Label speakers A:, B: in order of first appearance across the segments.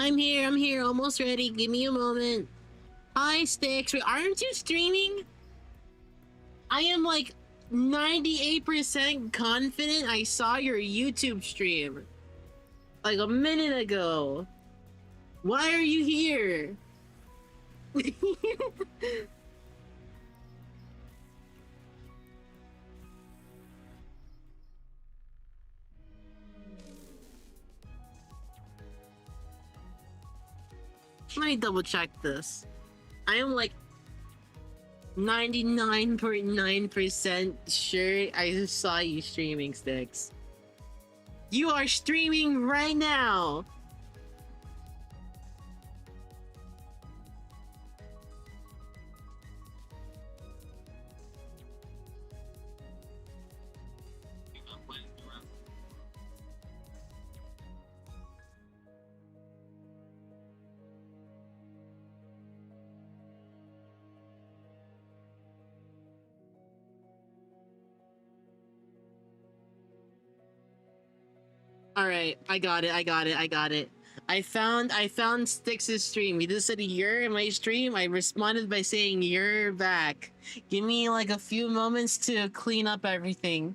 A: I'm here, almost ready. Give me a moment. Hi, Sticks. Wait, aren't you streaming? I am like 98% confident I saw your YouTube stream. Like a minute ago. Why are you here? Let me double check this. I am like 99.9% sure I just saw you streaming, Sticks. You are streaming right now. All right, I got it. I found Styx's stream. He just said you're in my stream. I responded by saying you're back. Give me like a few moments to clean up everything.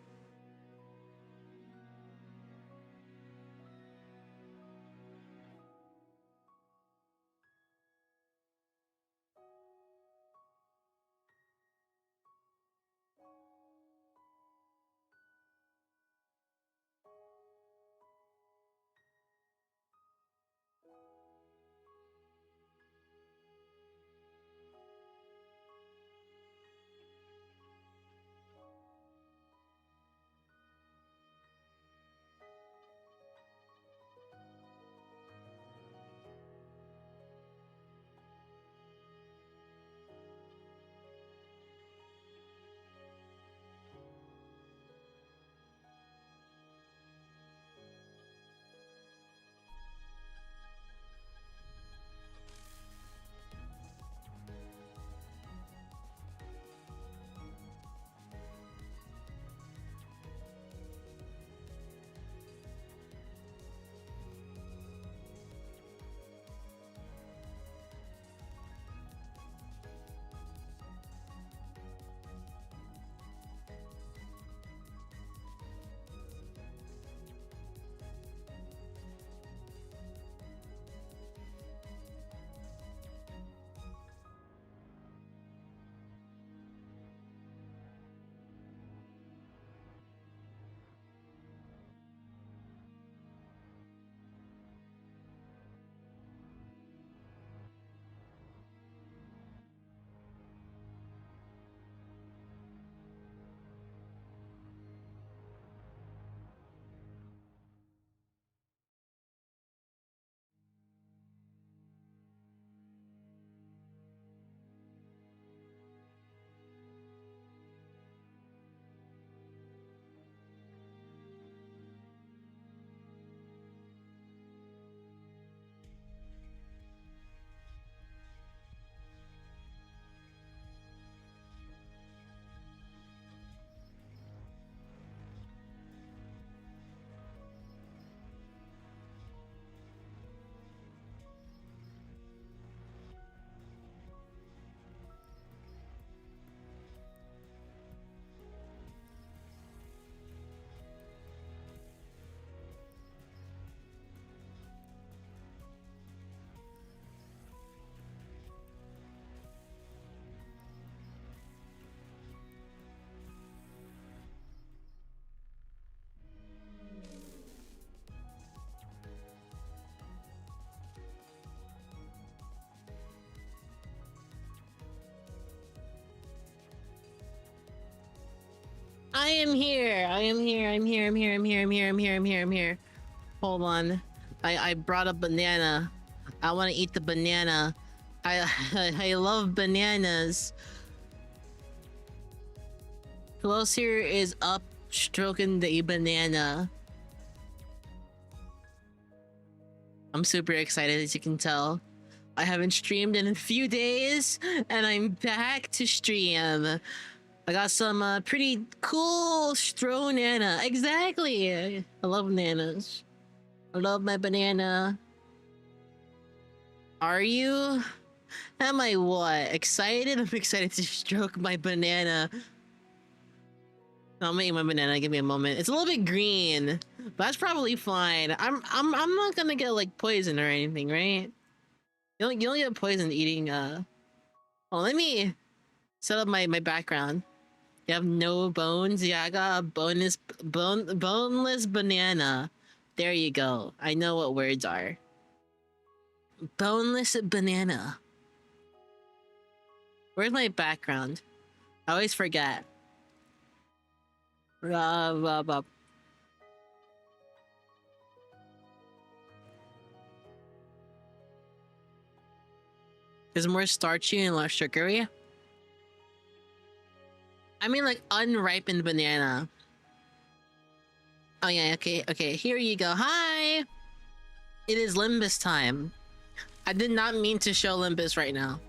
A: I am here. I'm here. Hold on. I brought a banana. I want to eat the banana. I I love bananas. Close here is up stroking the banana. I'm super excited, as you can tell. I haven't streamed in a few days, and I'm back to stream. I got some pretty cool stro nana. Exactly. I love bananas. I love my banana. Are you? Am I what? Excited? I'm excited to stroke my banana. I'll make my banana. Give me a moment. It's a little bit green, but that's probably fine. I'm not gonna get like poisoned or anything, right? You only get poisoned eating. Oh, let me set up my background. You have no bones. Yeah, I got a boneless banana. There you go. I know what words are. Boneless banana. Where's my background? I always forget. There's more starchy and less sugary. I mean, like unripened banana. Oh yeah, okay. Here you go. Hi. It is Limbus time. I did not mean to show Limbus right now.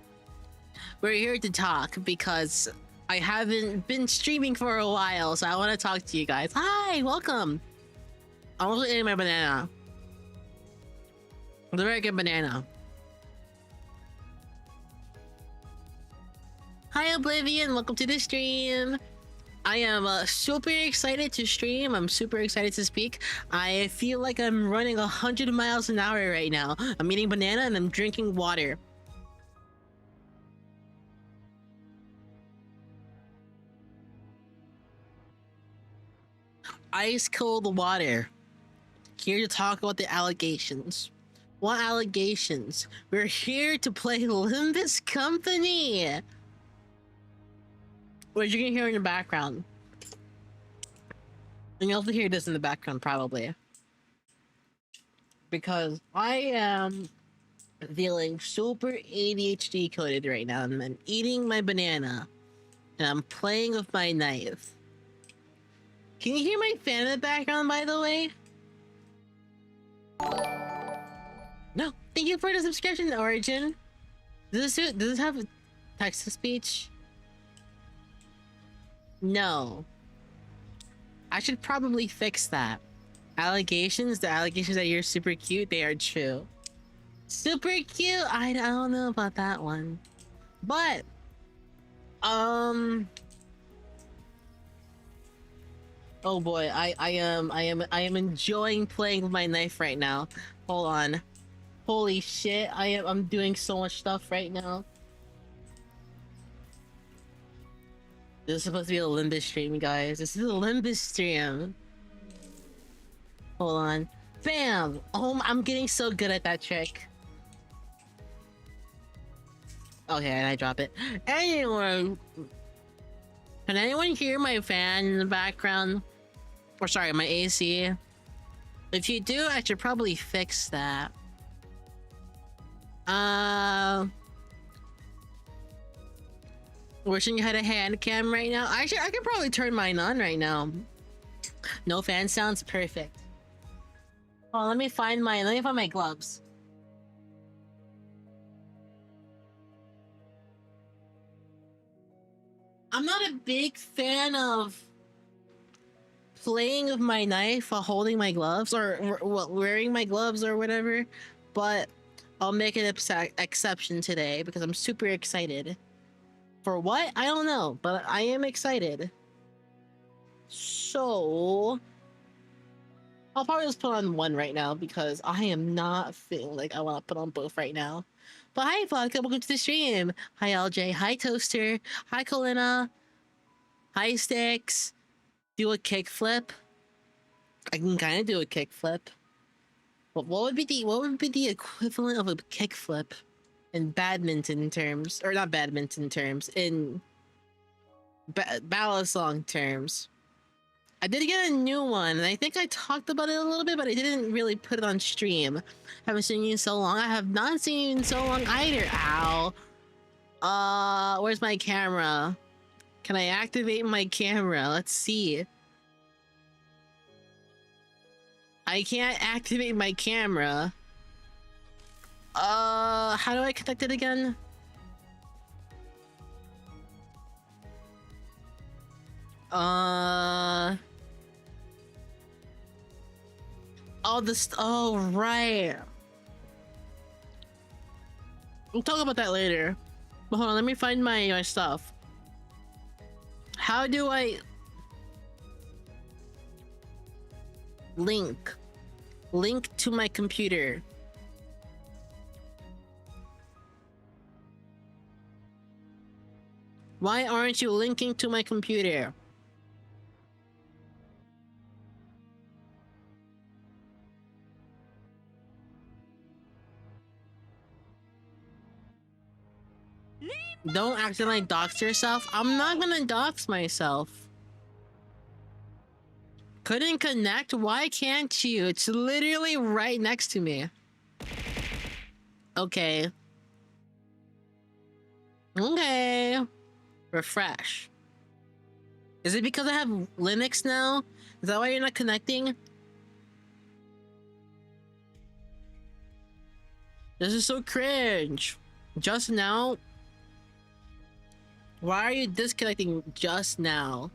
A: We're here to talk because I haven't been streaming for a while, so I want to talk to you guys. Hi, welcome. I'm also eating my banana. It's a very good banana. Hi, Oblivion. Welcome to the stream. I am super excited to stream. I'm super excited to speak. I feel like I'm running 100 miles an hour right now. I'm eating banana and I'm drinking water. Ice cold water. Here to talk about the allegations. What allegations? We're here to play Limbus Company. What you're gonna hear in the background. And you'll also hear this in the background probably. Because I am feeling super ADHD coded right now. And I'm eating my banana. And I'm playing with my knife. Can you hear my fan in the background, by the way? No. Thank you for the subscription, Origin. Does this have text to speech? No. I should probably fix that. Allegations? The allegations that you're super cute, they are true. Super cute? I don't know about that one. But, oh boy, I am enjoying playing with my knife right now. Hold on. Holy shit, I'm doing so much stuff right now. This is supposed to be a Limbus stream, guys. This is a Limbus stream. Hold on. Bam! Oh, I'm getting so good at that trick. Okay, and I drop it. Anyway, can anyone hear my fan in the background? Or sorry, my AC? If you do, I should probably fix that. Wishing you had a hand cam right now. Actually, I could probably turn mine on right now. No fan sounds perfect. Oh, let me find my gloves. I'm not a big fan of playing with my knife while holding my gloves or wearing my gloves or whatever, but I'll make an exception today because I'm super excited. For what? I don't know, but I am excited. So I'll probably just put on one right now because I am not feeling like I want to put on both right now. But hi, Vodka. Welcome to the stream. Hi, LJ. Hi, Toaster. Hi, Colina. Hi, Sticks. Do a kickflip. I can kind of do a kickflip. But what would be the equivalent of a kickflip in badminton terms, or not badminton terms, in ballad song terms? I did get a new one, and I think I talked about it a little bit, but I didn't really put it on stream. Haven't seen you in so long. I have not seen you in so long either. Ow. Where's my camera? Can I activate my camera? Let's see. I can't activate my camera. How do I connect it again? Oh, oh, right. We'll talk about that later. But hold on, let me find my stuff. How do I link to my computer? Why aren't you linking to my computer? Don't accidentally dox yourself. I'm not gonna dox myself. Couldn't connect? Why can't you? It's literally right next to me. Okay. Okay. Refresh. Is it because I have Linux now? Is that why you're not connecting? This is so cringe. Just now? Why are you disconnecting just now?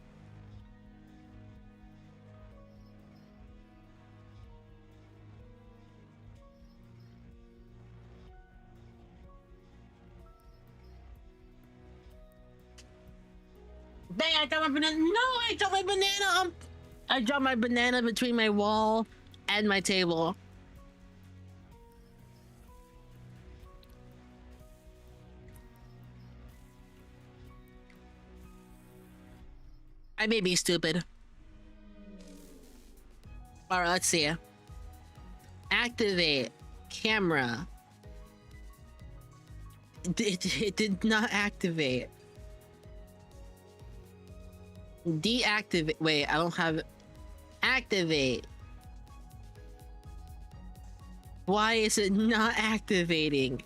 A: Dang, I dropped my banana. No, I dropped my banana. I dropped my banana between my wall and my table. I may be stupid. Alright, let's see. Activate camera. It did not activate. Deactivate. Wait, I don't have. Activate. Why is it not activating?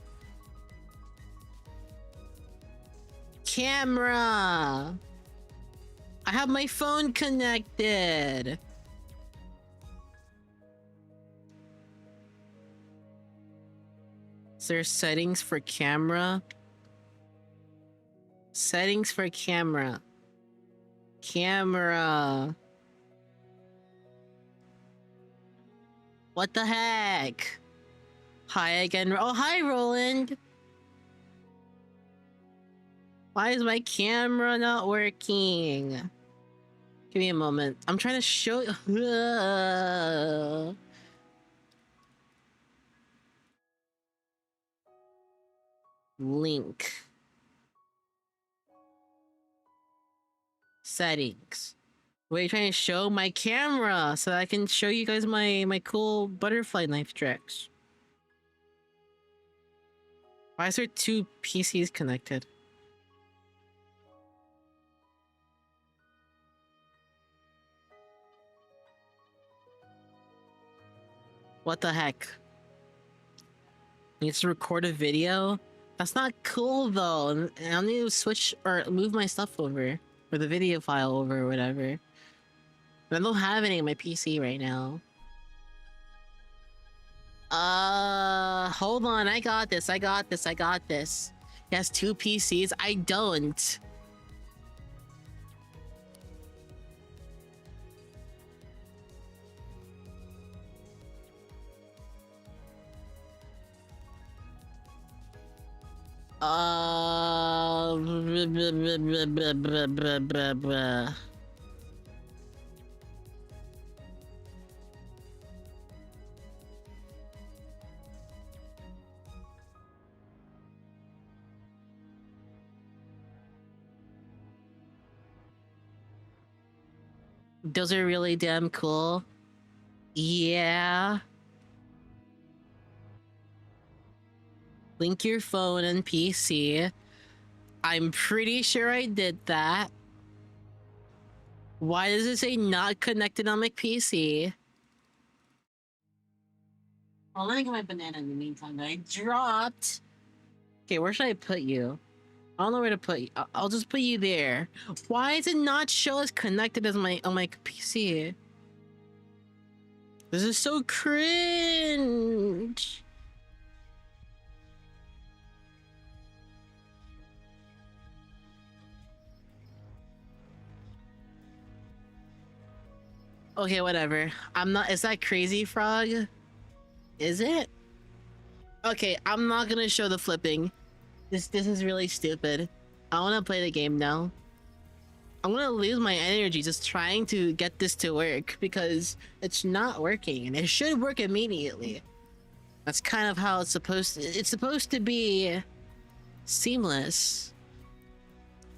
A: Camera. I have my phone connected. Is there settings for camera? Settings for camera. Camera. What the heck? Hi again. Oh, hi, Roland. Why is my camera not working? Give me a moment. I'm trying to show you. Link. Settings. What are you trying to show? My camera so that I can show you guys my cool butterfly knife tricks. Why is there two PCs connected? What the heck? Needs to record a video? That's not cool though. I'll need to switch or move my stuff over. Or the video file over or whatever. But I don't have any on my PC right now. Hold on. I got this. I got this. He has two PCs. I don't. Those are really damn cool. Yeah. Link your phone and PC. I'm pretty sure I did that. Why does it say not connected on my PC? Oh, let me get my banana in the meantime that I dropped. Okay, where should I put you? I don't know where to put you. I'll just put you there. Why does it not show as connected as on my PC? This is so cringe. Okay, whatever. I'm not. Is that crazy, Frog? Is it? Okay, I'm not gonna show the flipping. This is really stupid. I wanna play the game now. I'm gonna lose my energy just trying to get this to work because it's not working and it should work immediately. That's kind of how it's supposed to be seamless.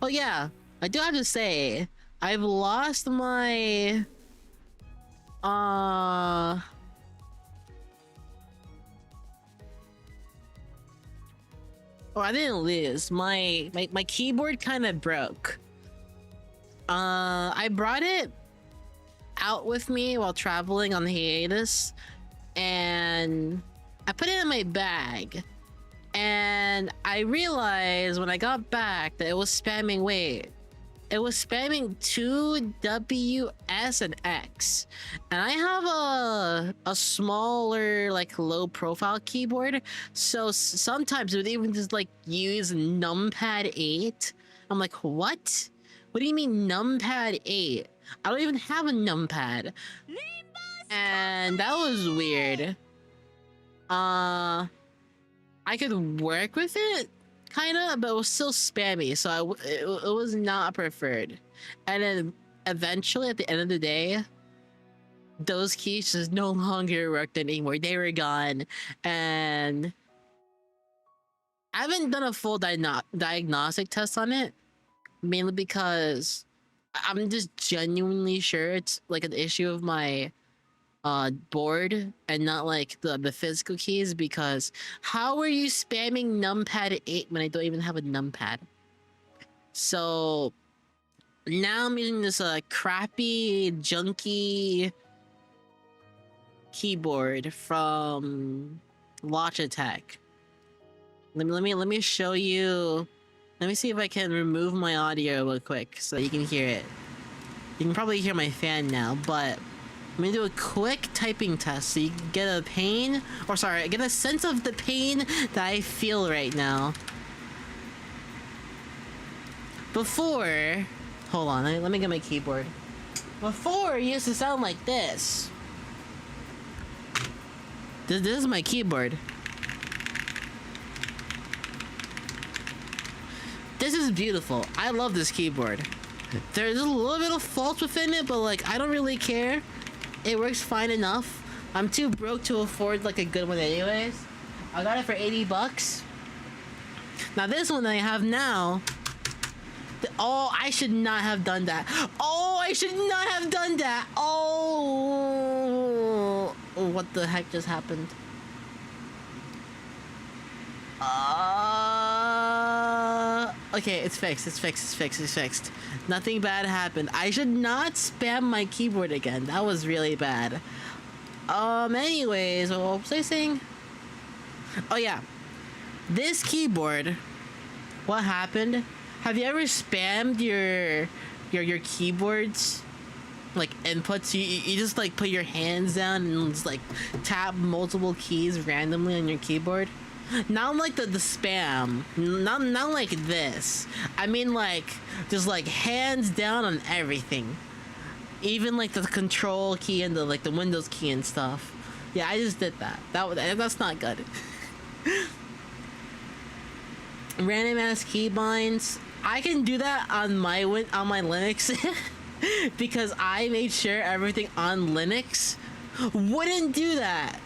A: Oh yeah, I do have to say, I've lost my oh, I didn't lose. My keyboard kind of broke. I brought it out with me while traveling on the hiatus, and I put it in my bag. And I realized when I got back that it was spamming, it was spamming 2 W, S, and X. And I have a smaller, like, low profile keyboard. So sometimes it would even just like use numpad 8. I'm like, what? What do you mean numpad 8? I don't even have a numpad. And that was weird. I could work with it, kinda, but it was still spammy, so it was not preferred. And then eventually, at the end of the day, those keys just no longer worked anymore. They were gone, and I haven't done a full diagnostic test on it, mainly because I'm just genuinely sure it's like an issue of my board and not like the physical keys, because how are you spamming numpad 8 when I don't even have a numpad? So now I'm using this crappy junky keyboard from Logitech. Let me show you. Let me see if I can remove my audio real quick so you can hear it. You can probably hear my fan now, but I'm gonna do a quick typing test so you can get a pain, or sorry, get a sense of the pain that I feel right now. Before, hold on, let me get my keyboard. Before, it used to sound like this. This is my keyboard. This is beautiful. I love this keyboard. There's a little bit of faults within it, but like, I don't really care. It works fine enough. I'm too broke to afford like a good one anyways. I got it for 80 bucks. Now this one I have now. Oh, I should not have done that. Oh, I should not have done that. Oh, what the heck just happened? Okay, it's fixed. It's fixed. Nothing bad happened. I should not spam my keyboard again. That was really bad. Anyways, what was I saying? Oh yeah, this keyboard. What happened? Have you ever spammed your keyboards, like inputs? You just like put your hands down and just like tap multiple keys randomly on your keyboard. Not like the spam, not like this. I mean like just like hands down on everything, even like the control key and the like the Windows key and stuff. Yeah, I just did that. That's not good. Random ass keybinds. I can do that on my Linux because I made sure everything on Linux wouldn't do that.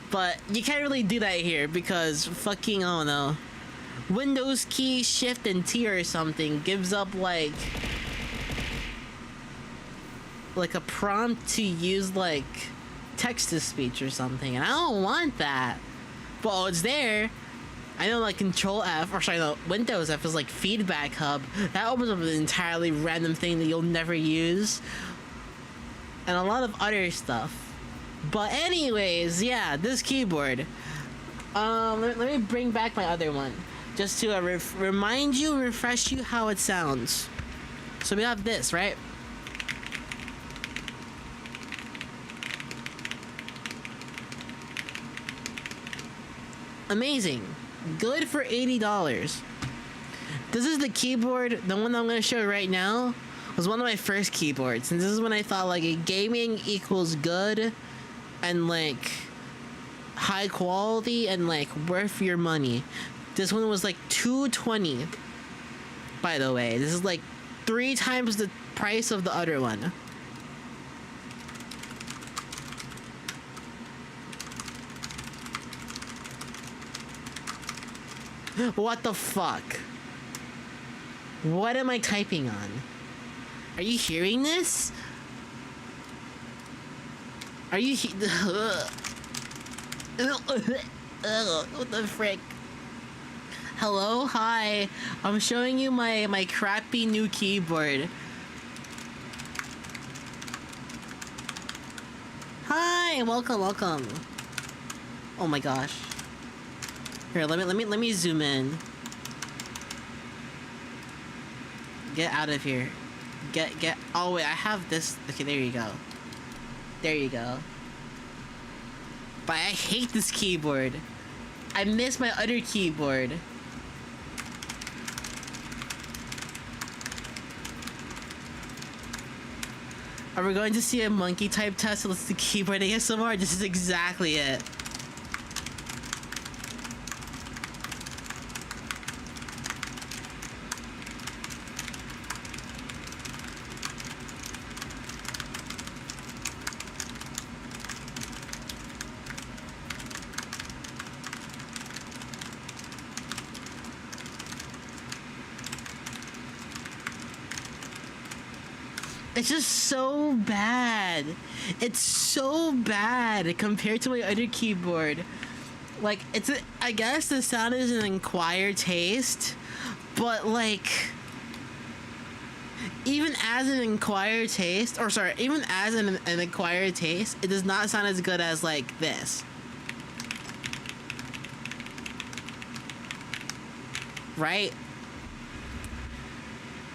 A: But you can't really do that here because fucking, oh no, Windows key shift and T or something gives up like a prompt to use like text to speech or something, and I don't want that. But it's there. I know like Control F, or sorry, no, Windows F is like feedback hub. That opens up an entirely random thing that you'll never use, and a lot of other stuff. But anyways, yeah, this keyboard. Let me bring back my other one just to remind you, refresh you how it sounds. So we have this, right? Amazing. Good for $80. This is the keyboard. The one I'm going to show right now was one of my first keyboards. And this is when I thought like gaming equals good. And like high quality and like worth your money. This one was like $220. By the way, this is like 3 times the price of the other one. What the fuck? What am I typing on? Are you hearing this? Are you what the frick? Hello? Hi. I'm showing you my crappy new keyboard. Hi, welcome. Oh my gosh. Here, let me zoom in. Get out of here. Get oh wait, I have this. Okay, there you go. There you go. But I hate this keyboard. I miss my other keyboard. Are we going to see a monkey type test with the keyboard ASMR? This is exactly it. It's just so bad. It's so bad compared to my other keyboard. Like, I guess the sound is an acquired taste, but like, even as an acquired taste, or sorry, even as an acquired taste, it does not sound as good as like this. Right?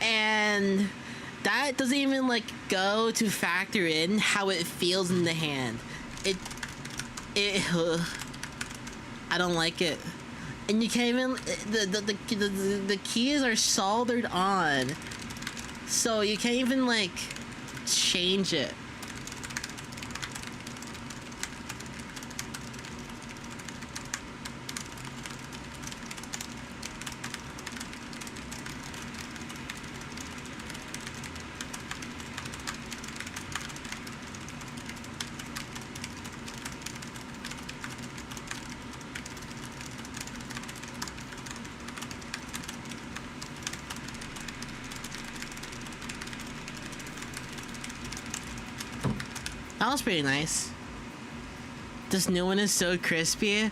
A: And that doesn't even like go to factor in how it feels in the hand. I don't like it. And you can't even, the keys are soldered on, so you can't even like change it. That was pretty nice. This new one is so crispy.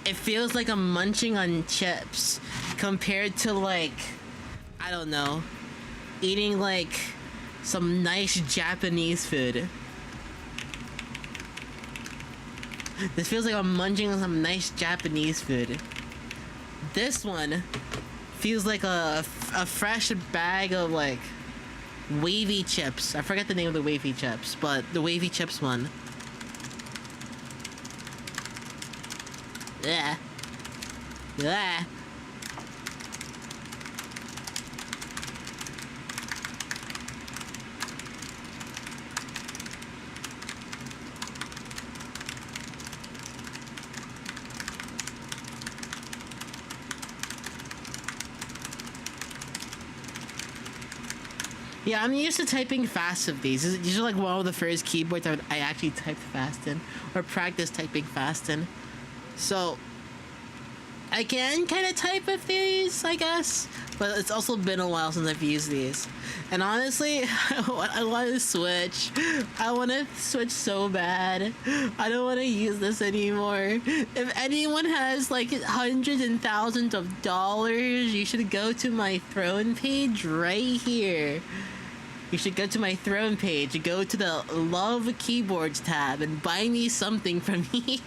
A: It feels like I'm munching on chips compared to like, I don't know, eating like some nice Japanese food. This feels like I'm munching on some nice Japanese food. This one feels like a fresh bag of like wavy chips. I forget the name of the wavy chips, but the wavy chips one. Yeah. Yeah. Yeah, I'm used to typing fast with these. These are like one of the first keyboards I actually typed fast in, or practiced typing fast in. So, I can kind of type with these, I guess, but it's also been a while since I've used these. And honestly, I want to switch. I want to switch so bad. I don't want to use this anymore. If anyone has like hundreds and thousands of dollars, you should go to my throne page right here. You should go to my throne page, go to the Love Keyboards tab, and buy me something from me.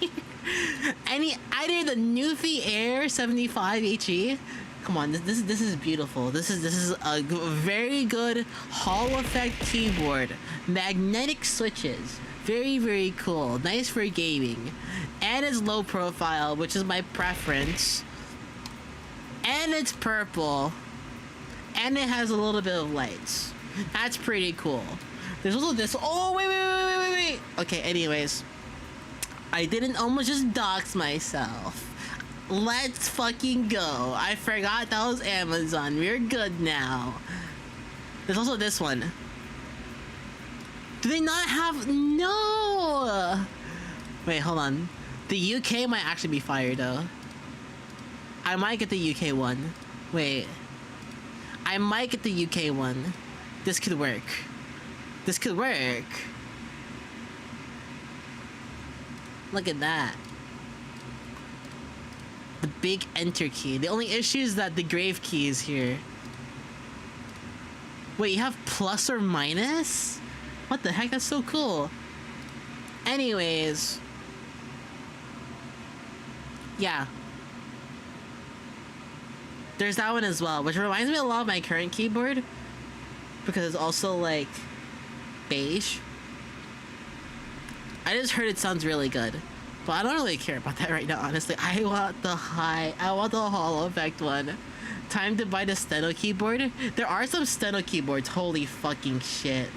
A: Either the Newfie Air 75 HE. Come on, this is beautiful. This is a very good Hall effect keyboard. Magnetic switches, very very cool. Nice for gaming, and it's low profile, which is my preference. And it's purple, and it has a little bit of lights. That's pretty cool. There's also this. Oh wait. Okay. Anyways, I didn't almost just dox myself. Let's fucking go. I forgot that was Amazon. We're good now. There's also this one. Do they not have... No! Wait, hold on. The UK might actually be fire, though. I might get the UK one. Wait. I might get the UK one. This could work. This could work. Look at that. The big enter key. The only issue is that the grave key is here. Wait, you have plus or minus? What the heck? That's so cool. Anyways. Yeah. There's that one as well, which reminds me a lot of my current keyboard. Because it's also like beige. I just heard it sounds really good. But I don't really care about that right now, honestly. I want the hollow effect one. Time to buy the steno keyboard. There are some steno keyboards. Holy fucking shit.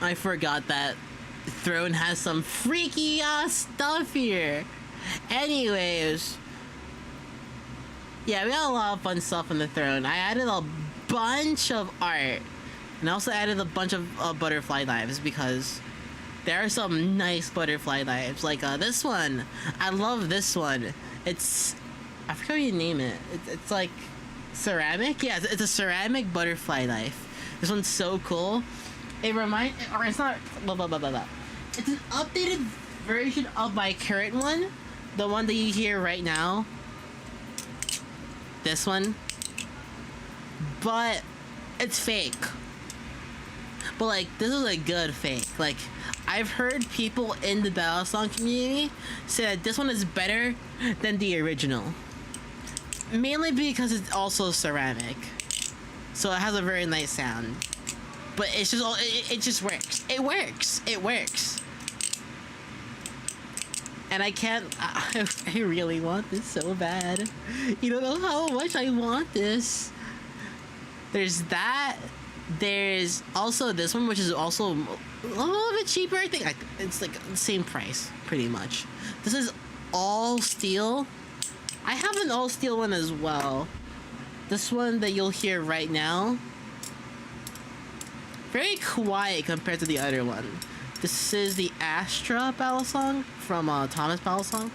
A: I forgot that Throne has some freaky ass stuff here. Anyways. Yeah, we got a lot of fun stuff on the Throne. I added a bunch of art. And I also added a bunch of butterfly knives because there are some nice butterfly knives. Like this one. I love this one. It's... I forgot what you name it. It's like ceramic? Yeah, it's a ceramic butterfly knife. This one's so cool. It reminds... Or it's not... Blah, blah, blah, blah, blah. It's an updated version of my current one. The one that you hear right now. This one. But it's fake. But like, this is a good fake. Like, I've heard people in the Battle Song community say that this one is better than the original. Mainly because it's also ceramic. So it has a very nice sound. But it's just all, it just works. It works. It works. And I can't, I really want this so bad. You don't know how much I want this. There's that. There's also this one, which is also a little bit cheaper. I think it's like the same price, pretty much. This is all steel. I have an all steel one as well. This one that you'll hear right now. Very quiet compared to the other one. This is the Astra Battle Song from Thomas Battle Song.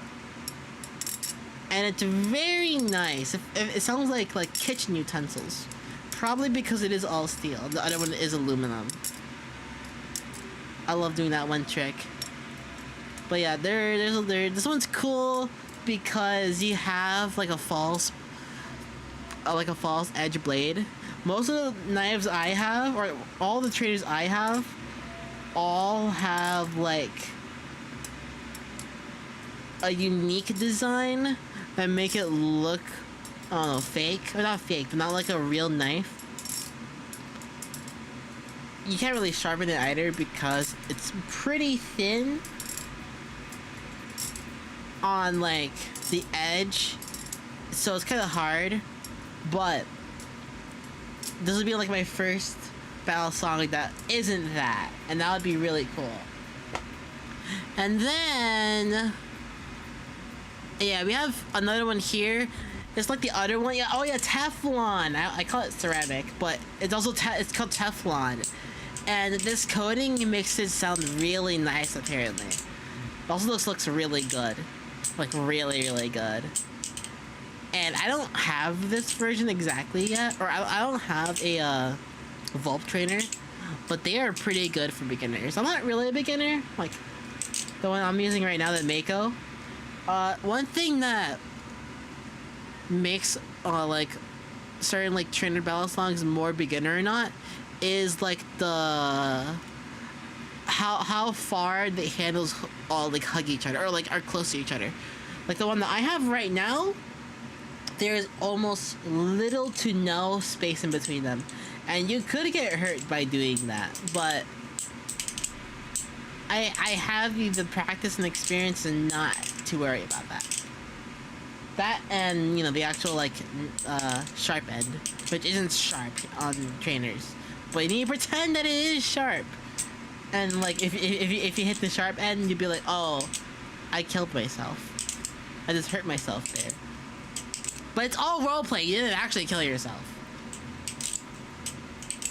A: And it's very nice. It sounds like kitchen utensils. Probably because it is all steel. The other one is aluminum. I love doing that one trick. But yeah, this one's cool because you have like a false edge blade. Most of the knives I have, or all the traders I have, all have like a unique design that make it look, I don't know, fake. Or not fake, but not like a real knife. You can't really sharpen it either because it's pretty thin on like the edge. So it's kind of hard. But this would be like my first battle song like that isn't that. And that would be really cool. And then... yeah, we have another one here. It's like the other one. Yeah, oh yeah, Teflon. I call it ceramic, but it's also it's called Teflon. And this coating makes it sound really nice, apparently. It also looks really good. Like, really, really good. And I don't have this version exactly yet. Or I don't have a Vulp trainer. But they are pretty good for beginners. I'm not really a beginner. Like, the one I'm using right now, the Mako. One thing that makes like certain like trainer battle songs more beginner or not is like the how far the handles all like hug each other or like are close to each other. Like the one that I have right now, there's almost little to no space in between them, and you could get hurt by doing that, but I have the practice and experience and not to worry about that. That and, you know, the actual, like, sharp end, which isn't sharp on trainers. But you need to pretend that it is sharp. And, like, if you hit the sharp end, you'd be like, oh, I killed myself. I just hurt myself there. But it's all roleplay. You didn't actually kill yourself.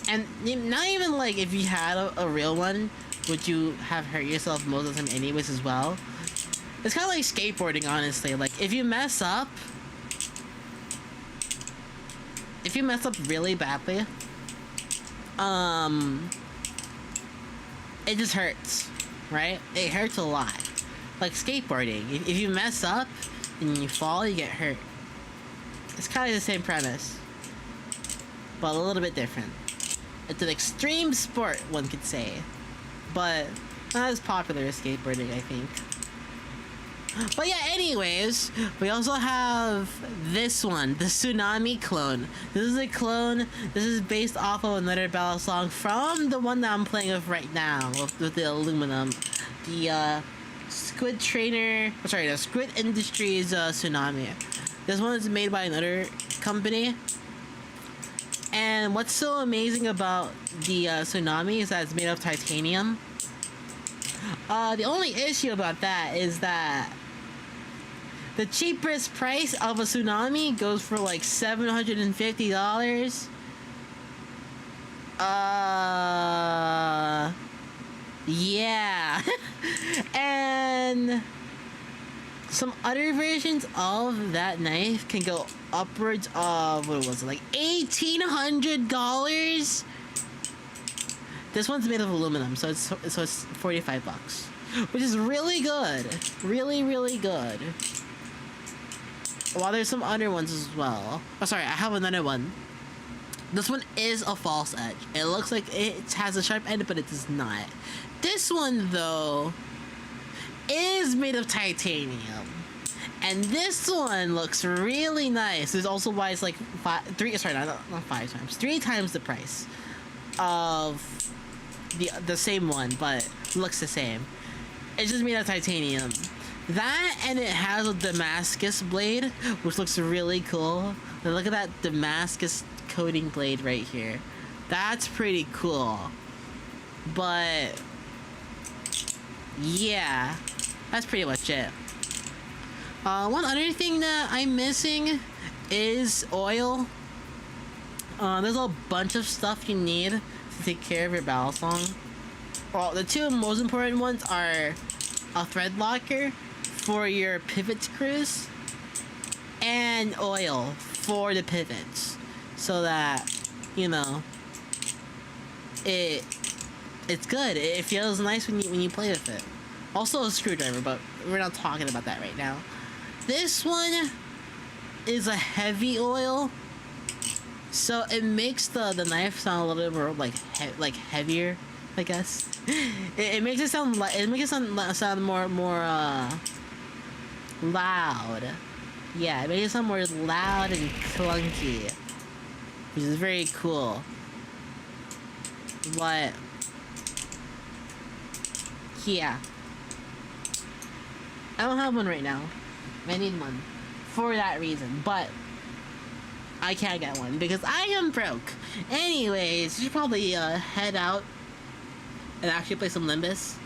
A: And not even like if you had a real one, would you have hurt yourself most of the time anyways as well? It's kind of like skateboarding, honestly. Like if you mess up really badly, it just hurts, right? It hurts a lot. Like skateboarding, if you mess up and you fall, you get hurt. It's kind of the same premise, but a little bit different. It's an extreme sport, one could say, but not as popular as skateboarding, I think. But yeah, anyways, we also have this one, the Tsunami clone. This is a clone. This is based off of another battle song from the one that I'm playing with right now, with the aluminum. The Squid Industries Tsunami. This one is made by another company. And what's so amazing about the Tsunami is that it's made of titanium. The only issue about that is that the cheapest price of a Tsunami goes for like $750. Yeah. And some other versions of that knife can go upwards of, what was it, like $1,800? This one's made of aluminum, so it's $45, which is really good. Really, really good. While there's some other ones as well. Oh, sorry, I have another one. This one is a false edge. It looks like it has a sharp end, but it does not. This one, though, is made of titanium. And this one looks really nice. This is also why it's like three times the price of the same one, but looks the same. It's just made of titanium. That, and it has a Damascus blade, which looks really cool. And look at that Damascus coating blade right here. That's pretty cool. But yeah, that's pretty much it. One other thing that I'm missing is oil. There's a bunch of stuff you need to take care of your battle song. Well, the two most important ones are a thread locker for your pivot screws and oil for the pivots, so that, you know, it's good. It feels nice when you play with it. Also a screwdriver, but we're not talking about that right now. This one is a heavy oil, so it makes the knife sound a little bit more like heavier, I guess. It makes it sound like sound more loud. Yeah, it makes it sound more loud and clunky, which is very cool. But yeah, I don't have one right now. I need one for that reason, but I can't get one because I am broke. Anyways, you should probably head out and actually play some Limbus.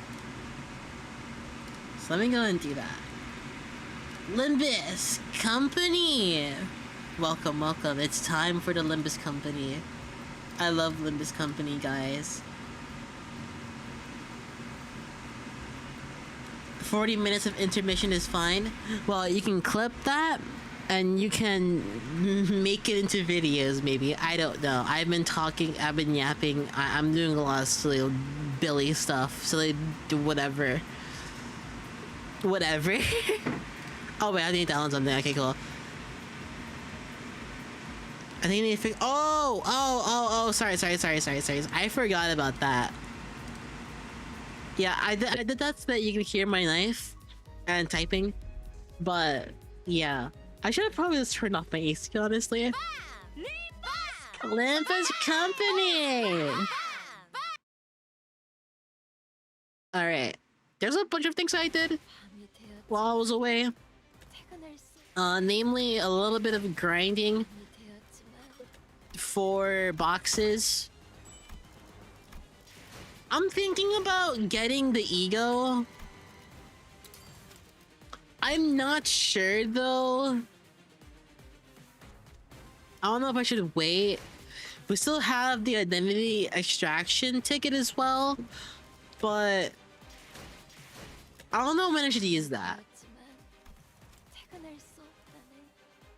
A: So let me go and do that. Limbus Company! Welcome, welcome. It's time for the Limbus Company. I love Limbus Company, guys. 40 minutes of intermission is fine. Well, you can clip that and you can make it into videos, maybe. I don't know. I've been talking, I've been yapping. I'm doing a lot of silly Billy stuff. Silly whatever. Whatever. Oh wait, I need to download something. Okay, cool. I think I need to fix. Oh, sorry. I forgot about that. Yeah, I did that so that you can hear my knife and typing. But yeah, I should have probably just turned off my AC, honestly. Limbus Company. All right, there's a bunch of things I did while I was away. Namely a little bit of grinding for boxes. I'm thinking about getting the ego I'm not sure though. I don't know if I should wait. We still have the identity extraction ticket as well, but I don't know when I should use that.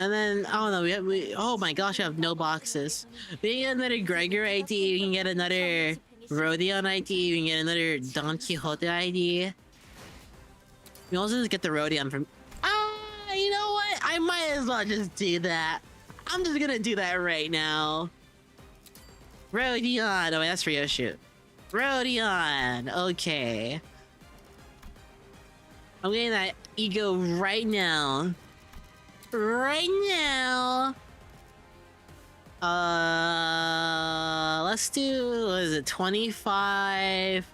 A: And then I don't know. We oh my gosh, I have no boxes. We can get another Gregor ID. We can get another Rodion ID. We can get another Don Quixote ID. We also just get the Rodion from. You know what? I might as well just do that. I'm just gonna do that right now. Rodion. Oh wait, that's for Yoshu. Rodion. Okay. I'm getting that ego right now. Right now. Let's do, what is it, 25,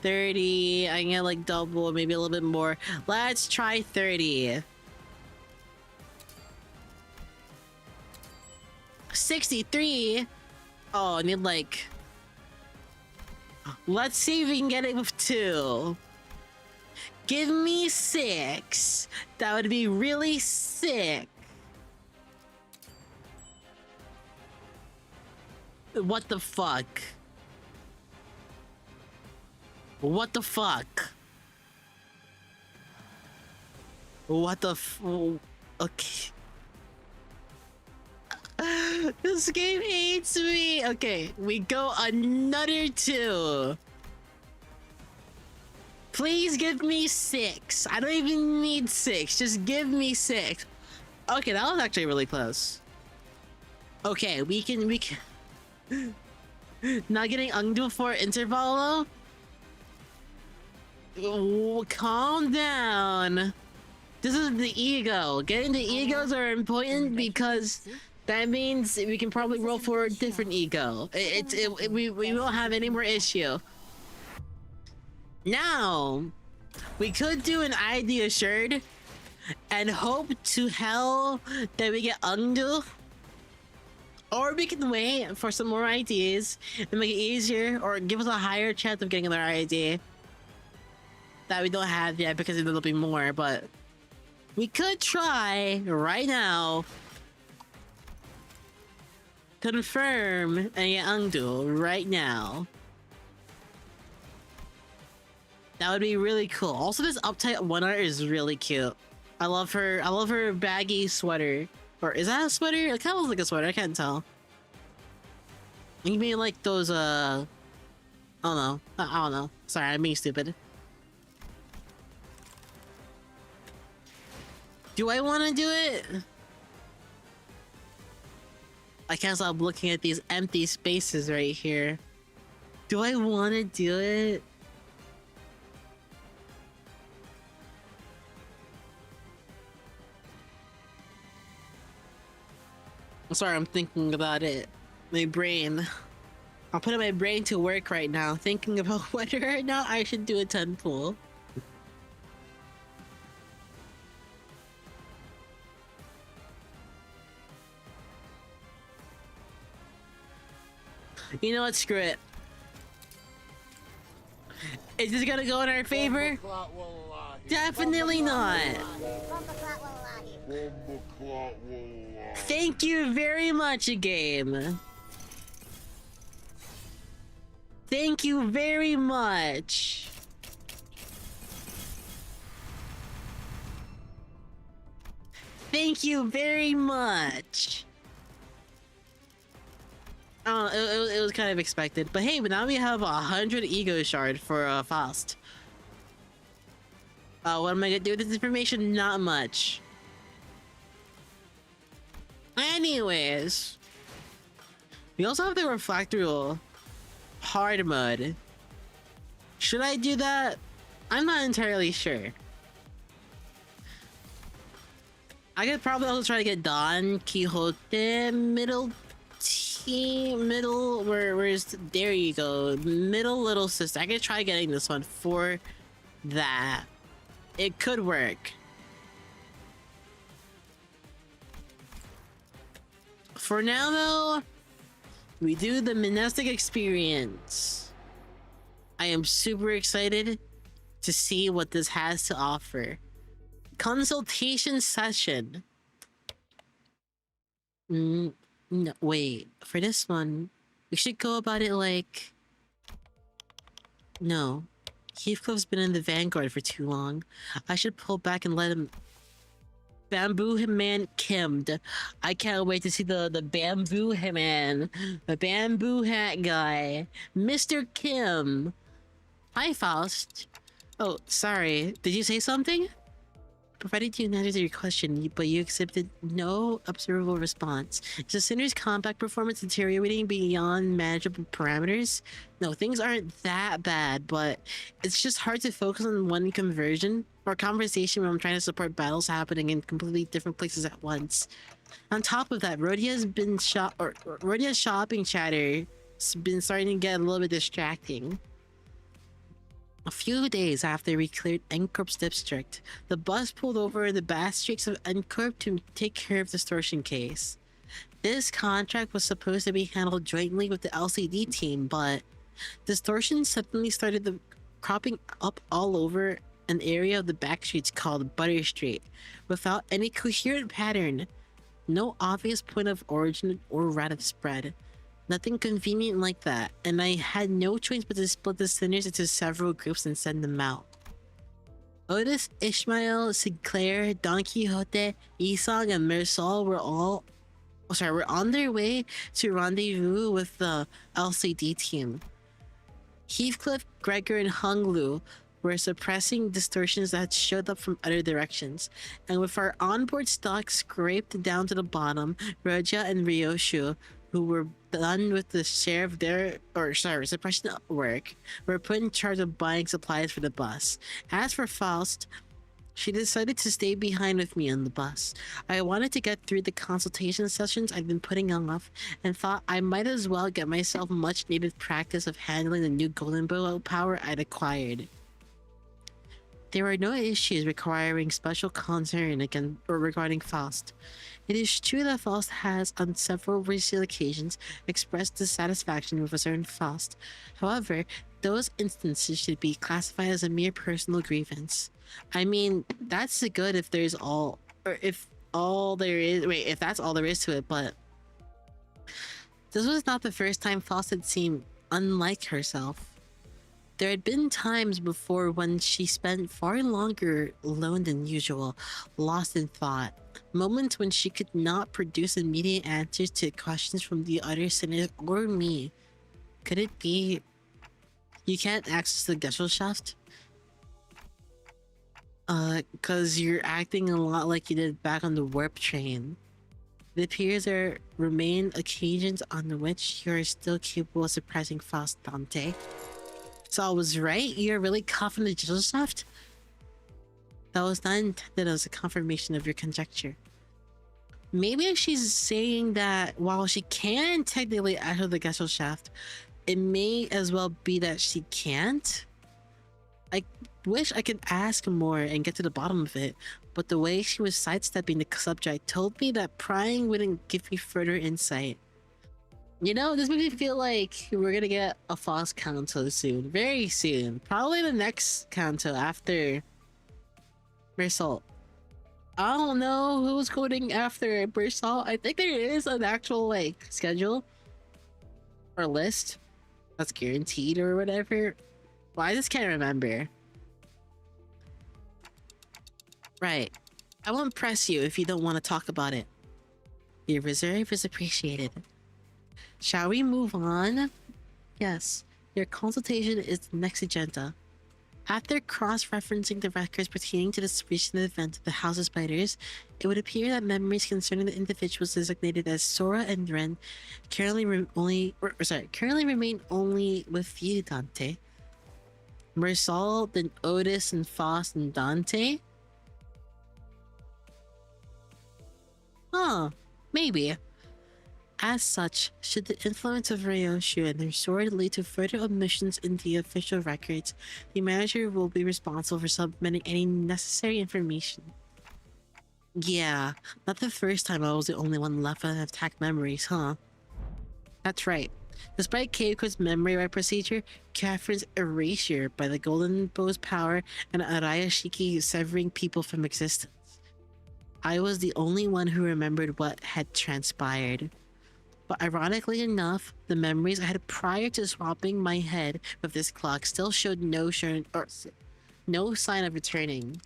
A: 30. I can get like double, maybe a little bit more. Let's try 30. 63. Oh, I need like, let's see if we can get it with 2. Give me 6. That would be really sick. What the fuck? What the fuck? What the okay. This game hates me. Okay, we go another 2. Please give me 6. I don't even need 6. Just give me 6. Okay, that was actually really close. Okay, we can not getting ungdo for interval though? Calm down. This is the ego. Getting the egos are important because that means we can probably roll for a different ego. We won't have any more issue. Now, we could do an ID assured and hope to hell that we get ungdo. Or we can wait for some more IDs and make it easier or give us a higher chance of getting another ID that we don't have yet because there'll be more, but we could try right now. Confirm and get ungdo right now. That would be really cool. Also, this uptight one art is really cute. I love her. I love her baggy sweater. Or is that a sweater? It kind of looks like a sweater. I can't tell. You mean like those, I don't know. I don't know. Sorry, I'm being stupid. Do I want to do it? I can't stop looking at these empty spaces right here. Do I want to do it? I'm sorry, I'm thinking about it. My brain. I'll put my brain to work right now, thinking about whether or not I should do a 10 pull. You know what? Screw it. Is this gonna go in our favor? Definitely not. Thank you very much, game. Thank you very much. Thank you very much. Oh, it was kind of expected, but hey, but now we have 100 ego shard for Faust. What am I gonna do with this information? Not much. Anyways, we also have the refractory hard mode. Should I do that? I'm not entirely sure. I could probably also try to get Don Quixote middle team, where's, there you go, middle little sister. I could try getting this one for that. It could work. For now though, we do the monastic experience. I am super excited to see what this has to offer. Consultation session. No, wait. For this one, we should go about it like... No. Heathcliff's been in the vanguard for too long. I should pull back and let him... Bamboo him man Kimmed. I can't wait to see the bamboo him man. The bamboo hat guy. Mr. Kim. Hi, Faust. Oh, sorry. Did you say something? Provided you an answer to your question, but you exhibited no observable response. Is the Sinner's combat performance deteriorating beyond manageable parameters? No, things aren't that bad, but it's just hard to focus on one conversion or conversation when I'm trying to support battles happening in completely different places at once. On top of that, Rhodia's shopping chatter has been starting to get a little bit distracting. A few days after we cleared N-Corp's district, the bus pulled over the Bastrix of N-Corp to take care of the distortion case. This contract was supposed to be handled jointly with the LCD team, but distortion suddenly started cropping up all over an area of the back streets called Butter Street, without any coherent pattern. No obvious point of origin or route of spread. Nothing convenient like that, and I had no choice but to split the sinners into several groups and send them out. Otis, Ishmael, Sinclair, Don Quixote, Isong, and Mersol were on their way to rendezvous with the LCD team. Heathcliff, Gregor, and Hung Lu were suppressing distortions that showed up from other directions, and with our onboard stock scraped down to the bottom, Roja and Ryoshu, who were done with the share of their suppression work, were put in charge of buying supplies for the bus. As for Faust, she decided to stay behind with me on the bus. I wanted to get through the consultation sessions I'd been putting off, and thought I might as well get myself much needed practice of handling the new golden bow power I'd acquired. There are no issues requiring special concern regarding Faust. It is true that Faust has, on several recent occasions, expressed dissatisfaction with a certain Faust. However, those instances should be classified as a mere personal grievance. I mean, that's the good if that's all there is to it, but this was not the first time Faust had seemed unlike herself. There had been times before when she spent far longer alone than usual, lost in thought. Moments when she could not produce immediate answers to questions from the other sinners or me. Could it be you can't access the Gesellschaft? Cause you're acting a lot like you did back on the warp train. It appears there remain occasions on which you are still capable of suppressing Faust, Dante. So I was right? You're really confident in Gesellschaft? That was not intended as a confirmation of your conjecture. Maybe she's saying that while she can technically enter the Gesellschaft, it may as well be that she can't? I wish I could ask more and get to the bottom of it, but the way she was sidestepping the subject told me that prying wouldn't give me further insight. You know, this makes me feel like we're gonna get a Faust Council soon. Very soon. Probably the next Council after Mersal. I don't know who's going after Mersal. I think there is an actual, schedule or list that's guaranteed or whatever. Well, I just can't remember. Right. I won't press you if you don't want to talk about it. Your reserve is appreciated. Shall we move on? Yes, your consultation is the next agenda. After cross-referencing the records pertaining to the recent event of the House of Spiders, it would appear that memories concerning the individuals designated as Sora and Ren currently remain only with you, Dante. Mersal, then Otis and Faust and Dante? Huh, maybe. As such, should the influence of Ryoshu and their sword lead to further omissions in the official records, the manager will be responsible for submitting any necessary information. Yeah, not the first time I was the only one left with intact memories, huh? That's right. Despite Keiko's memory right procedure, Catherine's erasure by the Golden Bow's power, and Araya Shiki severing people from existence, I was the only one who remembered what had transpired. But ironically enough, the memories I had prior to swapping my head with this clock still showed no sign of returning.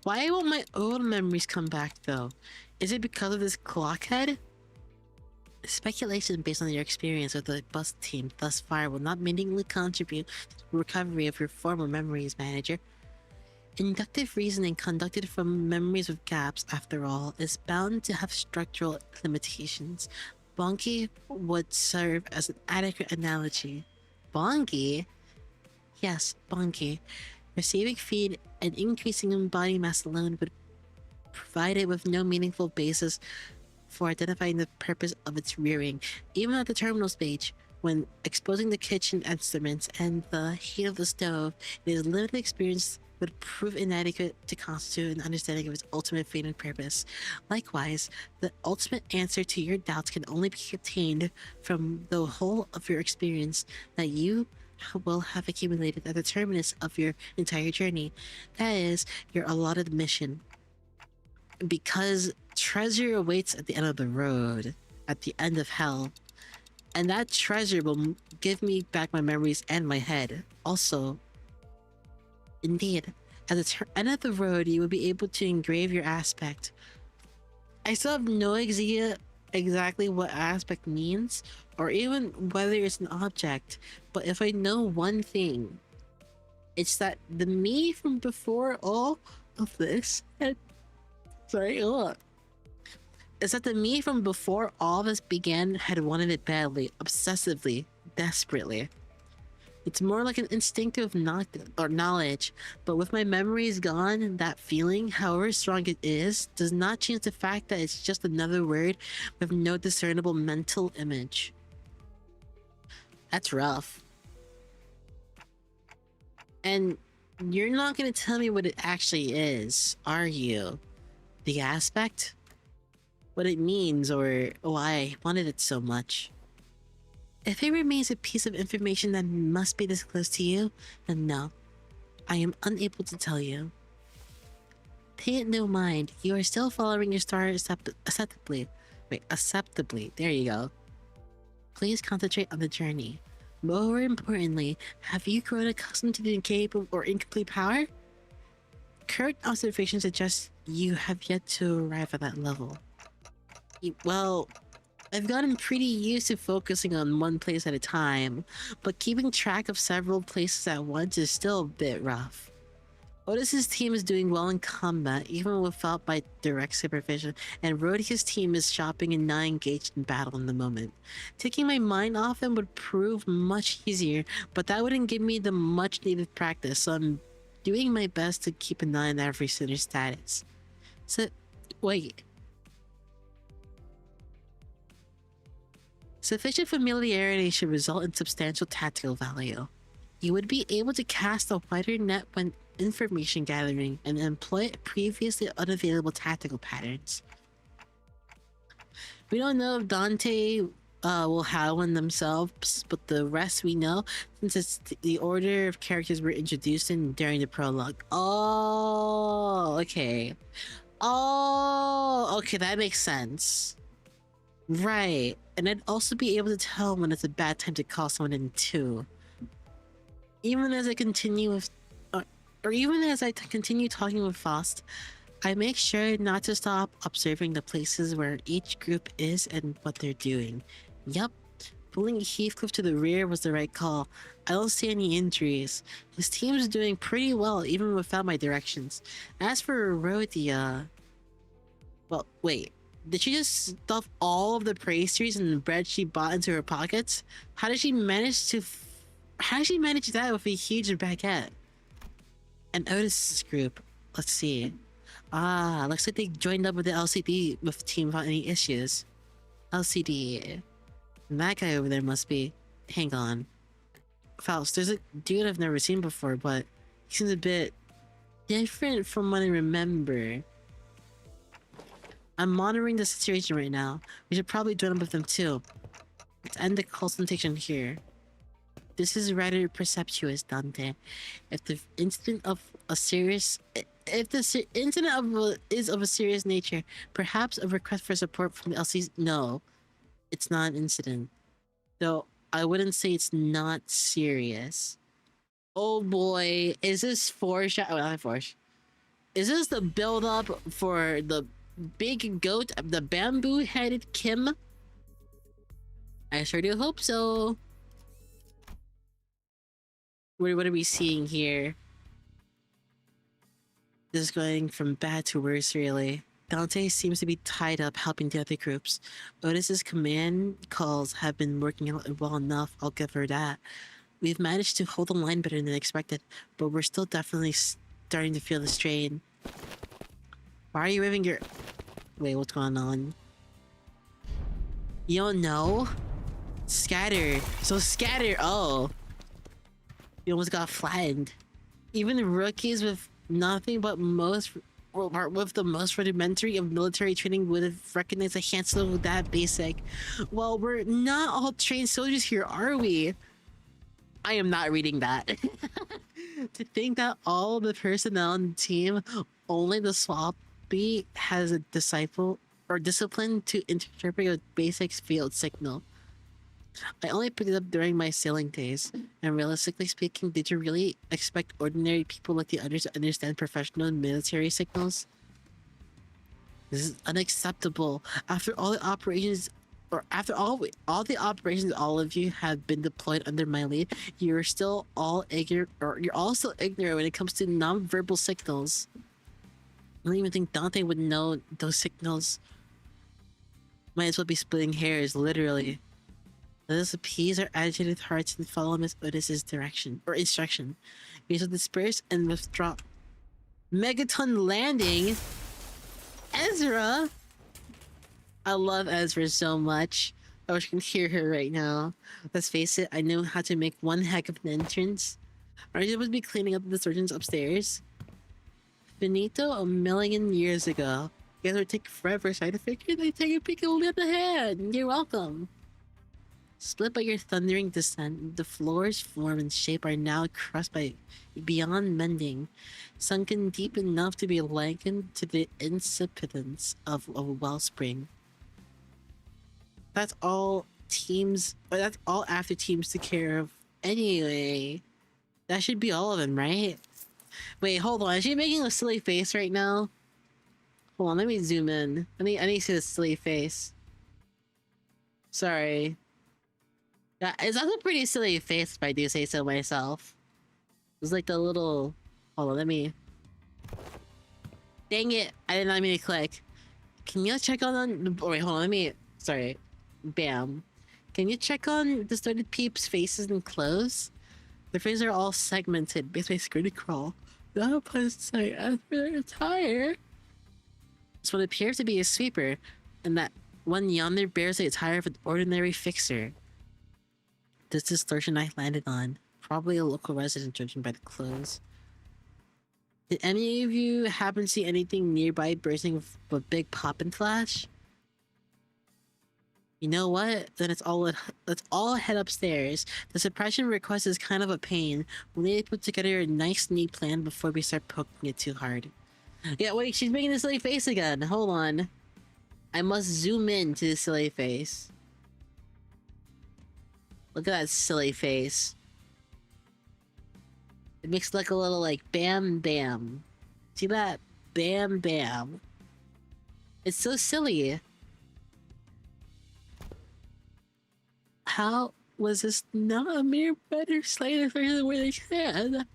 A: Why won't my old memories come back though? Is it because of this clock head? Speculation based on your experience with the bus team thus far will not meaningfully contribute to the recovery of your former memories, manager. Inductive reasoning conducted from memories with gaps, after all, is bound to have structural limitations. Bonky would serve as an adequate analogy. Bonky? Yes, bonky. Receiving feed and increasing in body mass alone would provide it with no meaningful basis for identifying the purpose of its rearing. Even at the terminal stage, when exposing the kitchen instruments and the heat of the stove, its limited experience would prove inadequate to constitute an understanding of its ultimate fate and purpose. Likewise, the ultimate answer to your doubts can only be obtained from the whole of your experience that you will have accumulated at the terminus of your entire journey. That is, your allotted mission. Because treasure awaits at the end of the road, at the end of hell. And that treasure will give me back my memories and my head. Also, indeed, at the end of the road, you will be able to engrave your aspect. I still have no idea exactly what aspect means, or even whether it's an object, but if I know one thing, it's that the me from before all of this had... Sorry, is that the me from before all this began had wanted it badly, obsessively, desperately. It's more like an instinctive knowledge, but with my memories gone, that feeling, however strong it is, does not change the fact that it's just another word with no discernible mental image. That's rough. And you're not going to tell me what it actually is, are you? The aspect? What it means, or why I wanted it so much? If it remains a piece of information that must be disclosed to you, then no, I am unable to tell you. Pay it no mind, you are still following your star acceptably. Wait, acceptably, there you go. Please concentrate on the journey. More importantly, have you grown accustomed to the incapable or incomplete power? Current observations suggest you have yet to arrive at that level. Well, I've gotten pretty used to focusing on one place at a time, but keeping track of several places at once is still a bit rough. Otis's team is doing well in combat, even without my direct supervision, and Rodia's team is shopping and not engaged in battle in the moment. Taking my mind off them would prove much easier, but that wouldn't give me the much needed practice, so I'm doing my best to keep an eye on every sinner's status. So, wait. Sufficient familiarity should result in substantial tactical value. You would be able to cast a wider net when information gathering and employ previously unavailable tactical patterns. We don't know if Dante will have one themselves, but the rest we know, since it's the order of characters were introduced in during the prologue. Oh, okay. Oh, okay, that makes sense. Right, and I'd also be able to tell when it's a bad time to call someone in too. Even as I continue with, or even as I continue talking with Faust, I make sure not to stop observing the places where each group is and what they're doing. Yup, pulling Heathcliff to the rear was the right call. I don't see any injuries. His team's doing pretty well even without my directions. As for Rhodia... Well, wait. Did she just stuff all of the pastries and the bread she bought into her pockets? How did she manage that with a huge baguette? And Otis' group. Let's see. Ah, looks like they joined up with the LCD with team without any issues. LCD. And that guy over there must be... Hang on. Faust, there's a dude I've never seen before, but he seems a bit different from what I remember. I'm monitoring the situation right now. We should probably join up with them too. Let's end the consultation here. This is rather presumptuous, Dante. If the incident of a serious, if the incident is of a serious nature, perhaps a request for support from the LCs. No, it's not an incident. Though I wouldn't say it's not serious. Oh boy, is this foreshadow? Not foresh. Is this the build up for the big goat, the bamboo-headed Kim? I sure do hope so. What are we seeing here? This is going from bad to worse, really. Dante seems to be tied up helping the other groups. Otis's command calls have been working out well enough, I'll give her that. We've managed to hold the line better than expected, but we're still definitely starting to feel the strain. Why are you waving your... Wait, what's going on? You don't know? Scatter. So scatter, oh. You almost got flattened. Even rookies with nothing but with the most rudimentary of military training would have recognized a handle that basic. Well, we're not all trained soldiers here, are we? I am not reading that. To think that all the personnel on the team, only the swappy has a discipline to interpret a basic field signal. I only picked it up during my sailing days, and realistically speaking, did you really expect ordinary people like the others to understand professional military signals? This is unacceptable. After all the operations, or after all the operations all of you have been deployed under my lead, you're still all ignorant, or you're also ignorant when it comes to non-verbal signals. I don't even think Dante would know those signals. Might as well be splitting hairs, literally. Let us appease our agitated hearts and follow Miss Otis's instruction. We shall disperse and withdraw. Megaton landing? Ezra? I love Ezra so much. I wish I could hear her right now. Let's face it, I know how to make one heck of an entrance. Aren't you supposed to be cleaning up the surgeons upstairs? Finito a million years ago. You guys would take forever, so I figured I'd take a peek only at the head. You're welcome. Split by your thundering descent, the floor's form and shape are now crushed by beyond mending, sunken deep enough to be likened to the insipidance of a wellspring. That's all after teams took care of. Anyway, that should be all of them, right? Wait, hold on. Is she making a silly face right now? Hold on, let me zoom in. I need to see the silly face. Sorry. Yeah, it's also a pretty silly face if I do say so myself. It's like the little... Hold on, let me... Dang it! I did not mean to click. Can you check on... Oh, wait, hold on, let me... Sorry. Bam. Can you check on distorted peeps' faces and clothes? Their faces are all segmented based on security crawl. Not a pleasant sight after their attire. This one appears to be a sweeper, and that one yonder bears the attire of an ordinary fixer. This distortion I landed on. Probably a local resident judging by the clothes. Did any of you happen to see anything nearby bursting with a big pop and flash? You know what? Then let's all head upstairs. The suppression request is kind of a pain. We need to put together a nice, neat plan before we start poking it too hard. Yeah, wait, she's making this silly face again. Hold on. I must zoom in to the silly face. Look at that silly face. It makes like a little like bam bam. See that? Bam bam. It's so silly. How was this not a mere better slight of the way they said?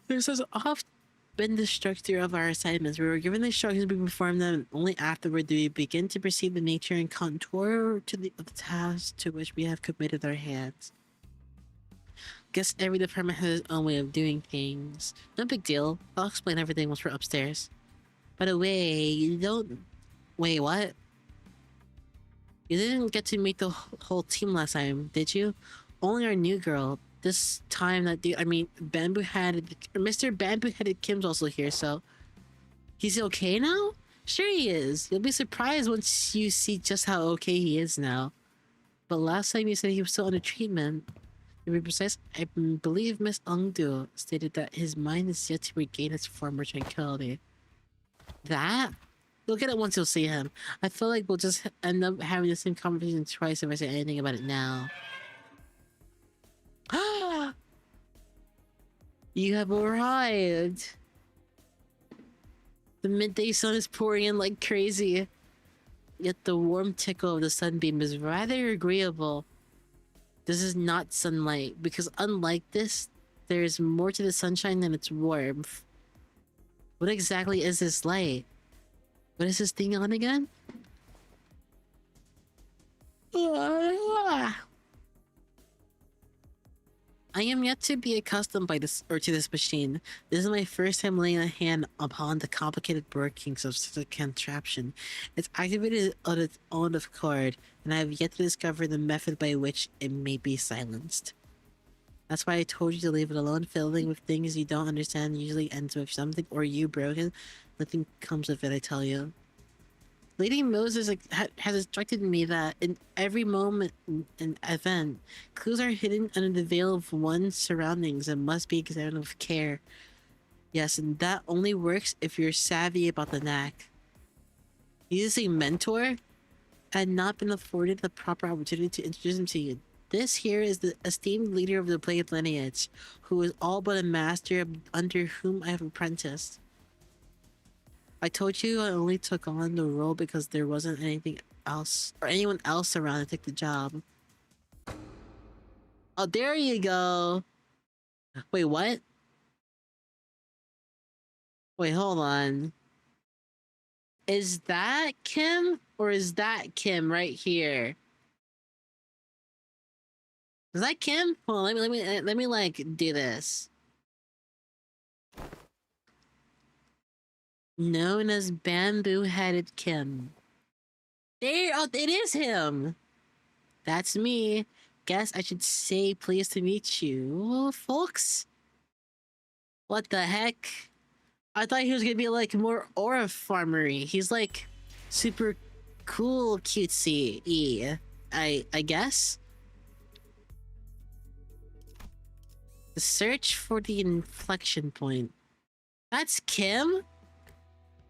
A: This has often been the structure of our assignments. We were given the instructions, we perform them, and only afterward do we begin to perceive the nature and contour of the task to which we have committed our hands. Guess every department has its own way of doing things. No big deal. I'll explain everything once we're upstairs. By the way, you don't... Wait, what? You didn't get to meet the whole team last time, did you? Only our new girl. This time that Mr. Bamboo-headed Kim's also here, so... He's okay now? Sure he is. You'll be surprised once you see just how okay he is now. But last time you said he was still under treatment. To be precise, I believe Miss Ungdu stated that his mind is yet to regain its former tranquility. That? You'll get it once you'll see him. I feel like we'll just end up having the same conversation twice if I say anything about it now. You have arrived! The midday sun is pouring in like crazy. Yet the warm tickle of the sunbeam is rather agreeable. This is not sunlight, because unlike this, there is more to the sunshine than its warmth. What exactly is this light? What is this thing on again? I am yet to be accustomed by this to this machine. This is my first time laying a hand upon the complicated workings of such a contraption. It's activated on its own accord, and I have yet to discover the method by which it may be silenced. That's why I told you to leave it alone. Fiddling with things you don't understand usually ends with something or you broken. Nothing comes of it, I tell you. Lady Moses has instructed me that in every moment and event, clues are hidden under the veil of one's surroundings and must be examined with care. Yes, and that only works if you're savvy about the knack. He's a mentor. I had not been afforded the proper opportunity to introduce him to you. This here is the esteemed leader of the Blade lineage, who is all but a master under whom I have apprenticed. I told you I only took on the role because there wasn't anything else or anyone else around to take the job. Oh, there you go. Wait, what? Wait, hold on. Is that Kim or is that Kim right here? Is that Kim? Hold on, let me like do this. Known as Bamboo-Headed Kim. There, oh, it is him. That's me. Guess I should say pleased to meet you, folks. What the heck? I thought he was gonna be like more aura farmery. He's like super cool, cutesy-y. I guess. The search for the inflection point. That's Kim?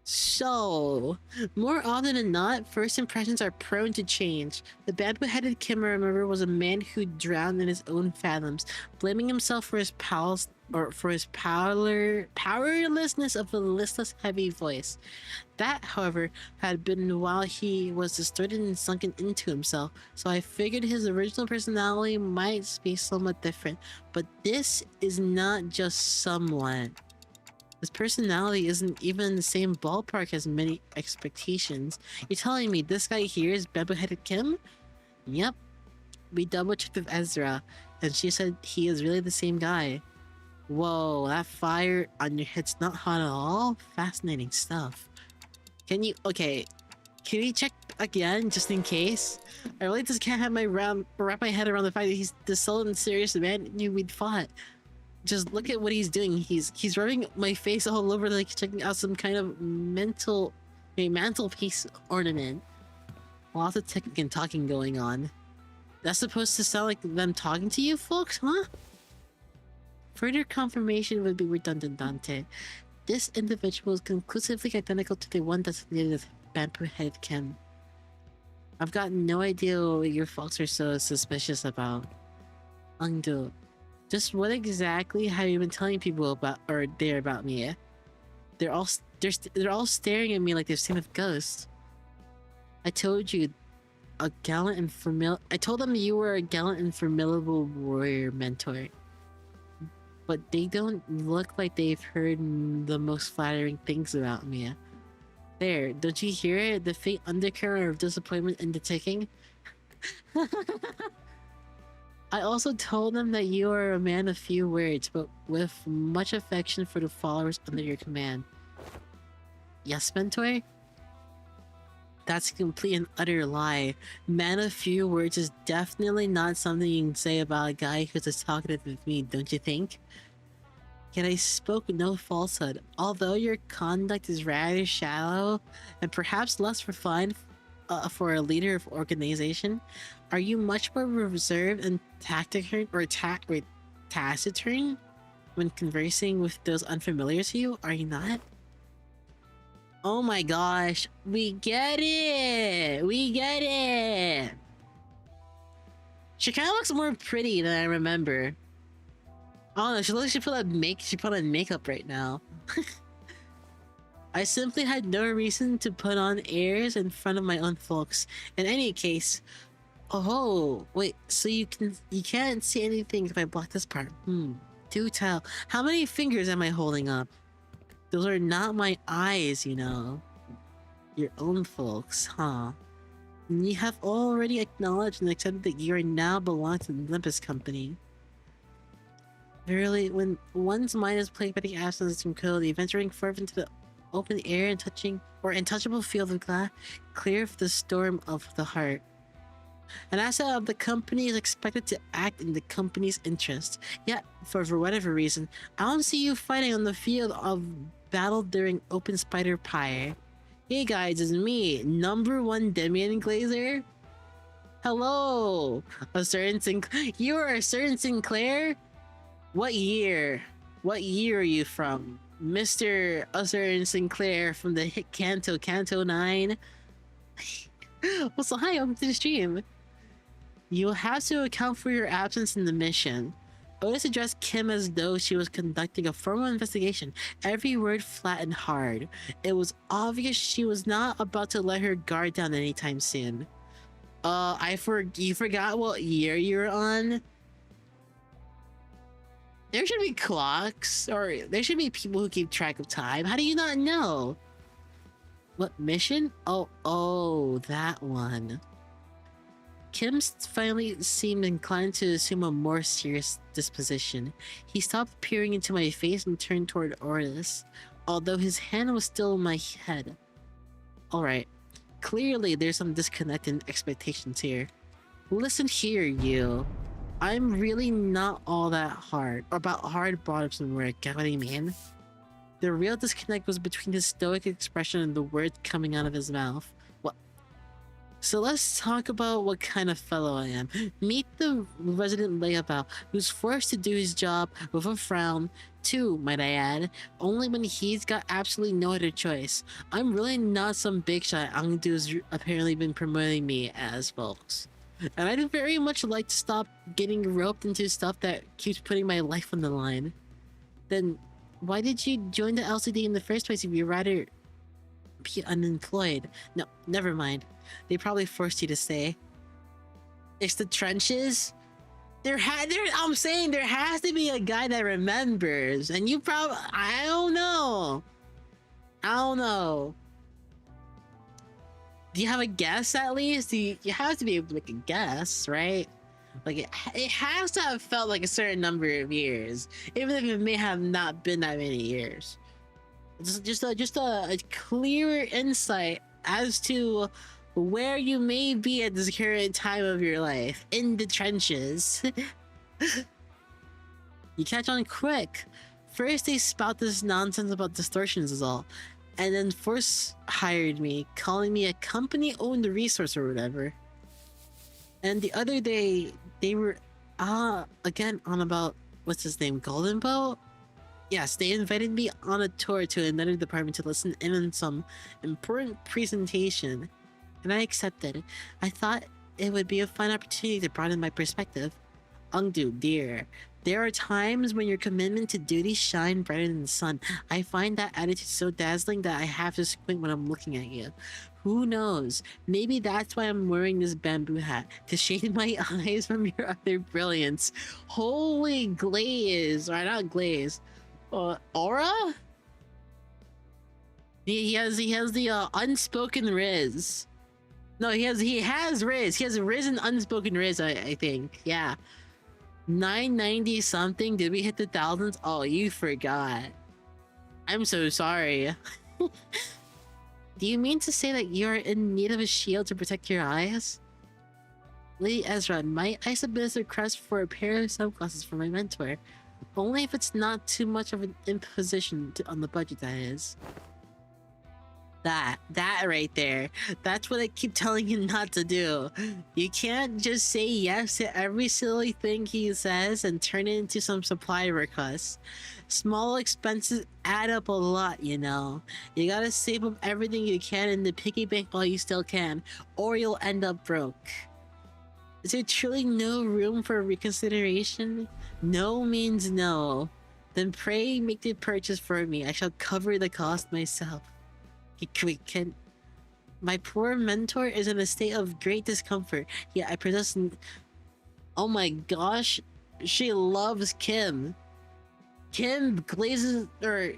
A: So, more often than not, first impressions are prone to change. The bamboo-headed Kim, I remember, was a man who drowned in his own fathoms, blaming himself for his powerlessness of a listless, heavy voice. That, however, had been while he was distorted and sunken into himself, so I figured his original personality might be somewhat different. But this is not just somewhat. His personality isn't even in the same ballpark as many expectations. You're telling me this guy here is Bamboo-Headed Kim? Yep. We double-checked with Ezra, and she said he is really the same guy. Whoa, that fire on your head's not hot at all? Fascinating stuff. Can you we check again, just in case? I really just can't have wrap my head around the fact that he's the sullen, serious man we'd fought. Just look at what he's doing. He's rubbing my face all over, like checking out some kind of mantelpiece ornament. Lots of ticking and talking going on. That's supposed to sound like them talking to you folks, huh? Further confirmation would be redundant, Dante. This individual is conclusively identical to the one designated as Bamboo-Headed Kim. I've got no idea what your folks are so suspicious about. Ungdo. Just what exactly have you been telling people about about me? They're all staring at me like they've seen a ghost. I told you, I told them you were a gallant and formidable warrior mentor. But they don't look like they've heard the most flattering things about me. There, don't you hear it? The faint undercurrent of disappointment in the ticking? I also told them that you are a man of few words, but with much affection for the followers under your command. Yes, mentor? That's a complete and utter lie. Man of few words is definitely not something you can say about a guy who's as talkative as me, don't you think? Yet I spoke no falsehood. Although your conduct is rather shallow and perhaps less refined for a leader of organization? Are you much more reserved and taciturn when conversing with those unfamiliar to you? Are you not? Oh my gosh, we get it! We get it! She kind of looks more pretty than I remember. Oh no, she looks like she put on makeup right now. I simply had no reason to put on airs in front of my own folks. In any case, oh wait, so you can't see anything if I block this part. Do tell. How many fingers am I holding up? Those are not my eyes, you know. Your own folks, huh? And you have already acknowledged and accepted that you are now belong to the Limbus Company. Verily, when one's mind is plagued by the absence of tranquility, venturing forth into the open air and touching or untouchable field of glass, clear of the storm of the heart. An asset of the company is expected to act in the company's interest. Yet, for whatever reason, I don't see you fighting on the field of battle during open spider pyre. Hey guys, it's me, #1 Demian Glazer. Hello, you are a certain Sinclair? What year? What year are you from? Mr. Usher Sinclair from the hit Canto 9? Well, so hi, welcome to the stream. You will have to account for your absence in the mission. Otis addressed Kim as though she was conducting a formal investigation, every word flat and hard. It was obvious she was not about to let her guard down anytime soon. You forgot what year you're on? There should be clocks, or there should be people who keep track of time. How do you not know? What mission? Oh, that one. Kim finally seemed inclined to assume a more serious disposition. He stopped peering into my face and turned toward Otis, although his hand was still on my head. Alright, clearly there's some disconnect in expectations here. Listen here, you. I'm really not all that hard bottoms and work, get what I mean? The real disconnect was between his stoic expression and the words coming out of his mouth. What? So let's talk about what kind of fellow I am. Meet the resident layabout who's forced to do his job with a frown, too, might I add, only when he's got absolutely no other choice. I'm really not some big shot Angdu's apparently been promoting me as, folks. And I'd very much like to stop getting roped into stuff that keeps putting my life on the line. Then why did you join the LCD in the first place if you'd rather be unemployed? No, never mind. They probably forced you to stay. It's the trenches? I'm saying there has to be a guy that remembers. And you probably... I don't know. Do you have a guess at least? You have to be able to make a guess, right? Like it has to have felt like a certain number of years, even if it may have not been that many years. Just a clearer insight as to where you may be at this current time of your life, in the trenches. You catch on quick. First they spout this nonsense about distortions is all. And then Force hired me, calling me a company-owned resource or whatever. And the other day, they were, again on about, what's his name, Golden Boat? Yes, they invited me on a tour to another department to listen in on some important presentation. And I accepted. I thought it would be a fun opportunity to broaden my perspective. Ungdu, dear. There are times when your commitment to duty shine brighter than the sun. I find that attitude so dazzling that I have to squint when I'm looking at you. Who knows? Maybe that's why I'm wearing this bamboo hat, to shade my eyes from your other brilliance. Holy glaze, or not glaze, aura? He has the unspoken riz. No, he has riz. He has riz and unspoken riz, I think. Yeah. 990 something. Did we hit the thousands? Oh, you forgot. I'm so sorry. Do you mean to say that you're in need of a shield to protect your eyes? Lady Ezra, might I submit a request for a pair of sunglasses for my mentor? Only if it's not too much of an imposition on the budget, that is. That right there. That's what I keep telling him not to do. You can't just say yes to every silly thing he says and turn it into some supply request. Small expenses add up a lot, you know. You gotta save up everything you can in the piggy bank while you still can, or you'll end up broke. Is there truly no room for reconsideration? No means no. Then pray make the purchase for me. I shall cover the cost myself. Can my poor mentor is in a state of great discomfort. Yeah, I possess. Oh my gosh, she loves Kim. Kim glazes, or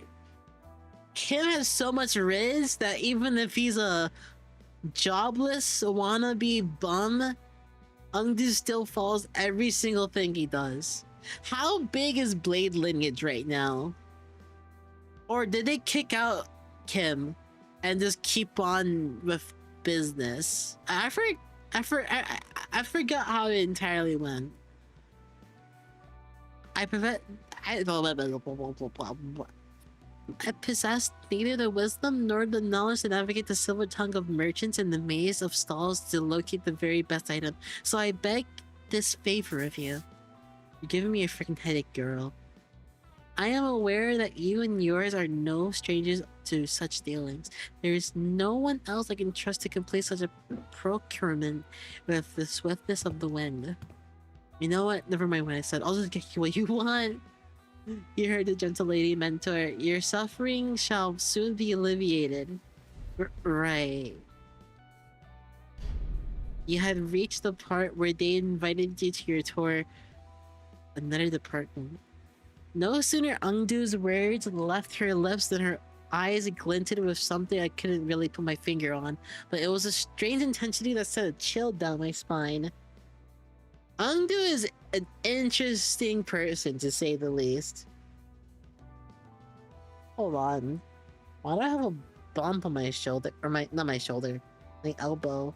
A: Kim has so much riz that even if he's a jobless wannabe bum, Ungdu still follows every single thing he does. How big is Blade lineage right now? Or did they kick out Kim and just keep on with business? I forgot how it entirely went. I possessed neither the wisdom nor the knowledge to navigate the silver tongue of merchants in the maze of stalls to locate the very best item. So I beg this favor of you. You're giving me a freaking headache, girl. I am aware that you and yours are no strangers to such dealings. There is no one else I can trust to complete such a procurement with the swiftness of the wind. You know what? Never mind what I said. I'll just get you what you want. You heard the gentle lady mentor. Your suffering shall soon be alleviated. Right. You had reached the part where they invited you to your tour. Another department. No sooner Ungdu's words left her lips than her eyes glinted with something I couldn't really put my finger on, but it was a strange intensity that sent a chill down my spine. Ungdu is an interesting person, to say the least. Hold on. Why do I have a bump on my shoulder? Or not my shoulder. My elbow.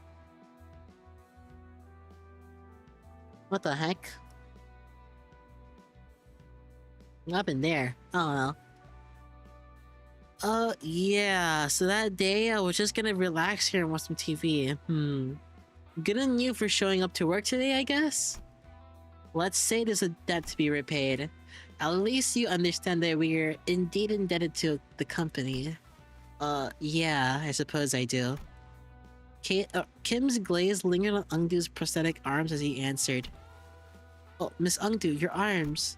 A: What the heck? What happened there? I don't know. Yeah. So that day, I was just gonna relax here and watch some TV. Good on you for showing up to work today, I guess? Let's say there's a debt to be repaid. At least you understand that we're indeed indebted to the company. Yeah, I suppose I do. Kim's glaze lingered on Ungdu's prosthetic arms as he answered. Oh, Miss Ungdu, your arms.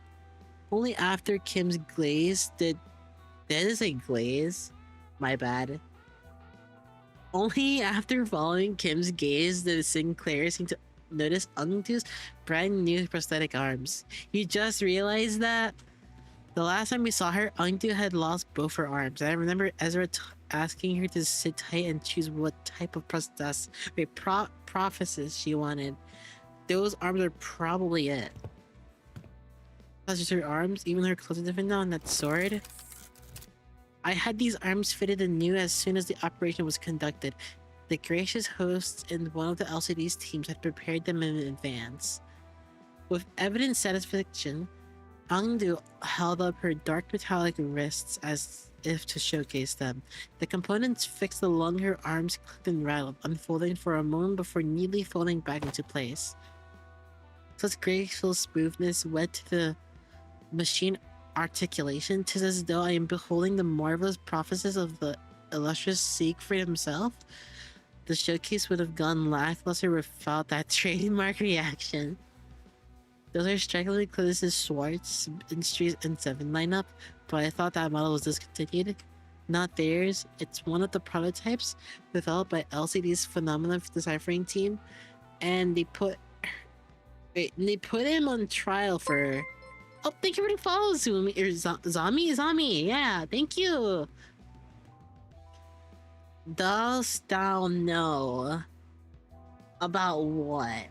A: Only after Kim's glaze did I say glaze? My bad. Only after following Kim's gaze did Sinclair seem to notice Ungdu's brand new prosthetic arms. You just realized that? The last time we saw her, Ungdu had lost both her arms. I remember Ezra asking her to sit tight and choose what type of prosthesis she wanted. Those arms are probably it. That's just her arms, even her clothes are different now, and that sword. I had these arms fitted anew as soon as the operation was conducted. The gracious hosts in one of the LCD's teams had prepared them in advance. With evident satisfaction, Ungdu held up her dark metallic wrists as if to showcase them. The components fixed along her arms clicked and rattled, unfolding for a moment before neatly folding back into place. Such graceful smoothness led to the machine articulation. 'Tis as though I am beholding the marvelous prophecies of the illustrious Siegfried himself. The showcase would have gone lackluster without that trademark reaction. Those are strikingly close to Schwartz Industries and 7 lineup, but I thought that model was discontinued. Not theirs. It's one of the prototypes developed by LCD's phenomenal deciphering team, and they put him on trial for. Oh, thank you for the follow, Zumi or Zami. Yeah, thank you. Dost thou know about what?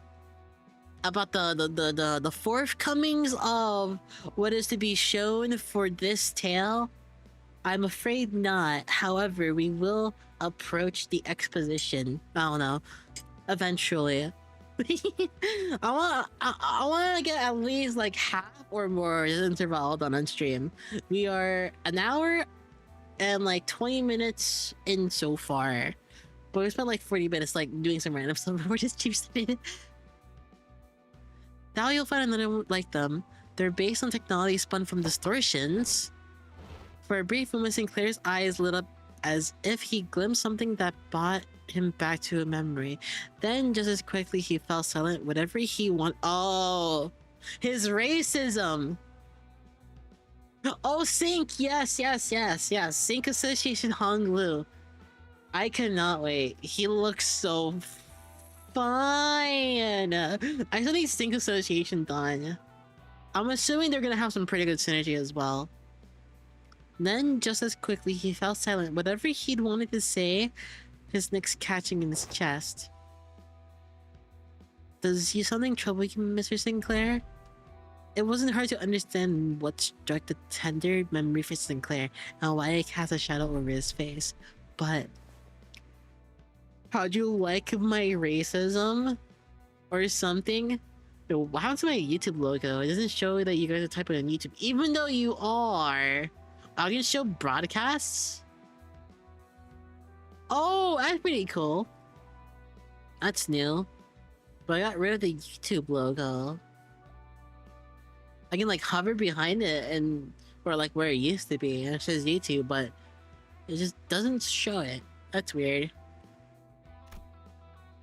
A: About the forthcomings of what is to be shown for this tale? I'm afraid not. However, we will approach the exposition. I don't know. Eventually. I want to get at least like half or more interval done on stream. We are an hour and like 20 minutes in so far. But we spent like 40 minutes like doing some random stuff before this cheap spin. Now you'll find another like them. They're based on technology spun from distortions. For a brief moment, Sinclair's eyes lit up as if he glimpsed something that brought him back to a memory. Then, just as quickly, he fell silent. Whatever he wanted. Oh, his racism. Oh, Sync. Yes. Sync Association Hong Lu. I cannot wait. He looks so fine. I still need Sync Association done. I'm assuming they're gonna have some pretty good synergy as well. Then, just as quickly, he fell silent. Whatever he'd wanted to say, his neck's catching in his chest. Does you something trouble you, Mr. Sinclair? It wasn't hard to understand what struck the tender memory for Sinclair and why it cast a shadow over his face. But how'd you like my racism? Or something? How's my YouTube logo? It doesn't show that you guys are typing on YouTube, even though you are. I can show broadcasts? Oh, that's pretty cool. That's new. But I got rid of the YouTube logo. I can like hover behind it and or like where it used to be and it says YouTube, but it just doesn't show it. That's weird.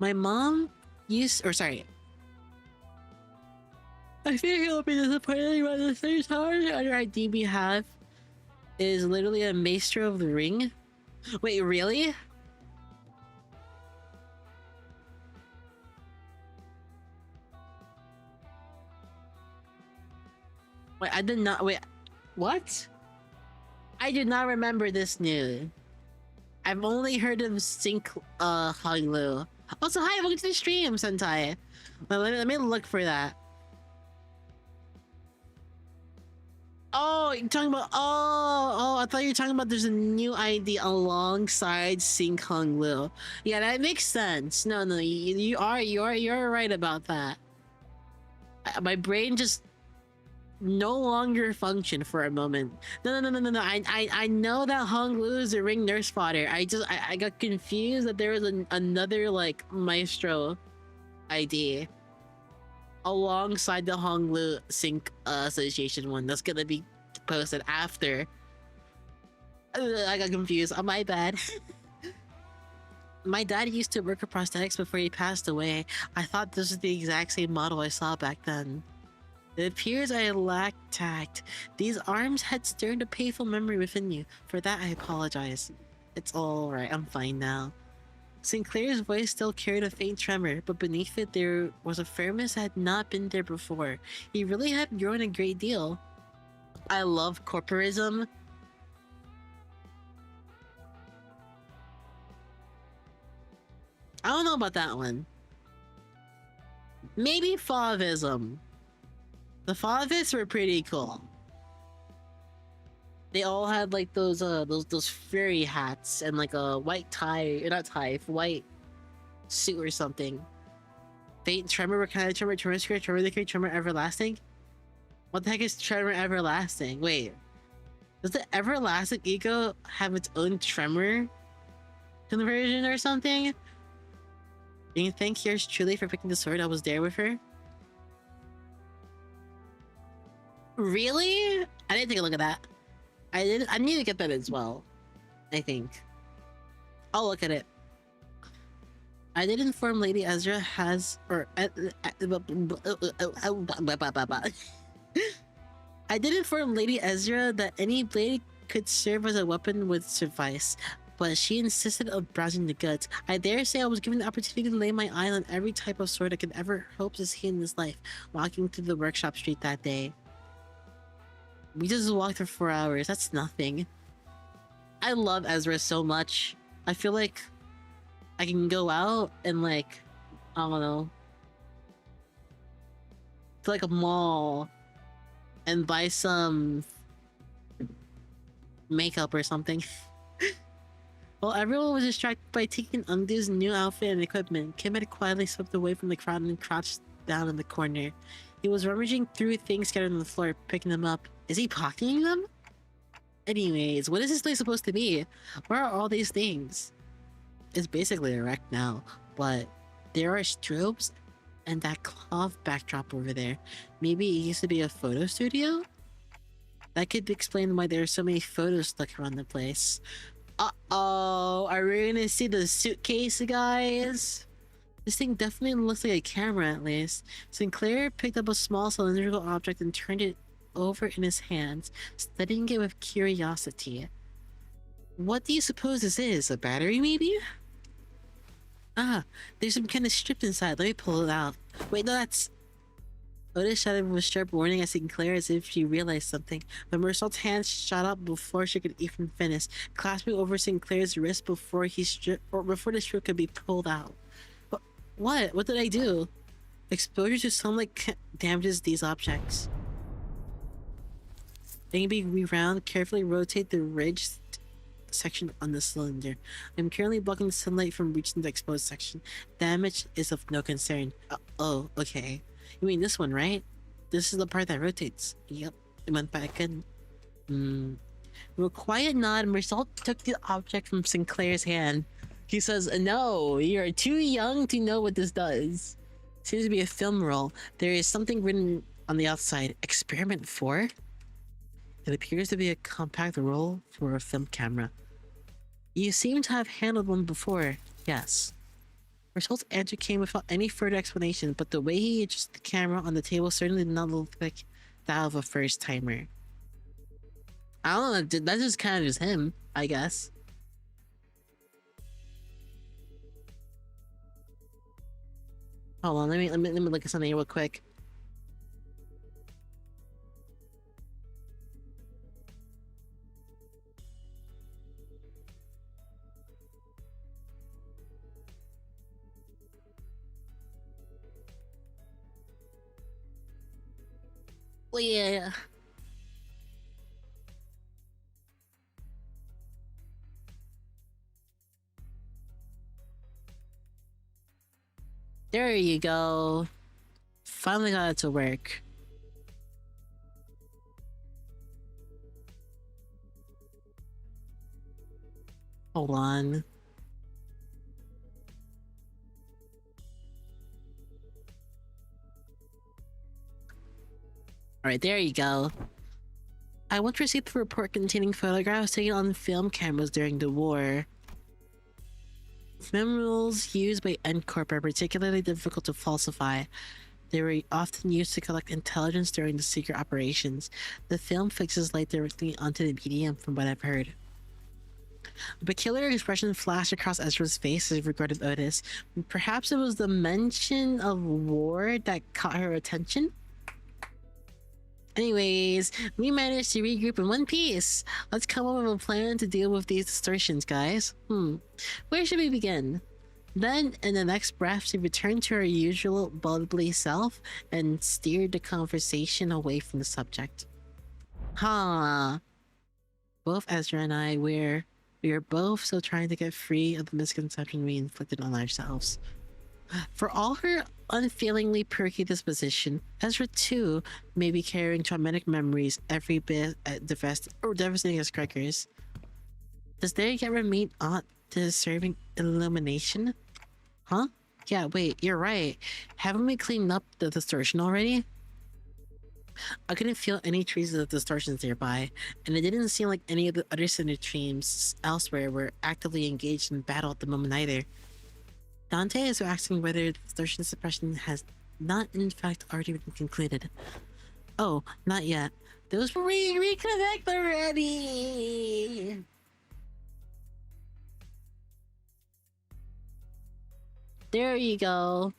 A: My mom used I think he'll be disappointed by the third tower under our DB have is literally a Maester of the Ring. Wait, really? Wait, I did not. Wait, what? I do not remember this news. I've only heard of Sync Hanglu. Also, hi, welcome to the stream, Sentai. Well, let me look for that. Oh, you're talking about I thought you were talking about there's a new ID alongside Sync Hanglu. Yeah, that makes sense. No, you are right about that. My brain just no longer functioned for a moment. No. I know that Hanglu is a ring nurse fodder. I got confused that there was another like Maestro ID alongside the Hanglu Sync Association one that's gonna be posted after. I got confused. Oh, my bad. My dad used to work with prosthetics before he passed away. I thought this was the exact same model I saw back then. It appears I lacked tact. These arms had stirred a painful memory within you. For that, I apologize. It's alright, I'm fine now. Sinclair's voice still carried a faint tremor, but beneath it there was a firmness that had not been there before. He really had grown a great deal. I love corporism. I don't know about that one. Maybe Fauvism. The Fauvists were pretty cool. They all had like those furry hats and like a white tie, not tie, white suit or something. Faint tremor, what kind of tremor? Tremor square, tremor decay, tremor everlasting? What the heck is tremor everlasting? Wait. Does the everlasting ego have its own tremor conversion or something? Do you thank yours truly for picking the sword? I was there with her. Really? I didn't take a look at that. I need to get that as well. I think. I'll look at it. I did inform Lady Ezra has I did inform Lady Ezra that any blade could serve as a weapon would suffice, but she insisted on browsing the goods. I dare say I was given the opportunity to lay my eye on every type of sword I could ever hope to see in this life, walking through the workshop street that day. We just walked for 4 hours. That's nothing. I love Ezra so much. I feel like I can go out and like, I don't know, to like a mall and buy some makeup or something. While everyone was distracted by taking Ungdu's new outfit and equipment, Kim had quietly slipped away from the crowd and crouched down in the corner. He was rummaging through things scattered on the floor, picking them up. Is he pocketing them? Anyways, what is this place supposed to be? Where are all these things? It's basically a wreck now, but there are strobes and that cloth backdrop over there. Maybe it used to be a photo studio? That could explain why there are so many photos stuck around the place. Uh-oh, are we gonna see the suitcase, guys? This thing definitely looks like a camera, at least. Sinclair picked up a small cylindrical object and turned it over in his hands, studying it with curiosity. What do you suppose this is? A battery, maybe? Ah, there's some kind of strip inside. Let me pull it out. Wait, no, that's... Otis shouted with a sharp warning at Sinclair as if she realized something, but Mersault's hand shot up before she could even finish, clasping over Sinclair's wrist before before the strip could be pulled out. What? What did I do? Exposure to sunlight damages these objects. Maybe reround, carefully rotate the ridged section on the cylinder. I'm currently blocking the sunlight from reaching the exposed section. Damage is of no concern. Oh, okay. You mean this one, right? This is the part that rotates. Yep, it went back in. With a quiet nod, Mersault took the object from Sinclair's hand. He says, "No, you're too young to know what this does." Seems to be a film roll. There is something written on the outside. Experiment 4? It appears to be a compact roll for a film camera. You seem to have handled one before. Yes. Mersault's answer came without any further explanation, but the way he adjusted the camera on the table certainly did not look like that of a first-timer. I don't know, that's just kind of just him, I guess. Hold on, let me look at something real quick. Well, yeah. There you go. Finally got it to work. Hold on. Alright, there you go. I once received a report containing photographs taken on film cameras during the war. Film rolls used by N-Corp are particularly difficult to falsify. They were often used to collect intelligence during the secret operations. The film fixes light directly onto the medium, from what I've heard. A peculiar expression flashed across Ezra's face as he regarded Otis. Perhaps it was the mention of war that caught her attention? Anyways, we managed to regroup in one piece. Let's come up with a plan to deal with these distortions, guys. Where should we begin? Then, in the next breath, she returned to her usual bubbly self and steered the conversation away from the subject. Both Ezra and I, we are both still trying to get free of the misconception we inflicted on ourselves. For all her unfailingly perky disposition, Ezra too may be carrying traumatic memories every bit devastating as crackers. Does there yet remain aught deserving illumination? Huh? Yeah, wait, you're right. Haven't we cleaned up the distortion already? I couldn't feel any traces of distortions nearby, and it didn't seem like any of the other center streams elsewhere were actively engaged in battle at the moment either. Dante is asking whether distortion suppression has not in fact already been concluded. Oh, not yet. Those were reconnect already! There you go.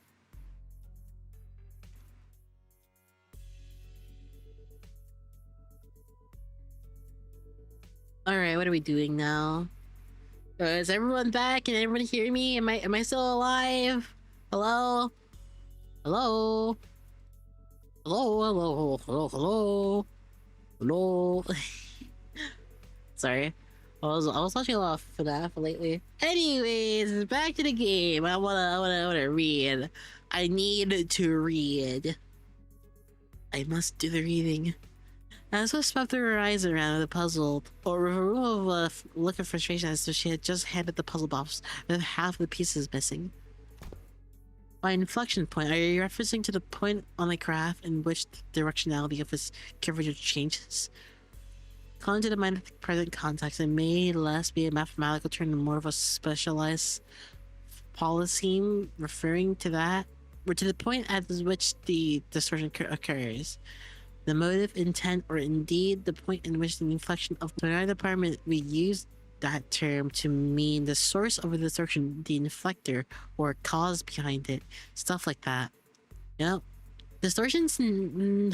A: Alright, what are we doing now? Is everyone back? Can everyone hear me? Am I still alive? Hello? Hello? Hello? Hello? Hello? Sorry. I was watching a lot of FNAF lately. Anyways, back to the game. I wanna read. I need to read. I must do the reading. As I swept her eyes around the puzzle, or with a room of look of frustration as though she had just handed the puzzle box with half the pieces missing. By inflection point, are you referencing to the point on the graph in which the directionality of its curvature changes? According to the mind of the present context, it may less be a mathematical term and more of a specialized polyseme referring to that, or to the point at which the distortion occurs. The motive, intent, or indeed the point in which the inflection of the right department, we use that term to mean the source of the distortion, the inflector, or cause behind it. Stuff like that. You know? Distortion's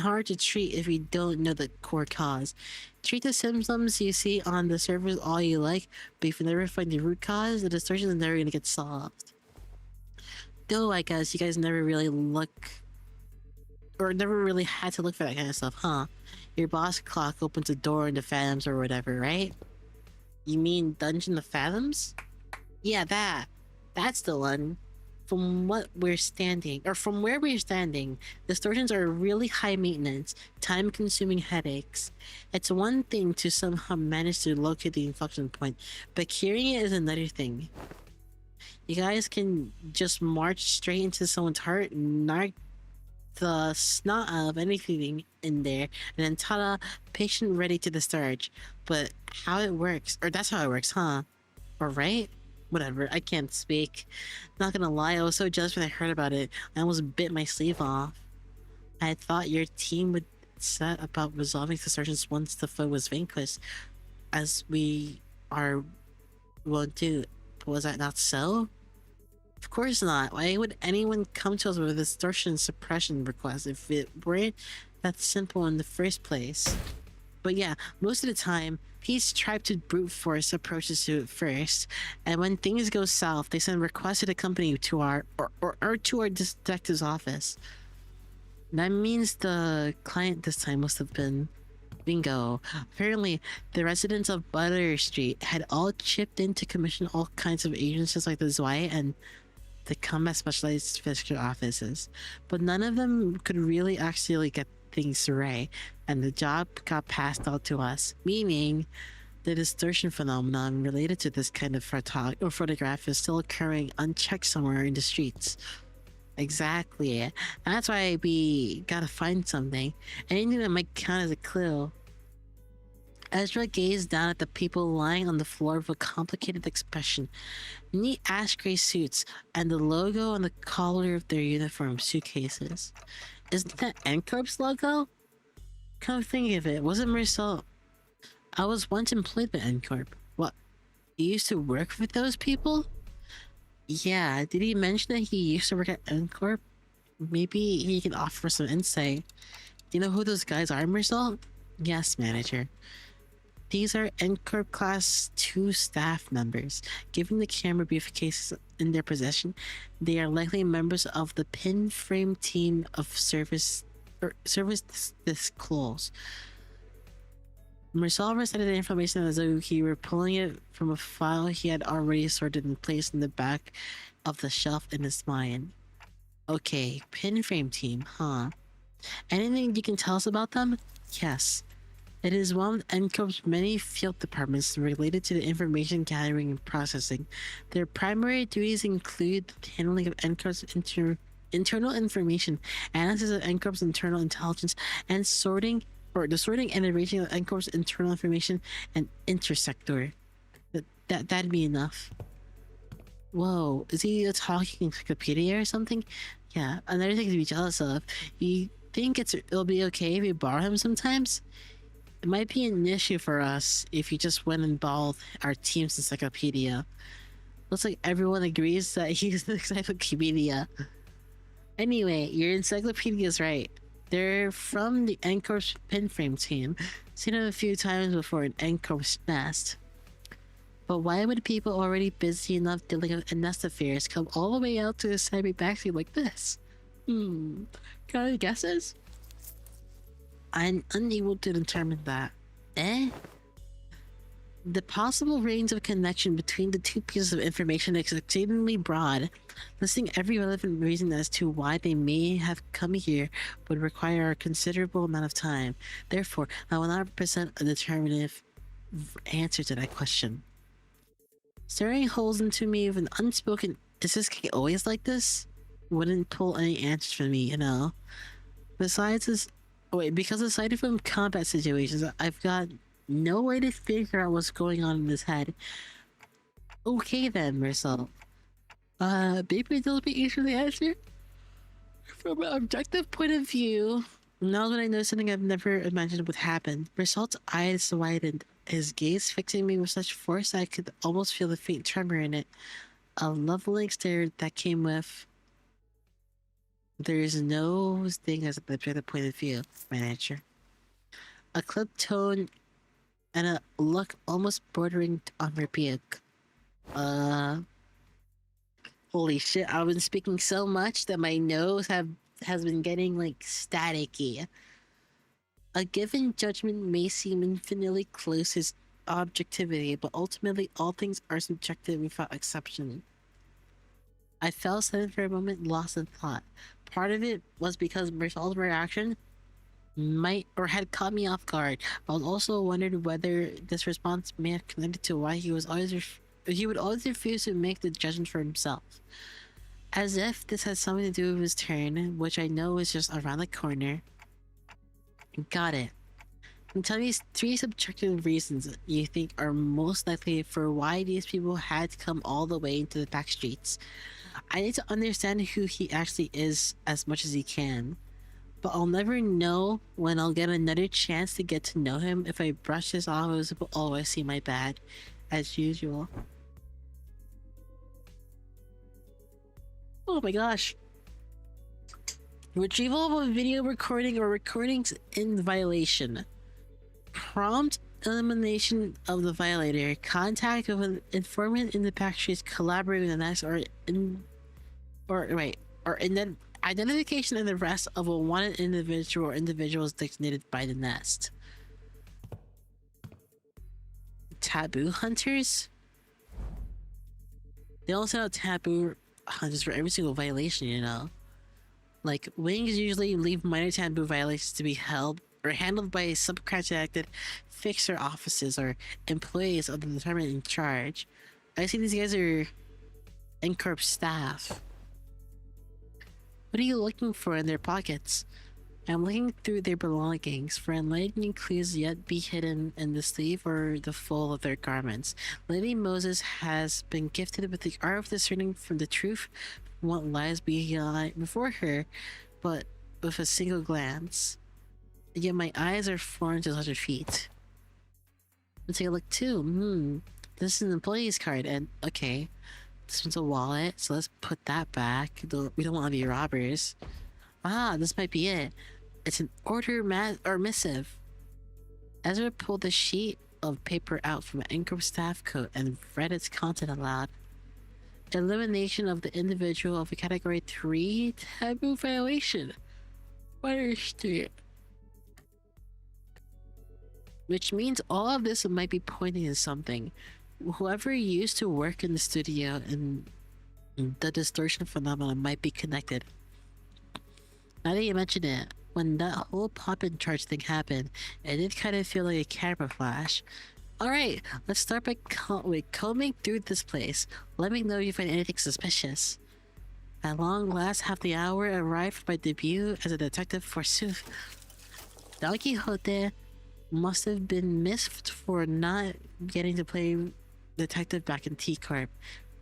A: hard to treat if you don't know the core cause. Treat the symptoms you see on the surface all you like, but if you never find the root cause, the distortion is never gonna get solved. Though I guess you guys never really look, or never really had to look for that kind of stuff, huh? Your boss clock opens a door in the Phantoms or whatever, right? You mean Dungeon of Phantoms? Yeah, that's the one. From where we're standing, distortions are really high maintenance, time-consuming headaches. It's one thing to somehow manage to locate the inflection point, but curing it is another thing. You guys can just march straight into someone's heart and knock the snot out of anything in there, and then ta-da, patient ready to discharge. But how it works, or that's how it works, huh? Or right? Whatever, I can't speak. Not gonna lie, I was so jealous when I heard about it. I almost bit my sleeve off. I thought your team would set about resolving distortions once the foe was vanquished, as we are wont to. But was that not so? Of course not. Why would anyone come to us with a distortion suppression request if it weren't that simple in the first place? But yeah, most of the time, Peace tried to brute force approaches to it first, and when things go south, they send requests to the company to our or to our detective's office. That means the client this time must have been bingo. Apparently, the residents of Butter Street had all chipped in to commission all kinds of agencies like the Zwei and the combat specialized physical offices, but none of them could really actually get things right, and the job got passed out to us, meaning the distortion phenomenon related to this kind of photograph is still occurring unchecked somewhere in the streets. Exactly. That's why we gotta find something, anything that might count as a clue. Ezra gazed down at the people lying on the floor with a complicated expression. Neat ash gray suits, and the logo on the collar of their uniform suitcases. Isn't that N-Corp's logo? Come think of it, wasn't Marcel... I was once employed by N-Corp. What? You used to work with those people? Yeah, did he mention that he used to work at N-Corp? Maybe he can offer some insight. Do you know who those guys are, Marcel? Yes, manager. These are N-Corp Class 2 staff members. Given the camera briefcases in their possession, they are likely members of the pin frame team of service disclose. Marcel recited the information as though he were pulling it from a file he had already sorted and placed in the back of the shelf in his mind. Okay, pin frame team, huh? Anything you can tell us about them? Yes. It is one of N-Corp's many field departments related to the information gathering and processing. Their primary duties include the handling of N-Corp's internal information, analysis of N-Corp's internal intelligence, and the sorting and arranging of N-Corp's internal information and intersector. That'd be enough. Whoa, is he a talking encyclopedia or something? Yeah, another thing to be jealous of. You think it'll be okay if we borrow him sometimes? It might be an issue for us if you just went and borrowed our team's encyclopedia. Looks like everyone agrees that he's the encyclopedia. Anyway, your encyclopedia's right. They're from the N-Corp's pinframe team. Seen them a few times before in N-Corp's nest. But why would people already busy enough dealing with nest affairs come all the way out to a semi backseat like this? Got any guesses? I'm unable to determine that. The possible range of connection between the two pieces of information is exceedingly broad. Listing every relevant reason as to why they may have come here would require a considerable amount of time. Therefore, I will not present a determinative answer to that question. Staring holes into me with an unspoken, is this guy always like this? Wouldn't pull any answers from me, you know. Besides this, because aside from combat situations, I've got no way to figure out what's going on in his head. Okay then, Marcel. Maybe there'll be easier to answer. From an objective point of view, now that I know something I've never imagined would happen, Marcel's eyes widened, his gaze fixing me with such force I could almost feel the faint tremor in it. A leveling stare that came with, there is no thing as an objective point of view, manager. A clipped tone and a look almost bordering on rebuke. Holy shit, I've been speaking so much that my nose has been getting like staticky. A given judgment may seem infinitely close to objectivity, but ultimately all things are subjective without exception. I fell silent for a moment, lost in thought. Part of it was because Marcel's reaction might or had caught me off guard. I was also wondered whether this response may have connected to why he would always refuse to make the judgment for himself. As if this had something to do with his turn, which I know is just around the corner. Got it. And tell me 3 subjective reasons you think are most likely for why these people had to come all the way into the back streets. I need to understand who he actually is as much as he can. But I'll never know when I'll get another chance to get to know him if I brush this off as if he'll always see my bad, as usual. Oh my gosh. Retrieval of a video recording or recordings in violation. Prompt elimination of the violator. Contact with an informant in the backstreets. Collaborate with the next identification and arrest of a wanted individual or individuals designated by the nest. Taboo hunters? They all send out taboo hunters for every single violation, you know. Like, wings usually leave minor taboo violations to be held or handled by subcontracted fixer offices or employees of the department in charge. I see these guys are NCorp staff. What are you looking for in their pockets? I'm looking through their belongings for enlightening clues yet be hidden in the sleeve or the fold of their garments. Lady Moses has been gifted with the art of discerning from the truth from what lies before her, but with a single glance. Yet my eyes are foreign to her feet. Let's take a look too. This is an employee's card, and okay, this one's a wallet, so let's put that back. We don't want to be robbers. This might be it. It's an order missive. Ezra pulled the sheet of paper out from an NCorp staff coat and read its content aloud. Elimination of the individual of a Category 3 taboo violation. Understood. Which means all of this might be pointing to something. Whoever used to work in the studio and the distortion phenomenon might be connected. Now that you mention it, when that whole pop-in charge thing happened, it did kind of feel like a camera flash. Alright, let's start by combing through this place. Let me know if you find anything suspicious. At long last, half the hour arrived for my debut as a detective forsooth. Don Quixote must have been missed for not getting to play detective back in T-Corp.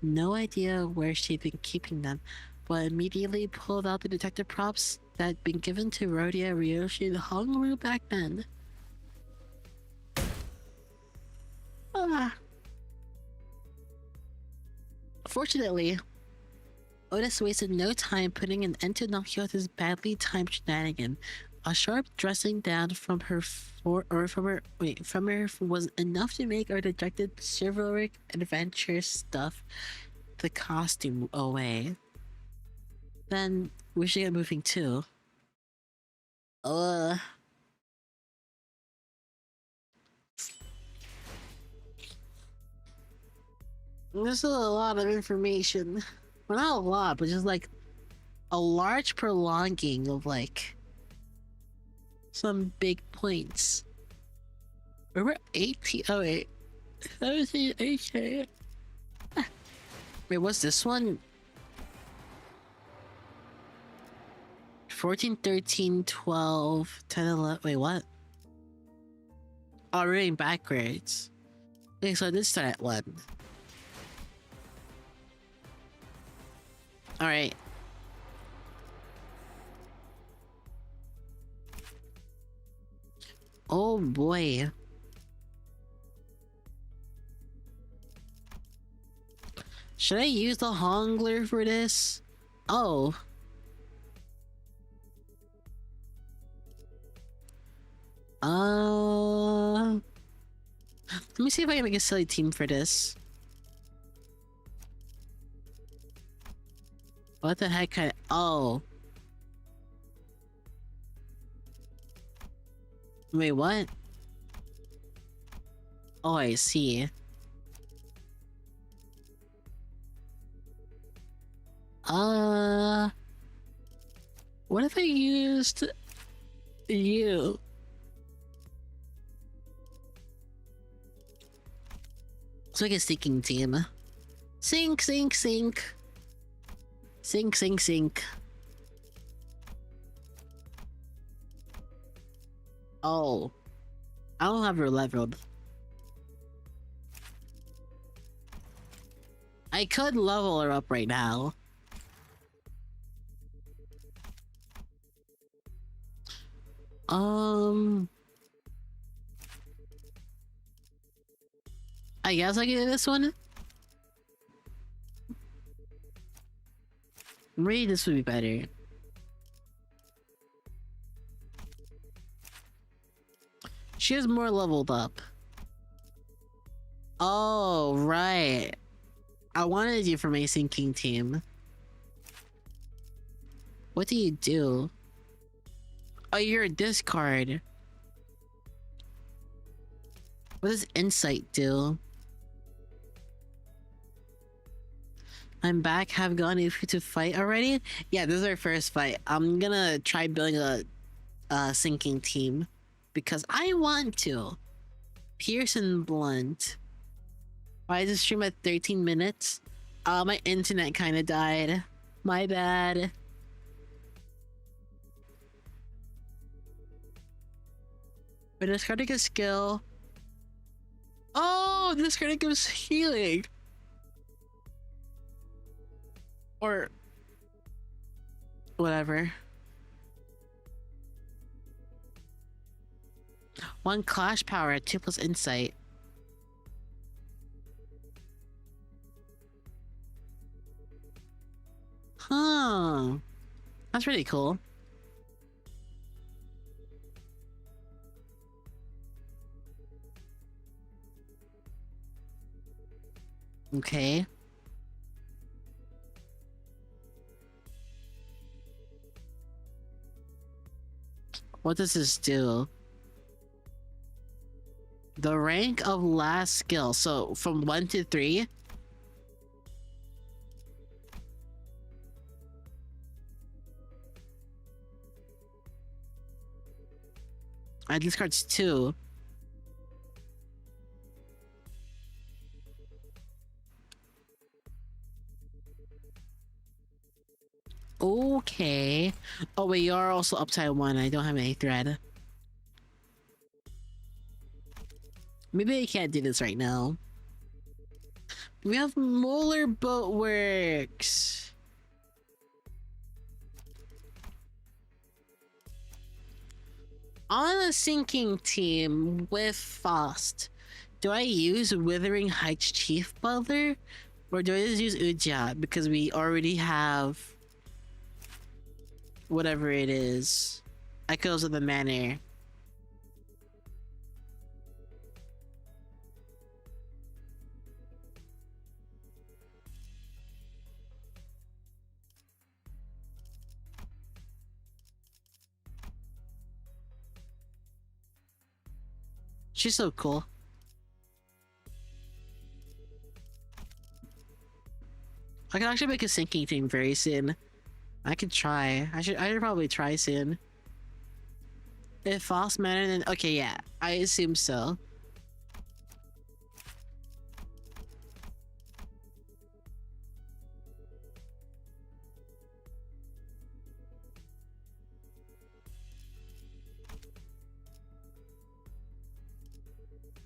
A: No idea where she'd been keeping them, but immediately pulled out the detective props that had been given to Rhodia Ryoshi in Honolulu back then. Fortunately, Otis wasted no time putting an end to Don Quixote's badly timed shenanigan. A sharp dressing down from her was enough to make our dejected chivalric adventure stuff the costume away. Then we should get moving too. This is a lot of information. Well, not a lot, but just like a large prolonging of like some big points. We're 18. Oh wait, 17, 18. Wait, what's this one? 14, 13, 12, 10, 11. Wait, what? Oh, reading backwards. Okay, so this start at 1. Alright. Oh boy. Should I use the Hongler for this? Oh. Let me see if I can make a silly team for this. What the heck? Oh. Wait, what? Oh, I see. What if I used you? It's like a sinking team. Sink, sink, sink. Sink, sink, sink. Oh. I don't have her leveled. I could level her up right now. I guess I can do this one. Maybe this would be better. She is more leveled up. Oh, right. I wanted you for my sinking team. What do you do? Oh, you're a discard. What does Insight do? I'm back. Have gone Oofu to fight already? Yeah, this is our first fight. I'm gonna try building a sinking team because I want to. Pearson Blunt. Why is this stream at 13 minutes? My internet kind of died. My bad. We're discarding a skill. Oh, discarding gives healing. Or whatever. 1 clash power, 2 plus insight. Huh. That's really cool. Okay. What does this do? The rank of last skill. So from 1 to 3. I discards 2. Okay. Oh wait, you're also upside 1. I don't have any thread. Maybe I can't do this right now. We have Molar Boat Works. On a sinking team with Faust, do I use Withering Heights Chief Butler? Or do I just use Uja because we already have whatever it is? Echoes of the Manor. She's so cool. I can actually make a syncing thing very soon. I could try. I should probably try soon. If false matter, then okay, yeah. I assume so.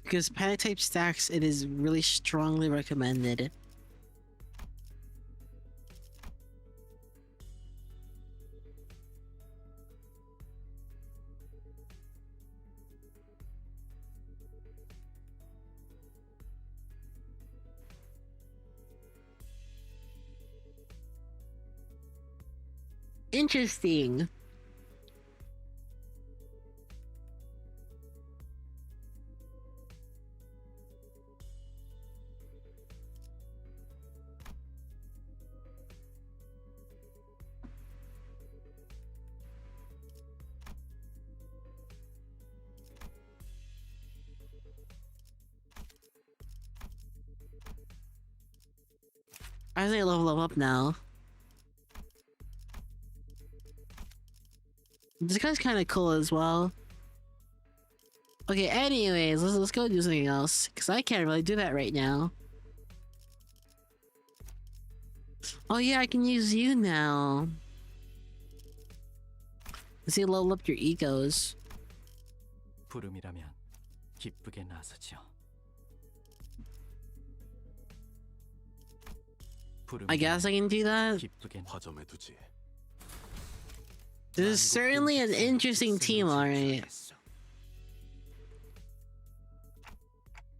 A: Because panic type stacks, it is really strongly recommended. Interesting. I think I level up now. This guy's kind of cool as well. Okay, anyways, let's go do something else, because I can't really do that right now. Oh yeah, I can use you now. Let's see, level up your egos. I guess I can do that. This is certainly an interesting team, alright.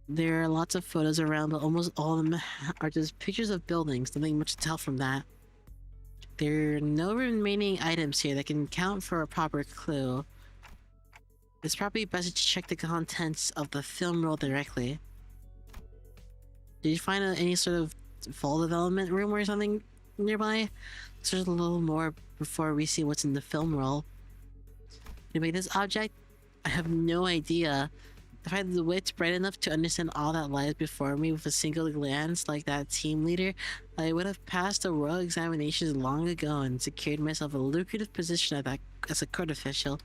A: There are lots of photos around, but almost all of them are just pictures of buildings. Nothing much to tell from that. There are no remaining items here that can count for a proper clue. It's probably best to check the contents of the film roll directly. Did you find any sort of fall development room or something nearby? So there's a little more before we see what's in the film roll. Anyway, this object, I have no idea. If I had the wits bright enough to understand all that lies before me with a single glance like that team leader, I would have passed the royal examinations long ago and secured myself a lucrative position as a court official.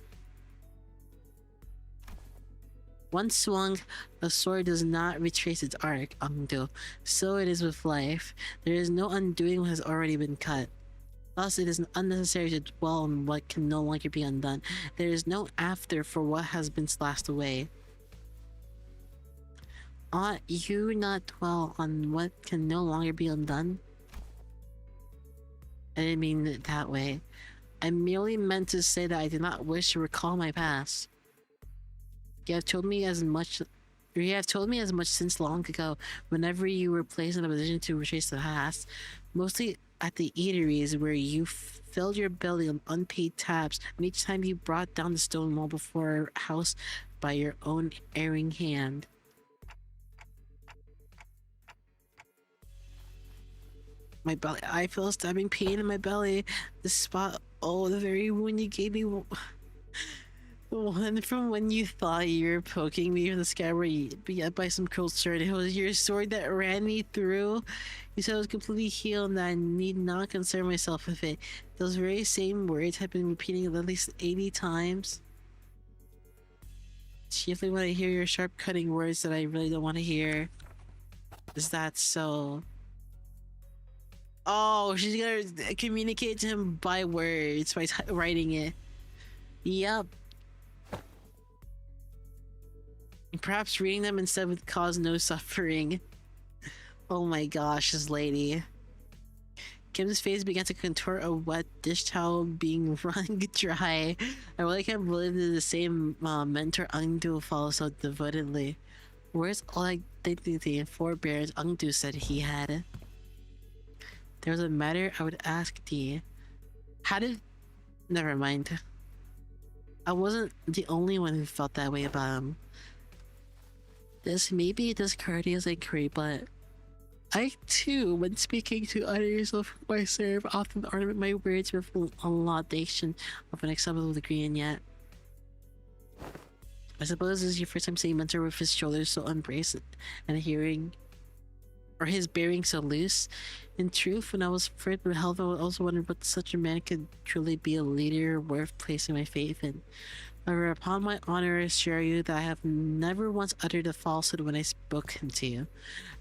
A: Once swung, a sword does not retrace its arc, undo. So it is with life. There is no undoing what has already been cut. Thus, it is unnecessary to dwell on what can no longer be undone. There is no after for what has been slashed away. Ought you not dwell on what can no longer be undone? I didn't mean it that way. I merely meant to say that I did not wish to recall my past. You have told me as much since long ago, whenever you were placed in a position to retrace the past, mostly at the eateries where you filled your belly on unpaid tabs, and each time you brought down the stone wall before our house by your own erring hand. My belly, I feel a stabbing pain in my belly. The spot, oh, the very wound you gave me. The one from when you thought you were poking me in the scabbard by some cold sword. It was your sword that ran me through. You said I was completely healed and that I need not concern myself with it. Those very same words have been repeating at least 80 times. Chiefly when I hear your sharp cutting words that I really don't want to hear. Is that so? Oh, she's gonna communicate to him by words, by writing it. Yep. Perhaps reading them instead would cause no suffering. Oh my gosh, this lady. Kim's face began to contort, a wet dish towel being wrung dry. I really can't believe that the same mentor Angdu follows so devotedly. Where's all that dignity and forbearance Angdu said he had? There was a matter I would ask thee. How did... Never mind. I wasn't the only one who felt that way about him. This may be discourteous and crude, but I too, when speaking to others of whom I serve, often ornament my words with a laudation of an acceptable degree, and yet I suppose this is your first time seeing Mentor with his shoulders so unbraced and hearing. or his bearing so loose. In truth, when I was afraid of health, I also wondered what such a man could truly be a leader worth placing my faith in. However, upon my honor, I assure you that I have never once uttered a falsehood when I spoken to you.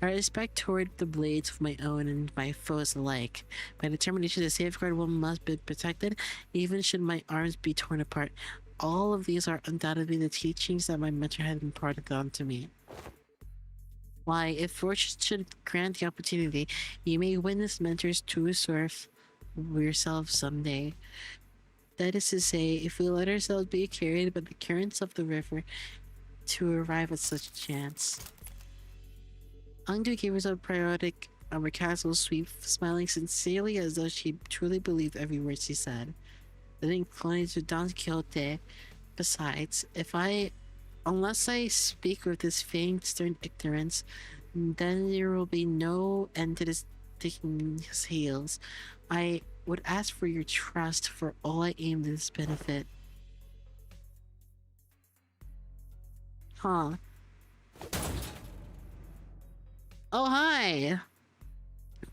A: I respect toward the blades of my own and my foes alike. My determination to safeguard one must be protected, even should my arms be torn apart. All of these are undoubtedly the teachings that my mentor had imparted onto me. Why, if fortune should grant the opportunity, you may witness mentors true source yourself someday. That is to say, if we let ourselves be carried by the currents of the river to arrive at such a chance. Angdu gave herself a periodic casual sweep, smiling sincerely as though she truly believed every word she said. Then inclined to Don Quixote. Besides, unless I speak with this feigned stern ignorance, then there will be no end to this digging his heels. I would ask for your trust for all I aim to this benefit. Huh. Oh, hi!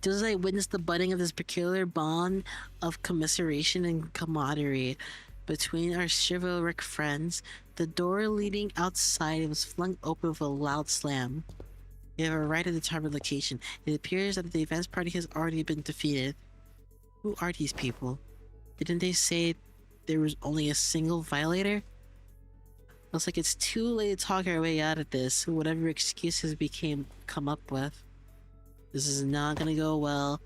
A: Just as I witnessed the budding of this peculiar bond of commiseration and camaraderie between our chivalric friends, the door leading outside was flung open with a loud slam. We have arrived at the target location. It appears that the advance party has already been defeated. Who are these people? Didn't they say there was only a single violator? Looks like it's too late to talk our way out of this, whatever excuses we come up with. This is not gonna go well.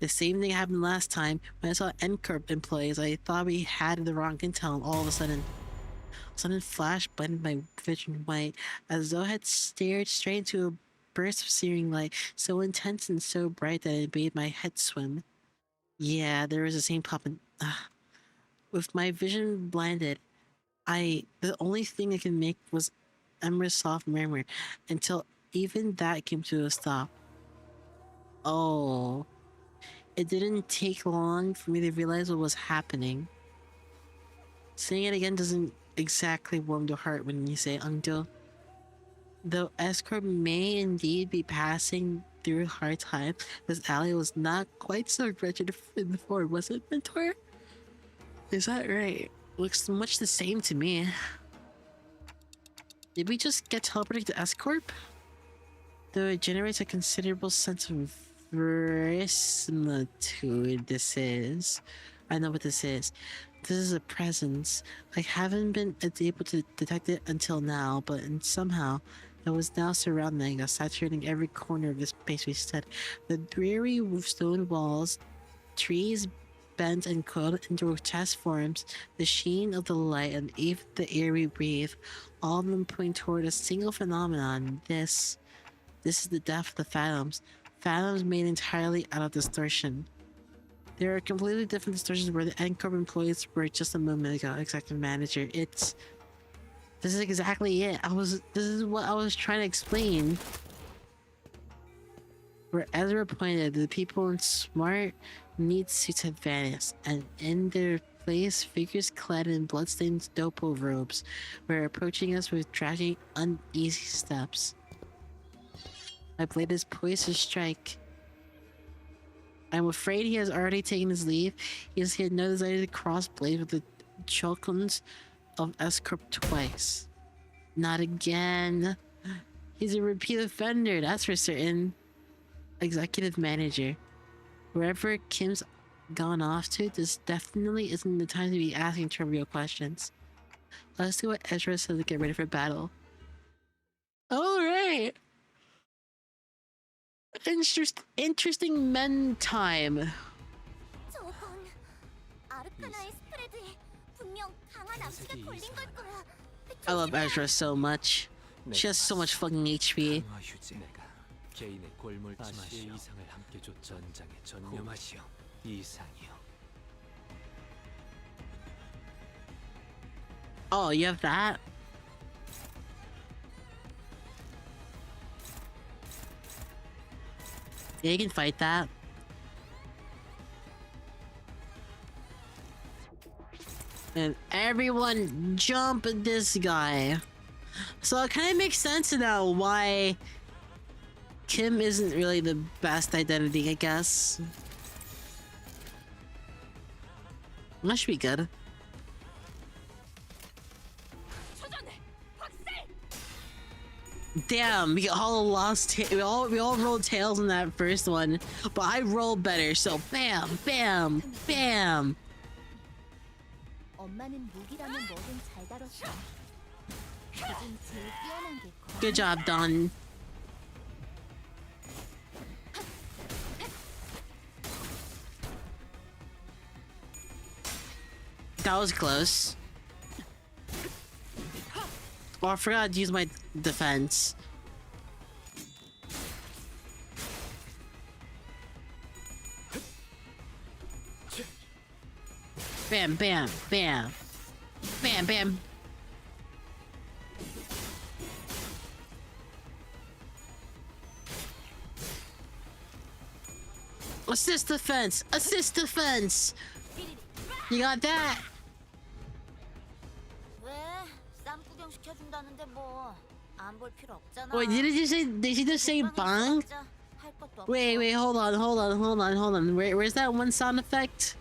A: The same thing happened last time when I saw NCorp employees. I thought we had the wrong intel, and all of a sudden flash blinded my vision white, as though I had stared straight into a burst of searing light, so intense and so bright that it made my head swim. Yeah, there was the same pop in. With my vision blinded, the only thing I could make was Emra's soft murmur, until even that came to a stop. Oh. It didn't take long for me to realize what was happening. Saying it again doesn't exactly warm the heart when you say Angdo. Though Escort may indeed be passing through hard times, this alley was not quite so wretched before, was it, Mentor? Is that right? Looks much the same to me. Did we just get teleported to Escort? Though it generates a considerable sense of verisimilitude, this is. I know what this is. This is a presence. I haven't been able to detect it until now, but somehow it was now surrounding us, saturating every corner of this space we stood. The dreary stone walls, trees bent and coiled into grotesque forms, the sheen of the light, and even the air we breathe, all of them pointing toward a single phenomenon. This is the death of the phantoms. Phantoms made entirely out of distortion. There are completely different distortions where the NCorp employees were just a moment ago. Executive manager. This is exactly it. This is what I was trying to explain. Where Ezra pointed, the people in smart, neat suits had vanished, and in their place, figures clad in bloodstained dopo robes were approaching us with dragging, uneasy steps. My blade is poised to strike. I'm afraid he has already taken his leave. He had no desire to cross blades with the Chokons of Escorp twice. Not again. He's a repeat offender, that's for certain. Executive manager. Wherever Kim's gone off to, this definitely isn't the time to be asking trivial questions. Let's see what Ezra says to get ready for battle. Alright! Interesting men time. I love Ezra so much. She has so much fucking HP. Oh, you have that? Yeah, you can fight that. And everyone jump at this guy. So it kind of makes sense now why Kim isn't really the best identity, I guess. That should be good. Damn, we all lost. We all rolled tails in that first one, but I rolled better. So bam, bam, bam. Good job, Don. That was close. Oh, I forgot to use my defense. Bam, bam, bam. Bam, bam. Assist defense! Assist defense! You got that? Wait, did you just say bang? Wait, hold on. Where's that one sound effect?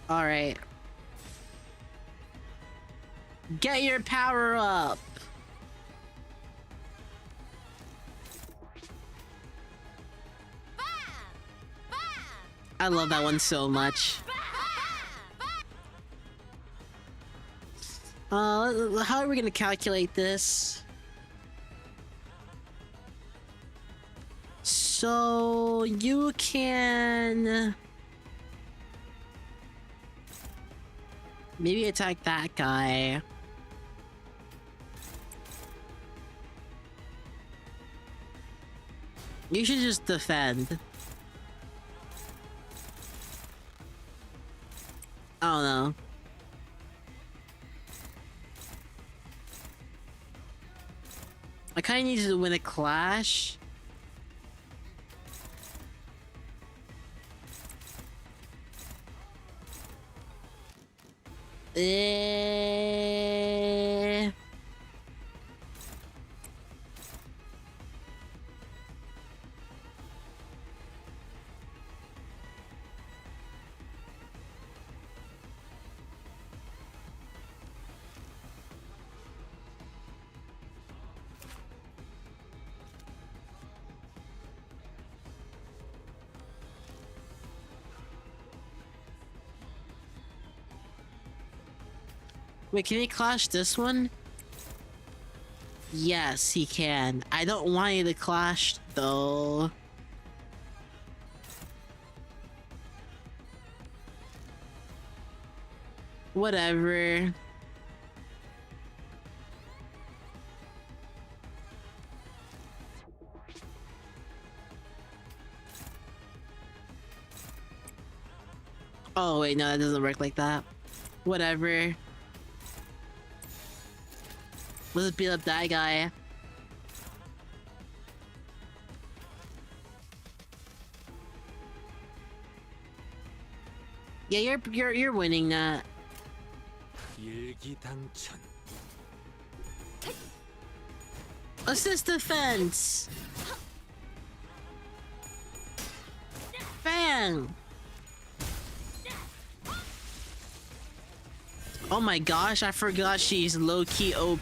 A: Alright. Get your power up! I love that one so much. How are we gonna calculate this? So you can maybe attack that guy. You should just defend. I don't know. I kinda need to win a clash. Wait, can he clash this one? Yes, he can. I don't want you to clash, though. Whatever. Oh, wait, no, that doesn't work like that. Whatever. Let's beat up that guy. Yeah, you're winning that. Assist defense. Bang. Oh my gosh, I forgot she's low-key OP.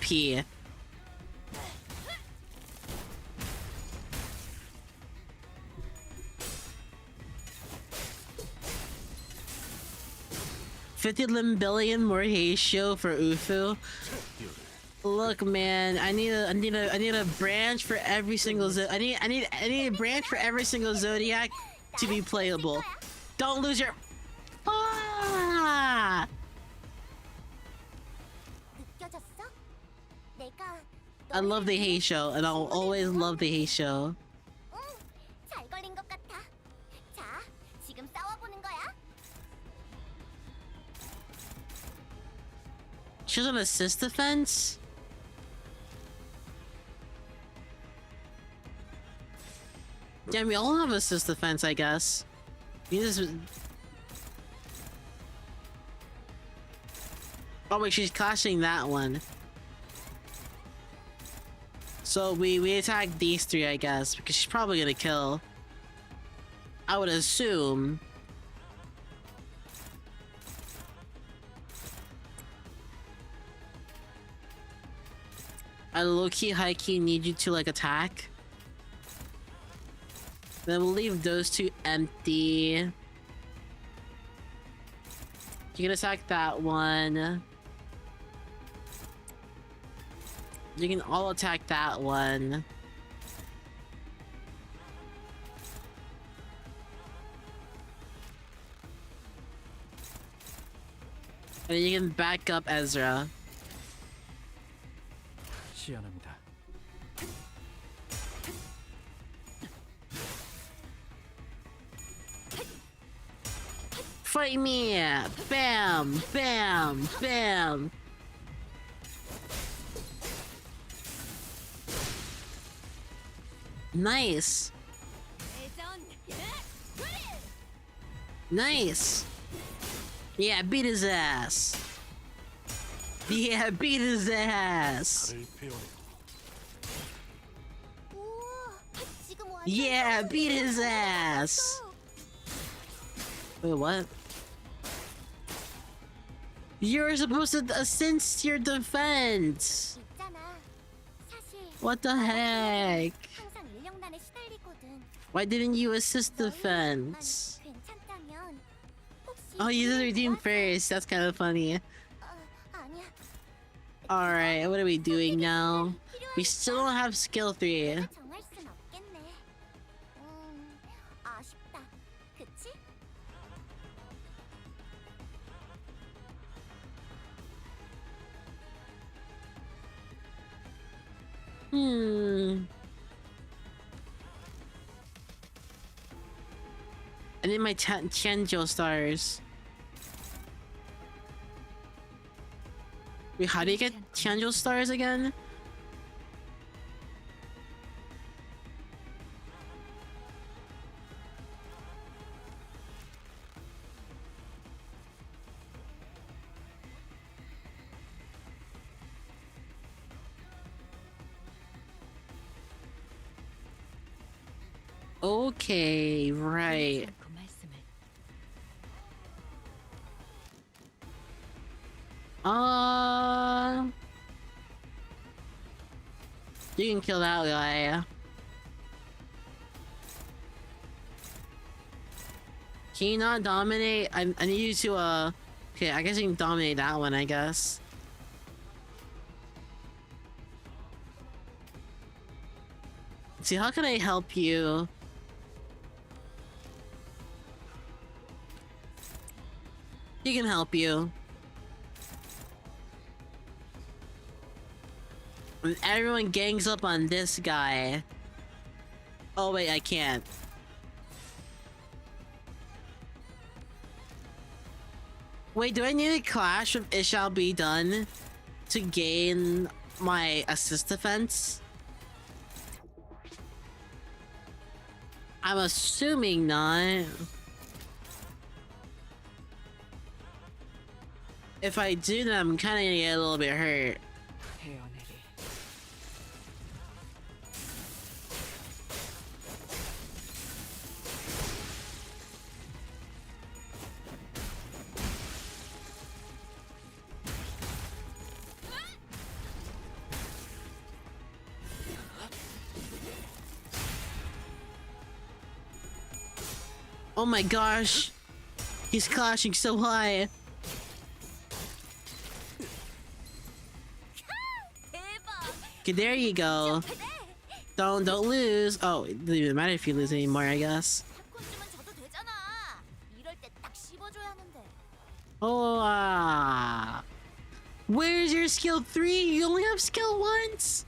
A: $50 billion more ratio for Oofu. Look, man, I need a branch for every single I need a branch for every single zodiac to be playable. Don't lose your. Ah! I love the Hei show, and I'll always love the Hei show. She's an assist defense? Yeah, we all have assist defense, I guess. You just... Oh wait, she's clashing that one. So we attack these three, I guess, because she's probably gonna kill. I would assume. I low-key, high-key need you to like attack. Then we'll leave those two empty. You can attack that one. You can all attack that one. And then you can back up Ezra.
B: 시원합니다.
A: Fight me! Bam! Bam! Bam! Nice! Nice! Yeah, beat his ass! Yeah, beat his ass! Yeah, beat his ass! Wait, what? You're supposed to assist your defense! What the heck? Why didn't you assist defense? Oh, you did redeem first. That's kind of funny. Alright, what are we doing now? We still don't have skill 3. I need my Tianzhou stars. Wait, how do you get Tianzhou stars again? Okay, right. You can kill that guy. Can you not dominate? I need you to, okay, I guess you can dominate that one, I guess. See, how can I help you? He can help you. When everyone gangs up on this guy. Oh wait, I can't. Wait, do I need a clash with It Shall Be Done to gain my assist defense? I'm assuming not. If I do, then I'm kind of gonna get a little bit hurt. Oh my gosh, he's clashing so high. Okay, there you go. Don't lose. Oh, it doesn't even matter if you lose anymore, I guess. Oh, where's your skill 3? You only have skill once?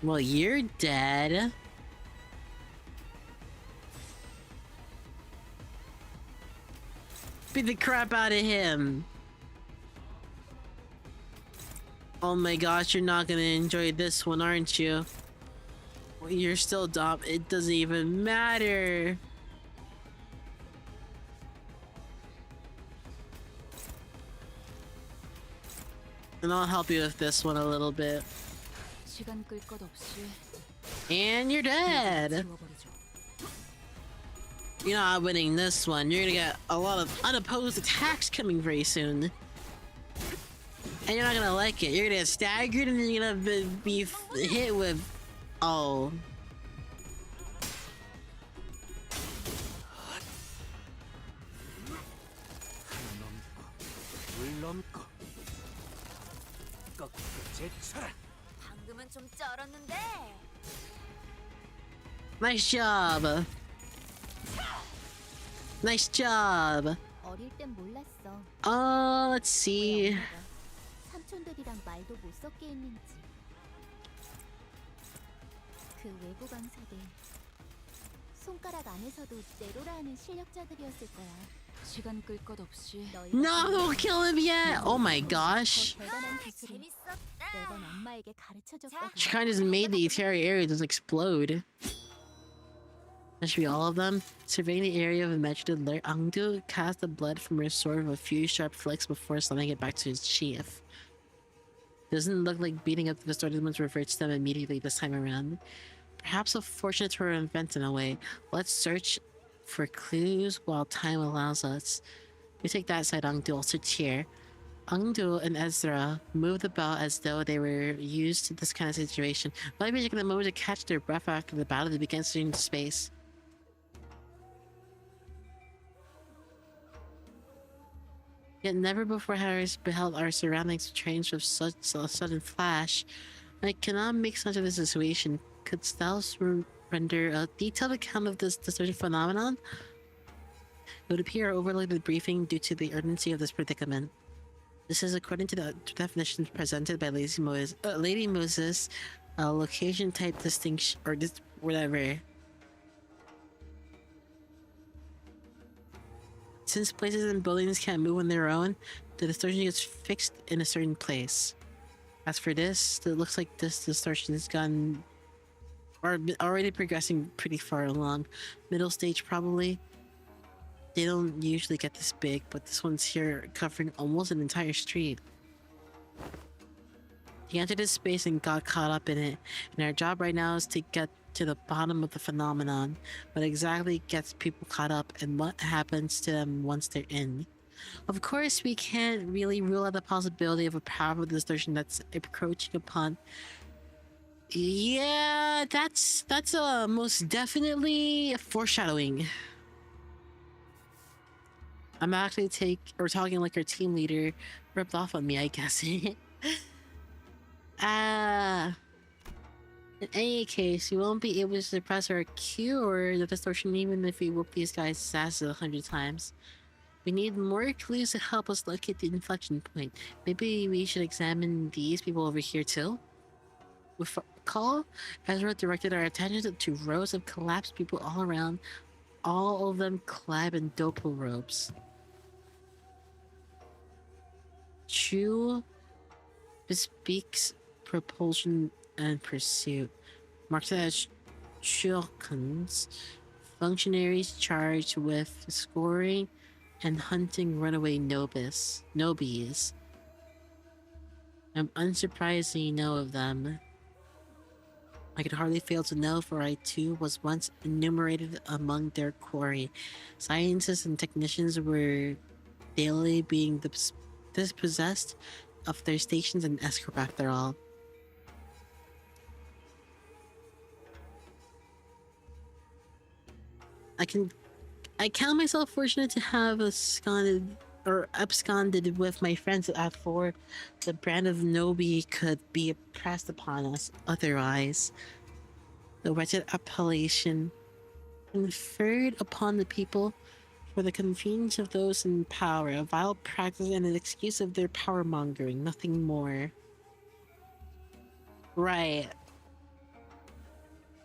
A: Well, you're dead. Beat the crap out of him. Oh my gosh, you're not gonna enjoy this one, aren't you? Well, you're still dumb. It doesn't even matter. And I'll help you with this one a little bit. And you're dead! You're not winning this one. You're gonna get a lot of unopposed attacks coming very soon. And you're not gonna like it. You're gonna get staggered and you're gonna be hit with... Oh. Nice job. Nice job. Let's see.
B: 삼촌들이랑 말도 못 섞게 했는지. 그 외부 강사들 손가락 안에서도 내로라 하는 실력자들이었을 거야. 시간 끌 것 없이.
A: No, don't kill him yet. Oh my gosh.
B: 매번 엄마에게 가르쳐 줬거든.
A: She kind of just made the entire area just explode. That should be all of them. Surveying the area of the mentioned alert, Angdu cast the blood from her sword with a few sharp flicks before slamming it back to his sheath. Doesn't look like beating up the distorted ones reverts them immediately this time around. Perhaps a fortunate to event in a way. Let's search for clues while time allows us. We take that side, Angdu. I'll search here. Angdu and Ezra moved about as though they were used to this kind of situation. Might be taking a moment to catch their breath after the battle that began soon into space. Yet never before had I beheld our surroundings change with such a sudden flash. I cannot make sense of this situation. Could Styles render a detailed account of this distortion phenomenon? It would appear I overlooked the briefing due to the urgency of this predicament. This is according to the definitions presented by Lady Moses, location type distinction, or just whatever. Since places and buildings can't move on their own, the distortion gets fixed in a certain place. As for this, it looks like this distortion has gone... or already progressing pretty far along. Middle stage, probably. They don't usually get this big, but this one's here covering almost an entire street. He entered this space and got caught up in it, and our job right now is to get to the bottom of the phenomenon. What exactly gets people caught up, and what happens to them once they're in. Of course, we can't really rule out the possibility of a powerful distortion that's encroaching upon... Yeah, that's most definitely foreshadowing. I'm actually talking like our team leader ripped off on me, I guess. In any case, we won't be able to suppress or cure the distortion even if we whoop these guys' asses 100 times. We need more clues to help us locate the inflection point. Maybe we should examine these people over here too? With call, Ezra directed our attention to rows of collapsed people all around, all of them clad in dopal robes. Chu bespeaks propulsion and pursuit. Marked as shurikens, functionaries charged with scoring and hunting runaway nobis. I'm unsurprised you know of them. I could hardly fail to know, for I too was once enumerated among their quarry. Scientists and technicians were daily being dispossessed of their stations and escort after all. I count myself fortunate to have absconded with my friends at four. The brand of Nobi could be pressed upon us otherwise. The wretched appellation conferred upon the people for the convenience of those in power, a vile practice and an excuse of their power mongering, nothing more. Right.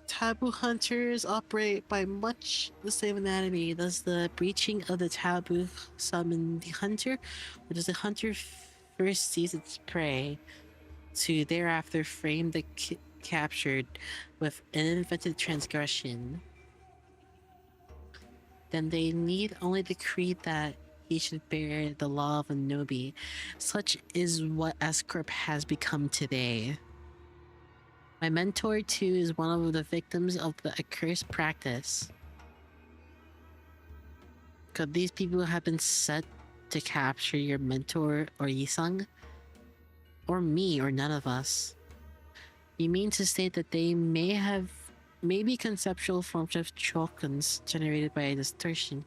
A: Taboo hunters operate by much the same anatomy. Does the breaching of the taboo summon the hunter, or does the hunter first seize its prey to thereafter frame the captured with an invented transgression? Then they need only decree that he should bear the law of Anobi. Such is what S-Corp has become today. My mentor, too, is one of the victims of the accursed practice. Could these people have been set to capture your mentor or Yisung? Or me, or none of us? You mean to state that they may be conceptual forms of chokons generated by a distortion?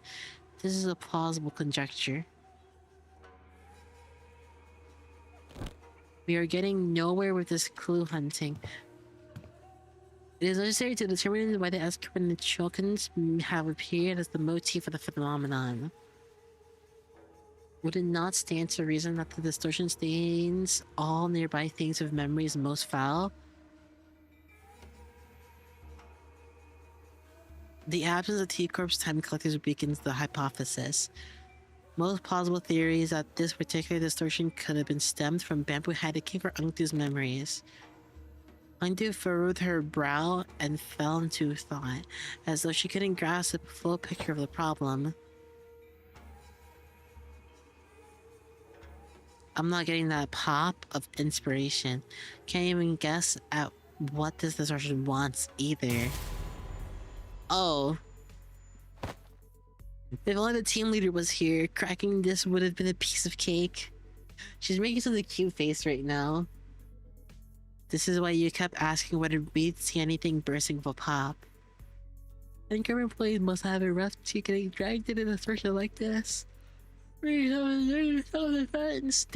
A: This is a plausible conjecture. We are getting nowhere with this clue hunting. It is necessary to determine why the S-Corp and the chokons have appeared as the motif of the phenomenon. Would it not stand to reason that the distortion stains all nearby things with memories most foul? The absence of T-Corp's time collectors weakens the hypothesis. Most plausible theory is that this particular distortion could have been stemmed from bamboo haddocking for Ungtu's memories. Ungtu furrowed her brow and fell into thought, as though she couldn't grasp the full picture of the problem. I'm not getting that pop of inspiration. Can't even guess at what this distortion wants either. Oh. If only the team leader was here, cracking this would have been a piece of cake. She's making such a cute face right now. This is why you kept asking whether we'd see anything bursting with a pop. I think our employees must have a rough to getting dragged into a distortion like this. They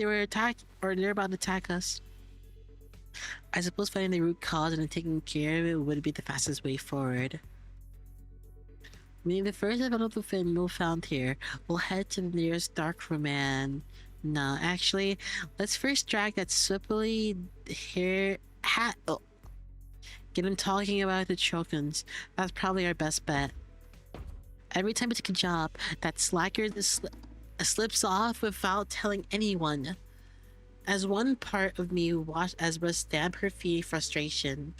A: were attacked, or they're about to attack us. I suppose finding the root cause and then taking care of it would be the fastest way forward. Meaning the first available film found here, we'll head to the nearest darkroom and... No, actually, let's first drag that swiftly hair hat. Oh. Get him talking about the chokons. That's probably our best bet. Every time we take a job, that slacker slips off without telling anyone. As one part of me watched Ezra stamp her feet in frustration,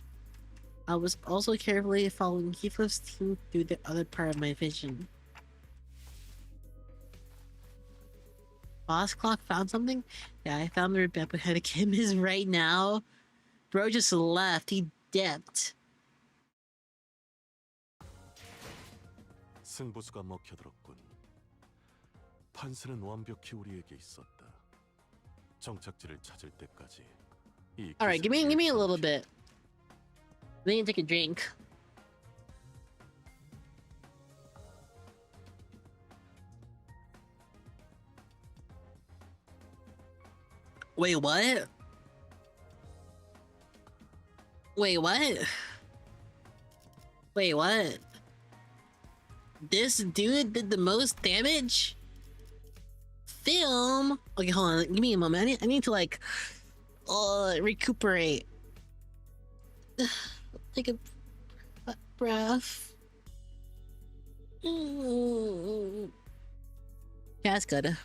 A: I was also carefully following Heathcliff's team through the other part of my vision. Boss Clock found something? Yeah, I found where Beppo Head Kim is right now. Bro just left. He dipped.
C: 승부수가 먹혀들었군. 판세는 완벽히 우리에게 있었다. 정착지를 찾을 때까지.
A: Alright, give me a little bit. Let me take a drink. Wait, what? Wait, what? Wait, what? This dude did the most damage? Film? Okay, hold on. Give me a moment. I need to like recuperate. Take a breath. Yeah, that's good.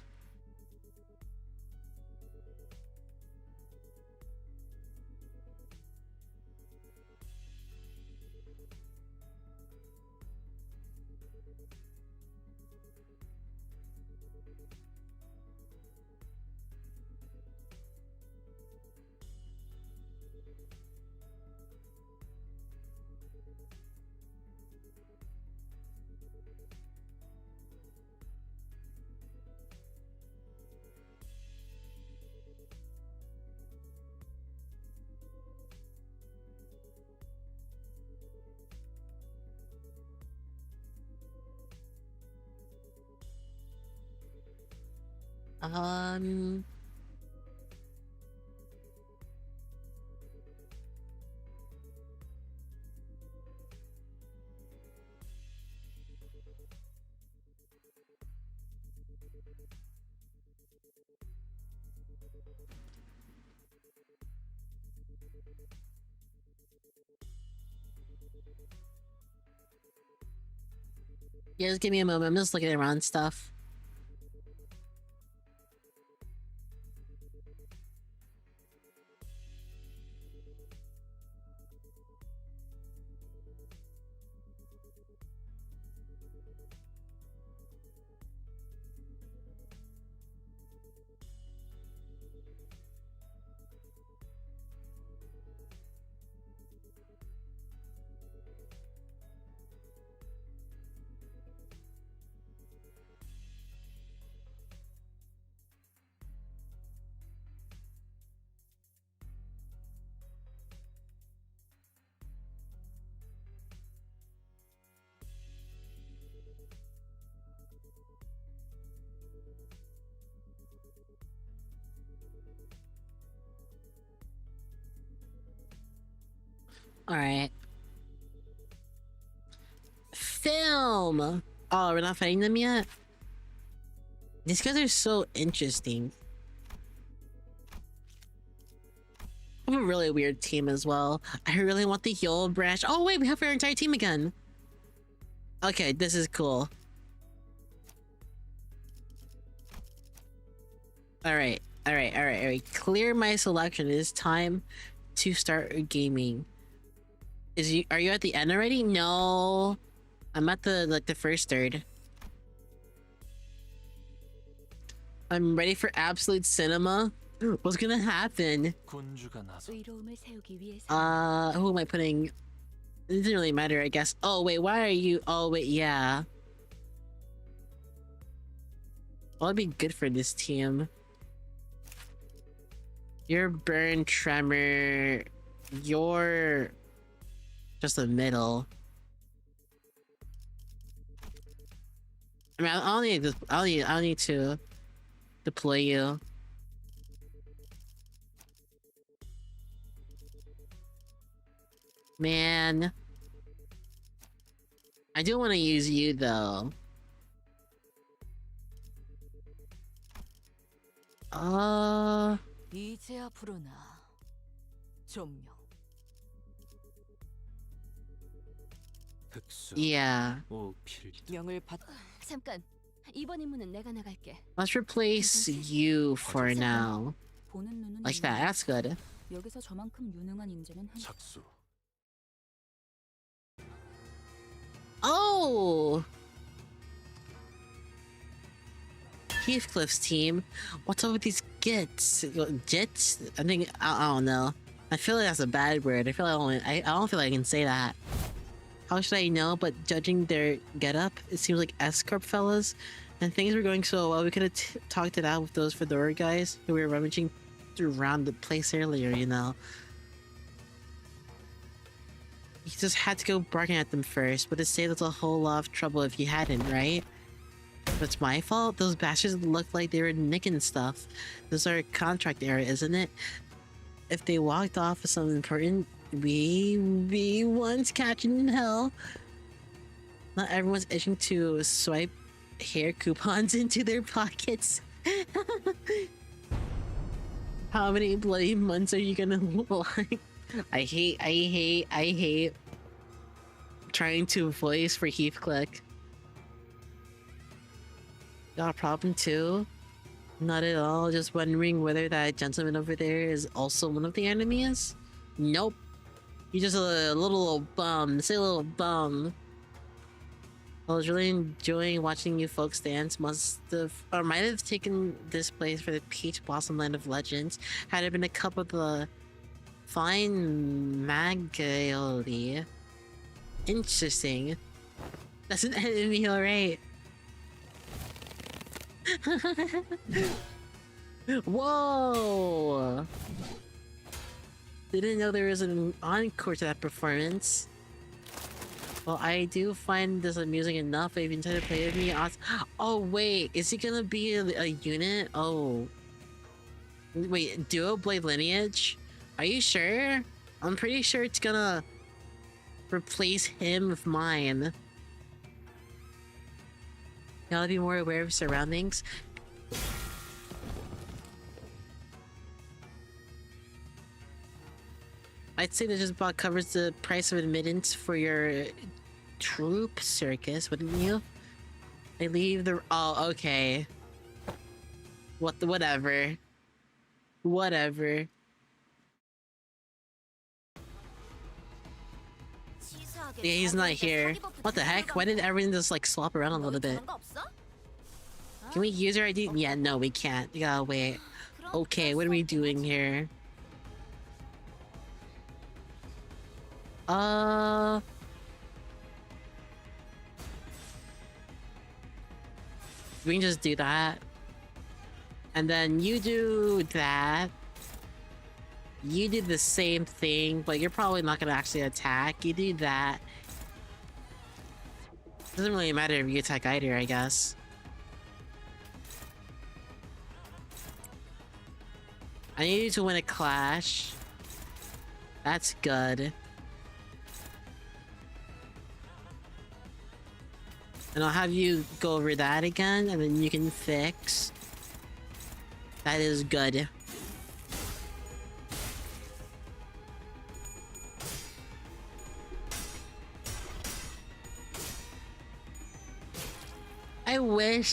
A: Yeah, just give me a moment. I'm just looking around stuff. Alright. Film! Oh, we're not fighting them yet? These guys are so interesting. I have a really weird team as well. I really want the Yule branch. Oh wait, we have our entire team again. Okay, this is cool. Alright. Clear my selection. It is time to start gaming. Are you at the end already? No. I'm at the first third. I'm ready for absolute cinema. What's gonna happen? Who am I putting? It doesn't really matter, I guess. Oh wait, why are you? Oh wait, yeah. Well, that'd be good for this team. You're burn tremor. You're just the middle. I mean, I'll need this. I'll need to deploy you. Man, I do want to use you though.
B: 이제 앞으로나 점령.
A: Yeah.
B: 명을 받. 잠깐. 이번 임무는 내가 나갈게.
A: Let's replace you for now.
B: 보는 눈은
A: Like that. That's good.
B: 여기서 저만큼 유능한 인재는
C: 착수.
A: Oh! Heathcliff's team. What's up with these gits? Jits? I think I don't know. I feel like that's a bad word. I feel like I don't feel like I can say that. How should I know? But judging their getup, it seems like S-corp fellas, and things were going so well. We could have talked it out with those fedora guys who were rummaging around the place earlier. You know. You just had to go barking at them first, but it saved us a whole lot of trouble if you hadn't, right? But it's my fault? Those bastards looked like they were nicking stuff. This is our contract era, isn't it? If they walked off with something important, we be ones catching in hell. Not everyone's itching to swipe hair coupons into their pockets. How many bloody months are you gonna like? I hate trying to voice for Heathcliff. Got a problem too? Not at all, just wondering whether that gentleman over there is also one of the enemies? Nope. You're just a little bum. Say a little bum. I was really enjoying watching you folks dance. Must have, or might have taken this place for the Peach Blossom Land of Legends. Had it been a cup of the fine Maggioli. Interesting. That's an enemy, alright. Whoa! Didn't know there was an encore to that performance. Well, I do find this amusing enough. If you intend to play with me, oh wait, is he gonna be a unit? Oh, wait, duo blade lineage? Are you sure? I'm pretty sure it's gonna replace him with mine. Gotta be more aware of surroundings. I'd say that just about covers the price of admittance for your troop circus, wouldn't you? They leave the— oh, okay. Whatever. Whatever. Yeah, he's not here. What the heck? Why did everything just like swap around a little bit? Can we use our ID? Yeah, no, we can't. We gotta wait. Okay, what are we doing here? We can just do that. And then you do that. You do the same thing, but you're probably not gonna actually attack. You do that. Doesn't really matter if you attack either, I guess. I need you to win a clash. That's good. And I'll have you go over that again, and then you can fix. That is good.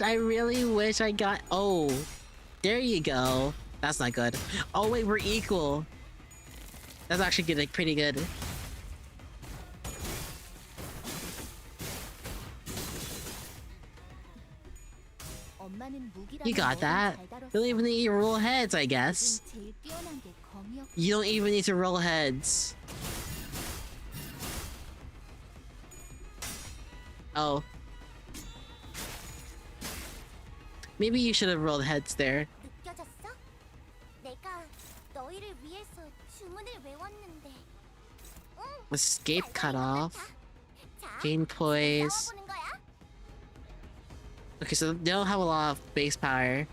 A: I really wish I got. Oh, there you go. That's not good. Oh wait, we're equal. That's actually good, like, pretty good. You got that. You don't even need to roll heads, I guess. You don't even need to roll heads. Oh. Maybe you should have rolled heads there. Escape cut off. Gain poise. Okay, so they don't have a lot of base power.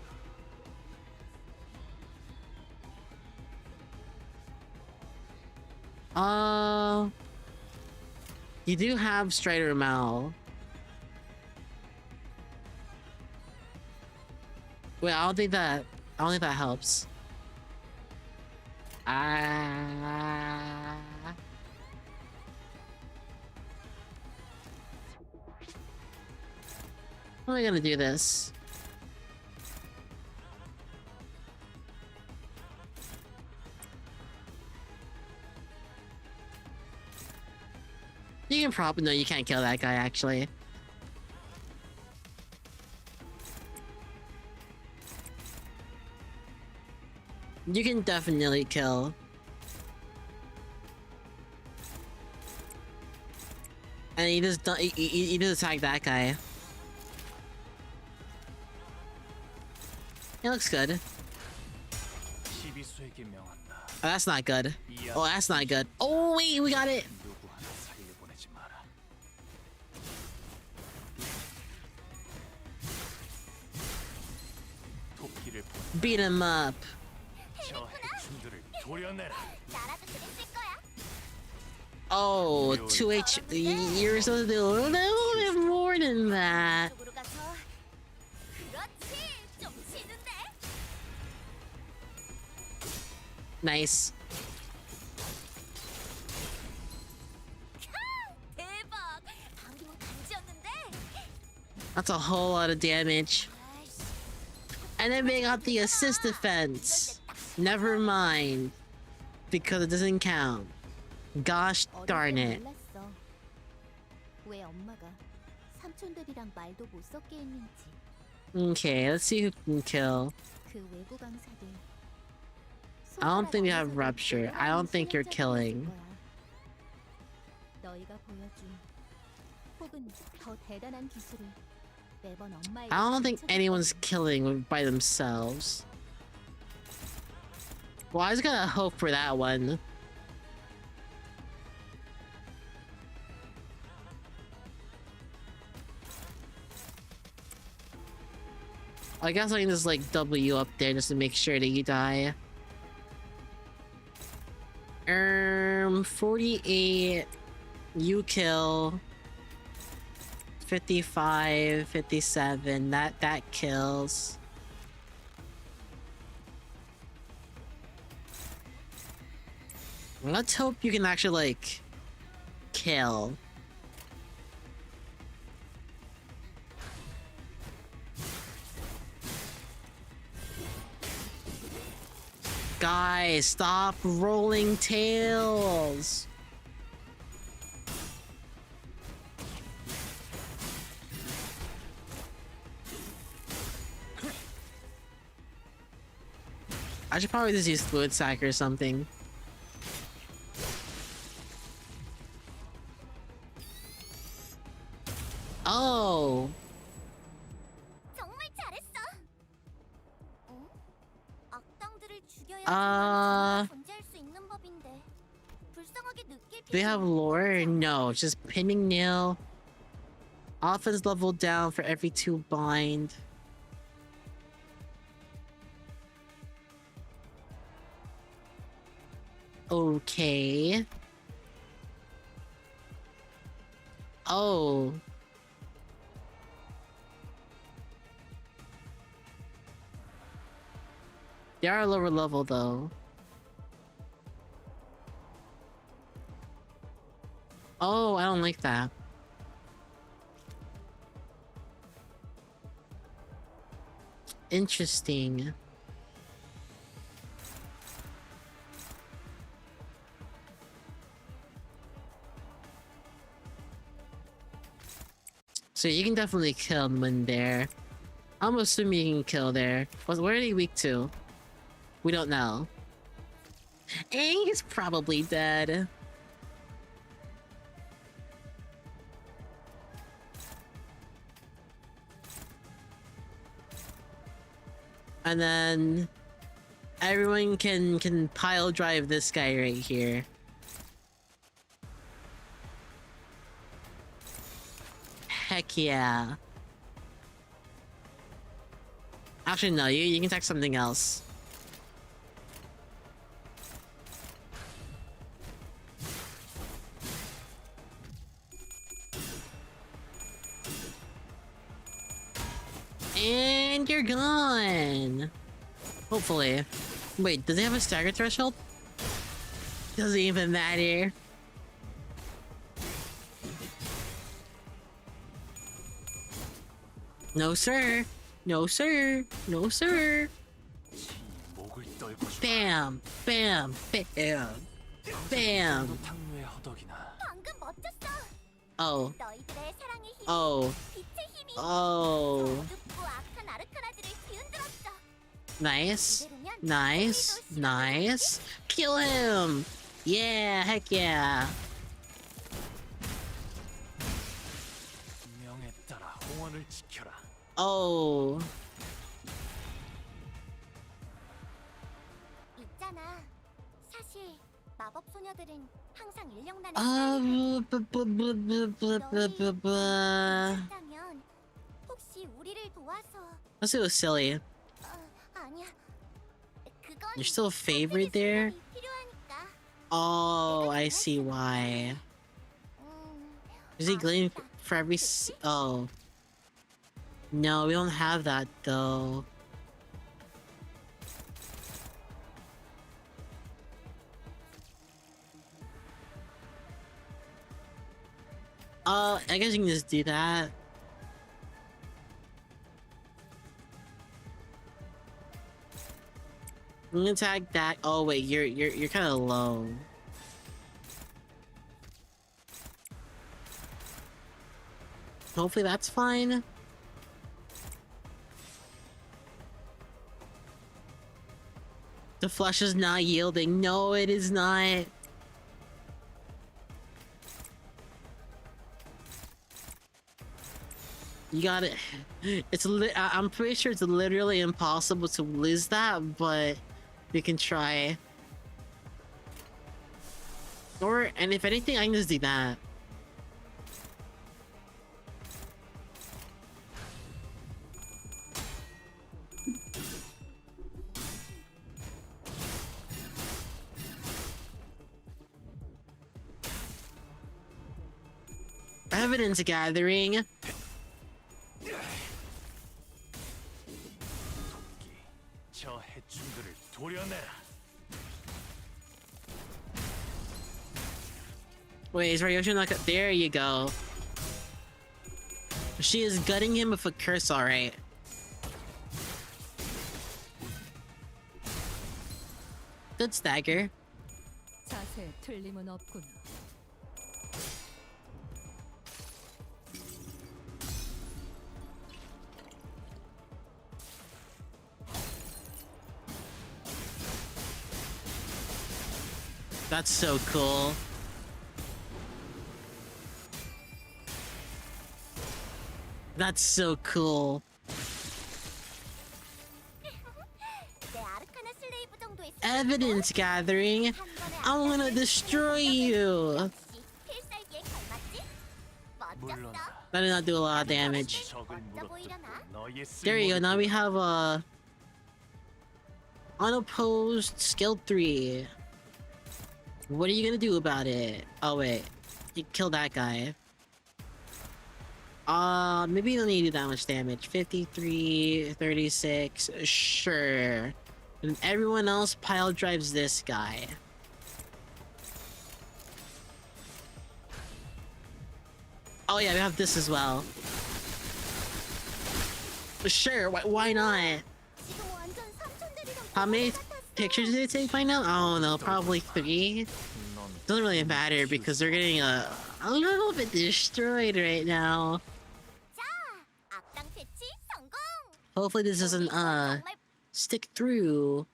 A: You do have Strider Mal. Wait, I don't think that helps. How am I gonna do this? You can probably... No, you can't kill that guy, actually. You can definitely kill. And he just don't... He just attack that guy. It looks good. Oh, that's not good. Oh, that's not good. Oh, wait, we got it! Beat him up. Oh, 2 H. You're supposed to do a little bit more than that. Nice. That's a whole lot of damage. And then we got the assist defense. Never mind. Because it doesn't count. Gosh darn it. Okay, let's see who can kill. I don't think we have rupture. I don't think you're killing. I don't think anyone's killing by themselves. Well, I was gonna hope for that one. I guess I can just like W up there just to make sure that you die. 48. You kill. 55, 57. That kills. Let's hope you can actually like kill. Guys, stop rolling tails. I should probably just use Fluid Sack or something. Oh. Do they have lore? No, just pinning nail. Offense level down for every 2 bind. Okay. Oh. They are lower level though. Oh, I don't like that. Interesting. So you can definitely kill Mun there. I'm assuming you can kill there. Where are they weak to? We don't know. And he's probably dead. And then everyone can pile drive this guy right here. Heck yeah. Actually, no, you can attack something else. And you're gone. Hopefully. Wait, does it have a stagger threshold? Doesn't even matter. No, sir. No, sir. No, sir. Bam. Bam. Bam. Bam. Oh. Oh. Oh. Nice. Nice. Nice. Kill him. Yeah. Heck yeah. Oh. Let's do a silly. You're still a favorite there? Oh, I see why. Is he gleaming for every oh. No, we don't have that though. I guess you can just do that. I'm gonna attack that. Oh wait, you're kind of low. Hopefully that's fine. The flesh is not yielding. No, it is not. You got it. I'm pretty sure it's literally impossible to lose that, but we can try. And if anything, I can just do that. Evidence gathering. Wait, is Ryoshi not there? You go. She is gutting him with a curse, alright. Good stagger.
B: 자세에 틀림은 없구나.
A: That's so cool. That's so cool. Evidence gathering. I'm gonna destroy you. That did not do a lot of damage. There you go. Now we have a unopposed skill 3. What are you gonna do about it? Oh wait, you killed that guy. Maybe you don't need to do that much damage. 53, 36, sure. And everyone else pile drives this guy. Oh yeah, we have this as well. Sure, why not?
B: 지금 완전 삼촌들이랑
A: How many
B: 같았어.
A: pictures did it take by now? I don't know, probably 3. Doesn't really matter because they're getting a little bit destroyed right now.
B: 자, 악당 퇴치 성공.
A: Hopefully this doesn't
B: 정말
A: stick through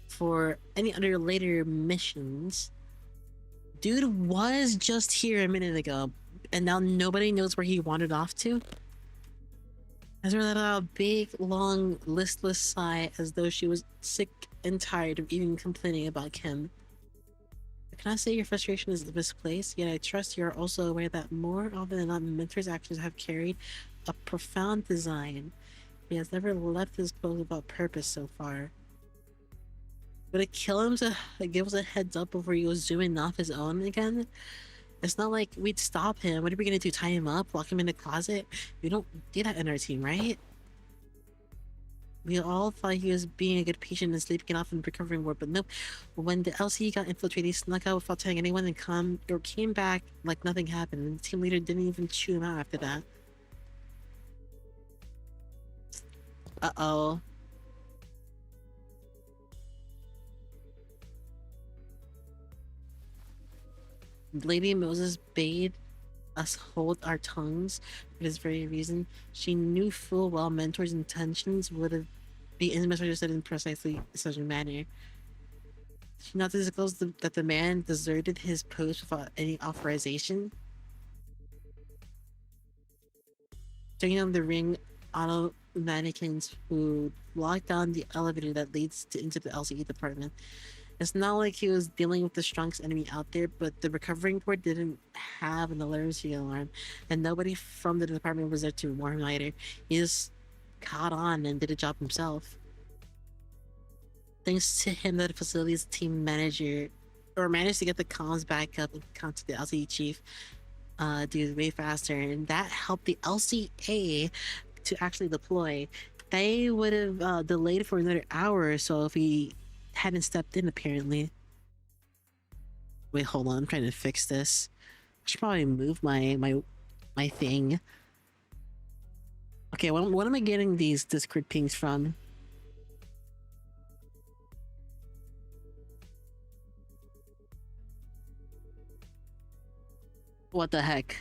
A: for any other later missions. Dude was just here a minute ago, and now nobody knows where he wandered off to. As her let out a big, long, listless sigh as though she was sick and tired of even complaining about Kim. I cannot say your frustration is misplaced, yet I trust you are also aware that more often than not, Mentor's actions have carried a profound design. He has never left his post without purpose so far. Would it kill him to give us a heads up before he was zooming off his own again? It's not like we'd stop him. What are we gonna do? Tie him up? Lock him in the closet? We don't do that in our team, right? We all thought he was being a good patient and sleeping it off in the recovering ward, but nope. When the LCE got infiltrated, he snuck out without telling anyone and came back like nothing happened, and the team leader didn't even chew him out after that. Uh-oh. Lady Moses bade us hold our tongues for this very reason. She knew full well Mentor's intentions would have be misunderstood in precisely such a manner. She not disclosed that the man deserted his post without any authorization. Turning on the ring auto mannequins who locked down the elevator that leads into the LCE department. It's not like he was dealing with the strongest enemy out there, but the recovering port didn't have an emergency alarm, and nobody from the department was there to warn him either. He just caught on and did a job himself. Thanks to him, the facility's team manager managed to get the comms back up and contact the LCE chief dude way faster, and that helped the LCA to actually deploy. They would have delayed for another hour or so if he hadn't stepped in, apparently. Wait, hold on, I'm trying to fix this. I should probably move my thing. Okay, what am I getting these Discord pings from? What the heck?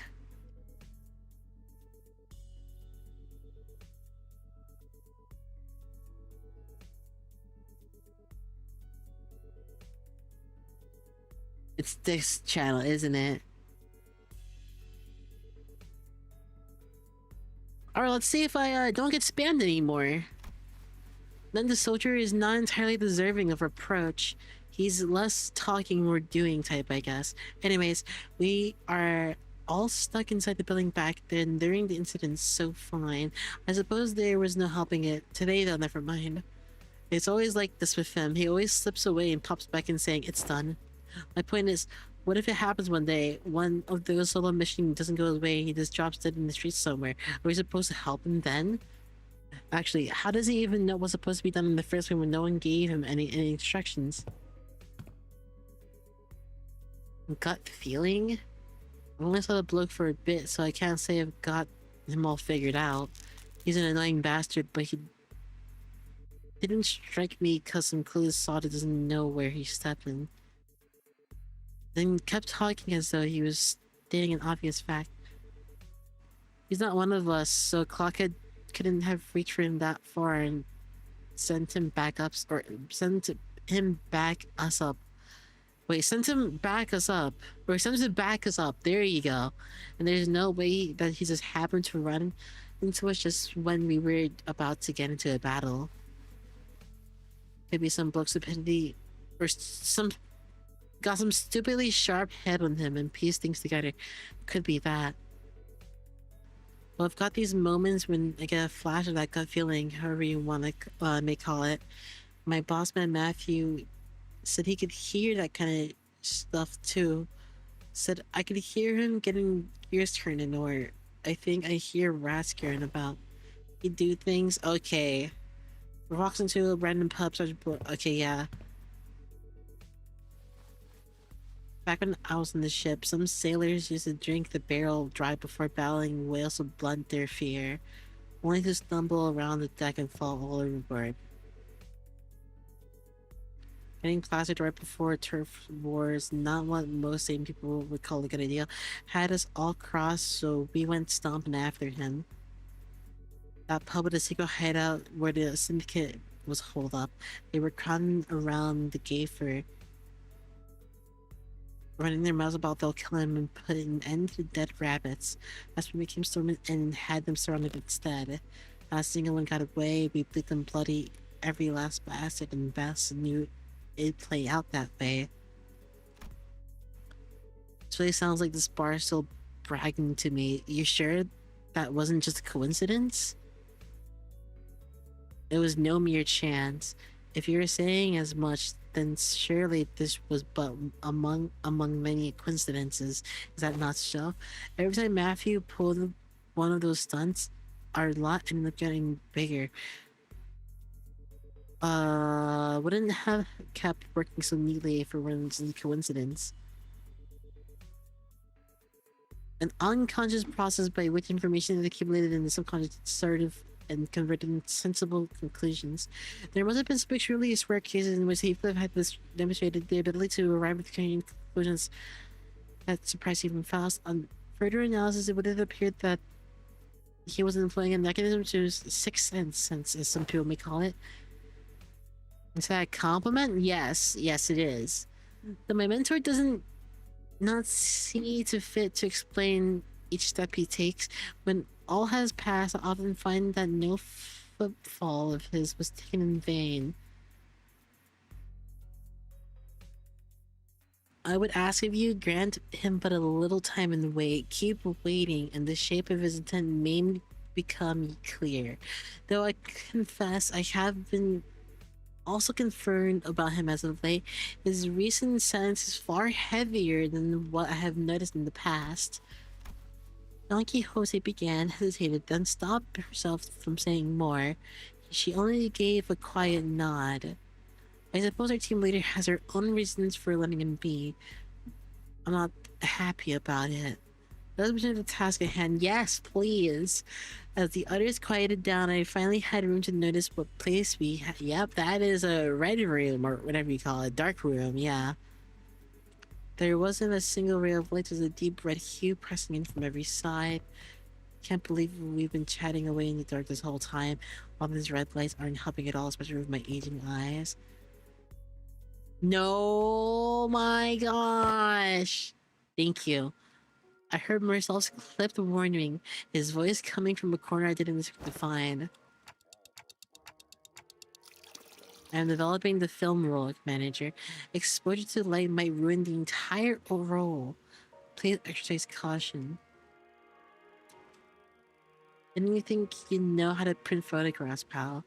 A: It's this channel, isn't it? Alright, let's see if I don't get spammed anymore. Then the soldier is not entirely deserving of reproach. He's less talking, more doing type, I guess. Anyways, we are all stuck inside the building back then during the incident, so fine. I suppose there was no helping it. Today though, never mind. It's always like this with him. He always slips away and pops back in saying, it's done. My point is, what if it happens one day, one of those solo missions doesn't go his way, he just drops dead in the streets somewhere? Are we supposed to help him then? Actually, how does he even know what's supposed to be done in the first place when no one gave him any instructions? Gut feeling? I only saw the bloke for a bit, so I can't say I've got him all figured out. He's an annoying bastard, but he didn't strike me because some clueless sod doesn't know where he's stepping. Then kept talking as though he was stating an obvious fact. He's not one of us, so Clockhead couldn't have reached for him that far and sent him back up, or sent him back us up. Wait, sent him back us up, or sent him back us up. There you go. And there's no way that he just happened to run into us just when we were about to get into a battle. Maybe some bloke's stupidity, or got some stupidly sharp head on him and pieced things together. Could be that. Well, I've got these moments when I get a flash of that gut feeling, however you want to may call it. My boss man Matthew said he could hear that kind of stuff too. Said I could hear him getting gears turning, or I think I hear rats scaring about. He'd do things. Okay, Walks into a random pub. Okay, yeah. Back when I was on the ship, some sailors used to drink the barrel dry before battling whales to blunt their fear, only to stumble around the deck and fall all overboard. Getting plastered right before turf war is not what most sane people would call a good idea. Had us all crossed, so we went stomping after him. That pub was a secret hideout where the syndicate was holed up. They were crowding around the gaffer, running their mouths about they'll kill him and put an end to the dead rabbits. That's when we came storming in and had them surrounded instead. Not a single one got away. We bleed them bloody every last bastard, and Bass knew it'd play out that way. It really sounds like this bar is still bragging to me. You sure that wasn't just a coincidence? It was no mere chance. If you're saying as much, then surely this was but among many coincidences. Is that not so? Every time Matthew pulled one of those stunts, our lot ended up getting bigger. Wouldn't have kept working so neatly if it weren't a coincidence. An unconscious process by which information is accumulated in the subconscious assertive and converted into sensible conclusions. There must have been some extremely rare cases in which he could have had this demonstrated the ability to arrive at conclusions that surprised even fast. On further analysis, it would have appeared that he was employing a mechanism to sixth sense, as some people may call it. Is that a compliment? Yes, it is. Though my mentor doesn't not see to fit to explain each step he takes. When all has passed, I often find that no footfall of his was taken in vain. I would ask if you grant him but a little time and wait. Keep waiting, and the shape of his intent may become clear. Though I confess I have been also confirmed about him as of late. His recent sentence is far heavier than what I have noticed in the past. Don Quixote began, hesitated, then stopped herself from saying more. She only gave a quiet nod. I suppose our team leader has her own reasons for letting him be. I'm not happy about it. Let's return to the task at hand. Yes, please. As the others quieted down, I finally had room to notice what place we had. Yep, that is a red room, or whatever you call it. Dark room, yeah. There wasn't a single ray of light. There's a deep red hue pressing in from every side. Can't believe we've been chatting away in the dark this whole time. All these red lights aren't helping at all, especially with my aging eyes. No, my gosh. Thank you. I heard Marcel's clipped warning, his voice coming from a corner I didn't expect to find. I am developing the film role, manager. Exposure to light might ruin the entire role. Please exercise caution. Didn't you think you know how to print photographs, pal?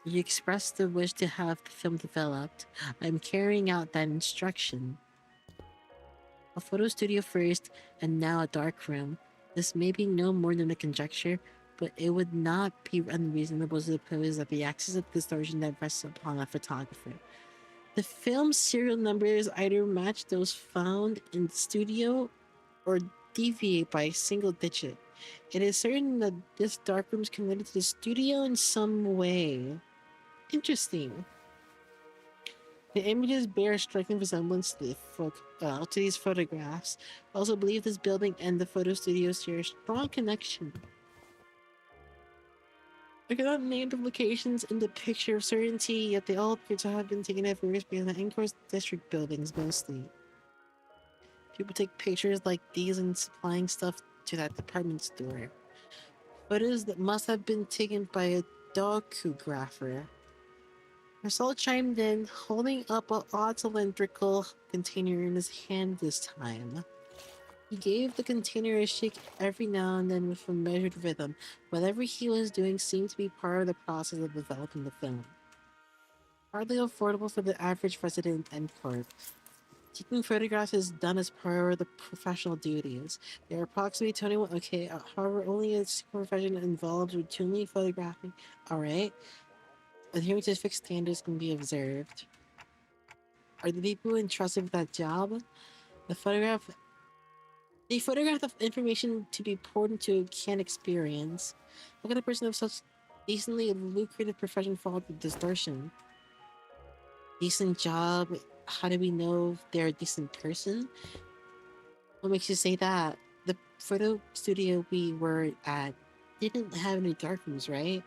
A: You expressed the wish to have the film developed. I'm carrying out that instruction. A photo studio first, and now a dark room. This may be no more than a conjecture, but it would not be unreasonable to suppose that the axis of distortion that rests upon a photographer. The film's serial numbers either match those found in the studio or deviate by a single digit. It is certain that this darkroom is connected to the studio in some way. Interesting. The images bear a striking resemblance to, to these photographs. I also believe this building and the photo studio share a strong connection. I cannot name the locations in the picture of certainty, yet they all appear to have been taken at various being the Anchor's district buildings mostly. People take pictures like these and supplying stuff to that department store. Photos that must have been taken by a docographer. Marcel chimed in, holding up an odd cylindrical container in his hand this time. He gave the container a shake every now and then with a measured rhythm. Whatever he was doing seemed to be part of the process of developing the film. Hardly affordable for the average resident and corp. Taking photographs is done as part of the professional duties. There are approximately 21. Okay, however, only a profession involved routinely photographing. Alright. Adhering to fixed standards can be observed. Are the people entrusted with that job? The photograph. They photograph the information to be poured into a canned experience. How can a person of such decently lucrative profession fall into distortion? Decent job? How do we know if they're a decent person? What makes you say that? The photo studio we were at didn't have any darkrooms, right?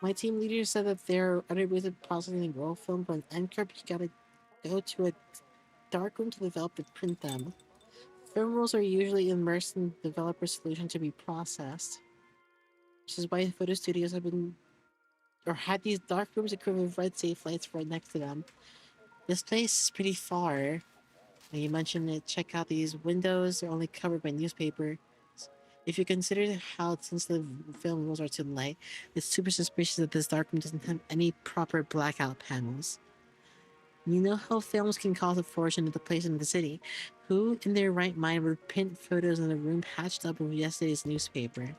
A: My team leader said that there are other ways of processing raw film, but in NCARB you gotta go to a darkroom to develop and print them. Film rolls are usually immersed in the developer solution to be processed. Which is why photo studios have been or had these darkrooms equipped with red safe lights right next to them. This place is pretty far. Now you mentioned it, check out these windows, they're only covered by newspaper. If you consider how sensitive film rolls are to light, it's super suspicious that this darkroom doesn't have any proper blackout panels. You know how films can cause a fortune at the place in the city. Who in their right mind would print photos in a room patched up with yesterday's newspaper?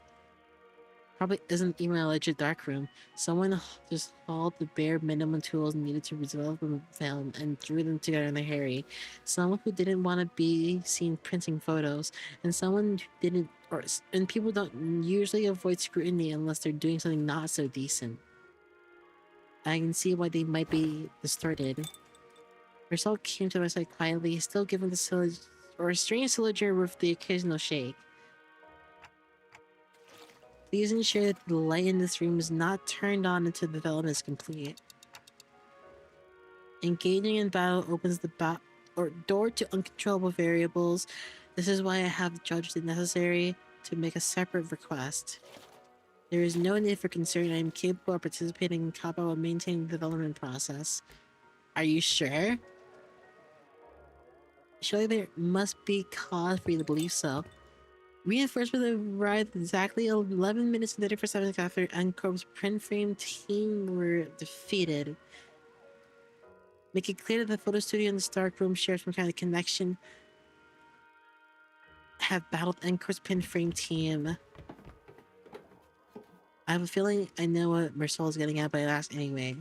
A: Probably isn't even a legit darkroom. Someone just hauled the bare minimum tools needed to develop a film and threw them together in a hurry. Someone who didn't want to be seen printing photos, and someone who didn't, and people don't usually avoid scrutiny unless they're doing something not so decent. I can see why they might be distorted. Marcel came to my side quietly, still giving the strange cylinder with the occasional shake. Please ensure that the light in this room is not turned on until the development is complete. Engaging in battle opens the door to uncontrollable variables. This is why I have judged it necessary to make a separate request. There is no need for concern. I am capable of participating in combat while maintaining the development process. Are you sure? Surely there must be cause for you to believe so. Reinforcements arrived exactly 11 minutes and 34 seconds after Ancorp's print frame team were defeated. Make it clear that the photo studio and the Stark Room share some kind of connection. Have battled Ancorp's print frame team. I have a feeling I know what Marcel is getting at, but I'll ask anyway.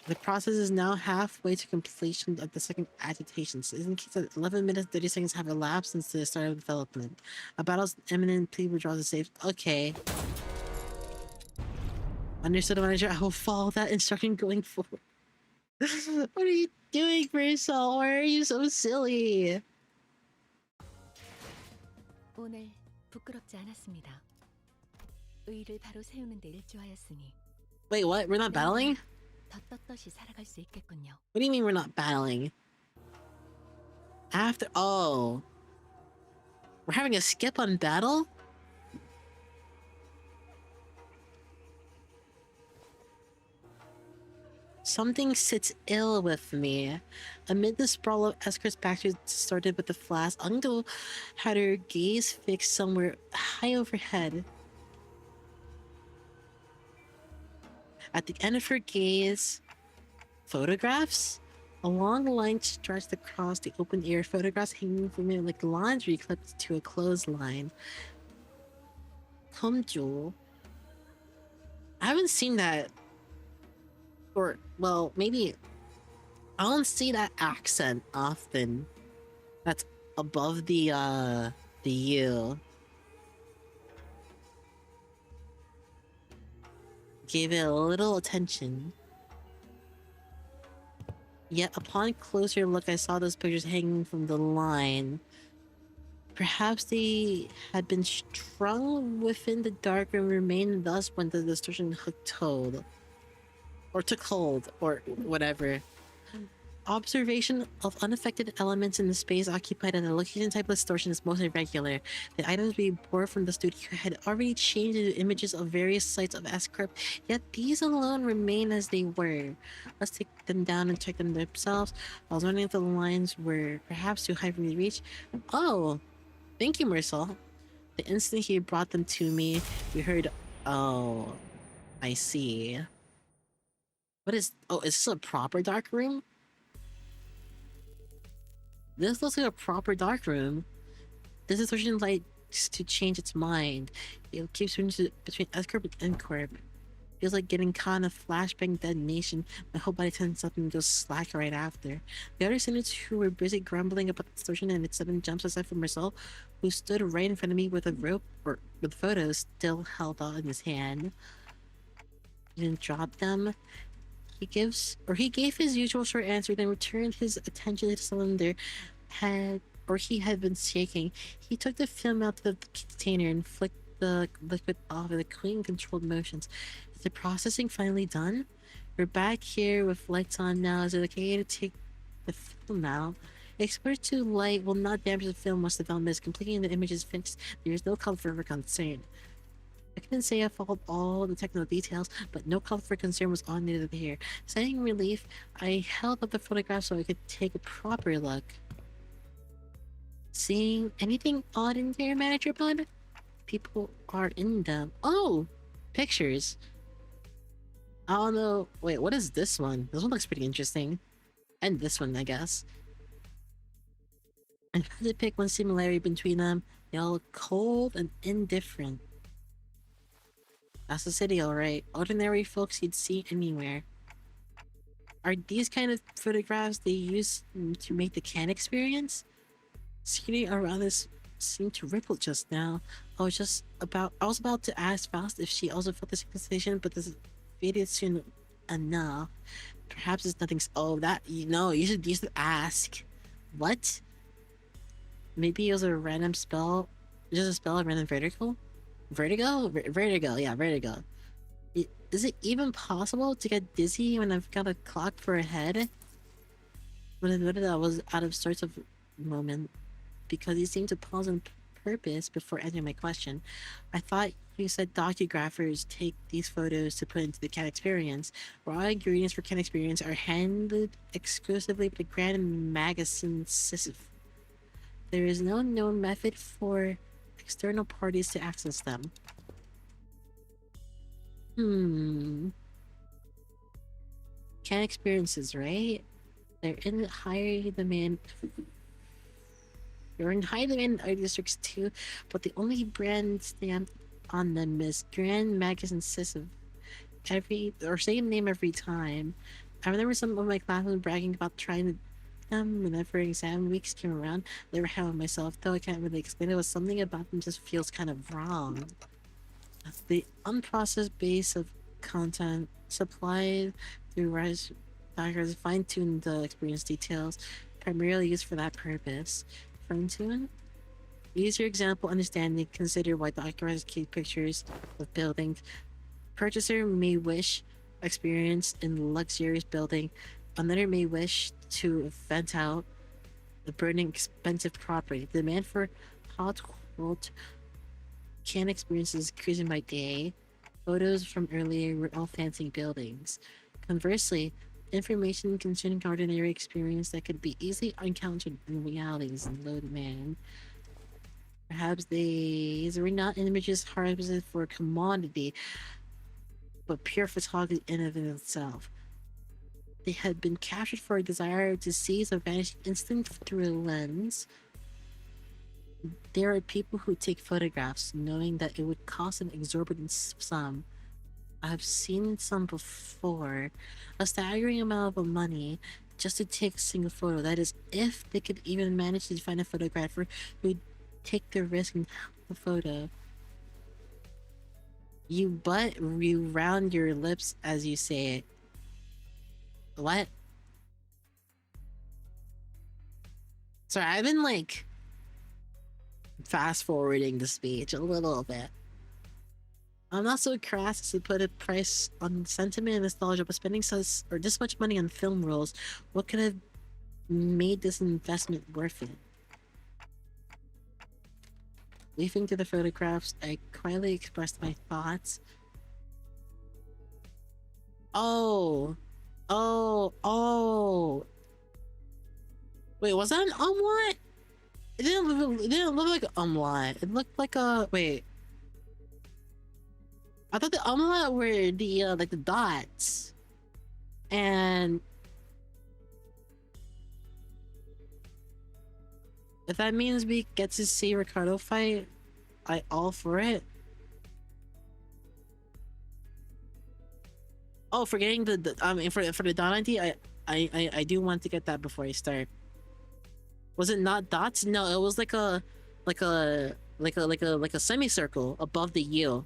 A: The process is now halfway to completion of the second agitation. So in case that 11 minutes 30 seconds have elapsed since the start of development. A battle's imminent, please withdraw the safe. Okay. Understood, manager. I will follow that instruction going forward. What are you doing, Marcel? Why are you so silly?
B: 오늘 부끄럽지 않았습니다. 의의를 바로 세우는 데 일조하였으니.
A: Wait, what? We're not battling?
B: 더 떳떳이 살아갈 수 있겠군요.
A: What do you mean we're not battling? After... Oh. We're having a skip on battle? Something sits ill with me. Amid the sprawl of escorts back to started with the flash, Angdo had her gaze fixed somewhere high overhead. At the end of her gaze, photographs? A long line stretched across the open air, photographs hanging from it like laundry clipped to a clothesline. Kumjo. I haven't seen that. Or, well, maybe... I don't see that accent often. That's above the U. Gave it a little attention. Yet upon closer look, I saw those pictures hanging from the line. Perhaps they had been strung within the dark and remained thus when the distortion hook told. Or took hold, or whatever. Observation of unaffected elements in the space occupied at the location type of distortion is most irregular. The items we bore from the studio had already changed into images of various sites of S-Corp, yet these alone remain as they were. Let's take them down and check them themselves. I was wondering if the lines were perhaps too high for me to reach. Oh, thank you, Marcel. The instant he brought them to me, we heard, oh, I see. What is, oh, is this a proper dark room? This looks like a proper dark room. This is Surgeon likes to change its mind. It keeps switching between S-Corp and N-Corp. Feels like getting caught in a flashbang detonation. My whole body tenses up and goes slack right after. The other students who were busy grumbling about the surgeon and its sudden jumps aside from Marcel, who stood right in front of me with a rope or with photos still held out in his hand. He didn't drop them. He gave his usual short answer, then returned his attention to the cylinder he had been shaking. He took the film out of the container and flicked the liquid off with clean, controlled motions. Is the processing finally done? We're back here with lights on now. Is it okay to take the film out? Exposure to light will not damage the film once the film is completing the image is finished. There is no call for concern. I couldn't say I followed all the technical details, but no call for concern was on neither here. Sighing relief, I held up the photograph so I could take a proper look. Seeing anything odd in there, Manager Bud? People are in them. Oh! Pictures. I don't know. Wait, what is this one? This one looks pretty interesting. And this one, I guess. I had to pick one similarity between them. They all look cold and indifferent. That's the city, alright. Ordinary folks you'd see anywhere. Are these kind of photographs they use to make the can experience? Scenery around us seemed to ripple just now. I was about to ask Faust if she also felt the sensation, but this faded soon enough. Perhaps it's nothing. Oh, that you should ask. What? Maybe it was a random spell. Just a spell of random vertigo. Vertigo. Yeah, vertigo. Is it even possible to get dizzy when I've got a clock for a head? When I was out of sorts of moment. Because he seemed to pause on purpose before answering my question. I thought you said docugraphers take these photos to put into the cat experience. Raw ingredients for cat experience are handled exclusively by the Grand Magazine Sysf. There is no known method for external parties to access them. Cat experiences, right? They're in high demand. They're in high demand art districts too, but the only brand stamp on them is Grand Magazine Sysf. Same name every time. I remember some of my classmates bragging about trying them whenever exam weeks came around. Never had one myself, though I can't really explain it. Was something about them just feels kind of wrong. The unprocessed base of content supplied through Rise Dockers fine-tuned the experience details, primarily used for that purpose. Fine-tune? Use your example understanding, consider why Dockers keep pictures of buildings. Purchaser may wish experience in luxurious building. Another may wish to vent out the burning expensive property. The demand for hot quote can experiences increasing by day. Photos from earlier were all fancy buildings. Conversely, information concerning ordinary experience that could be easily encountered in realities in low demand. Perhaps these were not images harvested for a commodity, but pure photography in and of itself. They had been captured for a desire to seize a vanishing instant through a lens. There are people who take photographs knowing that it would cost an exorbitant sum. I've seen some before. A staggering amount of money just to take a single photo. That is, if they could even manage to find a photographer who'd take the risk and help the photo. You round your lips as you say it. What? Sorry, I've been like fast forwarding the speech a little bit. I'm not so crass as to put a price on sentiment and nostalgia, but spending this much money on film rolls, what could have made this investment worth it? Leafing through the photographs, I quietly expressed my thoughts. Oh. Wait, was that an omelet? It didn't look like an omelet. It looked like a... Wait. I thought the omelet were the, like the dots. And... If that means we get to see Ricardo fight, I all for it. Oh, forgetting the I mean for the Dot ID, I do want to get that before I start. Was it not dots? No, it was like a semicircle above the U.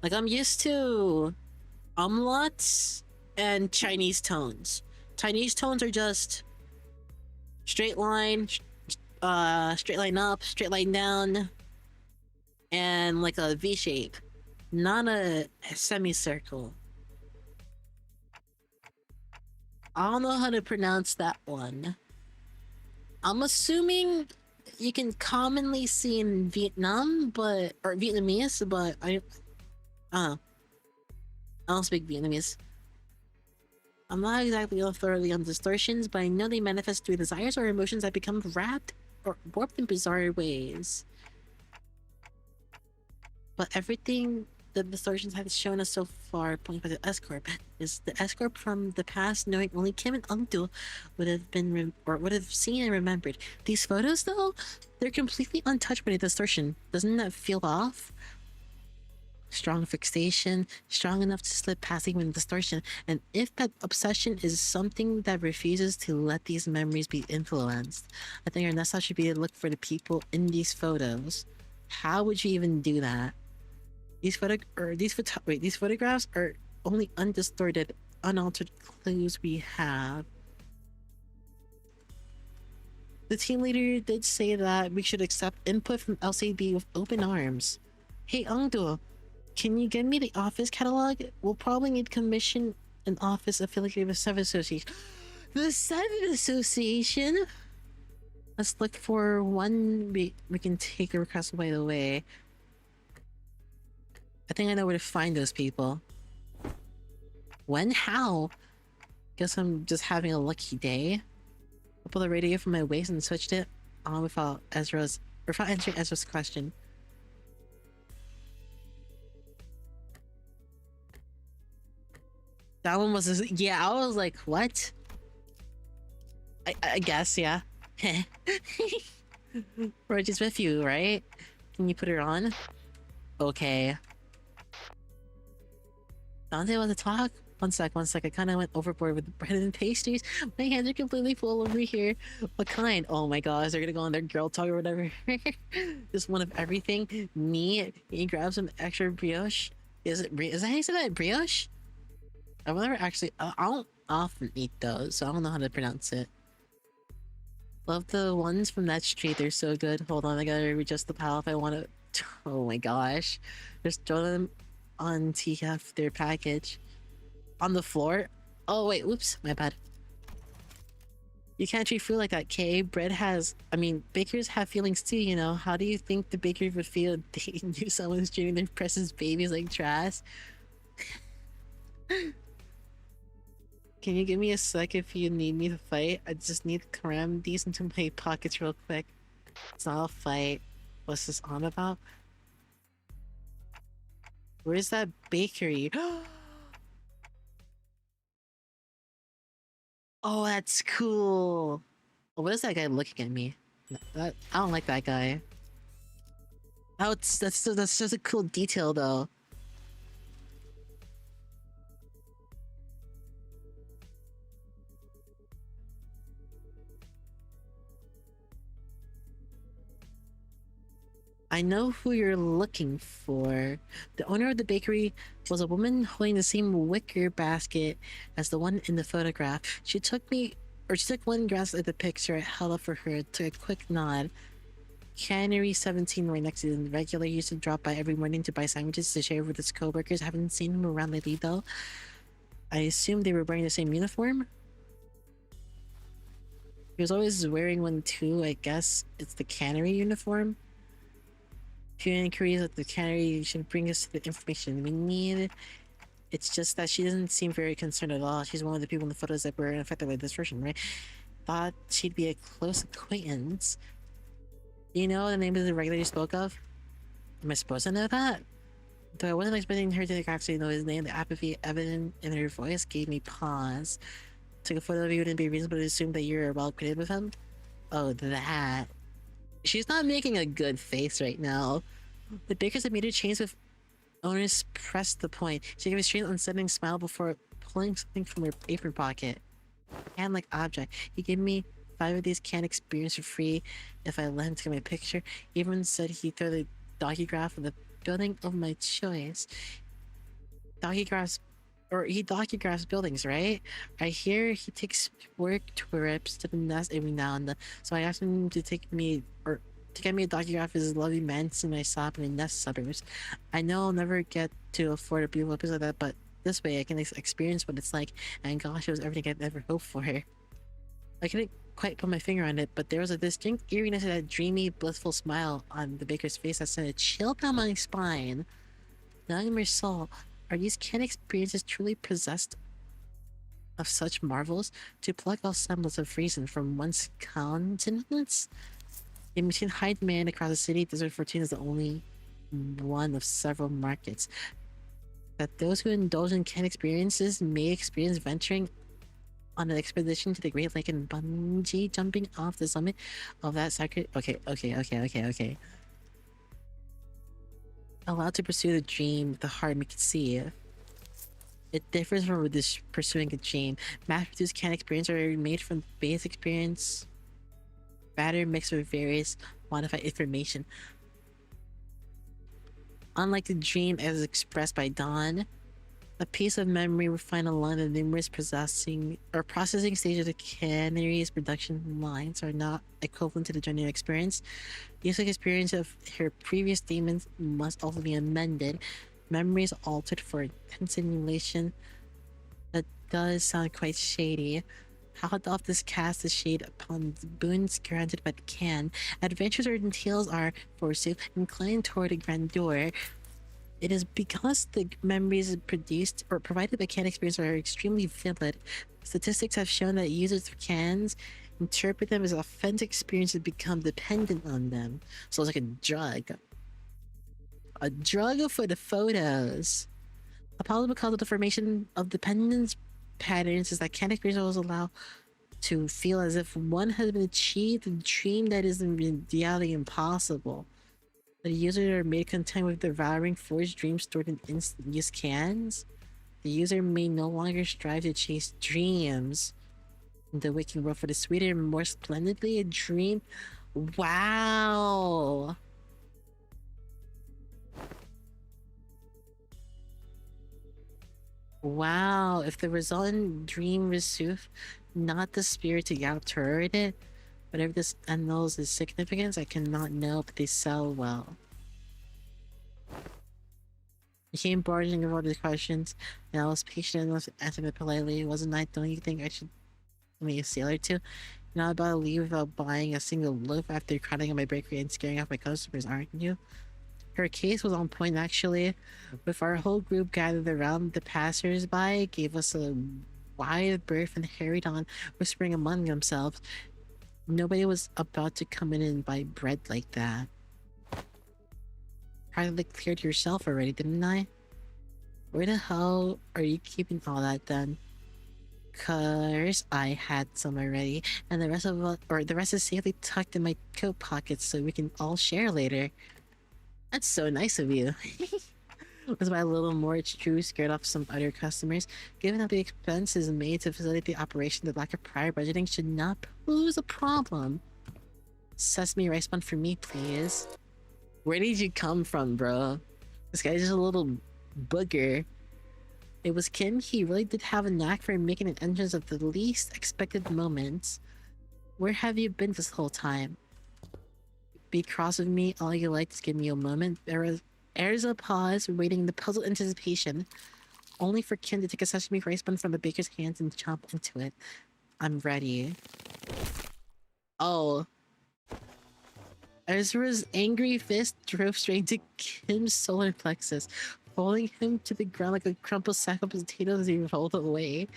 A: Like I'm used to umlauts and Chinese tones. Chinese tones are just straight line, straight line up, straight line down, and like a V shape, not a semicircle. I don't know how to pronounce that one. I'm assuming you can commonly see in Vietnam, or Vietnamese, but I don't speak Vietnamese. I'm not exactly authority on distortions, but I know they manifest through desires or emotions that become wrapped or warped in bizarre ways. But everything the distortions have shown us so far points by the S-Corp is the S-Corp from the past, knowing only Kim and Ungdo would have been would have seen and remembered. These photos, though, they're completely untouched by the distortion. Doesn't that feel off? Strong fixation, strong enough to slip past even distortion. And if that obsession is something that refuses to let these memories be influenced, I think our next step should be to look for the people in these photos. How would you even do that? These photographs are only undistorted, unaltered clues we have. The team leader did say that we should accept input from LCD with open arms. Hey Ungdo, can you get me the office catalog? We'll probably need commission an office affiliated with Seven Association. The Seven Association? Let's look for one we can take a request by the way. I think I know where to find those people. When? How? Guess I'm just having a lucky day. I pulled the radio from my waist and switched it on without answering Ezra's question. That one was yeah, I was like, what? I guess, yeah. Roger's with you, right? Can you put her on? Okay. Dante wants to talk? One sec. I kind of went overboard with the bread and pastries. My hands are completely full over here. What kind? Oh my gosh, they're gonna go on their girl talk or whatever. Just one of everything. Me, you grab some extra brioche. Is that how you say that? Brioche? I've never actually. I don't often eat those, so I don't know how to pronounce it. Love the ones from that street. They're so good. Hold on, I gotta readjust the pile if I want to. Oh my gosh, just throw them on TF their package on the floor. Oh wait, whoops, my bad. You can't treat food like that, Kay. Bread has, I mean, bakers have feelings too, you know. How do you think the baker would feel if they knew someone's treating their precious babies like trash? Can you give me a sec if you need me to fight? I just need to cram these into my pockets real quick. It's not a fight. What's this on about? Where's that bakery? Oh, that's cool. Oh, what is that guy looking at me? I don't like that guy. Oh, that's just a cool detail though. I know who you're looking for. The owner of the bakery was a woman holding the same wicker basket as the one in the photograph. She took one glance at the picture I held up for her, took a quick nod. Cannery 17 right next to the regular used to drop by every morning to buy sandwiches to share with his co-workers. Haven't seen him around lately though. I assume they were wearing the same uniform? He was always wearing one too. I guess it's the cannery uniform. If you inquiries at the cannery, should bring us the information we need. It's just that she doesn't seem very concerned at all. She's one of the people in the photos that were affected by this version, right? Thought she'd be a close acquaintance. Do you know the name of the regular you spoke of? Am I supposed to know that? Though I wasn't expecting her to actually know his name, the apathy evident in her voice gave me pause. took a photo of you, wouldn't be reasonable to assume that you're well acquainted with him? Oh, that. She's not making a good face right now. The baker's immediate change with owners pressed the point. She gave a strange, unsettling smile before pulling something from her apron pocket. Hand-like object. He gave me 5 of these canned experience for free if I let him take my picture. He even said he'd throw the docugraph of the building of my choice. He docugraphs buildings, right? I hear he takes work trips to the nest every now and then, so I asked him to get me a docugraph of his lovely mansion I saw up in the nest suburbs. I know I'll never get to afford a beautiful place like that, but this way I can experience what it's like, and gosh, it was everything I've ever hoped for. I couldn't quite put my finger on it, but there was a distinct eeriness of that dreamy, blissful smile on the baker's face that sent a chill down my spine. Knowing my soul, are these canned experiences truly possessed of such marvels? To pluck all semblance of reason from one's countenance? A machine high demand across the city, Desert 14 is the only one of several markets. That those who indulge in canned experiences may experience venturing on an expedition to the Great Lake and bungee jumping off the summit of that sacred... Okay. Allowed to pursue the dream the heart may conceive. It differs from pursuing a dream. Mass-produced canned experiences are made from base experience, batter mixed with various modified information. Unlike the dream as expressed by Dawn, a piece of memory refined along the numerous processing stages of the cannery's production lines are not equivalent to the genuine experience. The useless experience of her previous statements must also be amended. Memories altered for insinuation. That does sound quite shady. How doth this cast a shade upon the boons granted by the can? Adventures or tales are, forsooth, inclined toward a grandeur. It is because the memories produced or provided by can experience are extremely vivid. Statistics have shown that users of cans interpret them as authentic experiences and become dependent on them. So it's like a drug. A drug for the photos. A possible cause of the formation of dependence patterns is that can experiences allow to feel as if one has been achieved a dream that is in reality impossible. The users are made content with devouring forged dreams stored in instant-use cans. The user may no longer strive to chase dreams in the waking world for the sweeter and more splendidly a dream. Wow! Wow, if the resultant dream received not the spirit to gallop toward it, whatever this annuls its significance, I cannot know, but they sell well. I came barging over these questions, and I was patient enough to answer them politely. Wasn't I? Don't you think I should be a sailor too? You're not about to leave without buying a single loaf after crowding on my bakery and scaring off my customers, aren't you? Her case was on point, actually. With our whole group gathered around, the passers-by gave us a wide berth and hurried on, whispering among themselves. Nobody was about to come in and buy bread like that. Practically cleared yourself already, didn't I? Where the hell are you keeping all that then? 'Cause I had some already, and the rest is safely tucked in my coat pockets so we can all share later. That's so nice of you. Was by a little more true, scared off some other customers. Given that the expenses made to facilitate the operation, the lack of prior budgeting should not pose a problem. Sesame rice bun for me, please. Where did you come from, bro? This guy's just a little booger. It was Kim. He really did have a knack for making an entrance at the least expected moments. Where have you been this whole time? Be cross with me all you like, just give me a moment. There's a pause, waiting in the puzzled anticipation, only for Kim to take a sesame rice bun from the baker's hands and chomp into it. I'm ready. Oh. Ezra's angry fist drove straight to Kim's solar plexus, holding him to the ground like a crumpled sack of potatoes as he rolled away.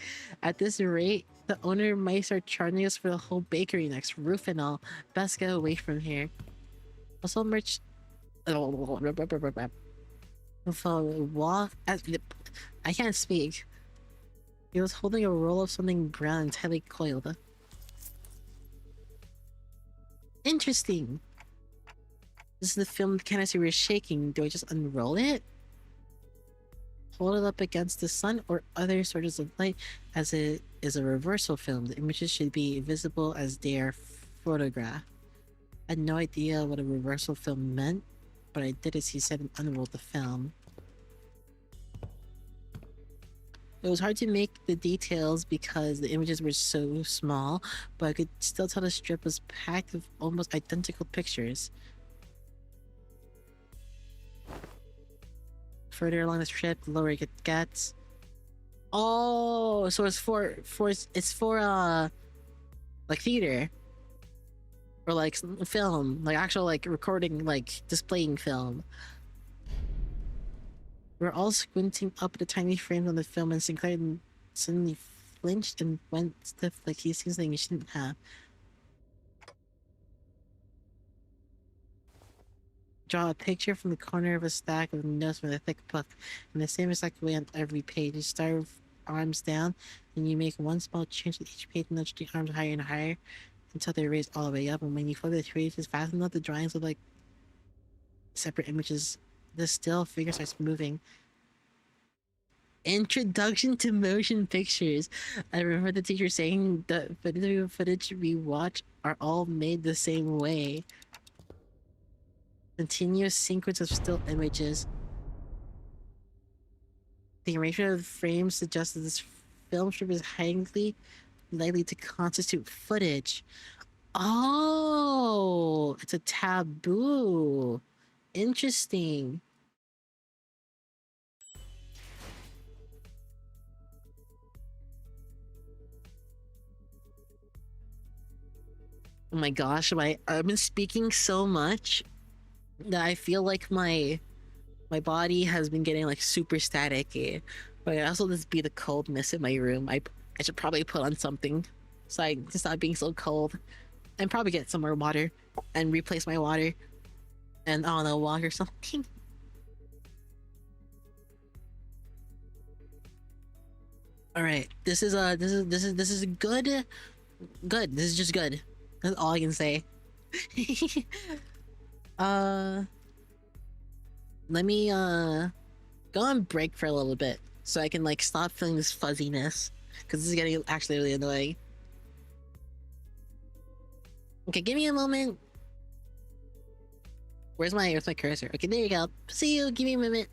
A: At this rate, the owner might start charging us for the whole bakery next, roof and all. Best get away from here. Also, merch. I can't speak. He was holding a roll of something brown and tightly coiled. Interesting. This is the film canister we're shaking. Do I just unroll it? Hold it up against the sun or other sources of light, as it is a reversal film. The images should be visible as they are photographed. I had no idea what a reversal film meant, but I did as he said and unrolled the film. It was hard to make the details because the images were so small, but I could still tell the strip was packed with almost identical pictures. Further along the strip, the lower it gets. Oh, so it's for like theater or like film, like actual like recording, like displaying film. We're all squinting up at the tiny frames on the film, and Sinclair suddenly flinched and went stiff like he's seen something he shouldn't have. Draw a picture from the corner of a stack of notes with a thick book, in the same exact way on every page. You start with arms down, and you make one small change with each page, nudge the arms higher and higher until they're raised all the way up. And when you flip the pages fast enough, the drawings look like separate images. The still figure starts moving. Introduction to motion pictures. I remember the teacher saying that video footage we watch are all made the same way. Continuous sequence of still images. The arrangement of frames suggests that this film strip is highly likely to constitute footage. Oh, it's a taboo. Interesting. Oh my gosh, I've been speaking so much that I feel like my body has been getting like super staticky. But also this be the coldness in my room. I should probably put on something so I can stop being so cold. And probably get some more water and replace my water. And I don't know, walk or something. Alright, this is good. Good. This is just good. That's all I can say. Let me go on break for a little bit so I can like stop feeling this fuzziness, because this is getting actually really annoying. Okay, give me a moment. Where's my cursor? Okay, there you go. See you. Give me a minute.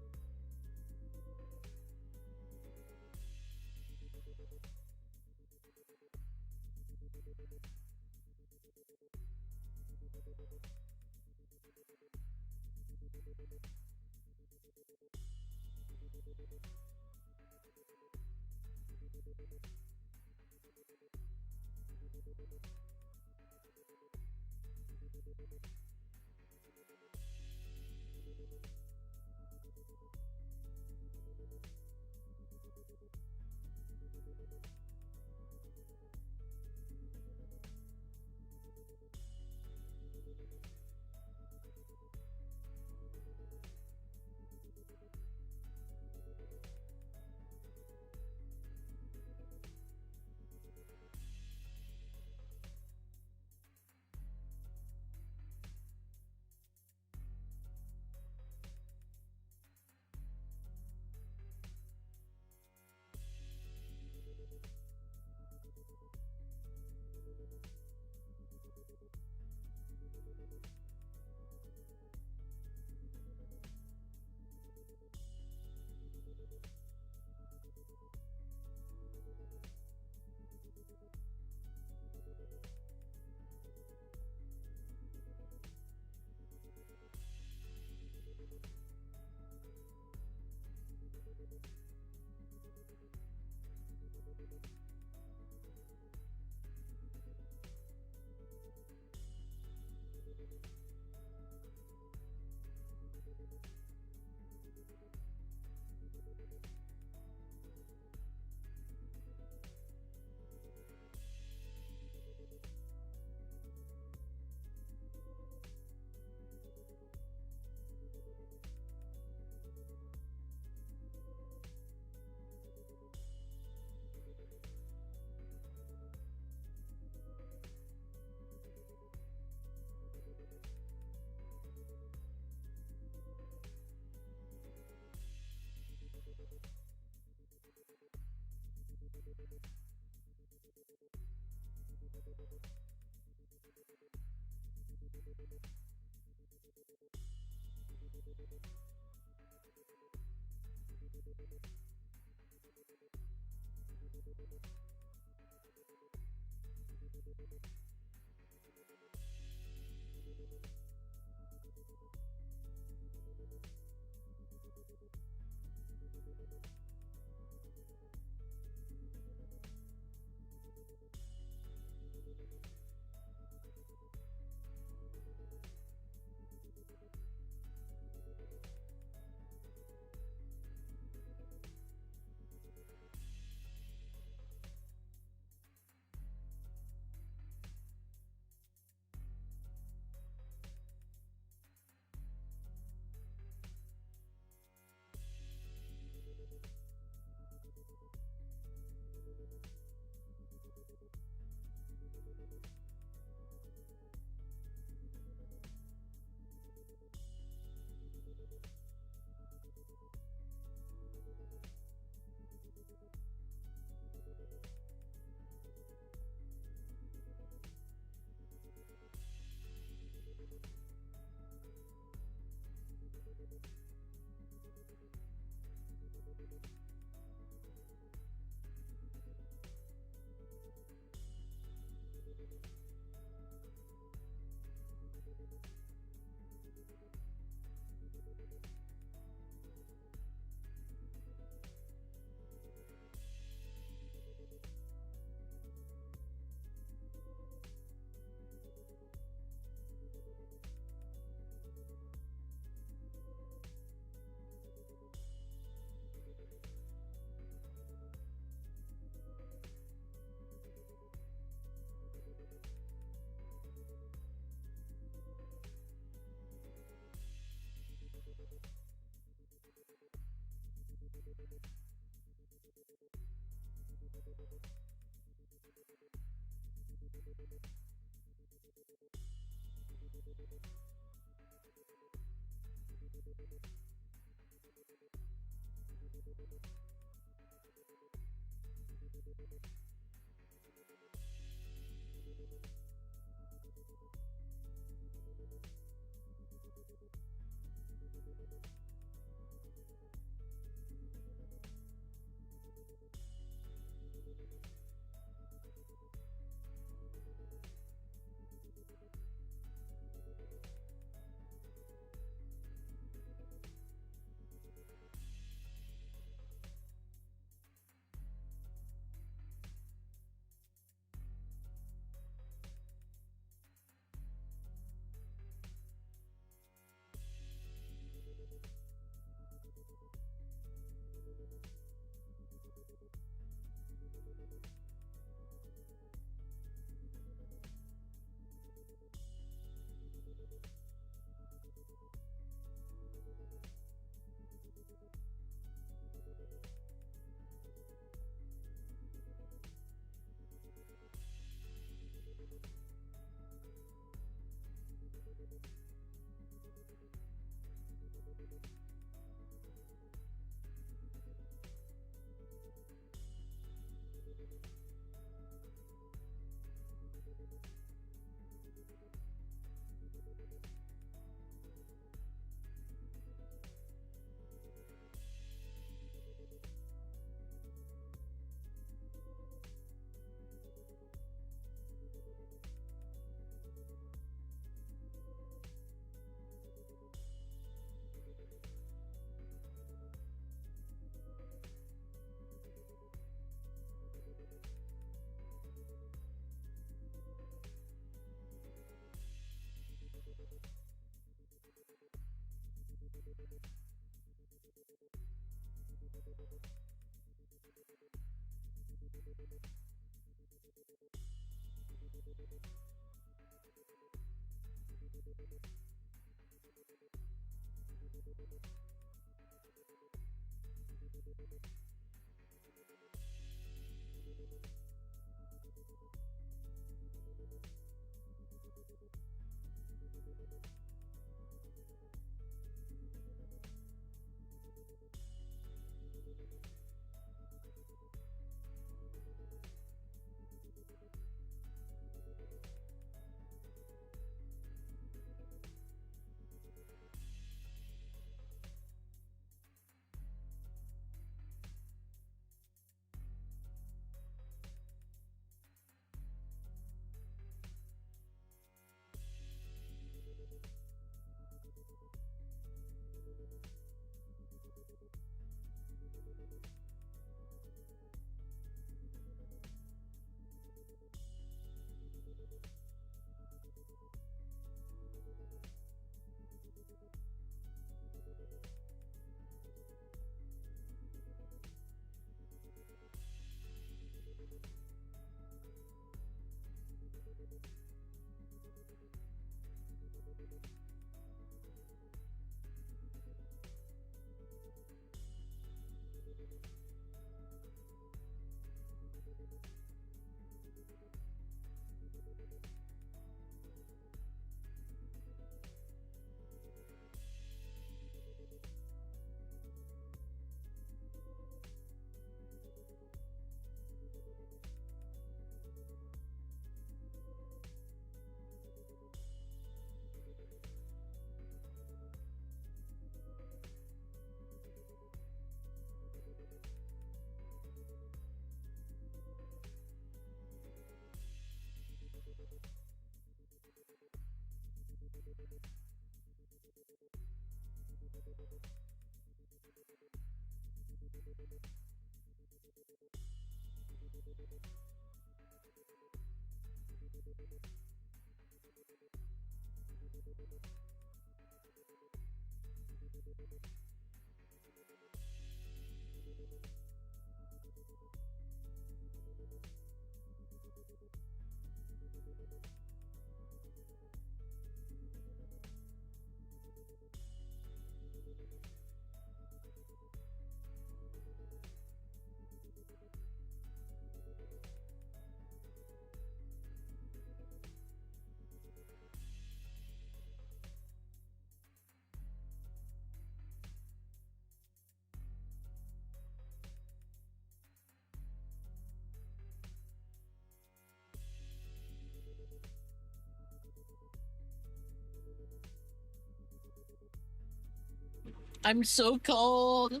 A: I'm so cold.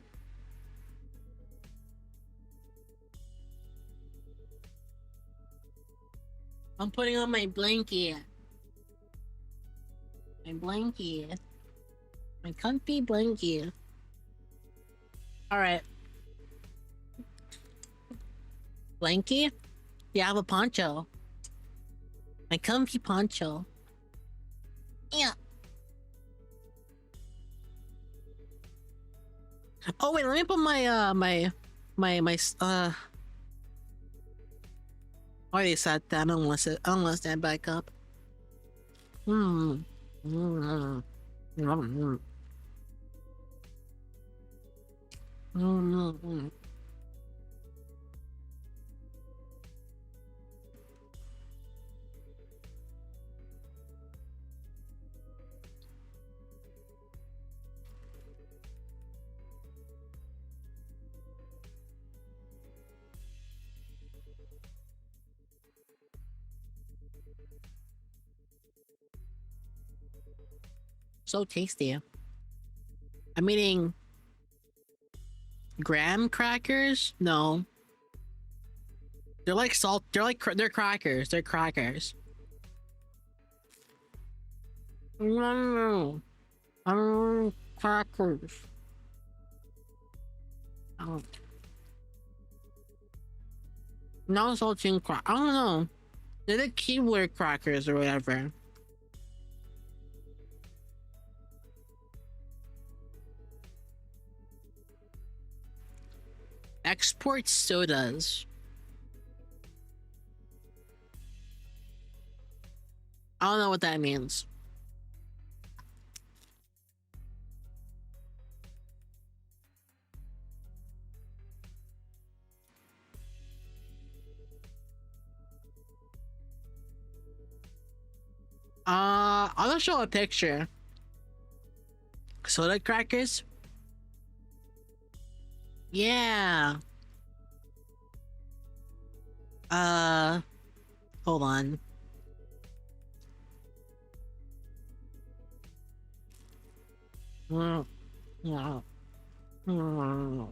A: I'm putting on my blanket. My blanket. My comfy blanket. Alright. Blanket? Yeah, I have a poncho. My comfy poncho. Yeah. Oh wait, let me put my I already sat down. I don't want to stand back up. Hmm. Mm. Mm. Mm. So tasty. I'm eating graham crackers. No, they're like salt. They're crackers. They're crackers. No, crackers. Oh. No saltine crack. I don't know. They're the keyword crackers or whatever. Export sodas. I don't know what that means. I'll just show a picture. Soda crackers? Yeah. Hold on. Mm, yeah. Mm.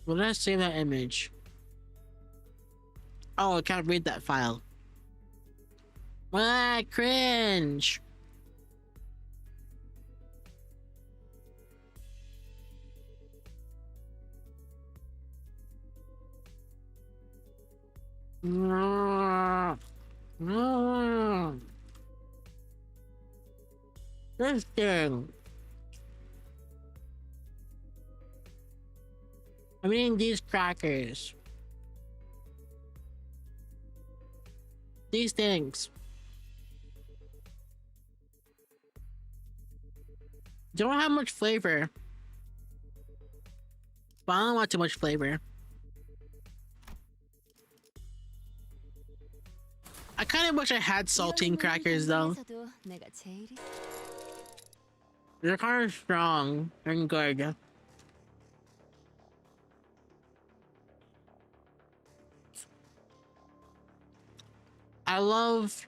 A: Well, let's save that image. Oh, I can't read that file. Ah, cringe. Mm. Mm. This thing. I'm eating these crackers. These things. Don't have much flavor. But I don't want too much flavor. I kind of wish I had saltine crackers though. They're kind of strong and good. I love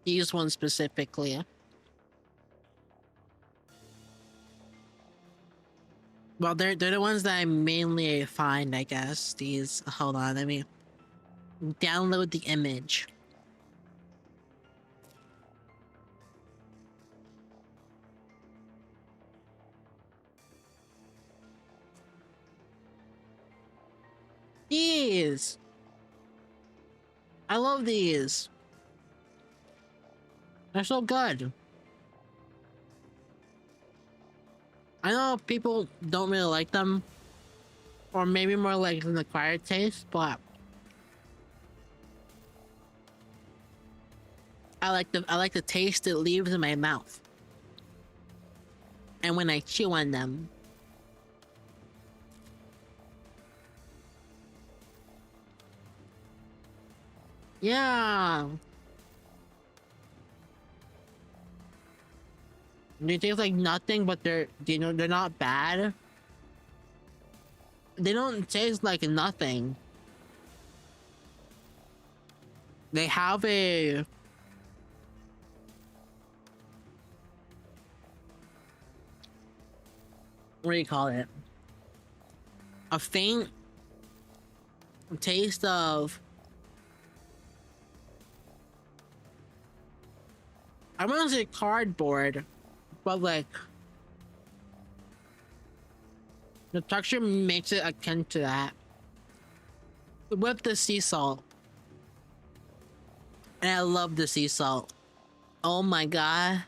A: these ones specifically. Well, they're the ones that I mainly find, I guess. These. Hold on, let me download the image. These. I love these. They're so good. I know people don't really like them, or maybe more like an acquired taste, but I like the taste it leaves in my mouth, and when I chew on them. Yeah. They taste like nothing, but they're not bad. They don't taste like nothing. They have a what do you call it? A faint taste of, I want to say cardboard, but like the texture makes it akin to that with the sea salt. And I love the sea salt. Oh my god.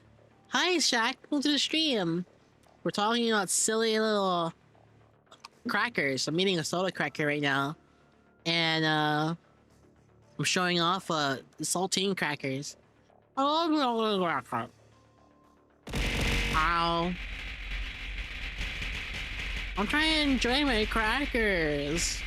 A: Hi Shaq, welcome to the stream. We're talking about silly little crackers. I'm eating a soda cracker right now. And I'm showing off saltine crackers. Ow. I'm trying to enjoy my crackers.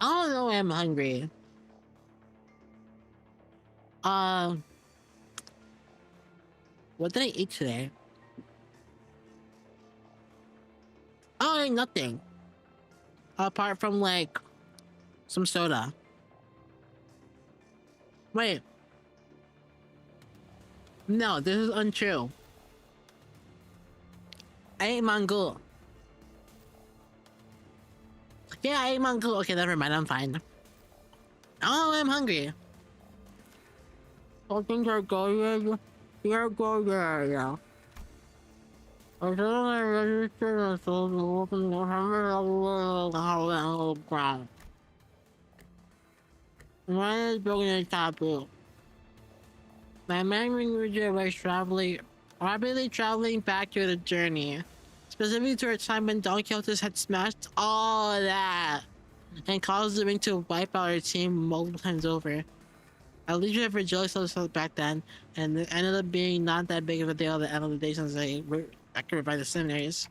A: I don't know why I'm hungry. What did I eat today? Oh, I ate nothing. Apart from like some soda. Wait. No, this is untrue. I ate mango. Yeah, I ate mango. Okay, never mind. I'm fine. Oh, I'm hungry. I think you're good. You're good. Yeah. I don't register so open the ground. Why is broken a taboo? My memory was rapidly traveling back to the journey. Specifically to a time when Don Quixote had smashed all of that and caused the ring to wipe out our team multiple times over. At least we have rejoiced ourselves back then, and it ended up being not that big of a deal at the end of the day since I could revive the seminaries.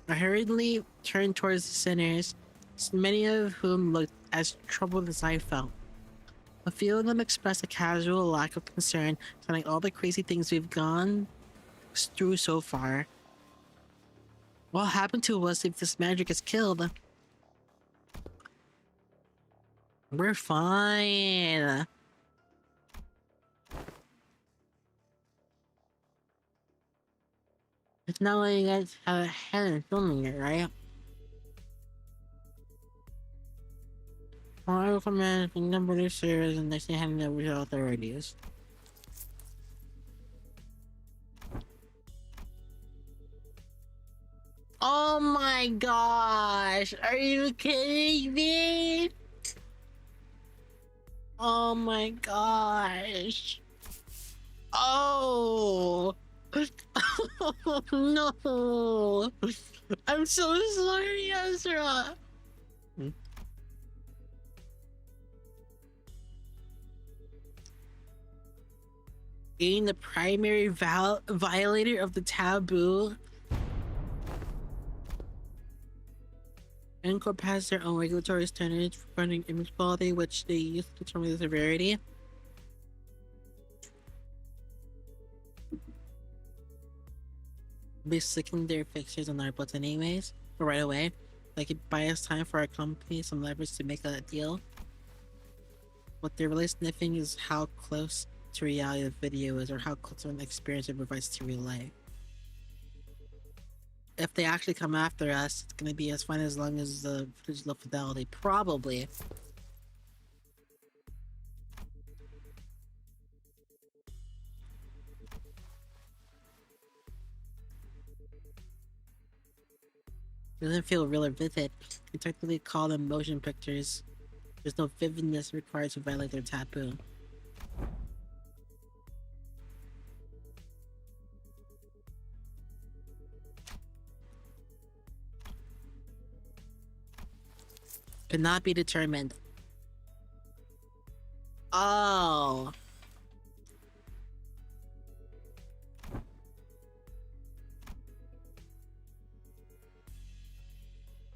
A: I hurriedly turned towards the sinners, many of whom looked as troubled as I felt. A few of them expressed a casual lack of concern, telling all the crazy things we've gone through so far. What happened to us if this magic is killed? We're fine. It's not like you guys have a hand in filming it, right? I recommend the number of series and they say having the real authorities. Oh my gosh! Are you kidding me? Oh my gosh! Oh! No! I'm so sorry, Ezra! Being the primary violator of the taboo, Encore has their own regulatory standards for running image quality, which they use to determine the severity. Be sticking their fixtures on our butts anyways, but right away. Like it buys time for our company some leverage to make a deal. What they're really sniffing is how close to reality the video is, or how close of an experience it provides to real life. If they actually come after us, it's gonna be as fun as long as the footage is low fidelity. Probably. It doesn't feel real or vivid. You technically call them motion pictures. There's no vividness required to violate their taboo. Could not be determined. Oh.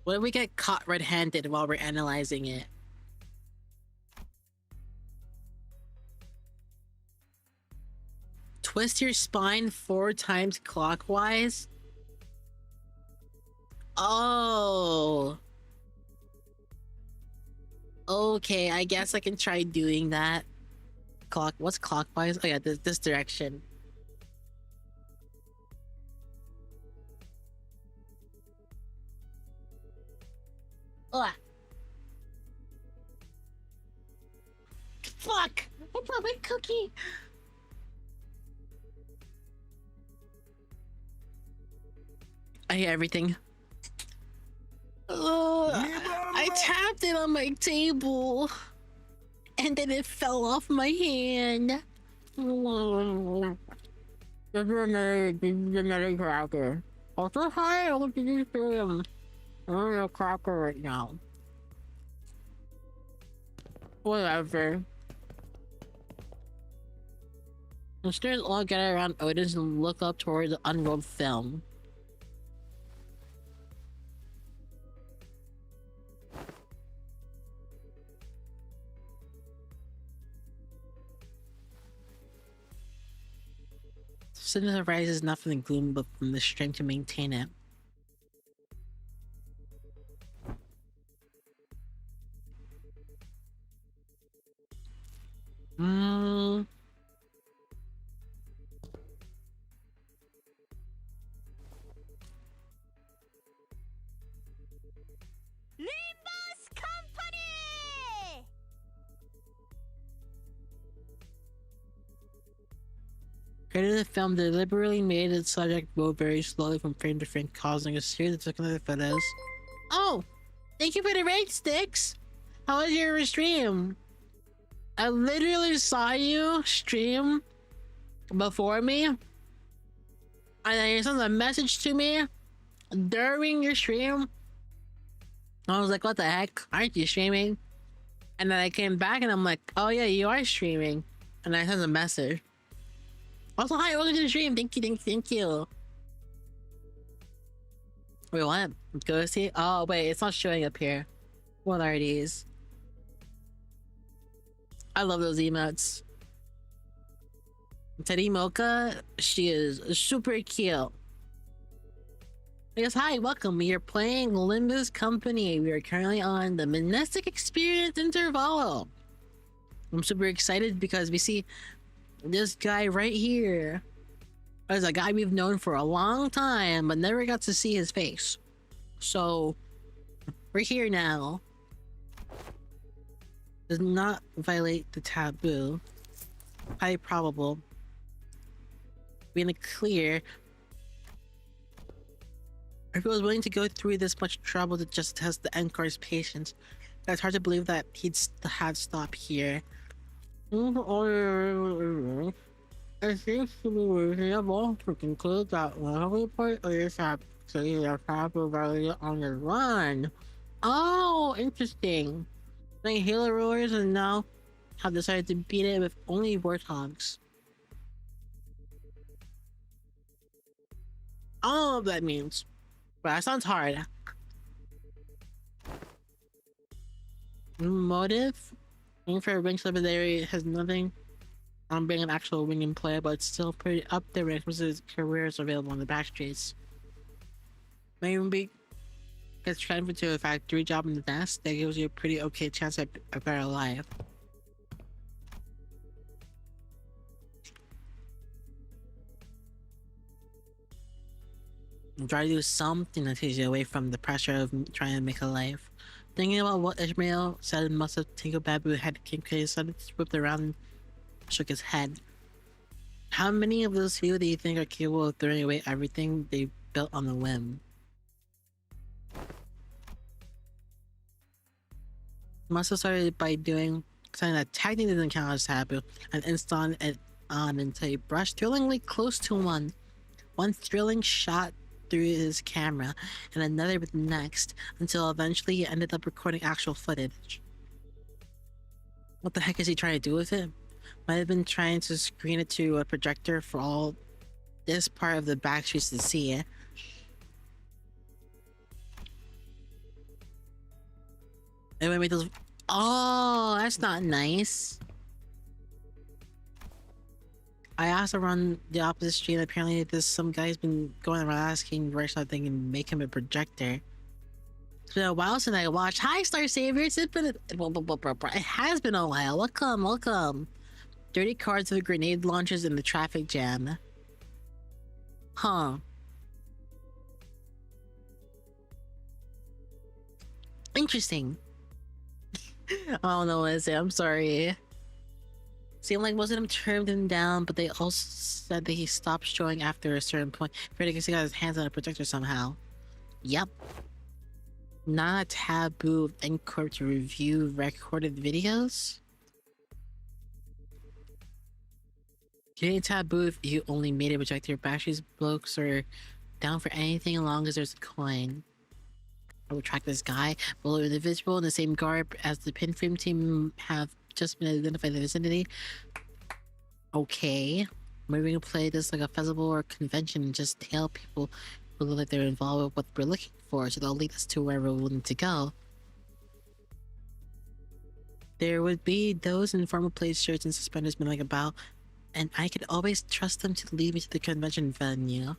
A: What if we get caught red-handed while we're analyzing it? Twist your spine 4 times clockwise? Oh. Okay, I guess I can try doing that. What's clockwise? Oh yeah, this direction. Ugh. Fuck! I dropped my cookie! I hate everything. I tapped it on my table. And then it fell off my hand. This is another cracker. Also, hi, what did you stream? I'm on a cracker right now. Whatever. The students all gather around Otis and look up toward the unrolled film. Cinema rises not from the gloom but from the strength to maintain it.
B: Limbus Company!
A: Creator of the film deliberately made its subject move very slowly from frame to frame, causing a series of secondary photos. Oh! Thank you for the raid, Sticks! How was your stream? I literally saw you stream before me, and then you sent a message to me during your stream. I was like, what the heck? Aren't you streaming? And then I came back and I'm like, oh yeah, you are streaming. And I sent a message. Also, hi, welcome to the stream. Thank you, thank you. Wait, what? Go see? Oh, wait, it's not showing up here. What are these? I love those emotes. Teddy Mocha, she is super cute. Yes, hi, welcome. We are playing Limbus Company. We are currently on the Monastic Experience Interval. I'm super excited because we see this guy right here as a guy we've known for a long time but never got to see his face. So we're here now. Does not violate the taboo. Highly probable. Be in the clear. If he was willing to go through this much trouble to just test the Encar's patience, it's hard to believe that he'd have stopped here. I think to be reasonable to conclude that one of the part of your shop says your shop will value on the run. Oh, interesting. The Halo Rollers and now have decided to beat it with only warthogs. I don't know what that means, but that sounds hard. Motive? Looking for a ring subsidiary has nothing on being an actual winging player, but it's still pretty up there when it comes to his careers available on the back streets. Maybe gets transferred to a factory job in the nest that gives you a pretty okay chance at a better life. Try to do something that takes you away from the pressure of trying to make a life. Thinking about what Ishmael said must have tinkled Babu's head. King Crazy suddenly whipped around and shook his head. How many of those people do you think are capable of throwing away everything they built on a whim? Must have started by doing something that technically didn't count as taboo and installing it on until he brushed thrillingly close to one. One thrilling shot through his camera and another with the next until eventually he ended up recording actual footage. What the heck is he trying to do with it? Might have been trying to screen it to a projector for all this part of the back streets to see it. And we made those. Oh, that's not nice. I asked around the opposite street. Apparently, there's some guy's been going around asking where something and make him a projector. It's been a while since I watched. Hi, Star Saviors. It has been a while. Welcome, welcome. Dirty cards with grenade launchers in the traffic jam. Huh. Interesting. I don't know what to say. I'm sorry. Seemed like most of them turned him down, but they also said that he stopped showing after a certain point. Pretty guess he got his hands on a projector somehow. Yep. Not a taboo of N-Corp to review recorded videos? Getting taboo if you only made a projector. Backstreet blokes are down for anything as long as there's a coin. I will track this guy. Below individual in the same garb as the pin frame team have just been identified in the vicinity. Okay. Maybe we can play this like a festival or convention and just tell people who look like they're involved with what we're looking for, so they'll lead us to wherever we need to go. There would be those in formal plaid shirts and suspenders milling about, and I could always trust them to lead me to the convention venue.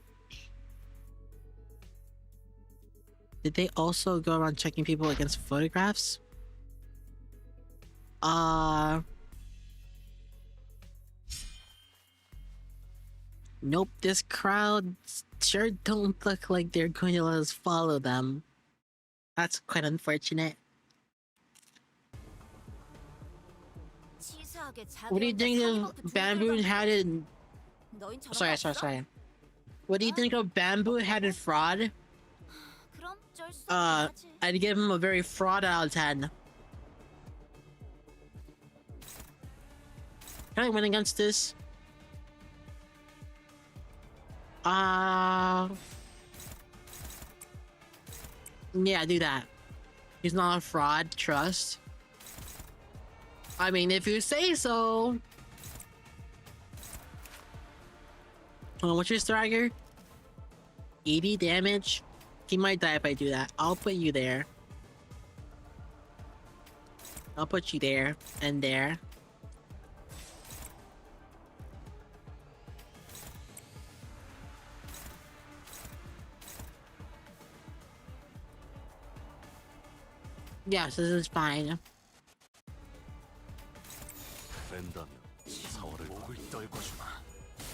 A: Did they also go around checking people against photographs? Nope, this crowd sure don't look like they're going to let us follow them. That's quite unfortunate. What do you think of bamboo-headed... Sorry. What do you think of bamboo-headed fraud? I'd give him a very fraud out of 10. Can I win against this? Yeah, do that. He's not a fraud, trust. I mean, if you say so. What's your striker? 80 damage? He might die if I do that. I'll put you there. I'll put you there and there. Yes, this is fine.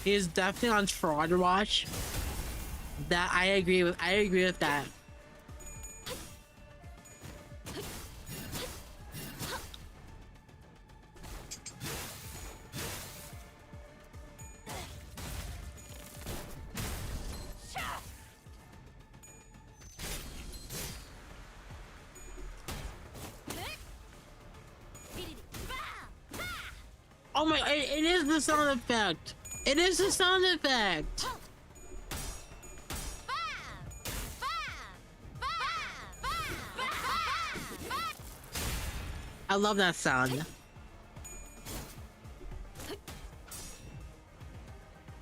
A: He is definitely on fraud watch. That I agree with. I agree with that. Oh my, it is the sound effect. It is the sound effect. I love that sound.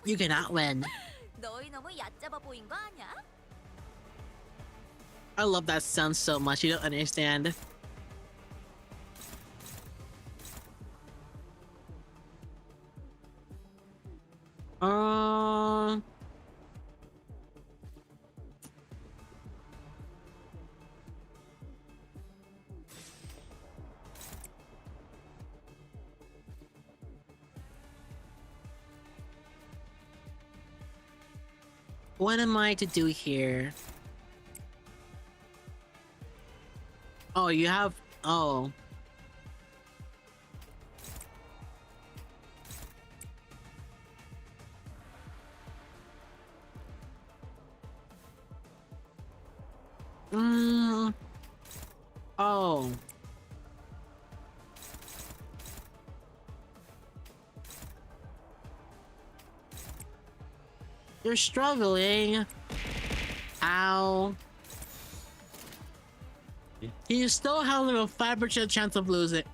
A: You cannot win. I love that sound so much, you don't understand. what am I to do here? Oh, you have... Oh. Oh. You're struggling. Ow. You still have a 5% chance of losing.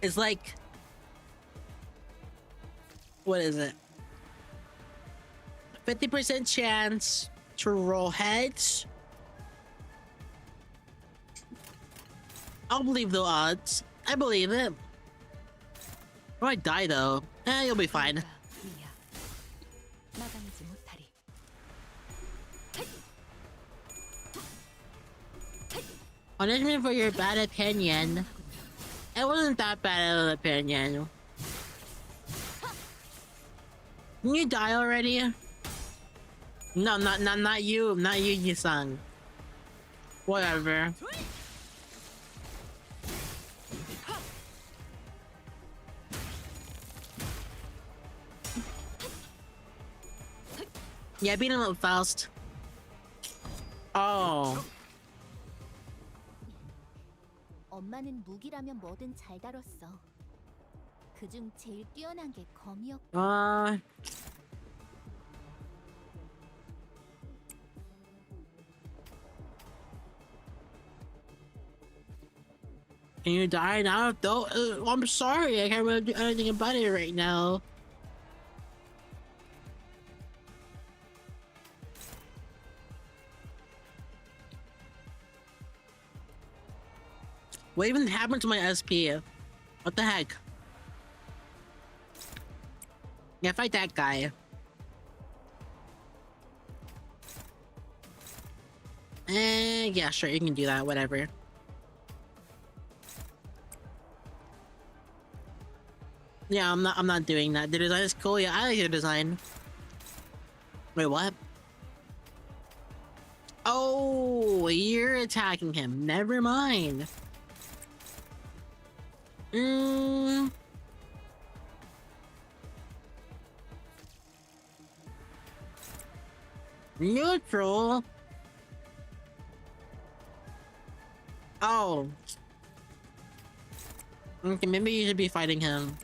A: It's like... What is it? 50% chance to roll heads. I'll believe the odds. I believe it. I might die though. You'll be fine. Punishment for your bad opinion. It wasn't that bad of an opinion. Can you die already? No, not you, not you, Yi-san. Whatever. Yeah, beat him up fast. Oh.
B: 엄마는 무기라면 뭐든 잘 다뤘어. 그중 제일 뛰어난 게 검이었고.
A: Can you die now? Though I'm sorry, I can't really do anything about it right now. What even happened to my SP? What the heck? Yeah, fight that guy. Yeah, sure, you can do that, whatever. Yeah, I'm not doing that. The design is cool. Yeah, I like the design. Wait, what? Oh, you're attacking him. Never mind. Neutral. Oh. Okay, maybe you should be fighting him.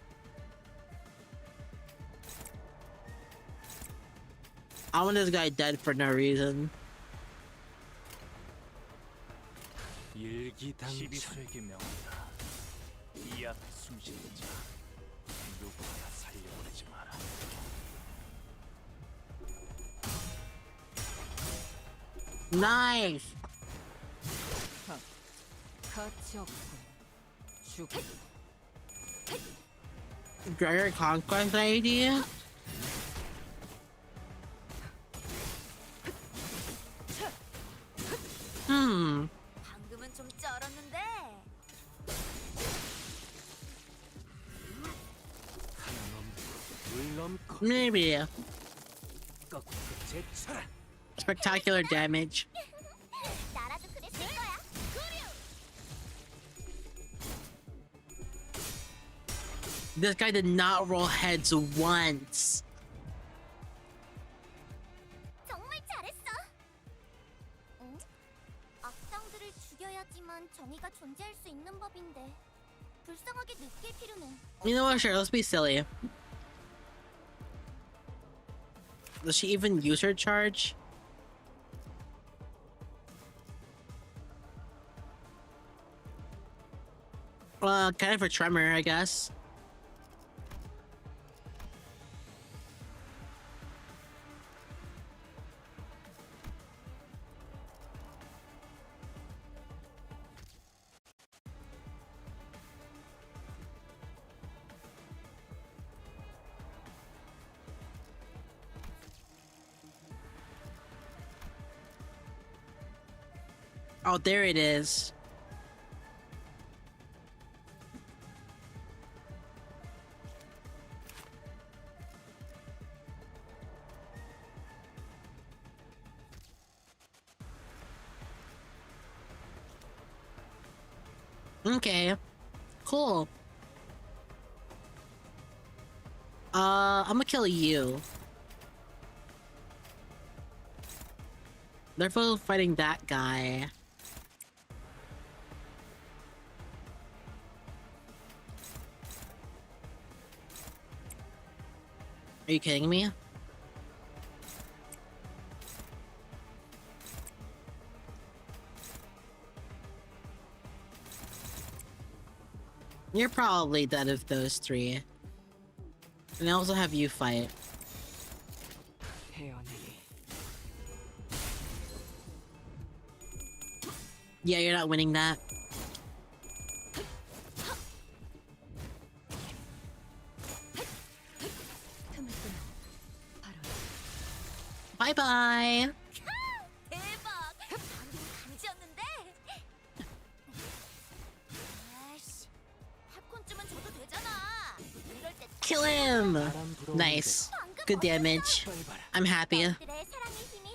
A: I want this guy dead for no reason. Nice. Dragon Conquest idea?
B: 방금은 좀 쩔었는데.
A: Maybe. Spectacular damage.
B: 나라도 그랬을 거야.
A: This guy did not roll heads once.
B: 정말 잘했어. 응? 악당들을 죽여야지만 정의가 존재할 수 있는 법인데 불쌍하게 느낄 필요는.
A: You know what? Sure, let's be silly. Does she even use her charge? Kind of a tremor, I guess. Oh, there it is. Okay. Cool. I'm gonna kill you. They're both fighting that guy. Are you kidding me? You're probably dead of those three. And I also have you fight. Yeah, you're not winning that. Bye-bye!
B: 대박! 방금 감지였는데? 아이씨, 팝콘쯤은 줘도 되잖아. 이럴 때
A: Kill him! Nice. Good damage. I'm happy.
B: 너희들의 사랑의 힘이,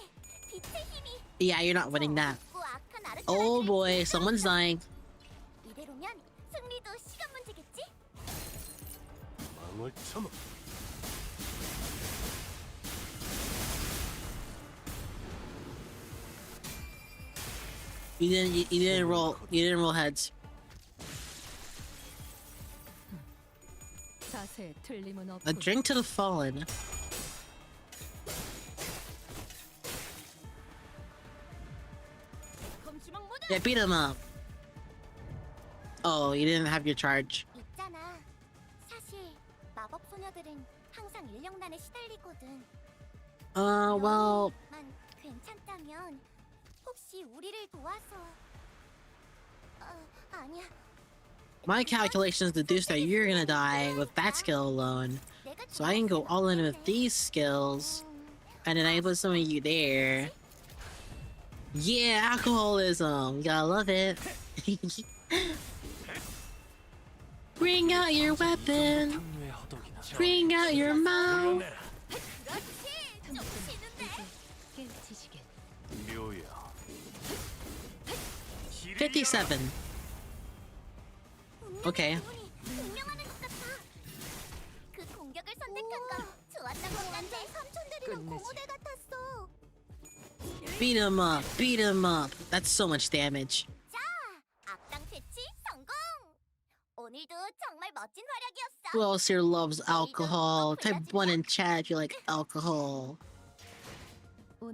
B: 빛의 힘이
A: Yeah, you're not winning that.
B: 없고 악한 아르타나들을
A: Oh boy, someone's dying.
B: 이대로면 승리도 시간 문제겠지?
C: 망을 쳐먹.
A: You didn't roll heads.
B: 자세 틀림은 없고
A: A drink to the fallen.
B: 검주먹 모드!
A: Yeah, beat him up. Oh, you didn't have your charge.
B: 있잖아. 사실 마법 소녀들은 항상 인력난에 시달리거든.
A: Well,
B: 만 괜찮다면 혹시 우리를 도와서 아니야.
A: my calculations deduce that you're gonna die with that skill alone.
B: 내가
A: So I can go all in with these skills, and then I put some of you there. Yeah, alcoholism. You gotta love it. Bring out your weapon. Bring out your mouth.
B: 그렇지. 좀 치는데.
C: 묘야.
A: 57. Okay.
B: 분명하는 것 같아. 그 공격을 선택한 건 좋았던 것 같아. 삼촌들이랑 고모대 같았어.
A: Beat him up. Beat him up. That's so much damage.
B: 자, 악당 퇴치 성공. 오늘도 정말 멋진 활약이었어.
A: Who else here loves alcohol? Type 1 in chat if you like alcohol.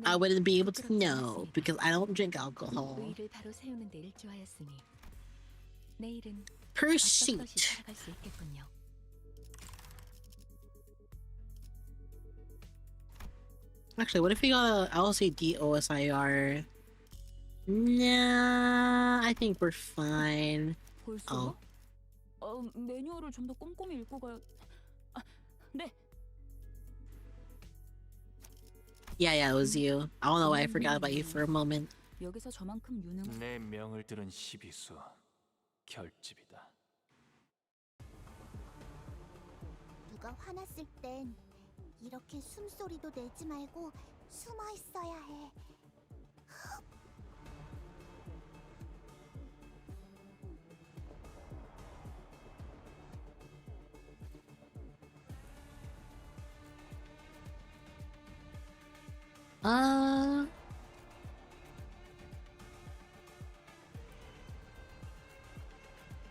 A: I wouldn't be able to know because I don't drink alcohol.
B: 의의를 바로 세우는 데 일조하였으니 내일은
A: Pursuit.
B: 어떻게 살아갈 수 있겠군요.
A: Actually, what if we got a LCD OSIR? Nah, I think we're fine.
B: 벌써?
A: Oh.
B: 매뉴얼을 좀 더 꼼꼼히 읽고 가야. 네.
A: Yeah, it was you. I don't know why I forgot about you for a moment.
B: 여기서 저만큼 유능.
C: 내 명을 들은 시비수 결집이다.
B: 누가 화났을 땐 이렇게 숨소리도 내지 말고 숨어 있어야 해.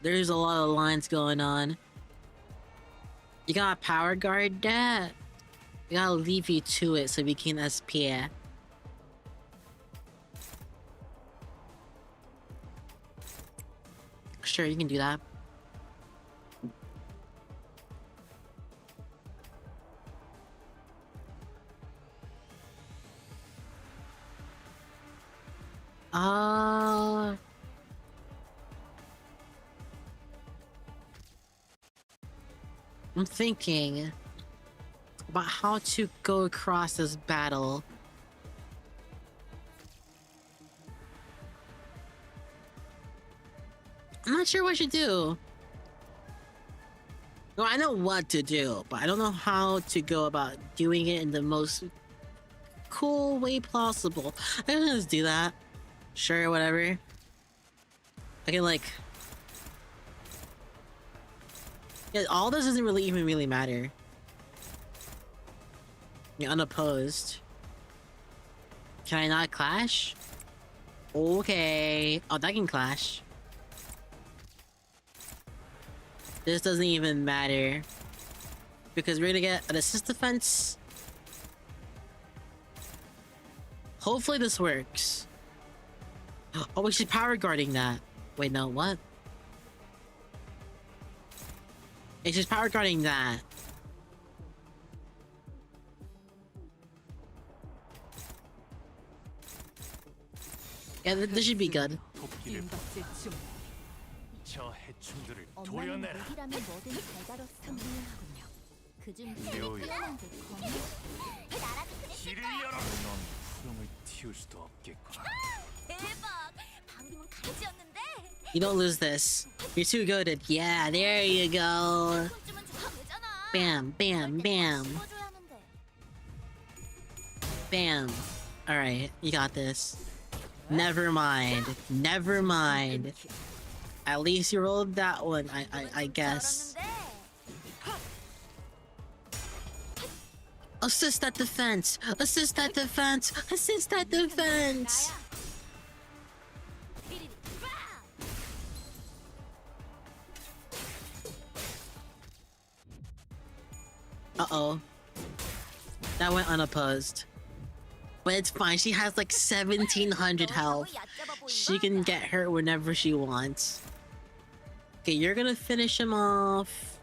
A: There's a lot of lines going on. You gotta power guard that. We gotta leave you to it so we can SP. Sure, you can do that. I'm thinking about how to go across this battle. I'm not sure what I should do. No, I know what to do, but I don't know how to go about doing it in the most cool way possible. I can just do that. Sure, whatever. I can like Yeah, all this doesn't really even really matter. You're unopposed. Can I not clash? Okay. Oh, that can clash. This doesn't even matter. Because we're gonna get an assist defense. Hopefully this works. Oh, we should power guarding that. Wait, no, what? It's just power guarding that. Yeah, this should be good.
C: 토끼를 저 해충들을
B: 엄마는
C: 도려내라.
B: 무기라면 뭐든 잘 다뤘어. 훌륭하군요. 그중
C: 묘야.
B: 훌륭한 게 검은.
C: 길을 열어. 넌 후렴을 틔울 수도 없겠구나.
B: 대박! 방금은 가지였는데.
A: You don't lose this. You're too good at. Yeah, there you go.
B: 손쯤은 줘야 되잖아.
A: Bam, bam, bam,
B: 씹어줘야 하는데.
A: bam. Alright, you got this. Never mind. Never mind. At least you rolled that one, I guess. Assist that defense! Assist that defense! Assist that defense! Uh-oh. That went unopposed. But it's fine, she has like 1700 health. She can get hurt whenever she wants. Okay, you're gonna finish him off.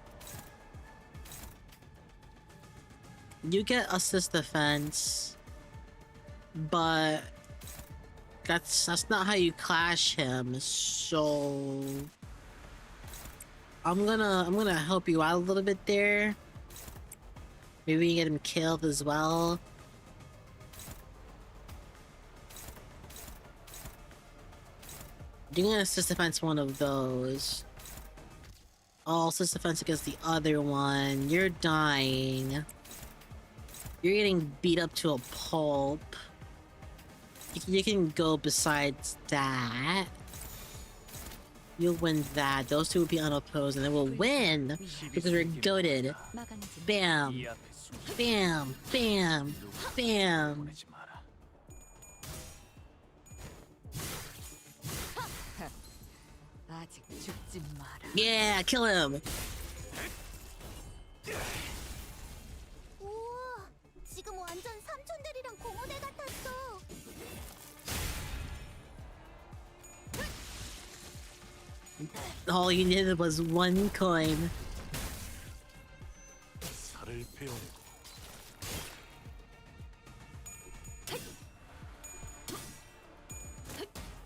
A: You get assist defense. But that's not how you clash him, so I'm gonna help you out a little bit there. Maybe we can get him killed as well. You're gonna assist defense one of those. Oh, assist defense against the other one. You're dying. You're getting beat up to a pulp. You can go besides that. You'll win that. Those two will be unopposed, and then we'll win because we're goated. Bam, bam, bam, bam. Yeah, kill him.
B: 우와, 지금 완전 삼촌들이랑 공원에 같았어.
A: All you needed was one coin.
C: 살을 베어내고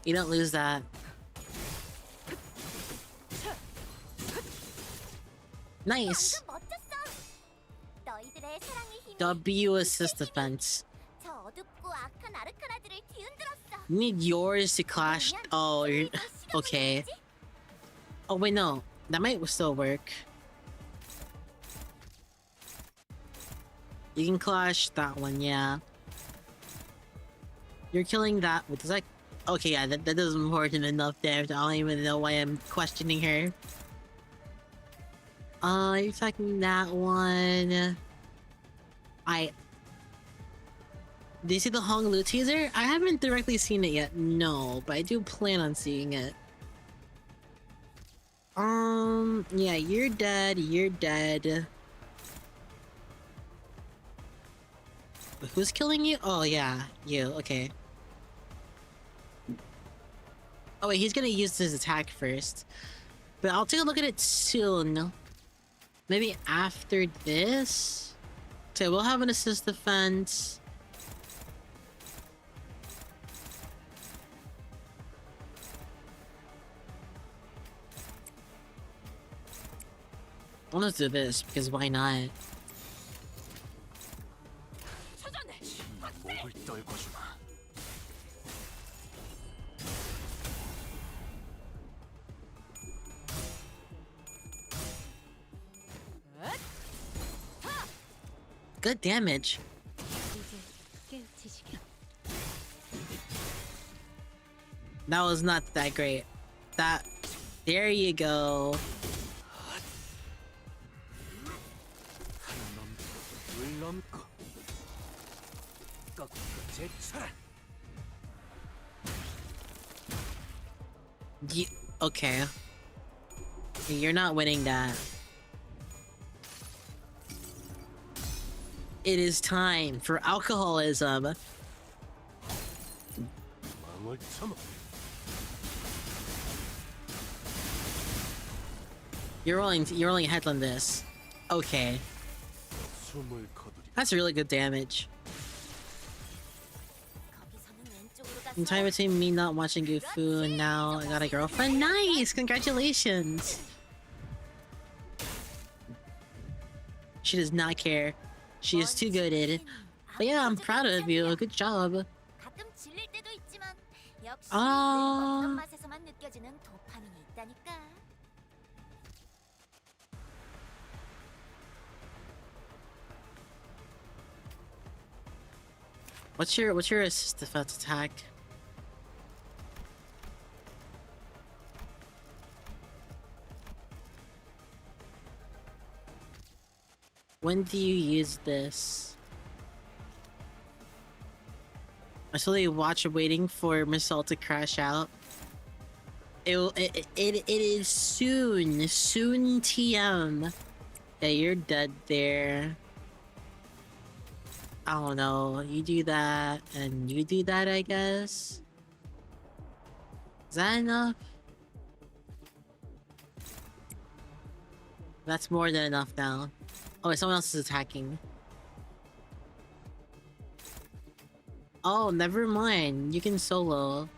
A: You don't lose that. Nice.
B: 방금 멋졌어. 너희들의 사랑의 힘이
A: W assist defense.
B: 저 어둡고 악한 아르카나들을 뒤흔들었어.
A: You need yours to clash. Oh, you're okay. Oh wait, no, that might still work. You can clash that one, yeah. You're killing that. Does that? Okay, yeah, that does more than enough damage. I don't even know why I'm questioning her. You're attacking that one. Do you see the Hong Lu teaser? I haven't directly seen it yet, no, but I do plan on seeing it. Yeah, you're dead, you're dead. Who's killing you? Oh yeah, you, okay. Oh wait, he's gonna use his attack first. But I'll take a look at it soon. Maybe after this? Okay, we'll have an assist defense. Well, let's do this, because why not?
C: 목을 떨궈주마.
A: Good damage. That was not that great. There you go.
D: 마음껏 꺾고 제쳐라.
A: Okay. You're not winning that. It is time for alcoholism.
C: 망을 참아.
A: You're rolling heads on this. Okay.
C: 숨을 거두리.
A: That's really good damage. In time between me not watching Oofu and now I got a girlfriend. Nice! Congratulations! She does not care. She is too good at it. But yeah, I'm proud of you. Good job.
B: 가끔 질릴 때도 있지만 역시
A: 아.
B: 어떤 맛에서만 느껴지는 도파민이 있다니까.
A: What's your assist defense attack? When do you use this? I slowly watch waiting for Missile to crash out. It is soon TM. Yeah, you're dead there. I don't know. You do that, and you do that, I guess. Is that enough? That's more than enough now. Oh, wait, someone else is attacking. Oh, never mind. You can solo.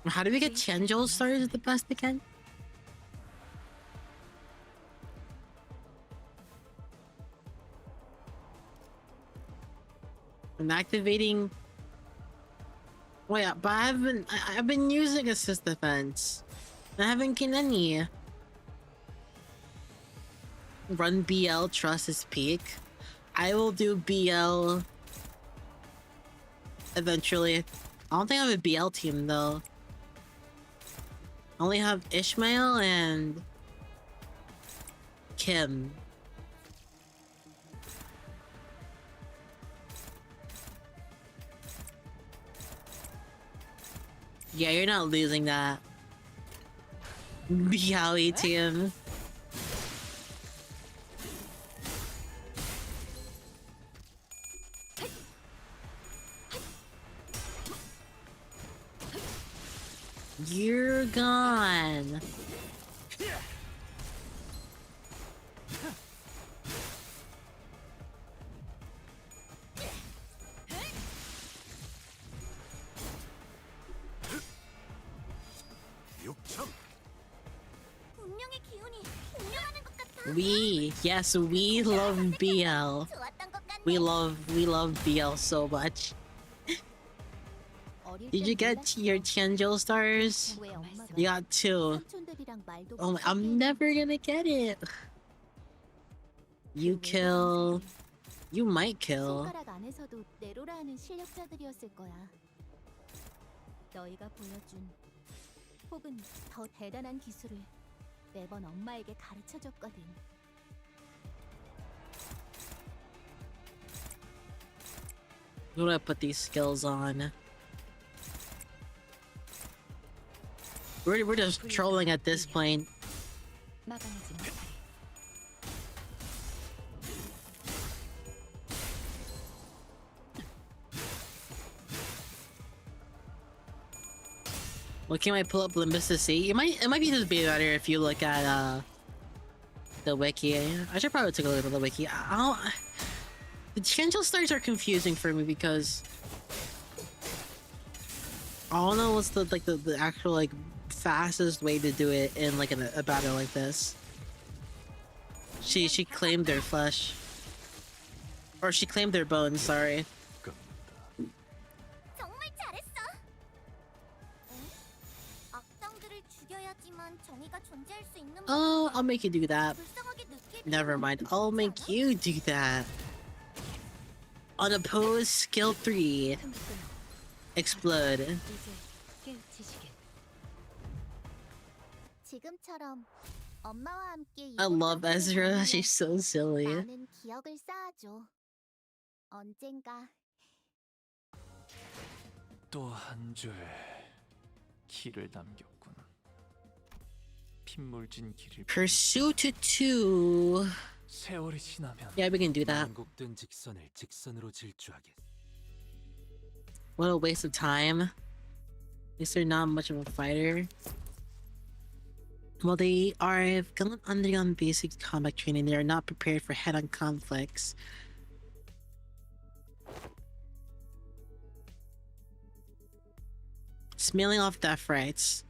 A: How do we get Tianzhou stars at the best again? I'm activating. Wait, but I've been using assist defense. I haven't gained any. Run BL, trust is peak. I will do BL eventually. I don't think I have a BL team though. I only have Ishmael and Kim. Yeah, you're not losing that. Bialy team. You're gone.
B: 운명의 기운이 공명하는 것 같아.
A: Yes, we love BL.
B: 좋았던 것 같네.
A: We love BL so much. Did you get your Tianzhou stars?
B: 왜 엄마가
A: You got 2.
B: 삼촌들이랑 말도
A: Oh,
B: 못하게
A: I'm never gonna get it. You kill. You might kill.
B: 손가락 안에서도 내로라 하는 실력자들이었을 거야. 너희가 보여준 혹은 더 대단한 기술을 매번 엄마에게 가르쳐줬거든.
A: Who do I put these skills on? We're just trolling at this point.
B: 막아내지 못해.
A: Well, can I pull up Limbus to see? It might be just be better if you look at the wiki. I should probably take a look at the wiki. The Tianzhou stars are confusing for me because I don't know what's the actual like fastest way to do it in like a battle like this. She claimed their flesh, or she claimed their bones. Sorry.
B: 정말 잘했어. 악당들을 죽여야지만 정의가 존재할 수 있는.
A: Oh, I'll make you do that.
B: 불쌍하게 느낄
A: Never mind. I'll make you do that. Unopposed skill 3. explode.
B: 이제 깨우치시게. 지금처럼 엄마와 함께
A: I love
B: 이곳저곳을
A: Ezra.
B: 다니며
A: She's so silly.
B: 많은 기억을 쌓아줘. 언젠가
D: 또 한 줄 길을 남겼군. 핏물진 길을
A: Pursuit 2.
D: 세월이 지나면
A: Yeah, we can do that.
C: 만곡된 직선을 직선으로 질주하게.
A: What a waste of time. At least they're not much of a fighter. Well, they are have undergone basic combat training. They are not prepared for head-on conflicts. Smelling off death rights.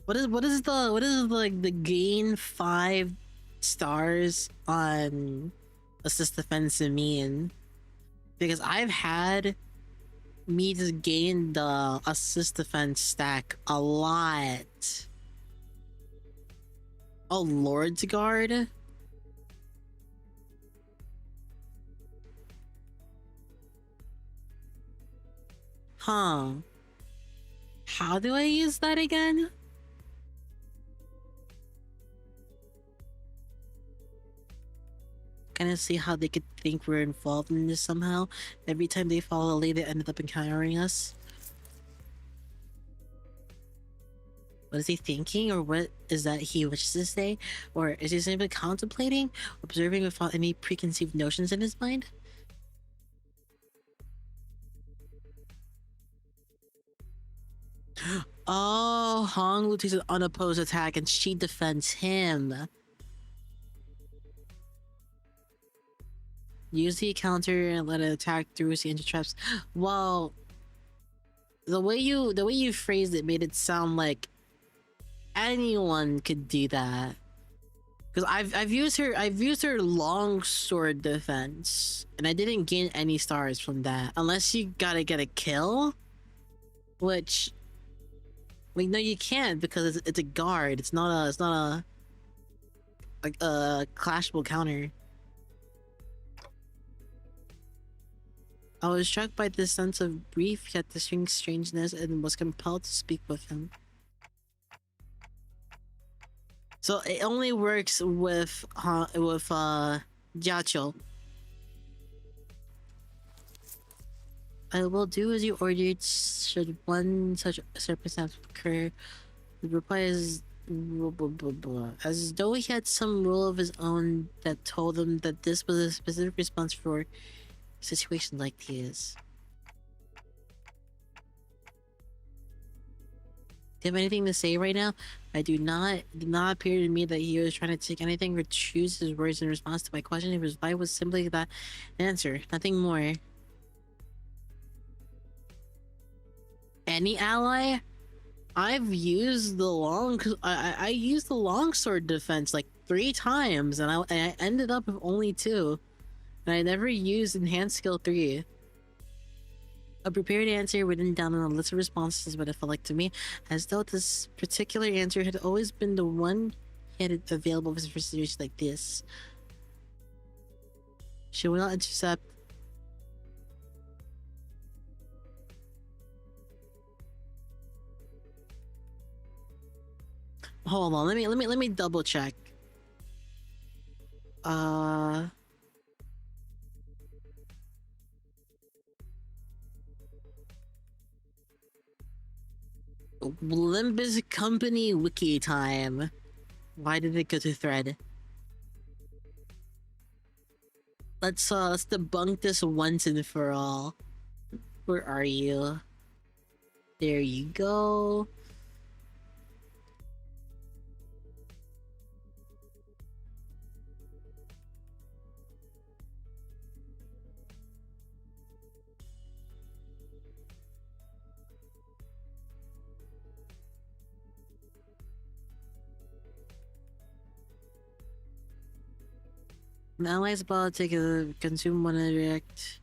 A: What is like the gain 5 stars on assist defense mean? Because I've had me just gain the assist defense stack a lot. Oh, Lord's Guard? Huh. How do I use that again? Kind of see how they could think we're involved in this somehow. Every time they follow a lead, they ended up encountering us. What is he thinking, or what is that he wishes to say? Or is he simply contemplating, observing without any preconceived notions in his mind? Oh, Hong Lu takes an unopposed attack and she defends him. Use the counter and let it attack through the traps. Well, the way you phrased it made it sound like anyone could do that. Because I've used her long sword defense and I didn't gain any stars from that unless you gotta get a kill, which, like, no, you can't because it's a guard. It's not a like a clashable counter. I was struck by this sense of brief yet distinct strangeness and was compelled to speak with him. So it only works with Jiacho. I will do as you ordered should one such circumstance occur. The reply is blah, blah, blah, blah, as though he had some rule of his own that told him that this was a specific response for situations like these. Do you have anything to say right now? I do not. It did not appear to me that he was trying to take anything or choose his words in response to my question. His reply was simply that answer, nothing more. Any ally? I've used the I used the longsword defense like 3 times, and I ended up with only 2, and I never used enhanced skill 3. A prepared answer written down on a list of responses is what it felt like to me, as though this particular answer had always been the one he had available for situations like this. She will not intercept. Hold on, let me double check. Limbus Company wiki time. Why did it go to thread? Let's debunk this once and for all. Where are you? There you go. An ally's about to take a consume one direct.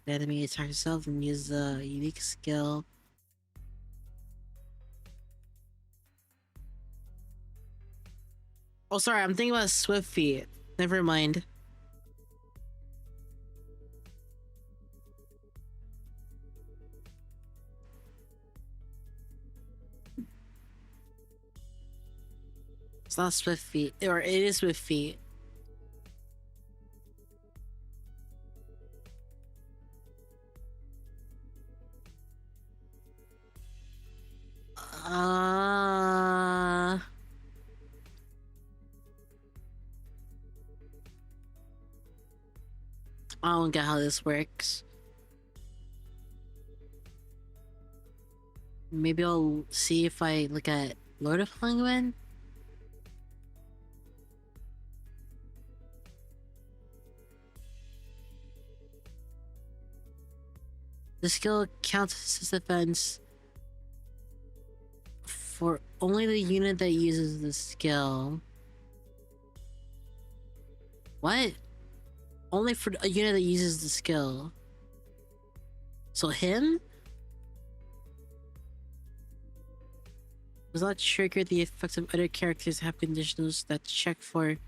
A: The enemy attack herself and use a unique skill. Oh, sorry, I'm thinking about Swift Feet. Never mind. It's not swift feet, or it is swift feet. Uh, I don't get how this works. Maybe I'll see if I look at Lord of Hangwen. The skill counts as defense for only the unit that uses the skill. What? Only for a unit that uses the skill. So him? Does not trigger the effects of other characters have conditionals that check for...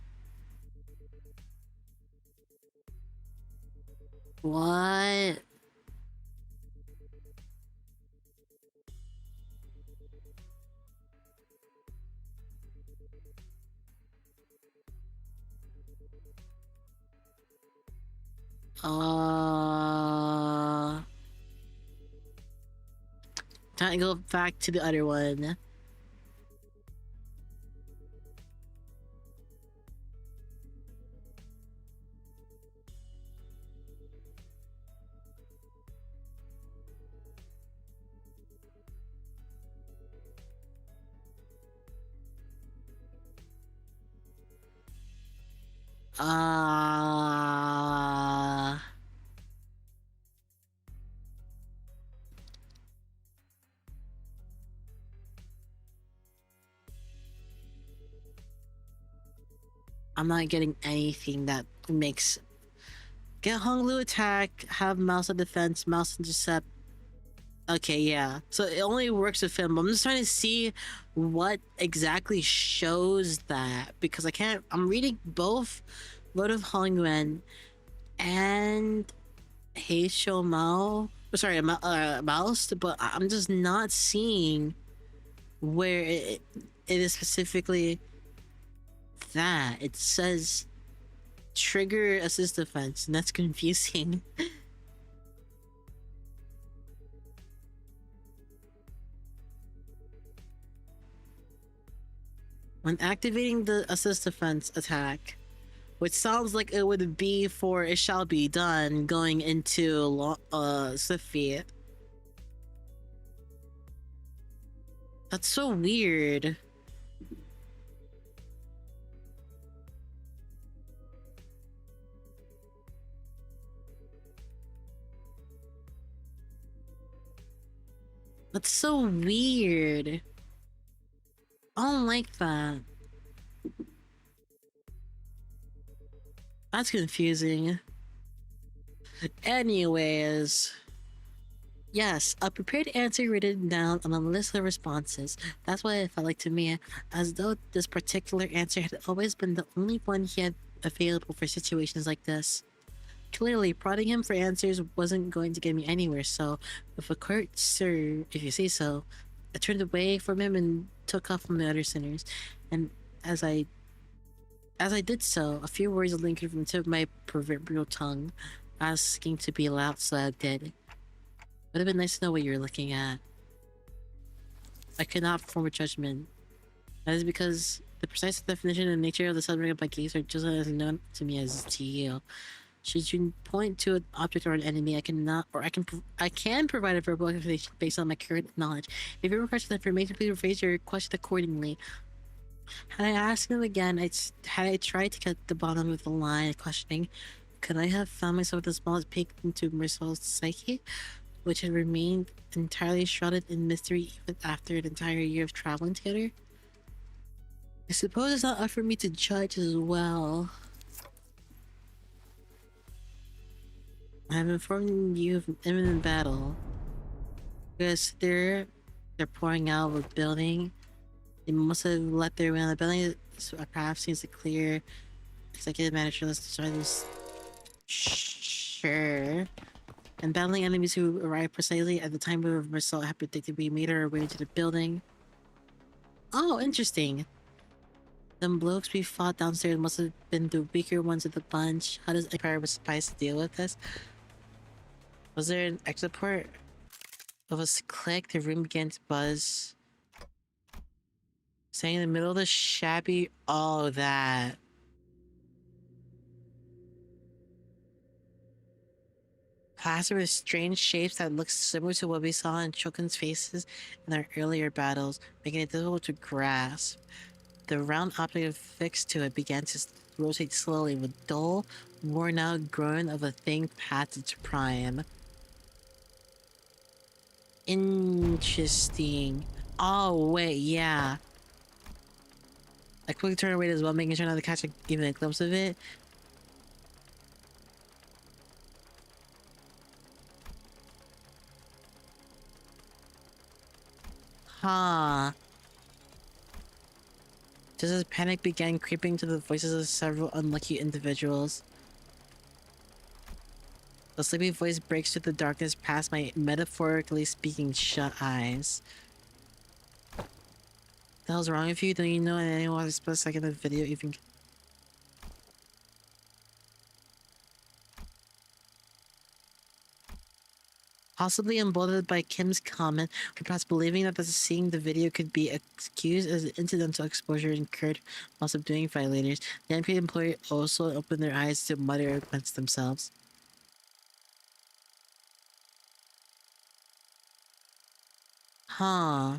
A: What? Time to go back to the other one. I'm not getting anything that makes... Get Honglu attack, have mouse on defense, mouse intercept. Okay, yeah. So it only works with him. I'm just trying to see what exactly shows that, because I can't... I'm reading both Lord of Hongwen and Heisho Mao... Sorry, Mouse, but I'm just not seeing where it is specifically that. It says trigger assist defense, and that's confusing. When activating the assist defense attack, which sounds like it would be for it shall be done going into swift feet. That's so weird. That's so weird. I don't like that. That's confusing. Anyways. Yes, a prepared answer written down on a list of responses. That's what it felt like to me, as though this particular answer had always been the only one he had available for situations like this. Clearly, prodding him for answers wasn't going to get me anywhere, so, with a curt "sir, if you say so," I turned away from him and took off from the other sinners. And as I did so, a few words lingered from the tip of my proverbial tongue, asking to be allowed, so I did. Would have been nice to know what you were looking at. I could not form a judgment. That is because the precise definition and nature of the subject of my case are just as known to me as to you. Should you point to an object or an enemy, I can provide a verbal explanation based on my current knowledge. If you request information, please rephrase your question accordingly. Had I asked him again, had I tried to get the bottom of the line of questioning, could I have found myself the smallest peek into Marcel's psyche, which had remained entirely shrouded in mystery even after an entire year of traveling together? I suppose it's not up for me to judge as well. I have informed you of imminent battle. Because they're pouring out of a building. They must have let their way on the building, so perhaps seems to clear. Executive manager, let's try this. Sure. And battling enemies who arrived precisely at the time of Marcel had predicted we made our way to the building. Oh, interesting. Them blokes we fought downstairs must have been the weaker ones of the bunch. How does Empire was supposed to deal with this? Was there an exit port? Of a click, the room began to buzz. Staying in the middle of the shabby... Oh, that. Plastered with strange shapes that looked similar to what we saw in children's faces in our earlier battles, making it difficult to grasp. The round object affixed to it began to rotate slowly with dull, worn-out groan of a thing past its prime. Interesting. Oh, wait, yeah. I quickly turned away as well, making sure not to catch even a glimpse of it. Huh. Just as panic began creeping to the voices of several unlucky individuals. The sleepy voice breaks through the darkness past my metaphorically speaking shut eyes. The hell's wrong with you? Don't you know anyone was supposed to second the video even... Possibly emboldened by Kim's comment, or perhaps believing that seeing the video could be excused as an incidental exposure incurred while subduing violators, the unpaid employee also opened their eyes to mutter against themselves. Huh.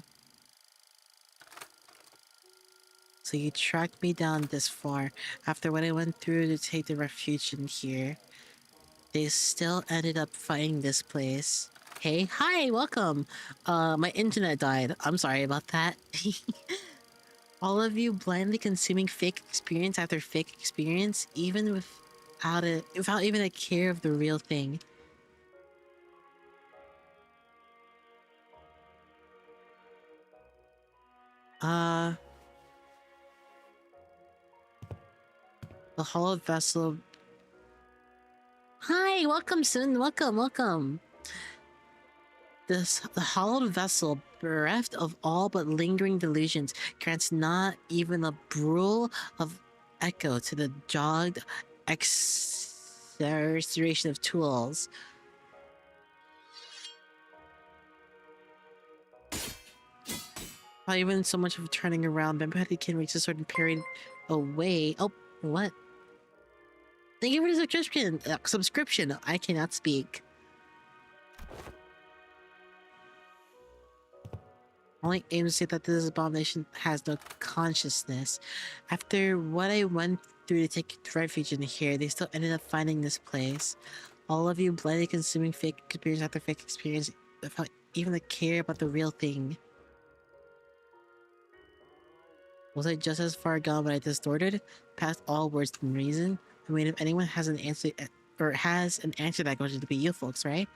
A: So you tracked me down this far after what I went through to take the refuge in here. They still ended up fighting this place. Hey, hi, welcome. My internet died. I'm sorry about that. All of you blindly consuming fake experience after fake experience, even without even a care of the real thing. The hollowed vessel. Hi, welcome, Sun. Welcome. The hollowed vessel, bereft of all but lingering delusions, grants not even a bruit of echo to the jogged exaggeration of tools. Not even so much of turning around, Bamboo can reach a sword and parried away. Oh, what? Thank you for the subscription. I cannot speak. Only aims to say that this abomination has no consciousness. After what I went through to take refuge in here, they still ended up finding this place. All of you blindly consuming fake experience after fake experience without even a care about the real thing. Was I just as far gone when I distorted? Past all words and reason? I mean, if anyone has an answer, or has an answer that goes to be you folks, right?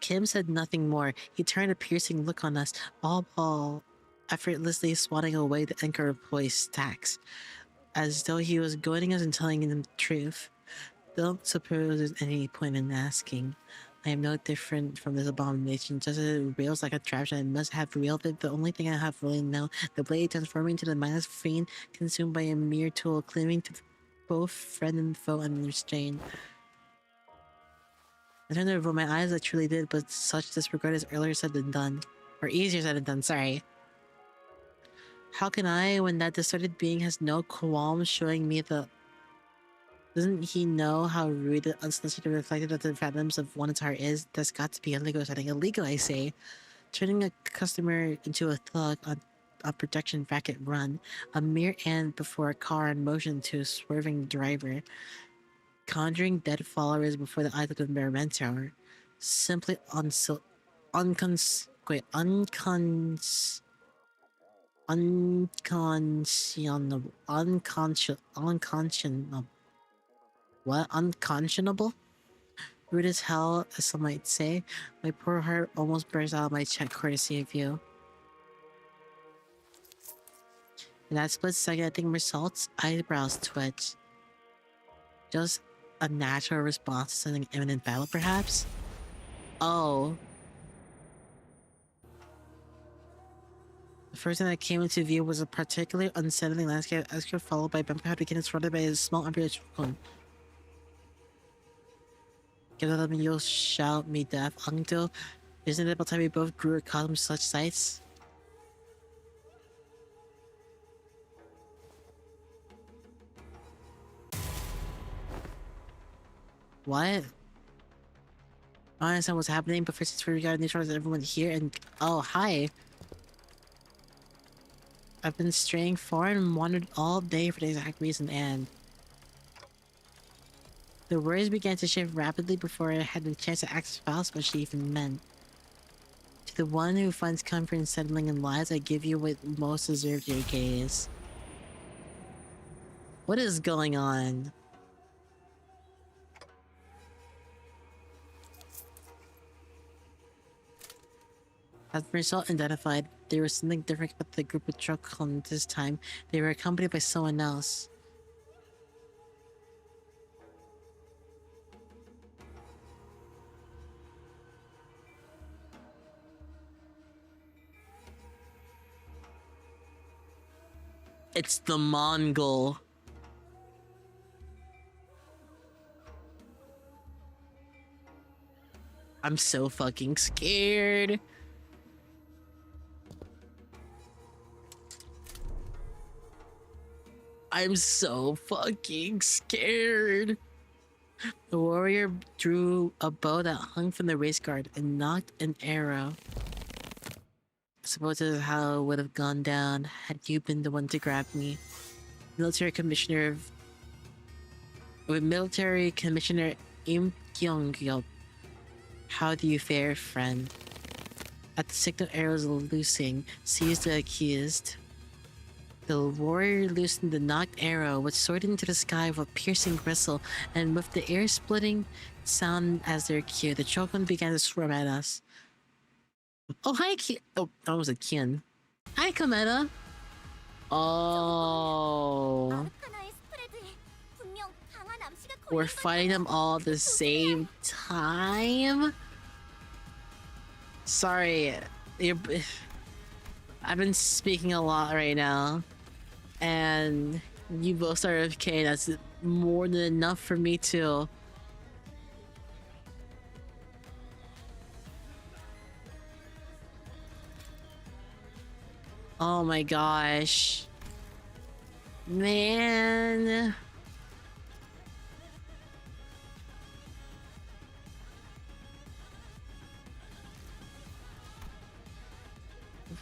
A: Kim said nothing more. He turned a piercing look on us, all effortlessly swatting away the anchor employee's stacks, as though he was goading us and telling them the truth. Don't suppose there's any point in asking. I am no different from this abomination, just as it reels like a trash and must have reeled it. The only thing I have really known, the blade transforming to the mindless fiend, consumed by a mere tool, claiming to both friend and foe unrestrained. I turned to roll my eyes, I truly did, but such disregard is earlier said than done. Or easier said than done, sorry. How can I, when that distorted being has no qualms showing me the... Doesn't he know how rude and unsolicited reflected of the fathoms of one's heart is? That's got to be illegal setting. Illegal, I say. Turning a customer into a thug on a protection racket run. A mere ant before a car in motion to a swerving driver. Conjuring dead followers before the eyes of the Mermentor. Simply unconscionable. What? Unconscionable? Rude as hell, as some might say. My poor heart almost burst out of my chest courtesy of you. In that split second, I think Mersault's eyebrows twitched. Just a natural response to something imminent battle, perhaps? Oh. The first thing that came into view was a particularly unsettling landscape, followed by bamboo how to get surrounded by a small umbrella cone. Get out of me, you'll shout me deaf, Angdo. Isn't it about time we both grew accustomed to such sights? What? I don't understand what's happening, but first it's for regarding neutralize everyone here and oh hi. I've been straying far and wandered all day for the exact reason, and the words began to shift rapidly before I had the chance to ask spouse what she even meant. To the one who finds comfort in settling in lies, I give you what most deserve your gaze. What is going on? As the result identified, there was something different about the group of truck on this time. They were accompanied by someone else. It's the Mongol. I'm so fucking scared. I'm so fucking scared. The warrior drew a bow that hung from the race guard and knocked an arrow. I suppose this is how it would have gone down had you been the one to grab me. Military Commissioner Im Kyung-gyop. How do you fare, friend? At the signal arrows loosing, seized the accused. The warrior loosened the knocked arrow, which soared into the sky with a piercing whistle, and with the air-splitting sound as their cue, the Chokun began to swarm at us. Oh, hi, oh, that was a Hien. Hi, Kometa. Oh. We're fighting them all at the same time? Sorry. I've been speaking a lot right now. And you both started AFK. That's more than enough for me to... Oh my gosh. Man.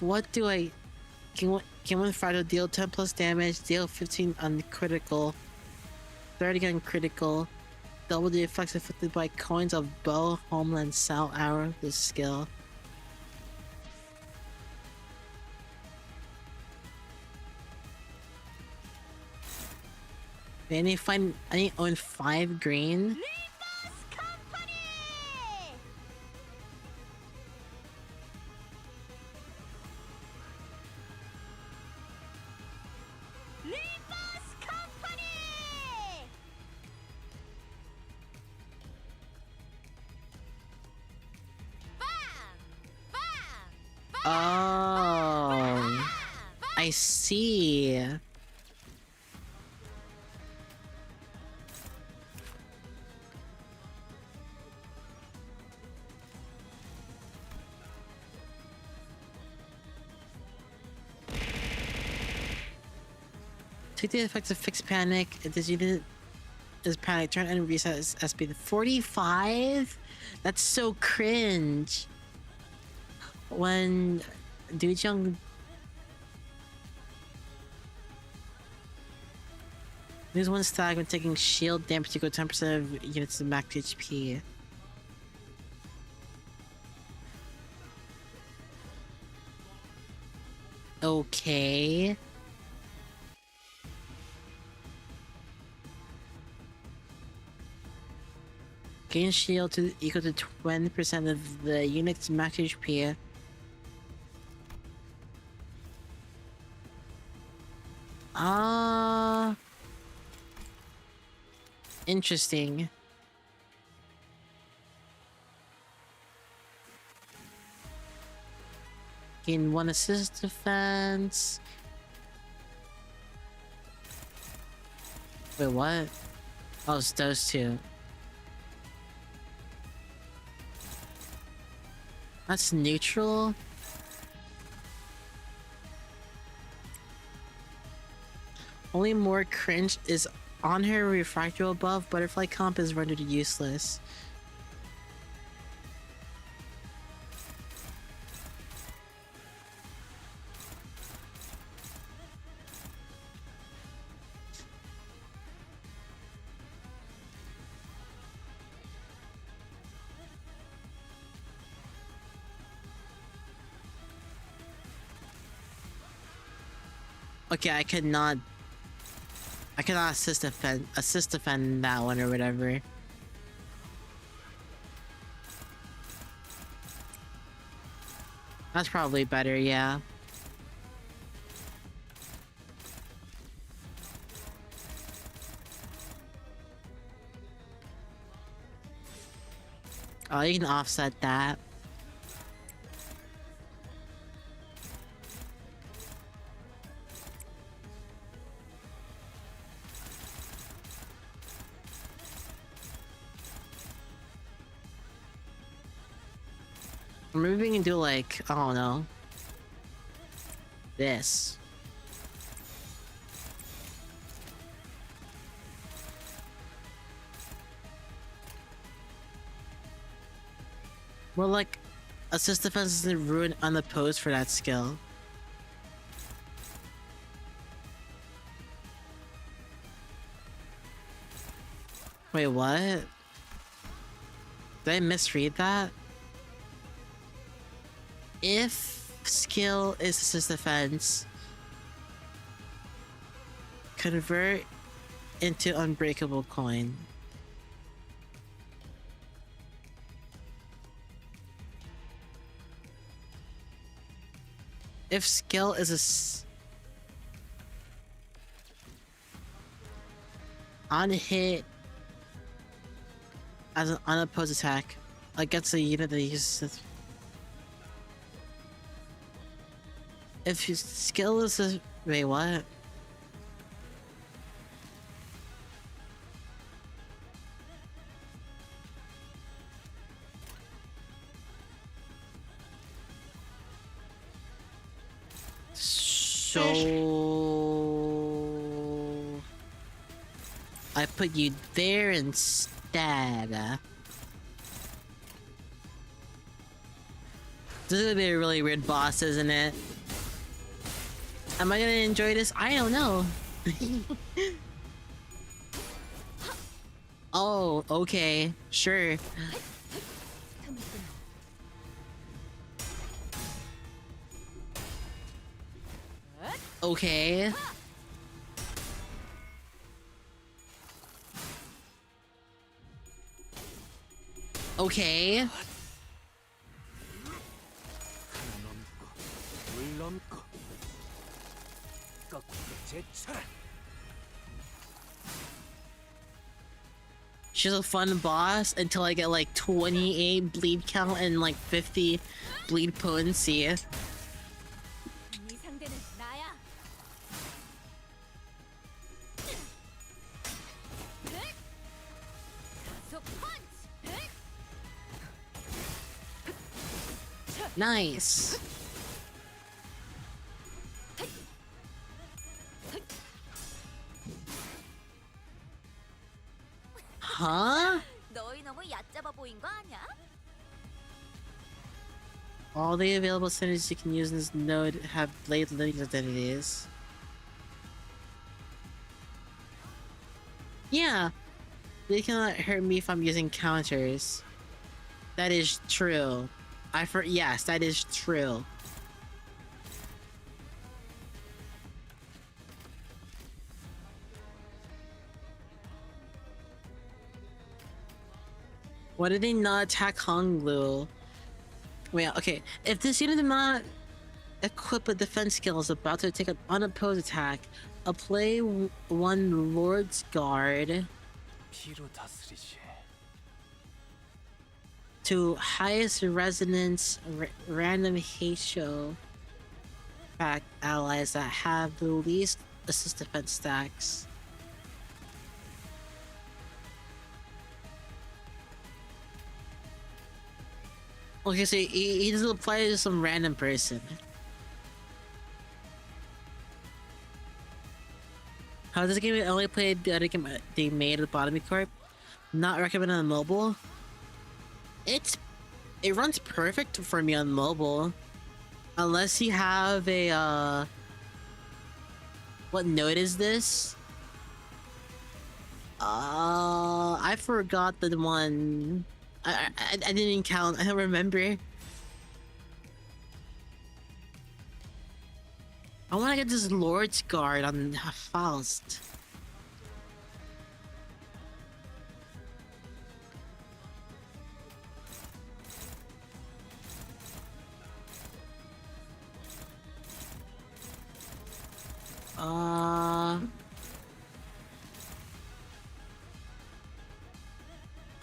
A: What do I... Can one Friday deal 10 plus damage, deal 15 on critical, 30 on critical, double the effects affected by coins of bow, homeland, sound arrow, this skill. I need to own 5 green.
B: Limbus Company! Limbus Company! Bam! Bam!
A: Oh, I see. Take the effects of fixed panic. If this unit is panic, turn and reset as speed 45. That's so cringe. When Dujung lose 1 stack when taking shield damage to go 10% of units to max HP. Okay. Gain shield to equal to 20% of the unit's max HP. Interesting. Gain 1 assist defense. Wait, what? Oh, it's those two. That's neutral? Only more cringe is on her refractor buff. Butterfly comp is rendered useless. Okay, I cannot assist defend that one or whatever. That's probably better, yeah. Oh, you can offset that. Maybe we can do like, I don't know, this. More like assist defense isn't ruined unopposed for that skill. Wait, what? Did I misread that? If skill is assist defense, convert into unbreakable coin. If skill is on hit as an unopposed attack against a unit that uses. If his skill is a wait, what? So I put you there instead. This is gonna be a really weird boss, isn't it? Am I gonna enjoy this? I don't know. Oh, okay, sure. Okay. Okay. She's a fun boss until I get like 28 bleed count and like 50 bleed potency.
B: 네 상대는 나야. 가속 펀치.
A: Nice. Huh?
B: 너희 너무 얕잡아 보인 거 아니야?
A: All the available synergies you can use in this node have blade lineage identities. Yeah, they cannot hurt me if I'm using counters. That is true. Yes, that is true. Why did they not attack Honglu? Wait, okay. If this unit did not equip a defense skill is about to take an unopposed attack, apply one Lord's Guard
D: 피로 다스리지.
A: to highest resonance random hate show artifact allies that have the least assist defense stacks. Okay, so he doesn't apply to some random person. How does this game only played the other game they made with Botany Corp? Not recommended on mobile. It runs perfect for me on mobile. Unless you have a what node is this? I forgot the one. I didn't count. I don't remember. I want to get this Lord's Guard on Faust.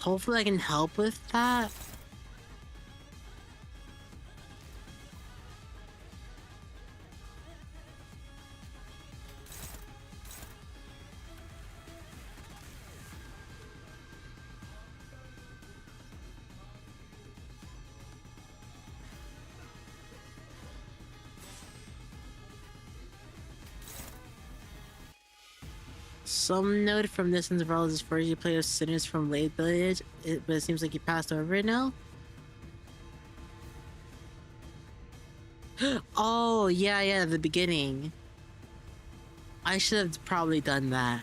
A: Hopefully I can help with that. Some note from this interval is first you play with sinners from late village, but it seems like you passed over it now. Oh yeah, the beginning. I should have probably done that.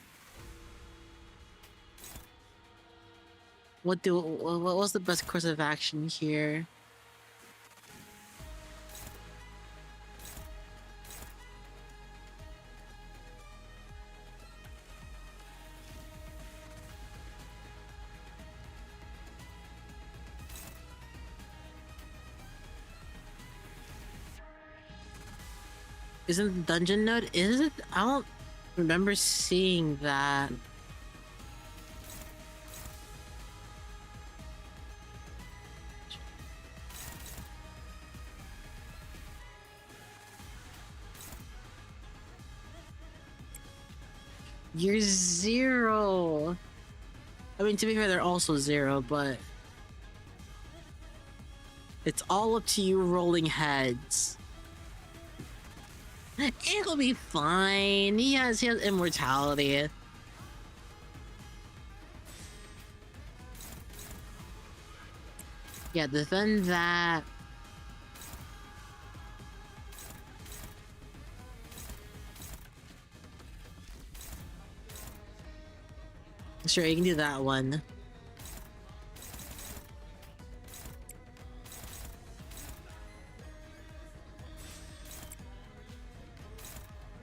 A: What was the best course of action here? Isn't the dungeon node? Is it? I don't remember seeing that. You're 0. I mean, to be fair, they're also 0, but it's all up to you rolling heads. It'll be fine. He has immortality. Yeah, defend that. Sure, you can do that one.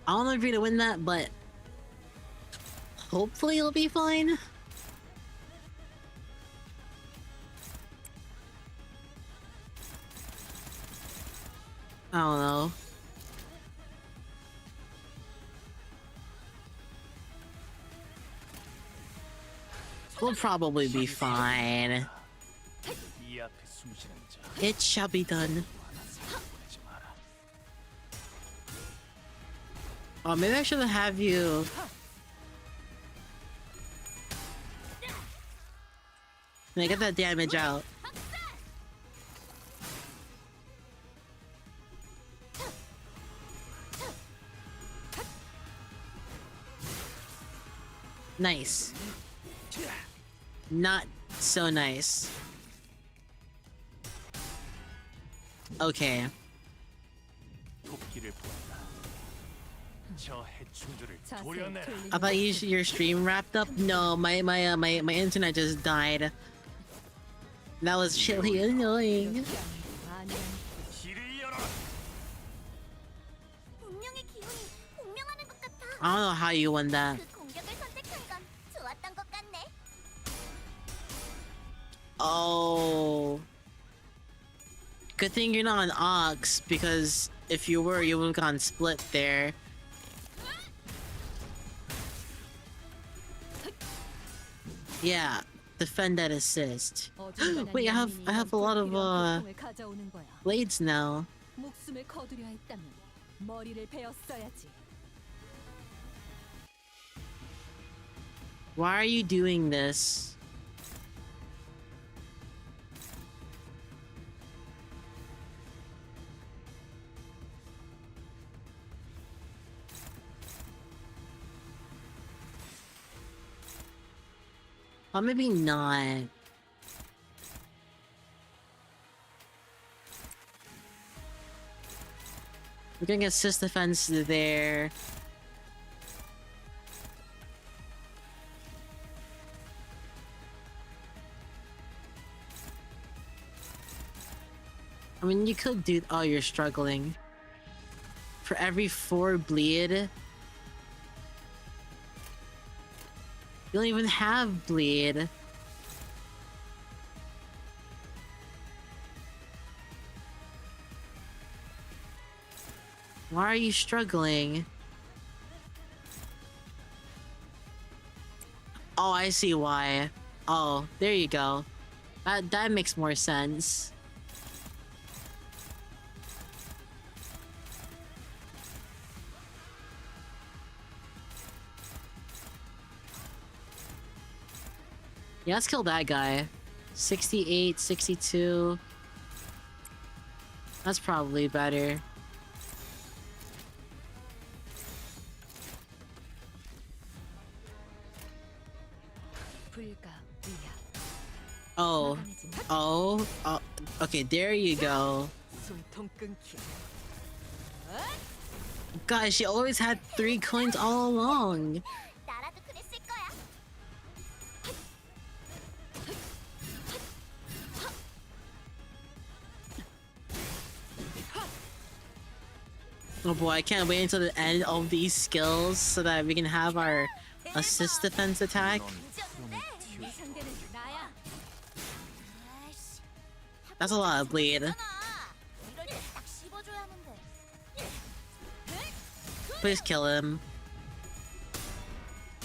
A: I don't know if you're gonna win that, but hopefully it'll be fine. I don't know. We'll probably be fine. It shall be done. Oh, maybe I should have you. Get that damage out. Nice. Not so nice. Okay. I thought your stream wrapped up. No, my internet just died. That was really annoying. I don't know how you won that. Oh. Good thing you're not an ox, because if you were, you would have gone split there. Yeah, defend that assist. Wait, I have a lot of blades now.
B: 머리를 베었어야지.
A: Why are you doing this? Oh, maybe not. We're gonna get assist defense there. I mean, you could do. Oh, you're struggling. For every 4 bleed, you don't even have bleed. Why are you struggling? Oh, I see why. Oh, there you go. That makes more sense. Yeah, let's kill that guy. 68, 62. That's probably better. Oh. Oh. Oh. Okay, there you go. Gosh, she always had 3 coins all along.
B: 나라도 그랬을 거야.
A: Oh boy, I can't wait until the end of these skills so that we can have our assist defense attack. That's a lot of bleed. Please kill him.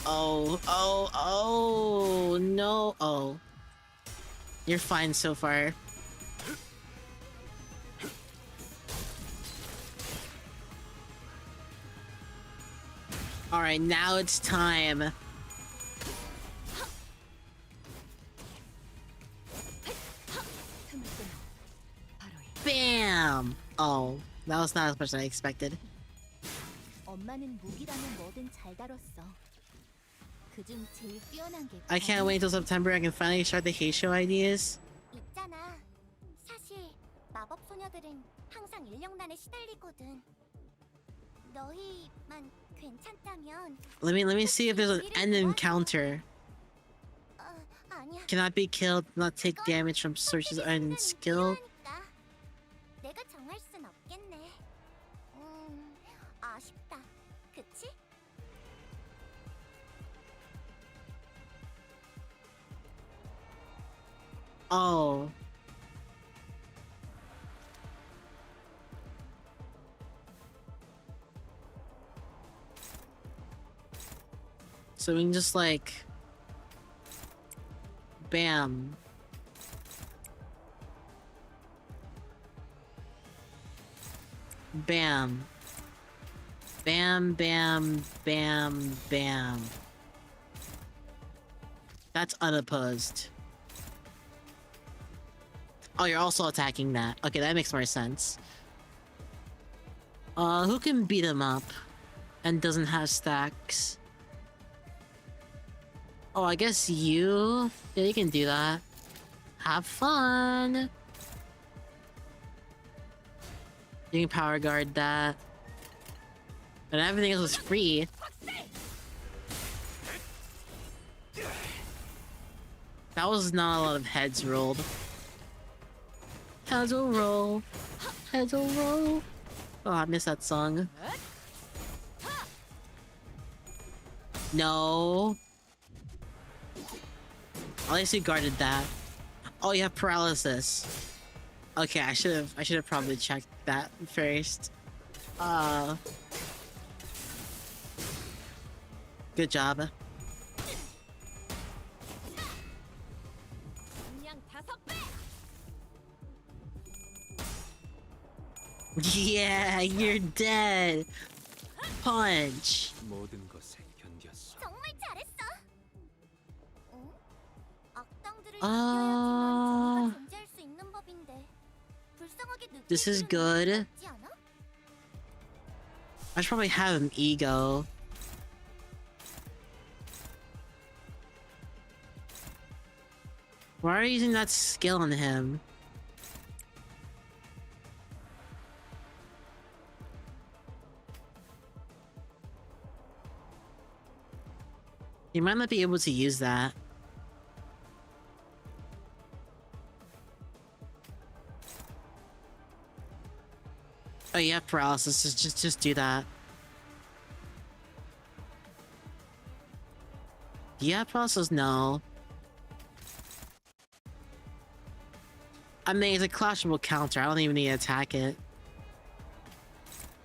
A: Oh, oh, oh, no. Oh. You're fine so far. Alright, now it's time. Bam! Oh, that was not as much as I expected.
B: 엄마는 무기라면 뭐든 잘 다뤘어. 그중 제일 뛰어난 게
A: I can't wait until September. I can finally start the hate show ideas.
B: 있잖아. 사실 마법 소녀들은 항상 인력난에 시달리거든. 너희만 괜찮다면.
A: Let me see if there's an end encounter.
B: 아니야.
A: Cannot be killed, not take damage from sources unskilled.
B: 내가 정할 순 없겠네. 아쉽다. 그치?
A: Oh. So we can just like bam. Bam. Bam, bam, bam, bam. That's unopposed. Oh, you're also attacking that. Okay, that makes more sense. Who can beat him up and doesn't have stacks? Oh, I guess you? Yeah, you can do that. Have fun! You can power guard that. And everything else was free. That was not a lot of heads rolled. Heads will roll. Heads will roll. Oh, I missed that song. No. At least you guarded that. Oh, you have paralysis. Okay, I should have probably checked that first. Good job. Yeah, you're dead. Punch.
D: 모든 것을 견뎠어.
B: 정말 잘했어. 어? 악당들을
A: Ah.
B: 이겨야지만 정의가 존재할 수 있는 법인데. 불쌍하게
A: This is
B: 느껴지는
A: good.
B: 건 없지 않아?
A: I should probably have him ego. Why are you using that skill on him? You might not be able to use that. Oh, you have paralysis. Just do that. Do you have paralysis? No. I mean, it's a clashable counter. I don't even need to attack it.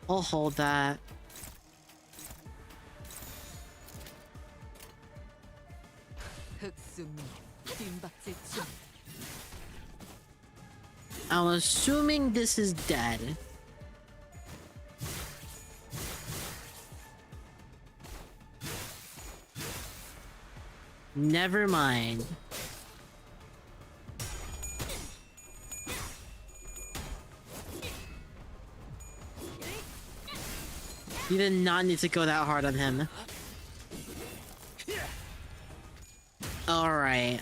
A: I'll hold that. I'm assuming this is dead. Never mind. You did not need to go that hard on him. Alright.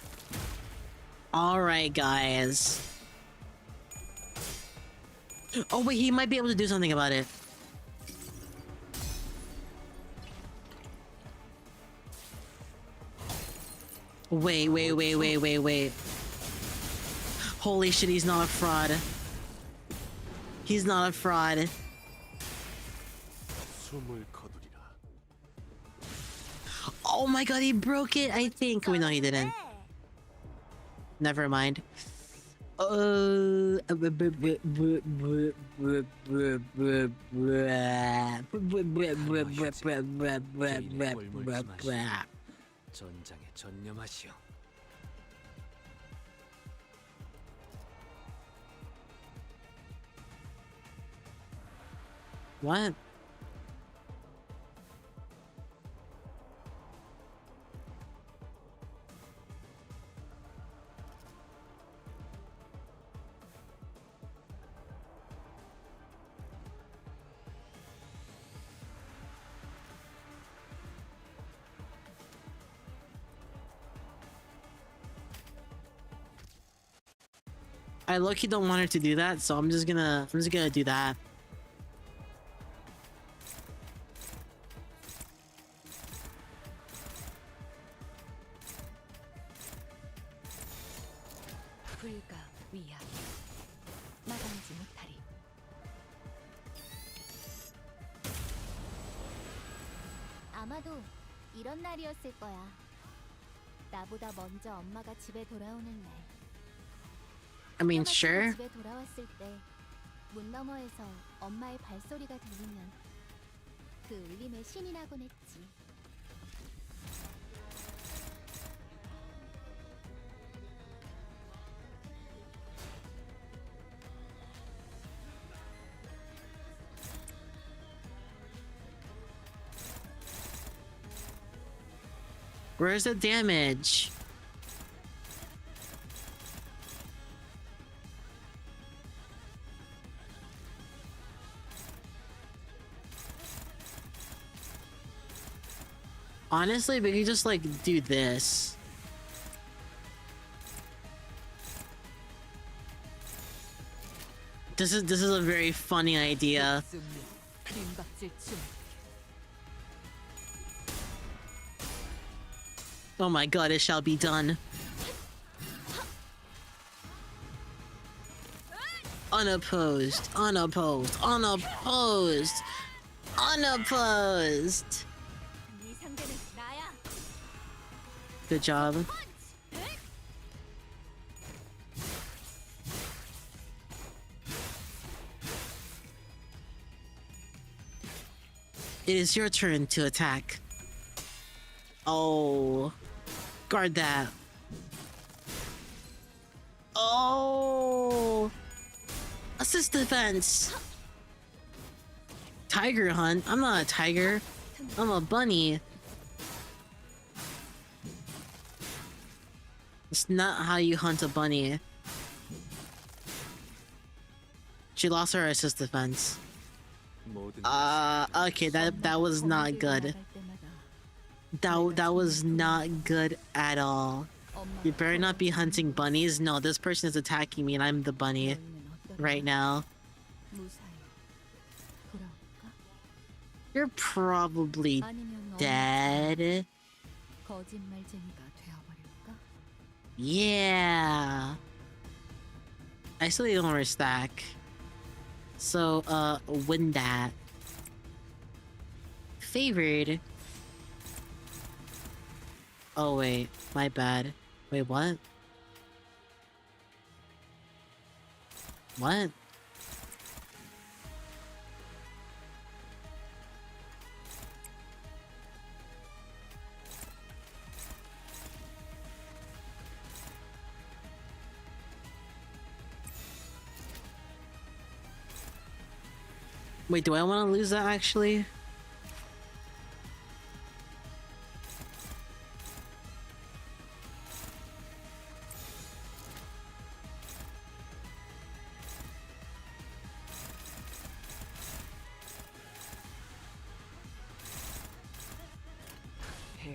A: Alright, guys. Oh wait, he might be able to do something about it. Wait. Holy shit, he's not a fraud. He's not a fraud.
C: 숨을 거두리라.
A: Oh my god, he broke it, I think. Wait, no, he didn't. Never mind.
D: 전장에 전념하시오.
A: What? I low-key don't want her to do that, so I'm just gonna do that.
B: 불가 위야 마당지 못하리. 아마도 이런 날이었을 거야. 나보다 먼저 엄마가 집에 돌아오는 날.
A: I mean, sure.
B: 집에 돌아왔을 때 문 너머에서 엄마의 발소리가 들리면 그 울림에 신이 나곤 했지.
A: Where's the damage? Honestly, we could just like do this. This is a very funny idea. Oh my god, it shall be done. Unopposed, unopposed, unopposed, unopposed. Good job. It is your turn to attack. Oh. Guard that. Oh. Assist defense. Tiger hunt? I'm not a tiger. I'm a bunny. It's not how you hunt a bunny. She lost her assist defense. Okay, that was not good. That was not good at all. You better not be hunting bunnies. No, this person is attacking me and I'm the bunny right now. You're probably dead. Yeah. I still need one more stack. So, win that. Favored. Oh wait, my bad. Wait, what? What? Wait, do I want to lose that actually?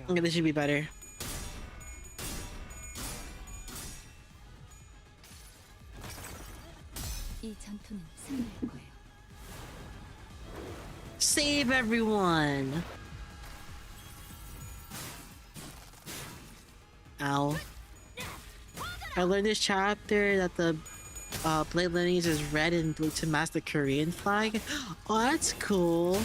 A: Okay, this should be better. Save everyone! Ow. I learned this chapter that the blade lineage is red and blue to match the Korean flag. Oh, that's cool.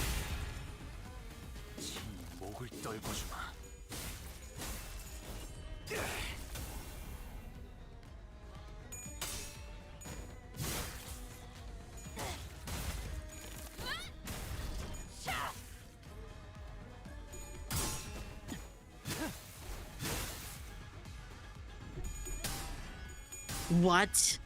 A: What?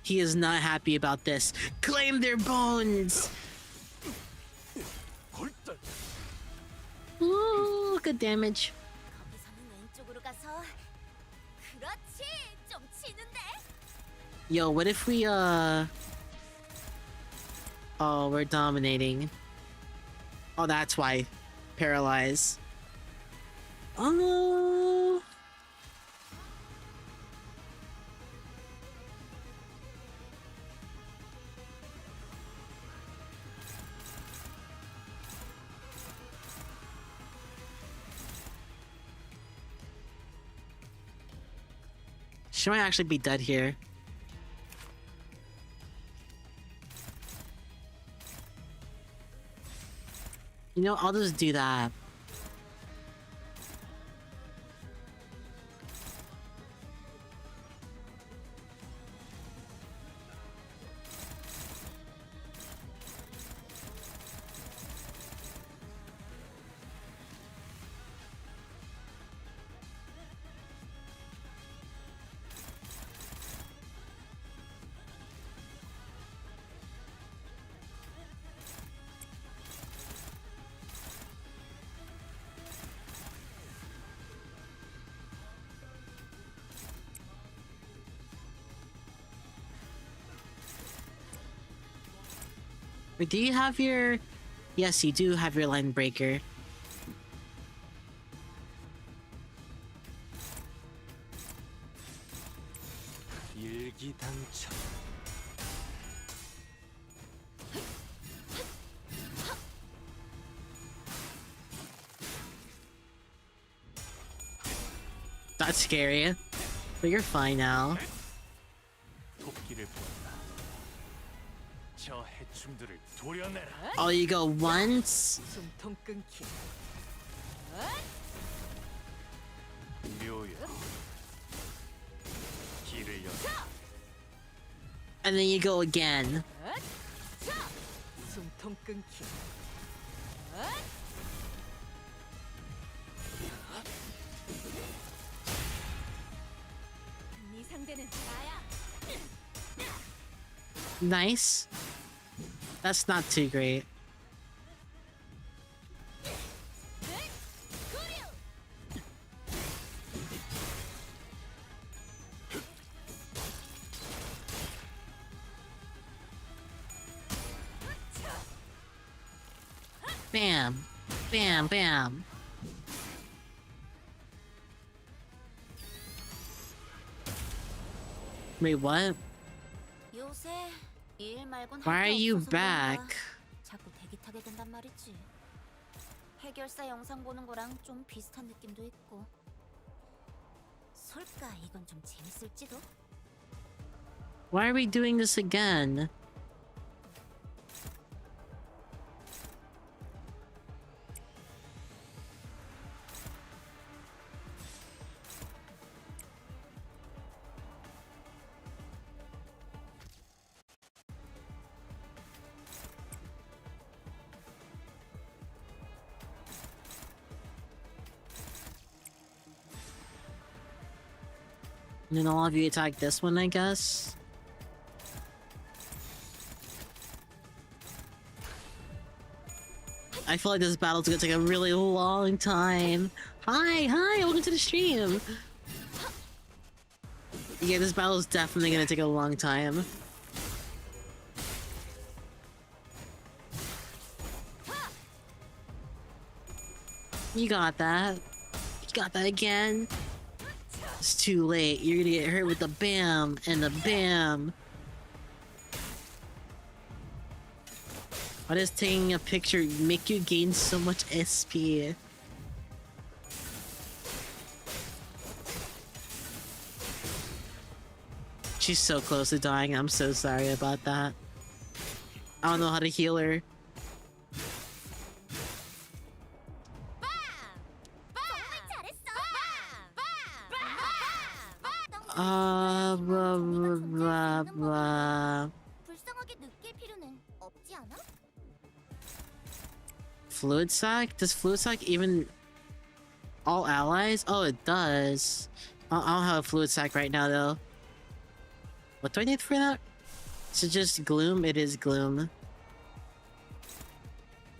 A: He is not happy about this. Claim their bones! Ooh, good damage. Yo, what if we, Oh, we're dominating. Oh, that's why. Paralyze. Oh. She might actually be dead here. You know, I'll just do that. Wait, do you have your... Yes, you do have your line breaker. That's scary. But you're fine now. Oh, you go once? And then you go again. Nice. That's not too great. Bam. Bam, bam. Wait, what?
B: 요새 일 말곤
A: Why are
B: 할게
A: you
B: 없어서
A: back?
B: 그런가 자꾸 대기 타게 된단 말이지. 해결사 영상 보는 거랑 좀 비슷한 느낌도 있고. 설까 이건 좀 재밌을지도.
A: Why are we doing this again? And then all of you attack this one, I guess? I feel like this battle's gonna take a really long time. Hi, welcome to the stream! Yeah, this battle's definitely gonna take a long time. You got that. You got that again. It's too late. You're gonna get hurt with the bam and the bam. Why does taking a picture make you gain so much SP? She's so close to dying. I'm so sorry about that. I don't know how to heal her. Blah, blah, blah.
B: 불쌍하게 느낄 필요는 없지 않아?
A: Fluid sac? Does fluid sac even all allies? Oh, it does. I don't have a fluid sac right now though. What do I need for that? So just gloom? It is gloom.